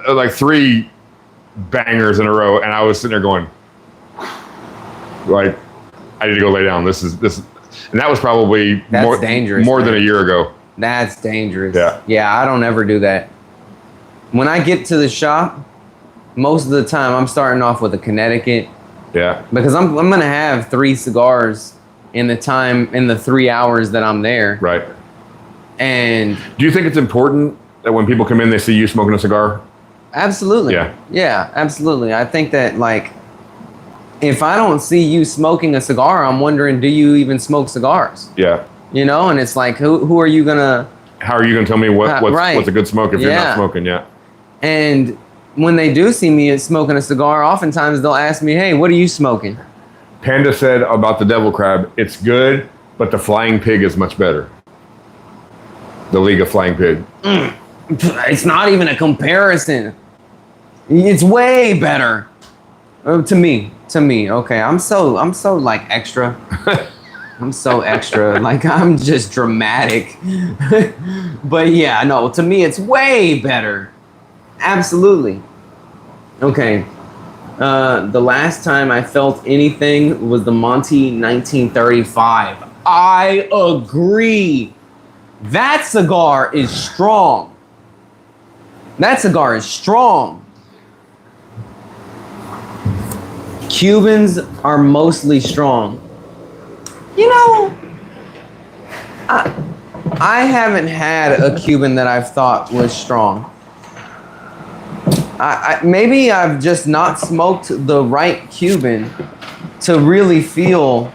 like 3 bangers in a row, and I was sitting there going, like, I need to go lay down. This is, and that was probably That's dangerous, more man. than a year ago. That's dangerous. Yeah. Yeah, I don't ever do that. When I get to the shop, most of the time I'm starting off with a Connecticut Yeah. because I'm gonna have 3 cigars in the 3 hours that I'm there. Right. And Do you think it's important that when people come in, they see you smoking a cigar? absolutely. Yeah. Yeah, absolutely. I think that, like, if I don't see you smoking a cigar, I'm wondering, do you even smoke cigars? Yeah. You know, and it's like, who are you gonna? How are you going to tell me what's Right. a good smoke if you're Yeah. not smoking? Yeah. And when they do see me smoking a cigar, oftentimes they'll ask me, "Hey, what are you smoking?" Panda said about the devil crab, it's good, but the flying pig is much better. The League of Flying Pig. It's not even a comparison. It's way better. To me. Okay, I'm so like extra. I'm so extra. Like, I'm just dramatic. But yeah, no, to me it's way better. Absolutely. Okay. The last time I felt anything was the Monty 1935. I agree. That cigar is strong. Cubans are mostly strong. You know, I haven't had a Cuban that I've thought was strong. Maybe I've just not smoked the right Cuban to really feel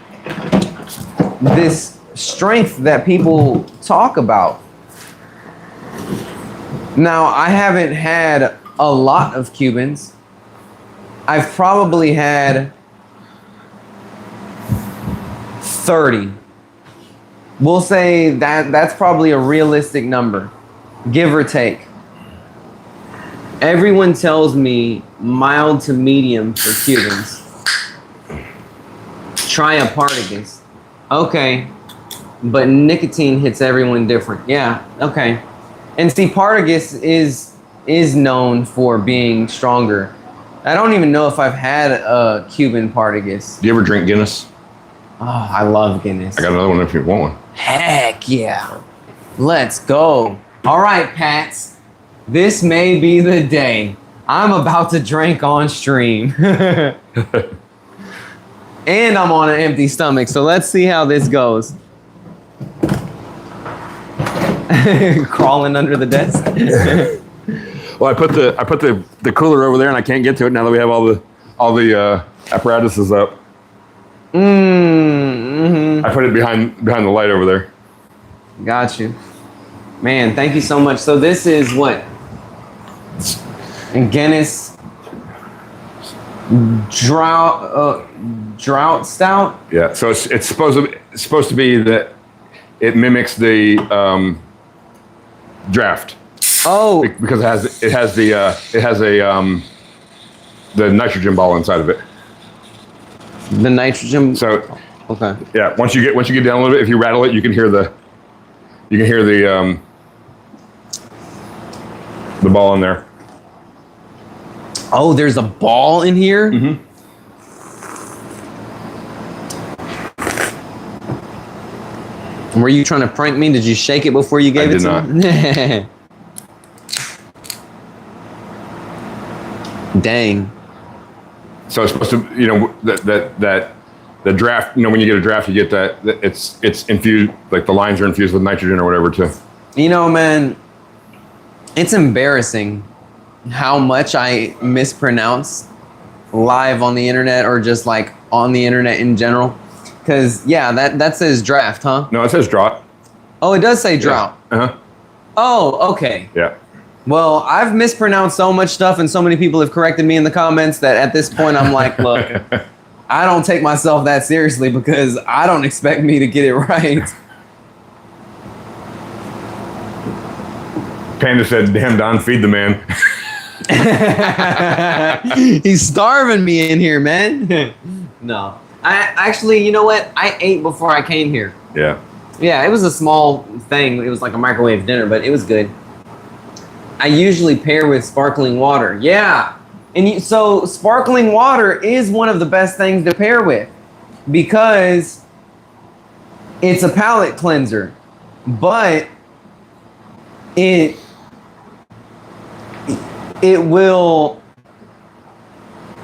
this strength that people talk about. Now, I haven't had a lot of Cubans. I've probably had 30. We'll say that's probably a realistic number, give or take. Everyone tells me mild to medium for Cubans. Try a Partagas. Okay, but nicotine hits everyone different. Yeah, okay. And see, Partagas is known for being stronger. I don't even know if I've had a Cuban Partagas. Do you ever drink Guinness? Oh, I love Guinness. I got another one if you want one. Heck yeah. Let's go. All right, Pats. This may be the day. I'm about to drink on stream. And I'm on an empty stomach, so let's see how this goes. Crawling under the desk. Well, I put the cooler over there, and I can't get to it now that we have all the apparatuses up. Mm-hmm. I put it behind the light over there. Got you. Man, thank you so much. So this is what? Guinness drought stout? Yeah. So it's supposed to be that it mimics the draft. Oh, Because it has the nitrogen ball inside of it. the nitrogen. So Okay. yeah, once you get down a little bit, if you rattle it, you can hear the ball in there. Oh, there's a ball in here? Mm-hmm. Were you trying to prank me? Did you shake it before you gave I it did to me? Dang. So it's supposed to, that the draft, when you get a draft, you get that it's infused, like the lines are infused with nitrogen or whatever too. Man, it's embarrassing how much I mispronounce live on the internet or just like on the internet in general. Because, that says draft, huh? No, it says drought. Oh, it does say drought. Yeah. Uh-huh. Oh, okay. Yeah. Well, I've mispronounced so much stuff and so many people have corrected me in the comments that at this point I'm like, look, I don't take myself that seriously because I don't expect me to get it right. Panda said, damn, Don, feed the man. He's starving me in here, man. No. I actually, you know what? I ate before I came here. Yeah. Yeah, it was a small thing. It was like a microwave dinner, but it was good. I usually pair with sparkling water. Yeah. And so sparkling water is one of the best things to pair with because it's a palate cleanser, but it will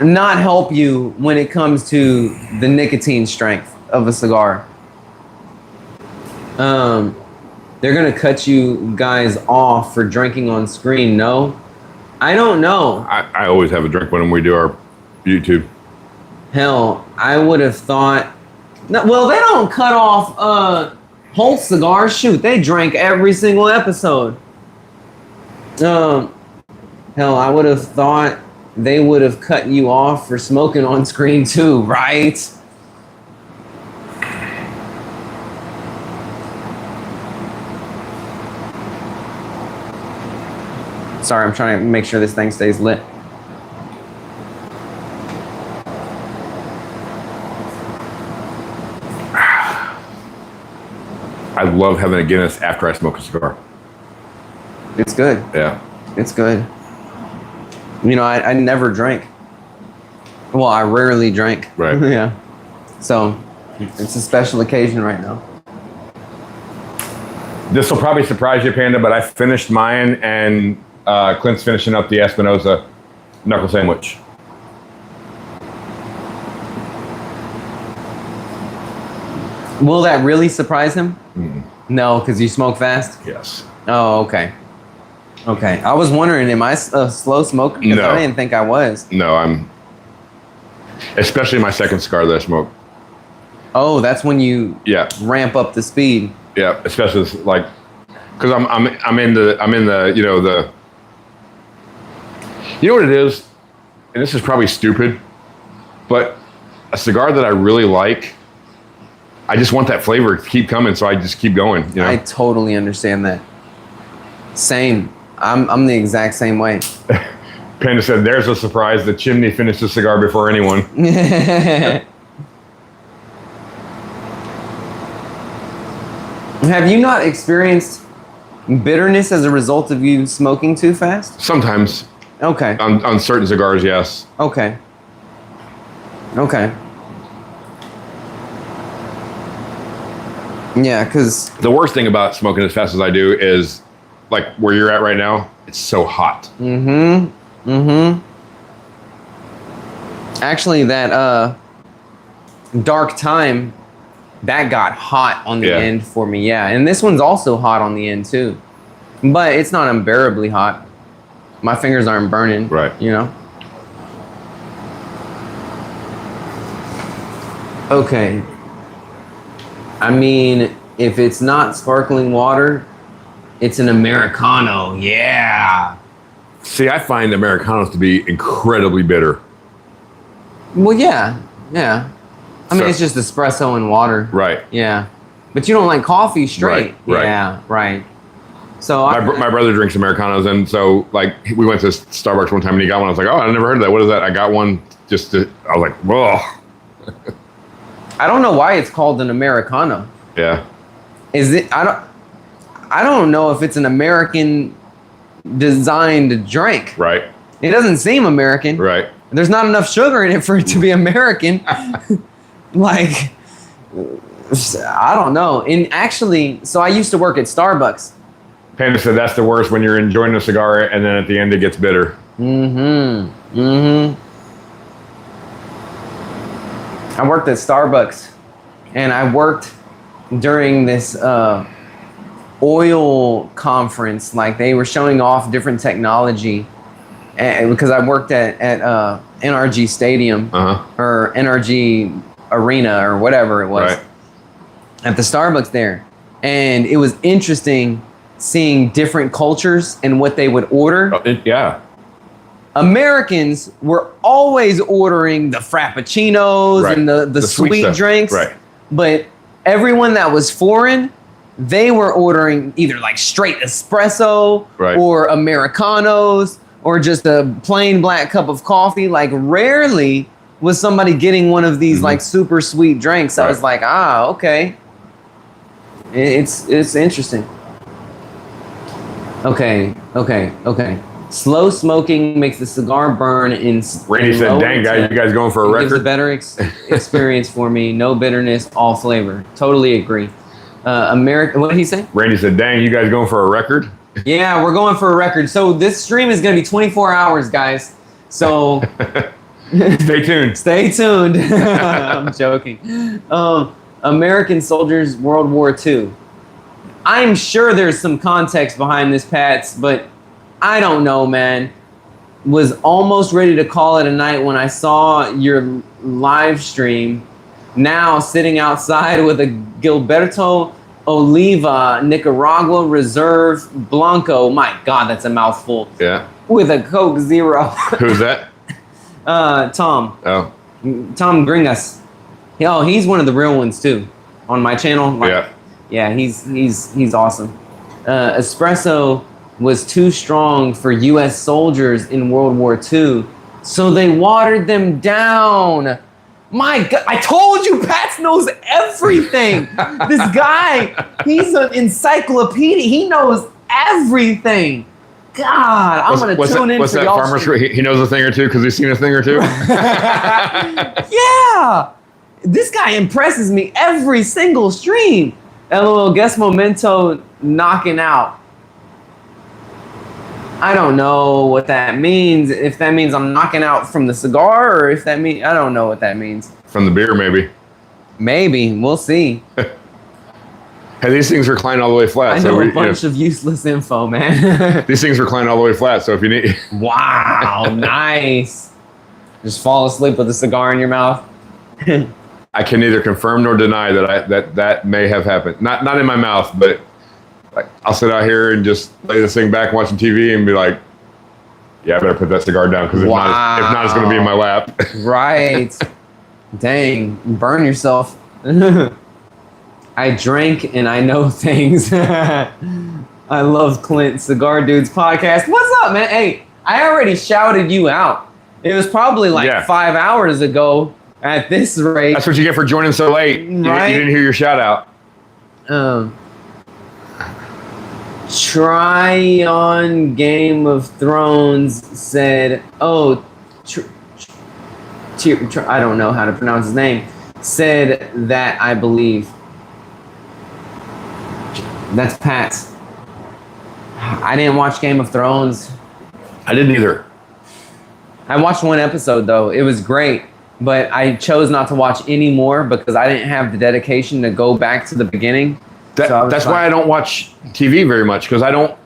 not help you when it comes to the nicotine strength of a cigar. They're gonna cut you guys off for drinking on screen. No, I don't know. I always have a drink when we do our YouTube. Hell, I would have thought. No, well, they don't cut off whole cigars. Shoot, they drank every single episode. Hell, I would have thought they would have cut you off for smoking on screen too, right? Sorry, I'm trying to make sure this thing stays lit. I love having a Guinness after I smoke a cigar. It's good. Yeah. It's good. I never drink. Well, I rarely drink. Right. Yeah. So, it's a special occasion right now. This will probably surprise you, Panda, but I finished mine and Clint's finishing up the Espinoza Knuckle sandwich. Will that really surprise him? Mm. No, because you smoke fast? Yes. Oh, okay. Okay. I was wondering, am I a slow smoker? Because No. I didn't think I was. No, I'm... Especially my second cigar that I smoke. Oh, that's when you ramp up the speed. Yeah, especially like... Because I'm in the You know what it is? And this is probably stupid, but a cigar that I really like, I just want that flavor to keep coming, so I just keep going. I totally understand that. Same. I'm the exact same way. Panda said, there's a surprise. The chimney finished the cigar before anyone. Have you not experienced bitterness as a result of you smoking too fast? Sometimes. Okay. On certain cigars, yes. Okay. Okay. Yeah, because... The worst thing about smoking as fast as I do is, like, where you're at right now, it's so hot. Mm-hmm. Mm-hmm. Actually, that dark time, that got hot on the end for me, yeah. And this one's also hot on the end, too. But it's not unbearably hot. My fingers aren't burning. Right. You know? Okay. I mean, if it's not sparkling water, it's an Americano. Yeah. See, I find Americanos to be incredibly bitter. Well, yeah. Yeah. I mean, it's just espresso and water. Right. Yeah. But you don't like coffee straight. Right. Yeah, right. So my brother drinks Americanos, and so like we went to Starbucks one time and he got one. I was like, oh, I never heard of that. What is that? I got one just to, I was like, whoa. I don't know why it's called an Americano. Yeah. Is it? I don't know if it's an American designed drink. Right. It doesn't seem American. Right. There's not enough sugar in it for it to be American. Like, I don't know. And actually, so I used to work at Starbucks. Panda said that's the worst, when you're enjoying a cigar and then at the end it gets bitter. Mm-hmm. Mm-hmm. I worked at Starbucks, and I worked during this oil conference. Like they were showing off different technology, and because I worked at NRG Stadium or NRG Arena or whatever it was, at the Starbucks there, and it was interesting seeing different cultures and what they would order. Yeah. Americans were always ordering the frappuccinos and the sweet drinks. Right. But everyone that was foreign, they were ordering either like straight espresso or Americanos or just a plain black cup of coffee. Like rarely was somebody getting one of these like super sweet drinks. I was like, okay. It's interesting. Okay. Slow smoking makes the cigar burn in. Randy said, "Dang guys, you guys going for a record?" Gives a better experience for me. No bitterness, all flavor. Totally agree. America. What did he say? Randy said, "Dang, you guys going for a record?" Yeah, we're going for a record. So this stream is going to be 24 hours, guys. So stay tuned. Stay tuned. I'm joking. American Soldiers, World War II. I'm sure there's some context behind this, Pats, but I don't know, man. Was almost ready to call it a night when I saw your live stream. Now sitting outside with a Gilberto Oliva Nicaragua Reserve Blanco. My God, that's a mouthful. Yeah. With a Coke Zero. Who's that? Tom. Oh. Tom Gringas. Oh, he's one of the real ones too. On my channel. Like, yeah, he's awesome. Espresso was too strong for U.S. soldiers in World War II, so they watered them down. My God, I told you, Pats knows everything. This guy, he's an encyclopedia. He knows everything. God, I'm going to tune in what's for that y'all. Farmer's he knows a thing or two because he's seen a thing or two? Yeah. This guy impresses me every single stream. LOL, guess Memento knocking out. I don't know what that means. If that means I'm knocking out from the cigar, or if that means I don't know what that means. From the beer, maybe. Maybe we'll see. Hey, these things recline all the way flat. I know a bunch of useless info, man. These things recline all the way flat, so if you need. Wow, nice. Just fall asleep with a cigar in your mouth. I can neither confirm nor deny that may have happened. Not in my mouth, but. Like, I'll sit out here and just lay this thing back watching TV and be like, yeah, I better put that cigar down because if not, it's going to be in my lap. Right. Dang, burn yourself. I drank and I know things. I love Clint Cigar Dudes podcast. What's up, man? Hey, I already shouted you out. It was probably like 5 hours ago at this rate. That's what you get for joining so late. Right? You didn't hear your shout out. Try on Game of Thrones said, I don't know how to pronounce his name, said that I believe. That's Pat's. I didn't watch Game of Thrones. I didn't either. I watched one episode though. It was great, but I chose not to watch any more because I didn't have the dedication to go back to the beginning. That's why I don't watch TV very much because I don't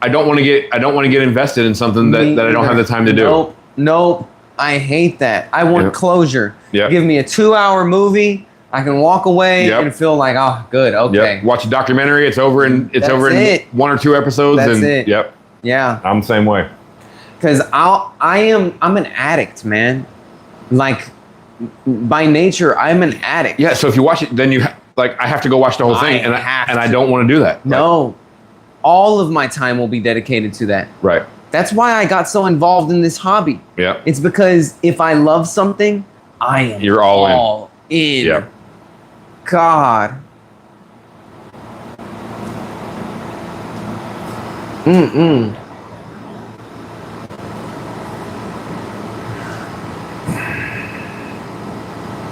want to get invested in something that I don't have the time to do. Nope. I hate that. I want closure. Yep. Give me a 2-hour movie. I can walk away and feel like, oh, good, okay. Yep. Watch a documentary. It's over in 1 or 2 episodes. That's it. Yep. Yeah. I'm the same way. Because I'm an addict, man. Like by nature, I'm an addict. Yeah. So if you watch it, then I have to go watch the whole thing, and I don't want to do that. No, all of my time will be dedicated to that. Right. That's why I got so involved in this hobby. Yeah. It's because if I love something, I am You're all in. Yeah. God.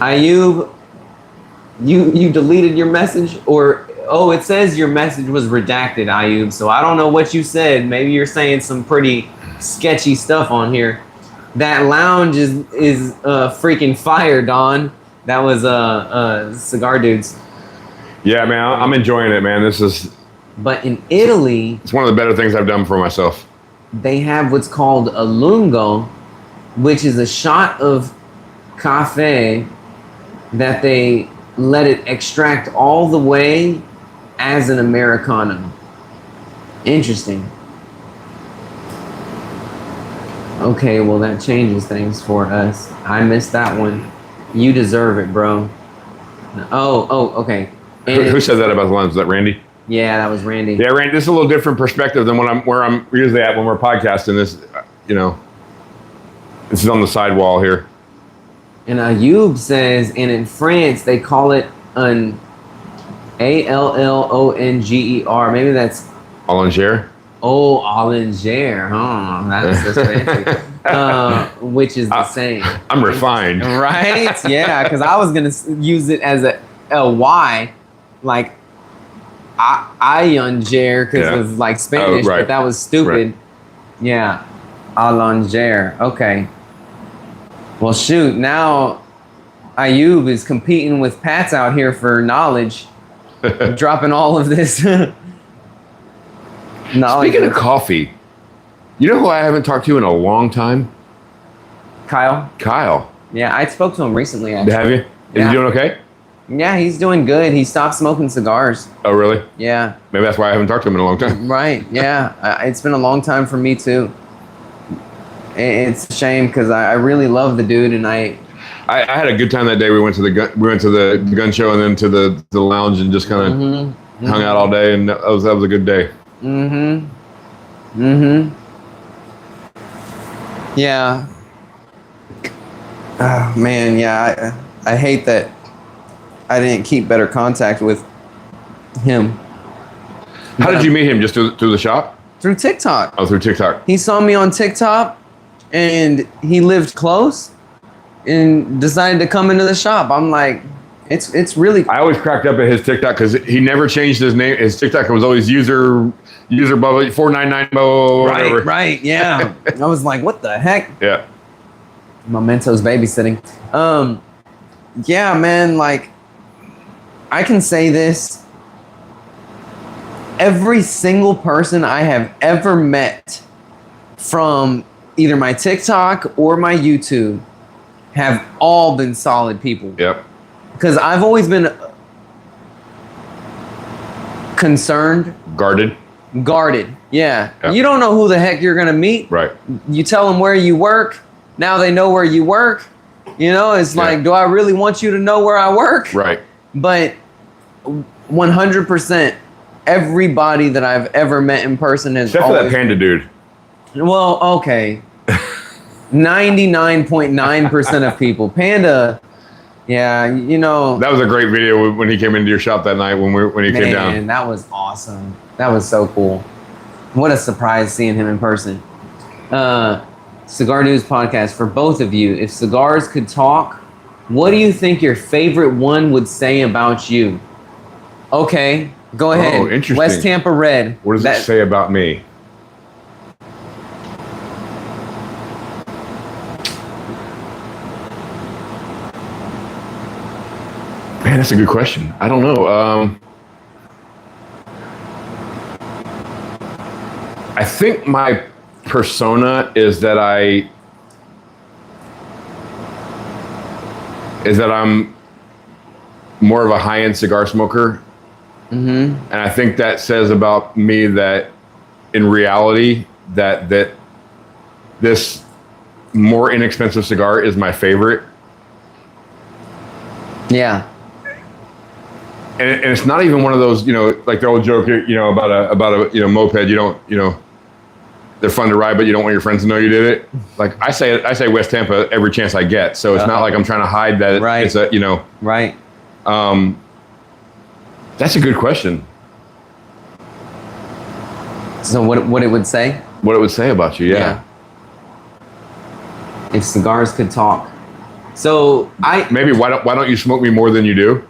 Ayub, you deleted your message, or it says your message was redacted, Ayub. So I don't know what you said. Maybe you're saying some pretty sketchy stuff on here. That lounge is freaking fire, Don. That was Cigar Dudes. Yeah, man, I'm enjoying it, man. But in Italy, it's one of the better things I've done for myself. they have what's called a lungo, which is a shot of cafe that they let it extract all the way as an Americano. Interesting. Okay, well, that changes things for us. I missed that one. You deserve it, bro. Oh, okay. Who said that about the lens? Was that Randy? Yeah, that was Randy. Yeah, Randy, this is a little different perspective than where I'm usually at when we're podcasting. This, this is on the sidewall here. And Ayub says, and in France, they call it an Allonger. Maybe that's... Allonger? Oh, Allonger. Huh, that's fancy. Which is the same. I'm refined. Right? Yeah, because I was going to use it as a Y, like Allonger, because it was like Spanish, but that was stupid. Right. Yeah, Allonger. Okay. Well, shoot, now Ayub is competing with Pats out here for knowledge, dropping all of this knowledge. Speaking of coffee, you know who I haven't talked to in a long time? Kyle. Yeah, I spoke to him recently, actually. Have you? Is he doing okay? Yeah, he's doing good. He stopped smoking cigars. Oh, really? Yeah. Maybe that's why I haven't talked to him in a long time. Right, yeah. It's been a long time for me, too. It's a shame because I really love the dude, and I had a good time that day. We went to the gun show and then to the lounge and just kind of hung out all day, and that was a good day. Yeah. Oh, man, yeah. I hate that I didn't keep better contact with him. How did you meet him? Just through the shop? Through TikTok. Oh, through TikTok. He saw me on TikTok, and he lived close, and decided to come into the shop. I'm like, it's really. I always cracked up at his TikTok because he never changed his name. His TikTok was always user blah 499 whatever. Right, yeah. I was like, what the heck? Yeah. Memento's babysitting. Yeah, man. Like, I can say this. Every single person I have ever met from either my TikTok or my YouTube have all been solid people. Yep. Because I've always been concerned. Guarded. Yeah. Yep. You don't know who the heck you're going to meet. Right. You tell them where you work. Now they know where you work. You know, it's like, do I really want you to know where I work? Right. But 100%, everybody that I've ever met in person has Except for that panda dude. Well, okay. 99.9% of people. Panda, yeah, you know. That was a great video when he came into your shop that night when he came down. Man, that was awesome. That was so cool. What a surprise seeing him in person. Cigar News Podcast, for both of you, if cigars could talk, what do you think your favorite one would say about you? Okay, go ahead. Oh, interesting. West Tampa Red. What does it say about me? Man, that's a good question. I don't know. I think my persona is that I'm more of a high-end cigar smoker. And I think that says about me that in reality that this more inexpensive cigar is my favorite. Yeah. And it's not even one of those, like the old joke, about a moped. You don't, they're fun to ride, but you don't want your friends to know you did it. Like I say West Tampa every chance I get. So it's not like I'm trying to hide that it's a, Right. That's a good question. So what it would say? What it would say about you, yeah. If cigars could talk. So maybe why don't you smoke me more than you do?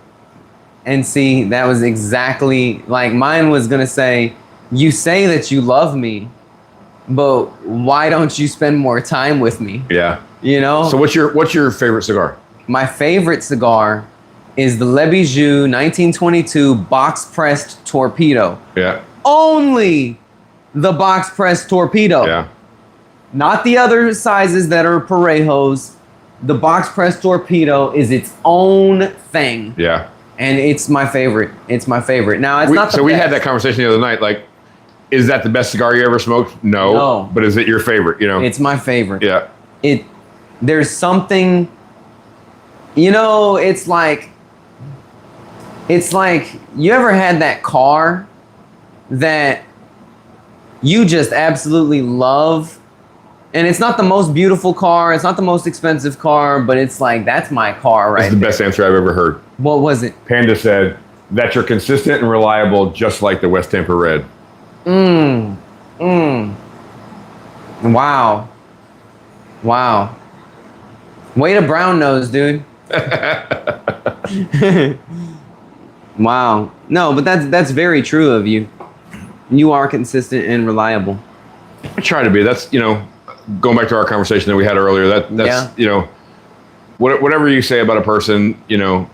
And see, that was exactly like mine was gonna say, you say that you love me, but why don't you spend more time with me? Yeah. You know? So what's your favorite cigar? my favorite cigar is the Le Bijou 1922 box-pressed torpedo. Yeah. Only the box-pressed torpedo. Yeah. Not the other sizes that are Parejos. The box-pressed torpedo is its own thing. Yeah. And it's my favorite. It's my favorite. Now, it's not the So we best. had that conversation the other night. Like, is that the best cigar you ever smoked? No. But is it your favorite? You know. It's my favorite. Yeah. There's something. You know, it's like you ever had that car that you just absolutely love, and it's not the most beautiful car, it's not the most expensive car, but it's like, that's my car right That's the best answer I've ever heard. What was it? Panda said that you're consistent and reliable, just like the West Tampa Red. Wow. Way to brown nose, dude. Wow. No, but that's very true of you. You are consistent and reliable. I try to be. That's, going back to our conversation that we had earlier, that's whatever you say about a person, I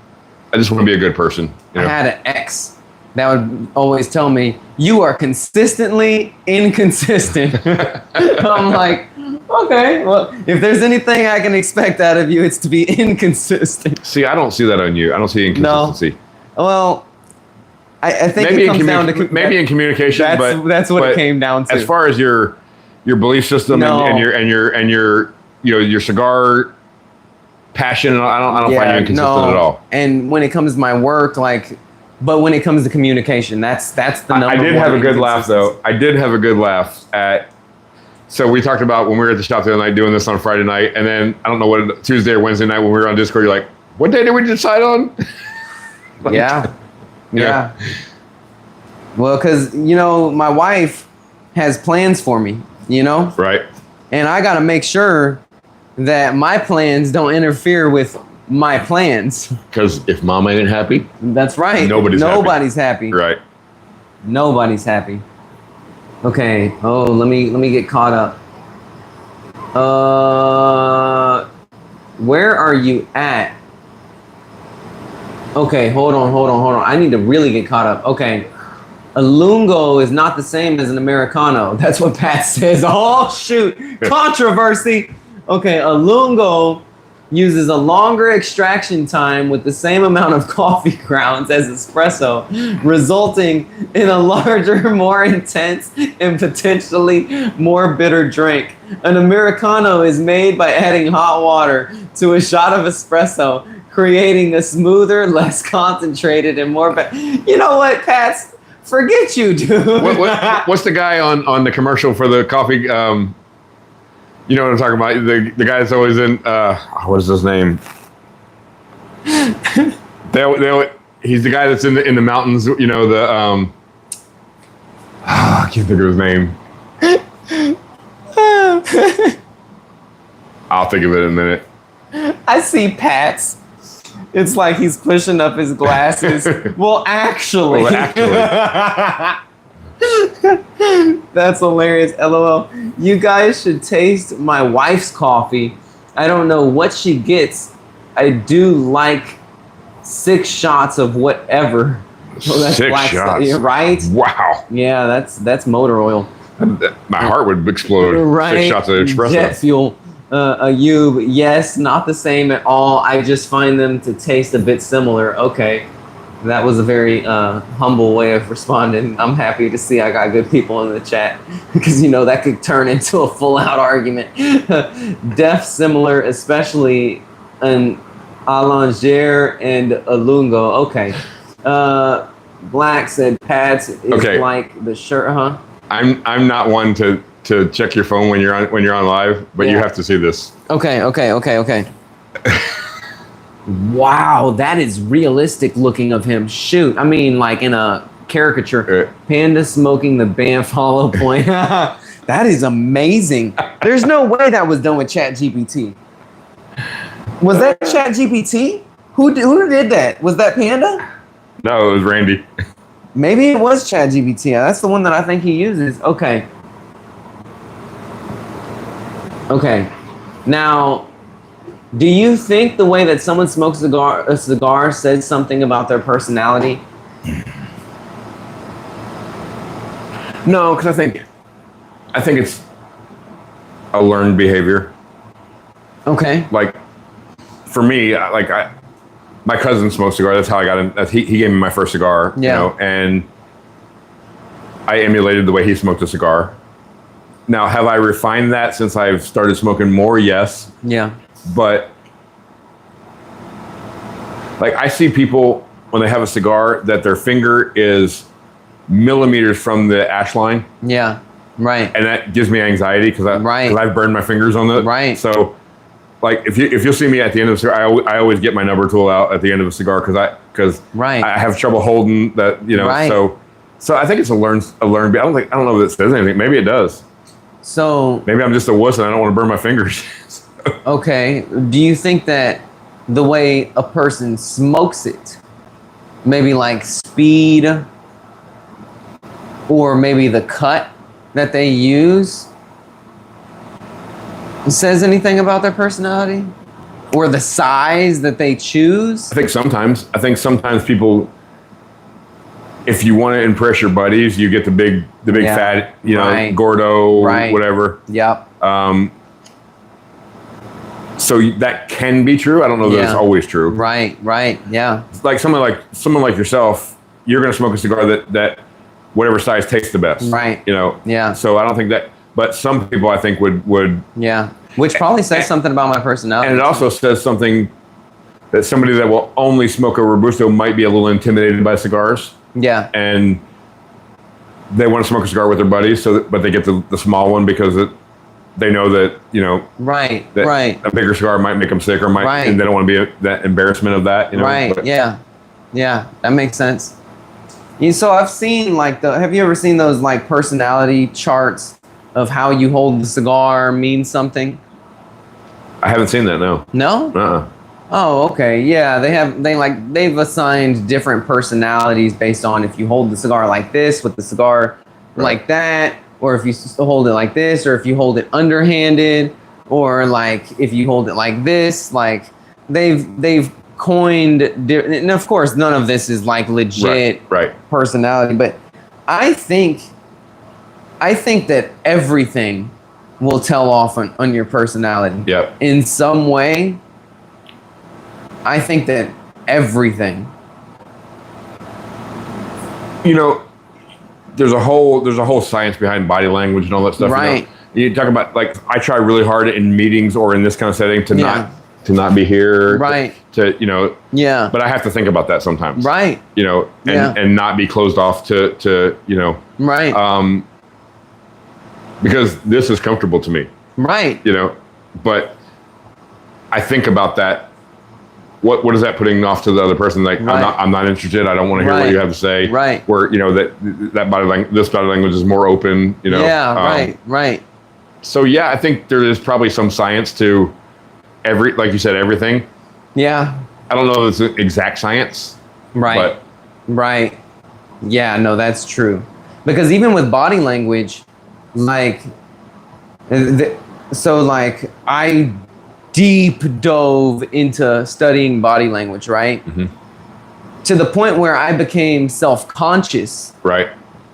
just want to be a good person. I had an ex that would always tell me, you are consistently inconsistent. I'm like, okay, well, if there's anything I can expect out of you, it's to be inconsistent. See, I don't see that on you. I don't see inconsistency. No. Well, I think maybe it comes down to maybe in communication, that's what it came down to. As far as your belief system and your cigar passion, I don't find you inconsistent at all. And when it comes to my work, but when it comes to communication, that's the number one. I did have a good laugh though. I did have a good laugh at. So we talked about when we were at the shop the other night doing this on Friday night, and then I don't know what Tuesday or Wednesday night when we were on Discord, you're like, "What day did we decide on?" Yeah. Well, because my wife has plans for me, Right. And I got to make sure that my plans don't interfere with my plans. Because if mom ain't happy, that's right. Nobody's happy. Right. Nobody's happy. Okay. Oh, let me get caught up. Where are you at? Okay, hold on. I need to really get caught up. Okay. A lungo is not the same as an Americano. That's what Pat says. Oh, shoot. Controversy. Okay, a lungo uses a longer extraction time with the same amount of coffee grounds as espresso, resulting in a larger, more intense, and potentially more bitter drink. An Americano is made by adding hot water to a shot of espresso, creating a smoother, less concentrated, and more... You know what, Pat? Forget you, dude. What's the guy on the commercial for the coffee? You know what I'm talking about? The guy that's always in. What is his name? He's the guy that's in the mountains. I can't think of his name. I'll think of it in a minute. I see Pat's. It's like he's pushing up his glasses. Well, actually. That's hilarious. LOL. You guys should taste my wife's coffee. I don't know what she gets. I do like 6 shots of whatever. Oh, that's 6 shots. Right? Wow. Yeah, that's motor oil. My heart would explode. Right. 6 shots of espresso. Jet fuel. Ayub, yes, not the same at all. I just find them to taste a bit similar. Okay. That was a very humble way of responding. I'm happy to see I got good people in the chat because, that could turn into a full-out argument. Def similar, especially an Alanger and a Lungo. Okay. Black said Pat's is like the shirt, huh? I'm not one to check your phone when you're on live, but you have to see this. Okay. Wow, that is realistic looking of him. Shoot, I mean, like in a caricature. Panda smoking the Banff Hollow Point. That is amazing. There's no way that was done with ChatGPT. Was that ChatGPT? Who did that? Was that Panda? No, it was Randy. Maybe it was ChatGPT. That's the one that I think he uses. Okay. Now, Do you think the way that someone smokes a cigar says something about their personality? No, because I think it's a learned behavior. Okay. Like for me, my cousin smoked cigar. That's how I got in. He gave me my first cigar. Yeah. You know, and I emulated the way he smoked a cigar. Now, have I refined that since I've started smoking more? Yes. Yeah. But like I see people when they have a cigar that their finger is millimeters from the ash line. Yeah. Right. And that gives me anxiety because I've burned my fingers on it. Right. So like if you'll see me at the end of a cigar, I always get my number tool out at the end of a cigar because I have trouble holding that, you know. Right. So I think it's a learned. I don't know if it says anything. Maybe it does. So maybe I'm just a wuss and I don't want to burn my fingers. Okay. Do you think that the way a person smokes it, maybe like speed, or maybe the cut that they use, says anything about their personality, or the size that they choose? I think sometimes people, if you want to impress your buddies, you get the big fat, you know, Gordo, whatever. Yep. So that can be true. I don't know that it's always true. Right. Yeah. Like someone like yourself, you're going to smoke a cigar that whatever size tastes the best. Right. You know. Yeah. So I don't think that. But some people I think would. Yeah. Which probably says something about my personality. And it also says something that somebody that will only smoke a Robusto might be a little intimidated by cigars. Yeah. And they want to smoke a cigar with their buddies, but they get the small one because they know that, you know, that a bigger cigar might make them sick or and they don't want to be that embarrassment of that, you know. Right. But, yeah, that makes sense. So I've seen have you ever seen those like personality charts of how you hold the cigar means something? I haven't seen that. No. No. Oh, okay. Yeah, they've assigned different personalities based on if you hold the cigar like this with the cigar like that, or if you hold it like this, or if you hold it underhanded, or like if you hold it like this. Like they've coined, and of course none of this is like legit personality, but I think that everything will tell off on your personality. Yep. In some way. I think that everything. You know, there's a whole science behind body language and all that stuff. Right. You talk about, like, I try really hard in meetings or in this kind of setting to not be here. Right. To you know. Yeah. But I have to think about that sometimes. Right. You know, and not be closed off to you know. Right. Because this is comfortable to me. Right. You know, but I think about that. What is that putting off to the other person? Like, I'm not interested. I don't want to hear what you have to say. Right. Where, you know, that body language, this body language is more open, you know. Yeah, right. So, yeah, I think there is probably some science to like you said, everything. Yeah. I don't know if it's exact science. Right. Right. Yeah, no, that's true. Because even with body language, like, I deep dove into studying body language, right? Mm-hmm. To the point where I became self-conscious. Right.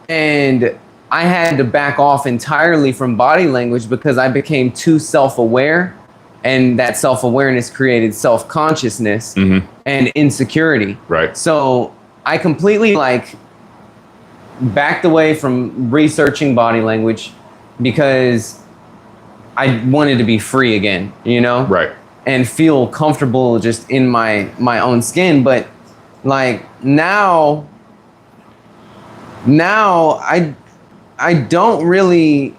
And I had to back off entirely from body language because I became too self-aware, and that self-awareness created self-consciousness and insecurity. Right. So I completely backed away from researching body language because I wanted to be free again, you know? Right. And feel comfortable just in my own skin. But like now I don't really,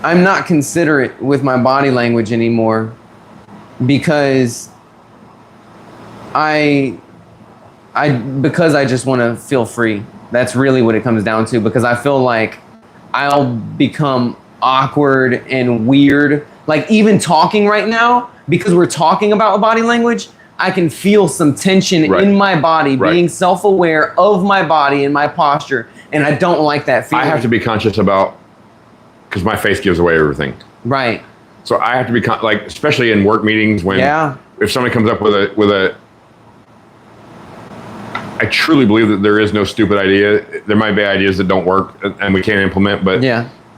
I'm not considerate with my body language anymore because I just want to feel free. That's really what it comes down to, because I feel like I'll become awkward and weird. Like even talking right now, because we're talking about body language, I can feel some tension in my body, being self-aware of my body and my posture. And I don't like that feeling. I have to be conscious about, because my face gives away everything. Right. So I have to be like, especially in work meetings when if somebody comes up with a I truly believe that there is no stupid idea. There might be ideas that don't work and we can't implement, but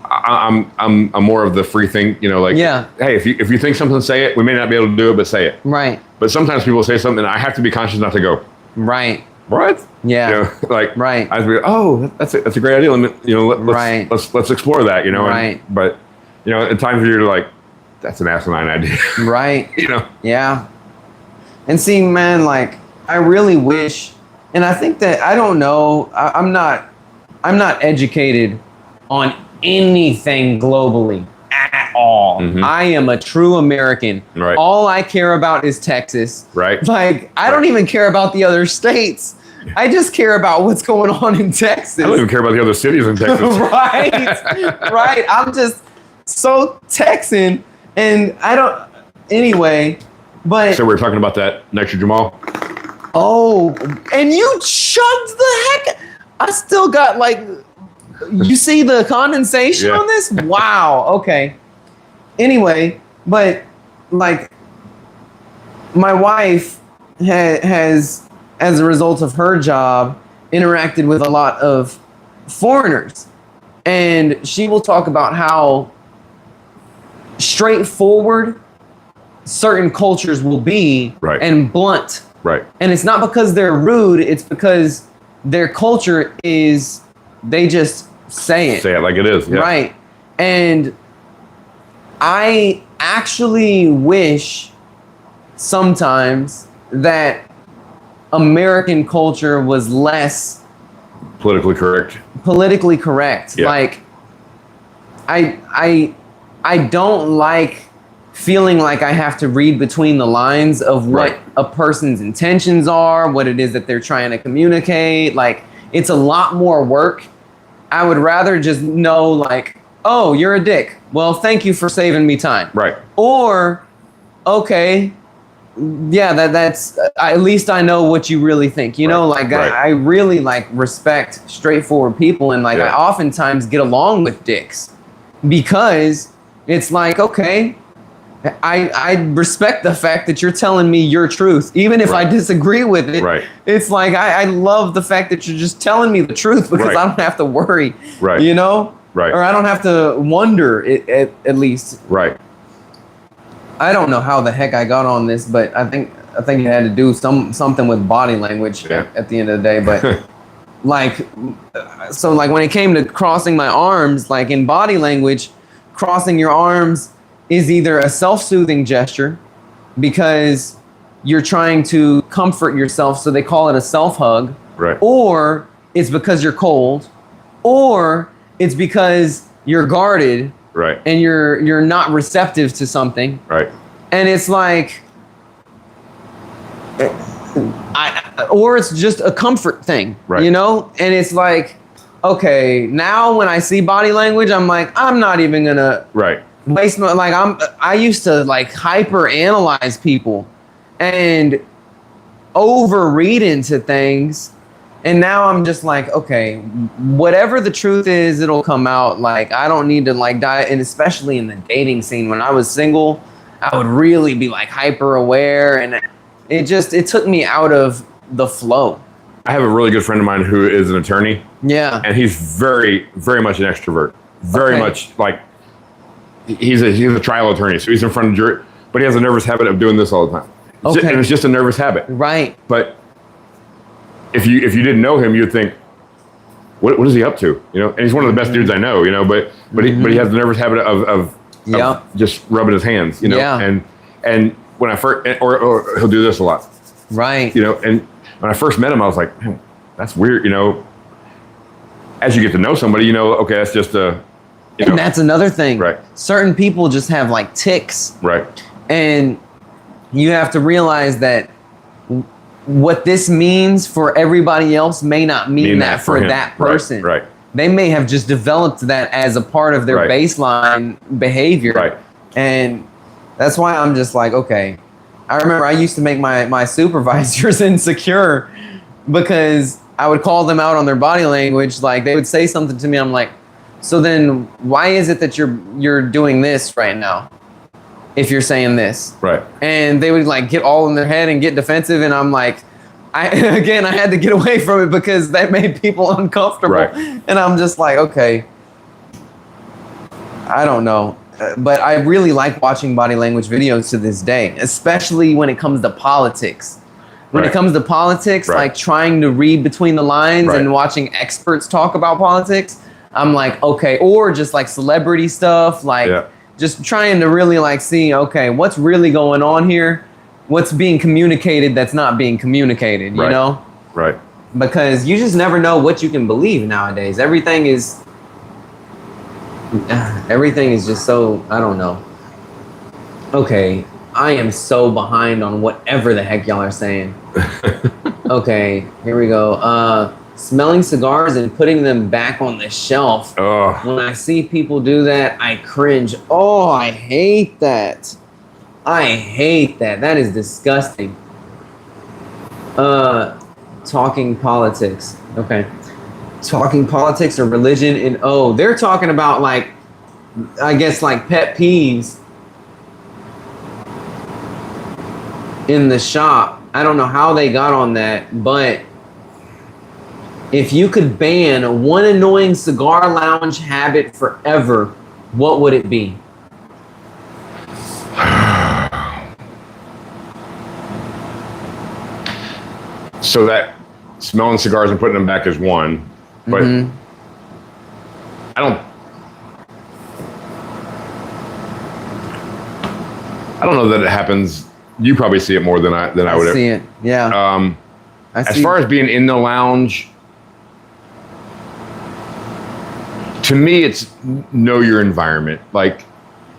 I'm more of the free think, like, hey, if you think something, say it. We may not be able to do it, but say it. Right. But sometimes people say something, and I have to be conscious not to go. Right. What? Yeah. Right. I have to be, oh, that's a great idea. Let's explore that. Right. But at times you're like, that's an asinine idea. Right. Yeah. And see, man, like, I really wish, and I think that, I don't know, I'm not educated on anything globally at all. Mm-hmm. I am a true American. Right. All I care about is Texas. Right. Like, I don't even care about the other states. I just care about what's going on in Texas. I don't even care about the other cities in Texas. Right. I'm just so Texan, and I don't, anyway, but. So we're talking about that Nitro Jamal? Oh, and you chugged the heck. I still got like, you see the condensation on this? Wow. Okay. Anyway, but like my wife has, as a result of her job, interacted with a lot of foreigners. And she will talk about how straightforward certain cultures will be and blunt. Right. And it's not because they're rude, it's because their culture is, they just say it. Say it like it is. Yeah. Right. And I actually wish sometimes that American culture was less politically correct. Yeah. Like, I don't like feeling like I have to read between the lines of what a person's intentions are, what it is that they're trying to communicate. Like, it's a lot more work. I would rather just know, like, oh, you're a dick. Well, thank you for saving me time. Right. Or, okay, yeah, that's at least I know what you really think. I really like respect straightforward people, and like I oftentimes get along with dicks because it's like, okay, I respect the fact that you're telling me your truth, even if I disagree with it. Right. It's like I love the fact that you're just telling me the truth because I don't have to worry. Right. Right. Or I don't have to wonder at least. Right. I don't know how the heck I got on this, but I think it had to do something with body language at the end of the day. But like, so like when it came to crossing my arms, like in body language, crossing your arms is either a self-soothing gesture because you're trying to comfort yourself, so they call it a self-hug, or it's because you're cold, or it's because you're guarded, and you're not receptive to something, and it's like, or it's just a comfort thing, and it's like, okay, now when I see body language, I'm like, I'm not even gonna waste my, like, I used to like hyper analyze people and overread into things, and now I'm just like, okay, whatever the truth is, it'll come out. Like, I don't need to like die. And especially in the dating scene, when I was single, I would really be like hyper aware, and it took me out of the flow. I have a really good friend of mine who is an attorney. Yeah. And he's very, very much an extrovert. Very much like, he's a trial attorney, so he's in front of jury, but he has a nervous habit of doing this all the time. And it's just a nervous habit. Right. But if you didn't know him, you'd think, what is he up to? And he's one of the best dudes I know, but he has the nervous habit of just rubbing his hands, and when I first, or he'll do this a lot. Right. And when I first met him, I was like, man, that's weird, As you get to know somebody, okay, that's just a, and that's another thing. Right. Certain people just have like tics. Right. And you have to realize that what this means for everybody else may not mean that for that person. Right. They may have just developed that as a part of their baseline behavior. Right. And that's why I'm just like, okay. I remember I used to make my supervisors insecure because I would call them out on their body language. Like, they would say something to me. I'm like, so then why is it that you're doing this right now? if you're saying this. Right. And they would like get all in their head and get defensive, and I'm like, I had to get away from it because that made people uncomfortable. Right. And I'm just like, okay, I don't know. But I really like watching body language videos to this day, especially when it comes to politics. When it comes to politics, like trying to read between the lines and watching experts talk about politics, I'm like, okay, or just like celebrity stuff, like just trying to really like see, okay, what's really going on here? What's being communicated that's not being communicated, you know? Right. Because you just never know what you can believe nowadays. Everything is just so, I don't know. Okay, I am so behind on whatever the heck y'all are saying. Okay, here we go. Smelling cigars and putting them back on the shelf. When I see people do that, I cringe. Oh, I hate that. I hate that. That is disgusting. Talking politics. Okay. Talking politics or religion, and they're talking about like, I guess like pet peeves in the shop. I don't know how they got on that, but if you could ban one annoying cigar lounge habit forever, what would it be? So that smelling cigars and putting them back is one, but I don't know that it happens. You probably see it more than I would. See it, yeah. As far as being in the lounge, to me, it's know your environment. Like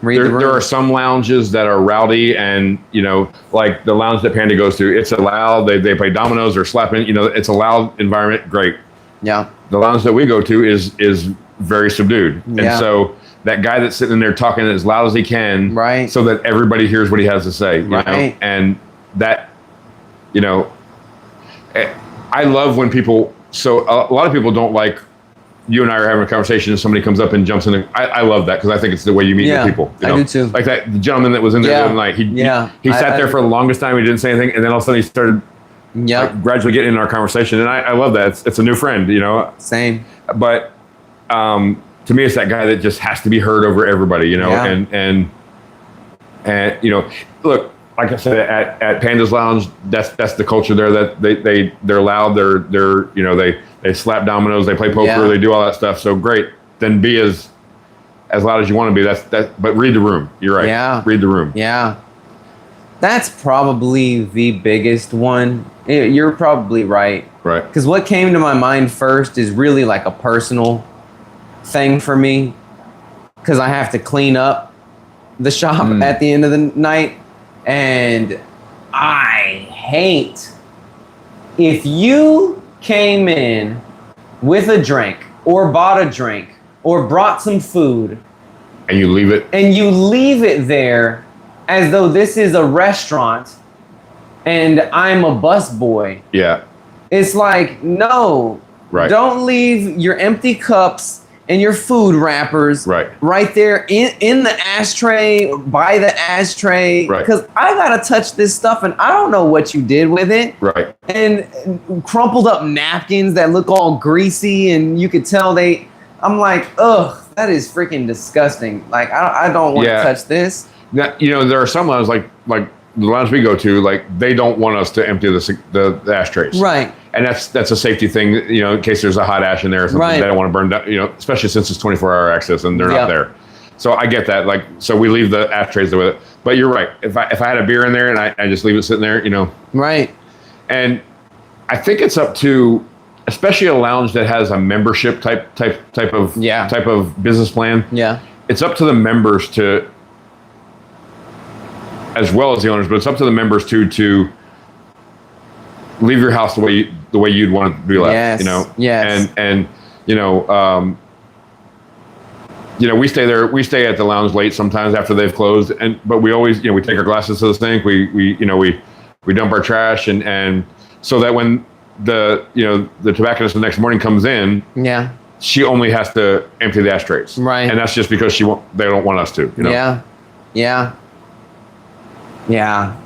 there are some lounges that are rowdy, and you know, like the lounge that Panda goes to, it's allowed. They play dominoes or slapping. You know, it's a loud environment. Great. Yeah. The lounge that we go to is very subdued, and so that guy that's sitting in there talking as loud as he can, so that everybody hears what he has to say. You know? And that, you know, I love when people. So a lot of people don't like. You and I are having a conversation and somebody comes up and jumps in. I love that because I think it's the way you meet new people. You know? I do too. Like that gentleman that was in there the other night. He sat there for the longest time. He didn't say anything, and then all of a sudden he started like, gradually getting in our conversation. And I love that. It's a new friend, you know. Same. But to me, it's that guy that just has to be heard over everybody, you know. And you know, look, like I said, at Panda's Lounge, that's the culture there. That they're loud. They're you know they slap dominoes, they play poker, they do all that stuff. So great. Then be as loud as you want to be. But read the room. You're right. Yeah. Read the room. Yeah. That's probably the biggest one. You're probably right. Right. Because what came to my mind first is really like a personal thing for me. Because I have to clean up the shop at the end of the night. And I hate if you came in with a drink or bought a drink or brought some food and you leave it there as though this is a restaurant and I'm a busboy. Yeah. It's like, no, don't leave your empty cups and your food wrappers right there in the ashtray, by the ashtray, because I gotta touch this stuff and I don't know what you did with it. Right. And crumpled up napkins that look all greasy, and you could tell I'm like, ugh, that is freaking disgusting. Like I don't want to touch this. Now, you know, there are some lounges like the lounge we go to, like they don't want us to empty the ashtrays. Right. And that's a safety thing, you know, in case there's a hot ash in there or something. They don't want to burn down, you know, especially since it's 24-hour access and they're not there. So I get that. Like, so we leave the ashtrays there with it. But you're right. If I had a beer in there and I just leave it sitting there, you know. Right. And I think it's up to, especially a lounge that has a membership type of business plan. Yeah. It's up to the members to, as well as the owners, but it's up to the members to leave your house the way you'd want it to be left. You know. Yes. And you know, we stay at the lounge late sometimes after they've closed, but we always, you know, we take our glasses to the sink. We dump our trash, and so that when the tobacconist the next morning comes in, she only has to empty the ashtrays. Right. And that's just because they don't want us to. You know. Yeah. Yeah.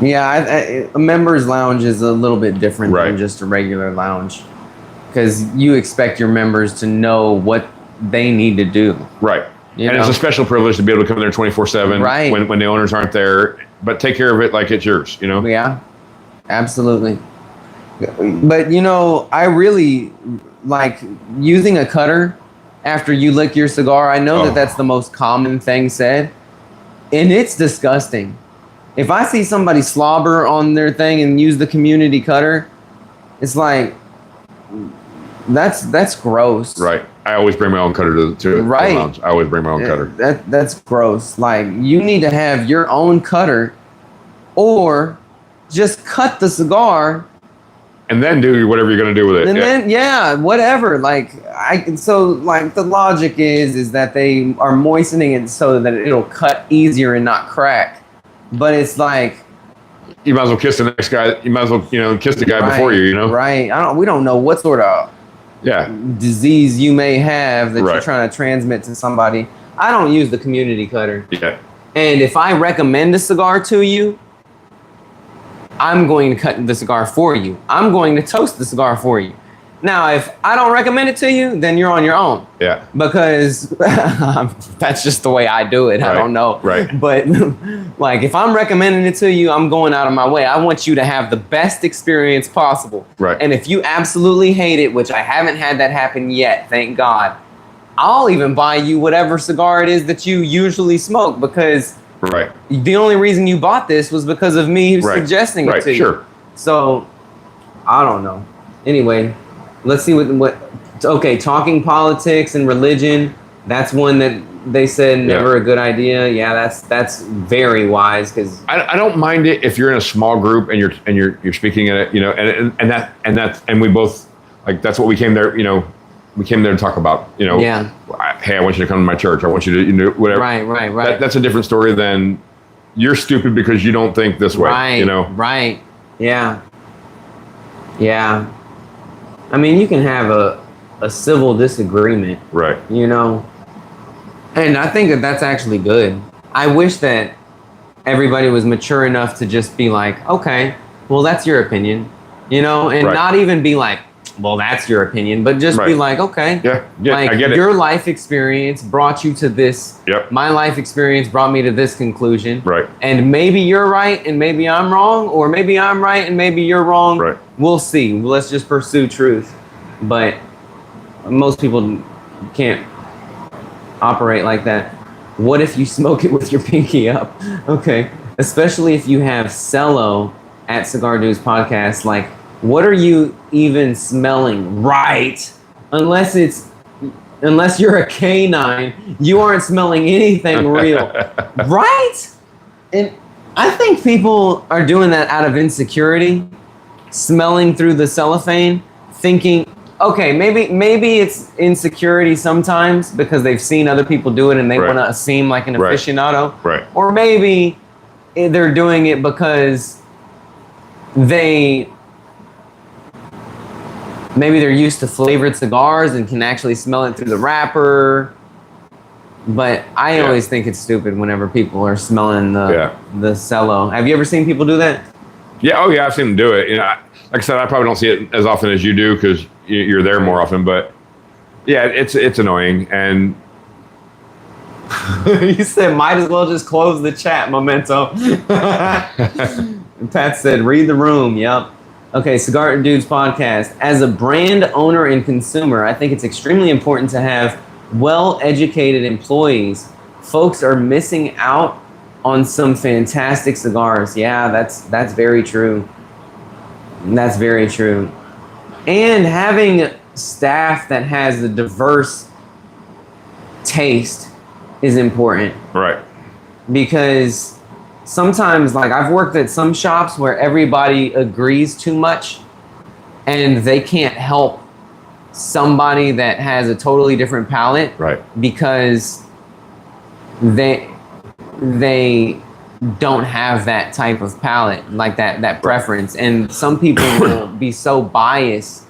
Yeah, a members lounge is a little bit different than just a regular lounge, because you expect your members to know what they need to do. Right. And it's a special privilege to be able to come there 24/7 when the owners aren't there, but take care of it like it's yours, you know? Yeah, absolutely. But, you know, I really like using a cutter after you lick your cigar. I know that that's the most common thing said, and it's disgusting. If I see somebody slobber on their thing and use the community cutter, it's like, that's gross. Right. I always bring my own cutter to the lounge. I always bring my own cutter. That's gross. Like, you need to have your own cutter, or just cut the cigar and then do whatever you're going to do with it. And then whatever. Like, the logic is that they are moistening it so that it'll cut easier and not crack. But it's like, you might as well kiss the next guy. You might as well, kiss the guy before you, Right. We don't know what sort of disease you may have that you're trying to transmit to somebody. I don't use the community cutter. Yeah. And if I recommend a cigar to you, I'm going to cut the cigar for you. I'm going to toast the cigar for you. Now, if I don't recommend it to you, then you're on your own. Yeah. Because that's just the way I do it. I don't know. Right. But like, if I'm recommending it to you, I'm going out of my way. I want you to have the best experience possible. Right. And if you absolutely hate it, which I haven't had that happen yet, thank God, I'll even buy you whatever cigar it is that you usually smoke, because the only reason you bought this was because of me suggesting it to you. Sure. So, I don't know. Anyway, let's see what. Okay, talking politics and religion. That's one that they said never a good idea. Yeah, that's very wise, because I don't mind it if you're in a small group and you're speaking at it, and we both, like, that's what we came there. We came there to talk about. Hey, I want you to come to my church. I want you to whatever. Right. That's a different story than you're stupid because you don't think this way. Right. Yeah. I mean, you can have a civil disagreement. Right. And I think that's actually good. I wish that everybody was mature enough to just be like, okay, well, that's your opinion, and not even be like, well, that's your opinion, but just be like, okay, I get it. Your life experience brought you to this. Yep. My life experience brought me to this conclusion. Right. And maybe you're right and maybe I'm wrong, or maybe I'm right and maybe you're wrong. Right. We'll see. Let's just pursue truth. But most people can't operate like that. What if you smoke it with your pinky up? Okay. Especially if you have cello at Cigar Dudes Podcast, like, what are you even smelling? Right. Unless you're a canine, you aren't smelling anything real. Right? And I think people are doing that out of insecurity, smelling through the cellophane, thinking, okay, maybe it's insecurity sometimes because they've seen other people do it and they want to seem like an aficionado. Right. Or maybe they're doing it because maybe they're used to flavored cigars and can actually smell it through the wrapper. But I always think it's stupid whenever people are smelling the cello. Have you ever seen people do that? Yeah. Oh, yeah. I've seen them do it. Like I said, I probably don't see it as often as you do because you're there more often. But yeah, it's annoying. And you said might as well just close the chat, Memento. Pat said, read the room. Yep. Okay, Cigar Dudes Podcast. As a brand owner and consumer, I think it's extremely important to have well-educated employees. Folks are missing out on some fantastic cigars. Yeah, that's very true. That's very true. And having staff that has a diverse taste is important. Right. Because sometimes, like, I've worked at some shops where everybody agrees too much and they can't help somebody that has a totally different palate. Right. Because they don't have that type of palate, like that preference. And some people will be so biased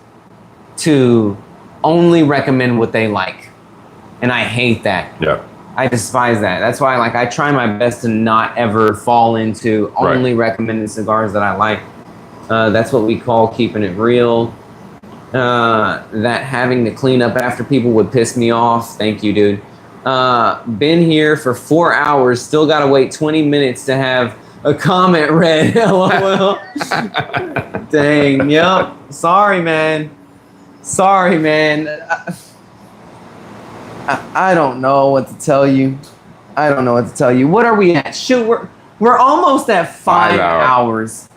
to only recommend what they like. And I hate that. Yeah. I despise that. That's why, like, I try my best to not ever fall into only recommended cigars that I like. That's what we call keeping it real. That having to clean up after people would piss me off. Thank you, dude. Been here for 4 hours. Still got to wait 20 minutes to have a comment read. LOL. Dang. Yep. Sorry, man. Sorry, man. I don't know what to tell you. I don't know what to tell you. What are we at? Shoot, we're almost at 5 hours.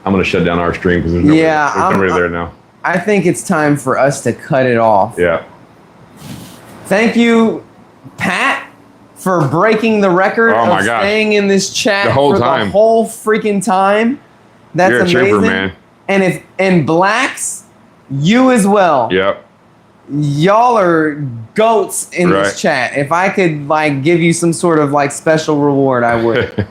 I'm gonna shut down our stream because there's nobody there now. I think it's time for us to cut it off. Yeah. Thank you, Pat, for breaking the record of staying in this chat the whole freaking time. That's You're amazing. a trooper, man. And Blacks, you as well. Yep. Y'all are goats in this chat. If I could like give you some sort of like special reward, I would.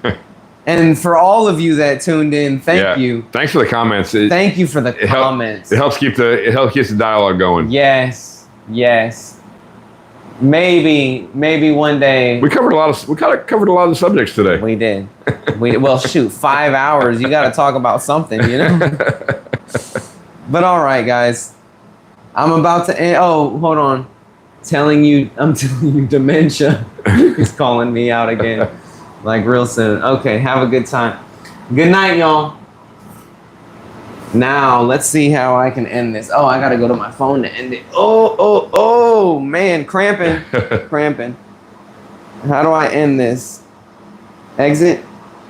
And for all of you that tuned in, thank you. Thanks for the comments. Thank you for the comments. It helps keep the dialogue going. Yes. Maybe one day. We covered a lot of the subjects today. We did. Well, shoot, 5 hours. You got to talk about something, you know. But all right, guys. I'm about to end. Oh, hold on. I'm telling you, dementia is calling me out again. Like real soon. Okay, have a good time. Good night, y'all. Now, let's see how I can end this. Oh, I got to go to my phone to end it. Oh, man. Cramping. How do I end this? Exit.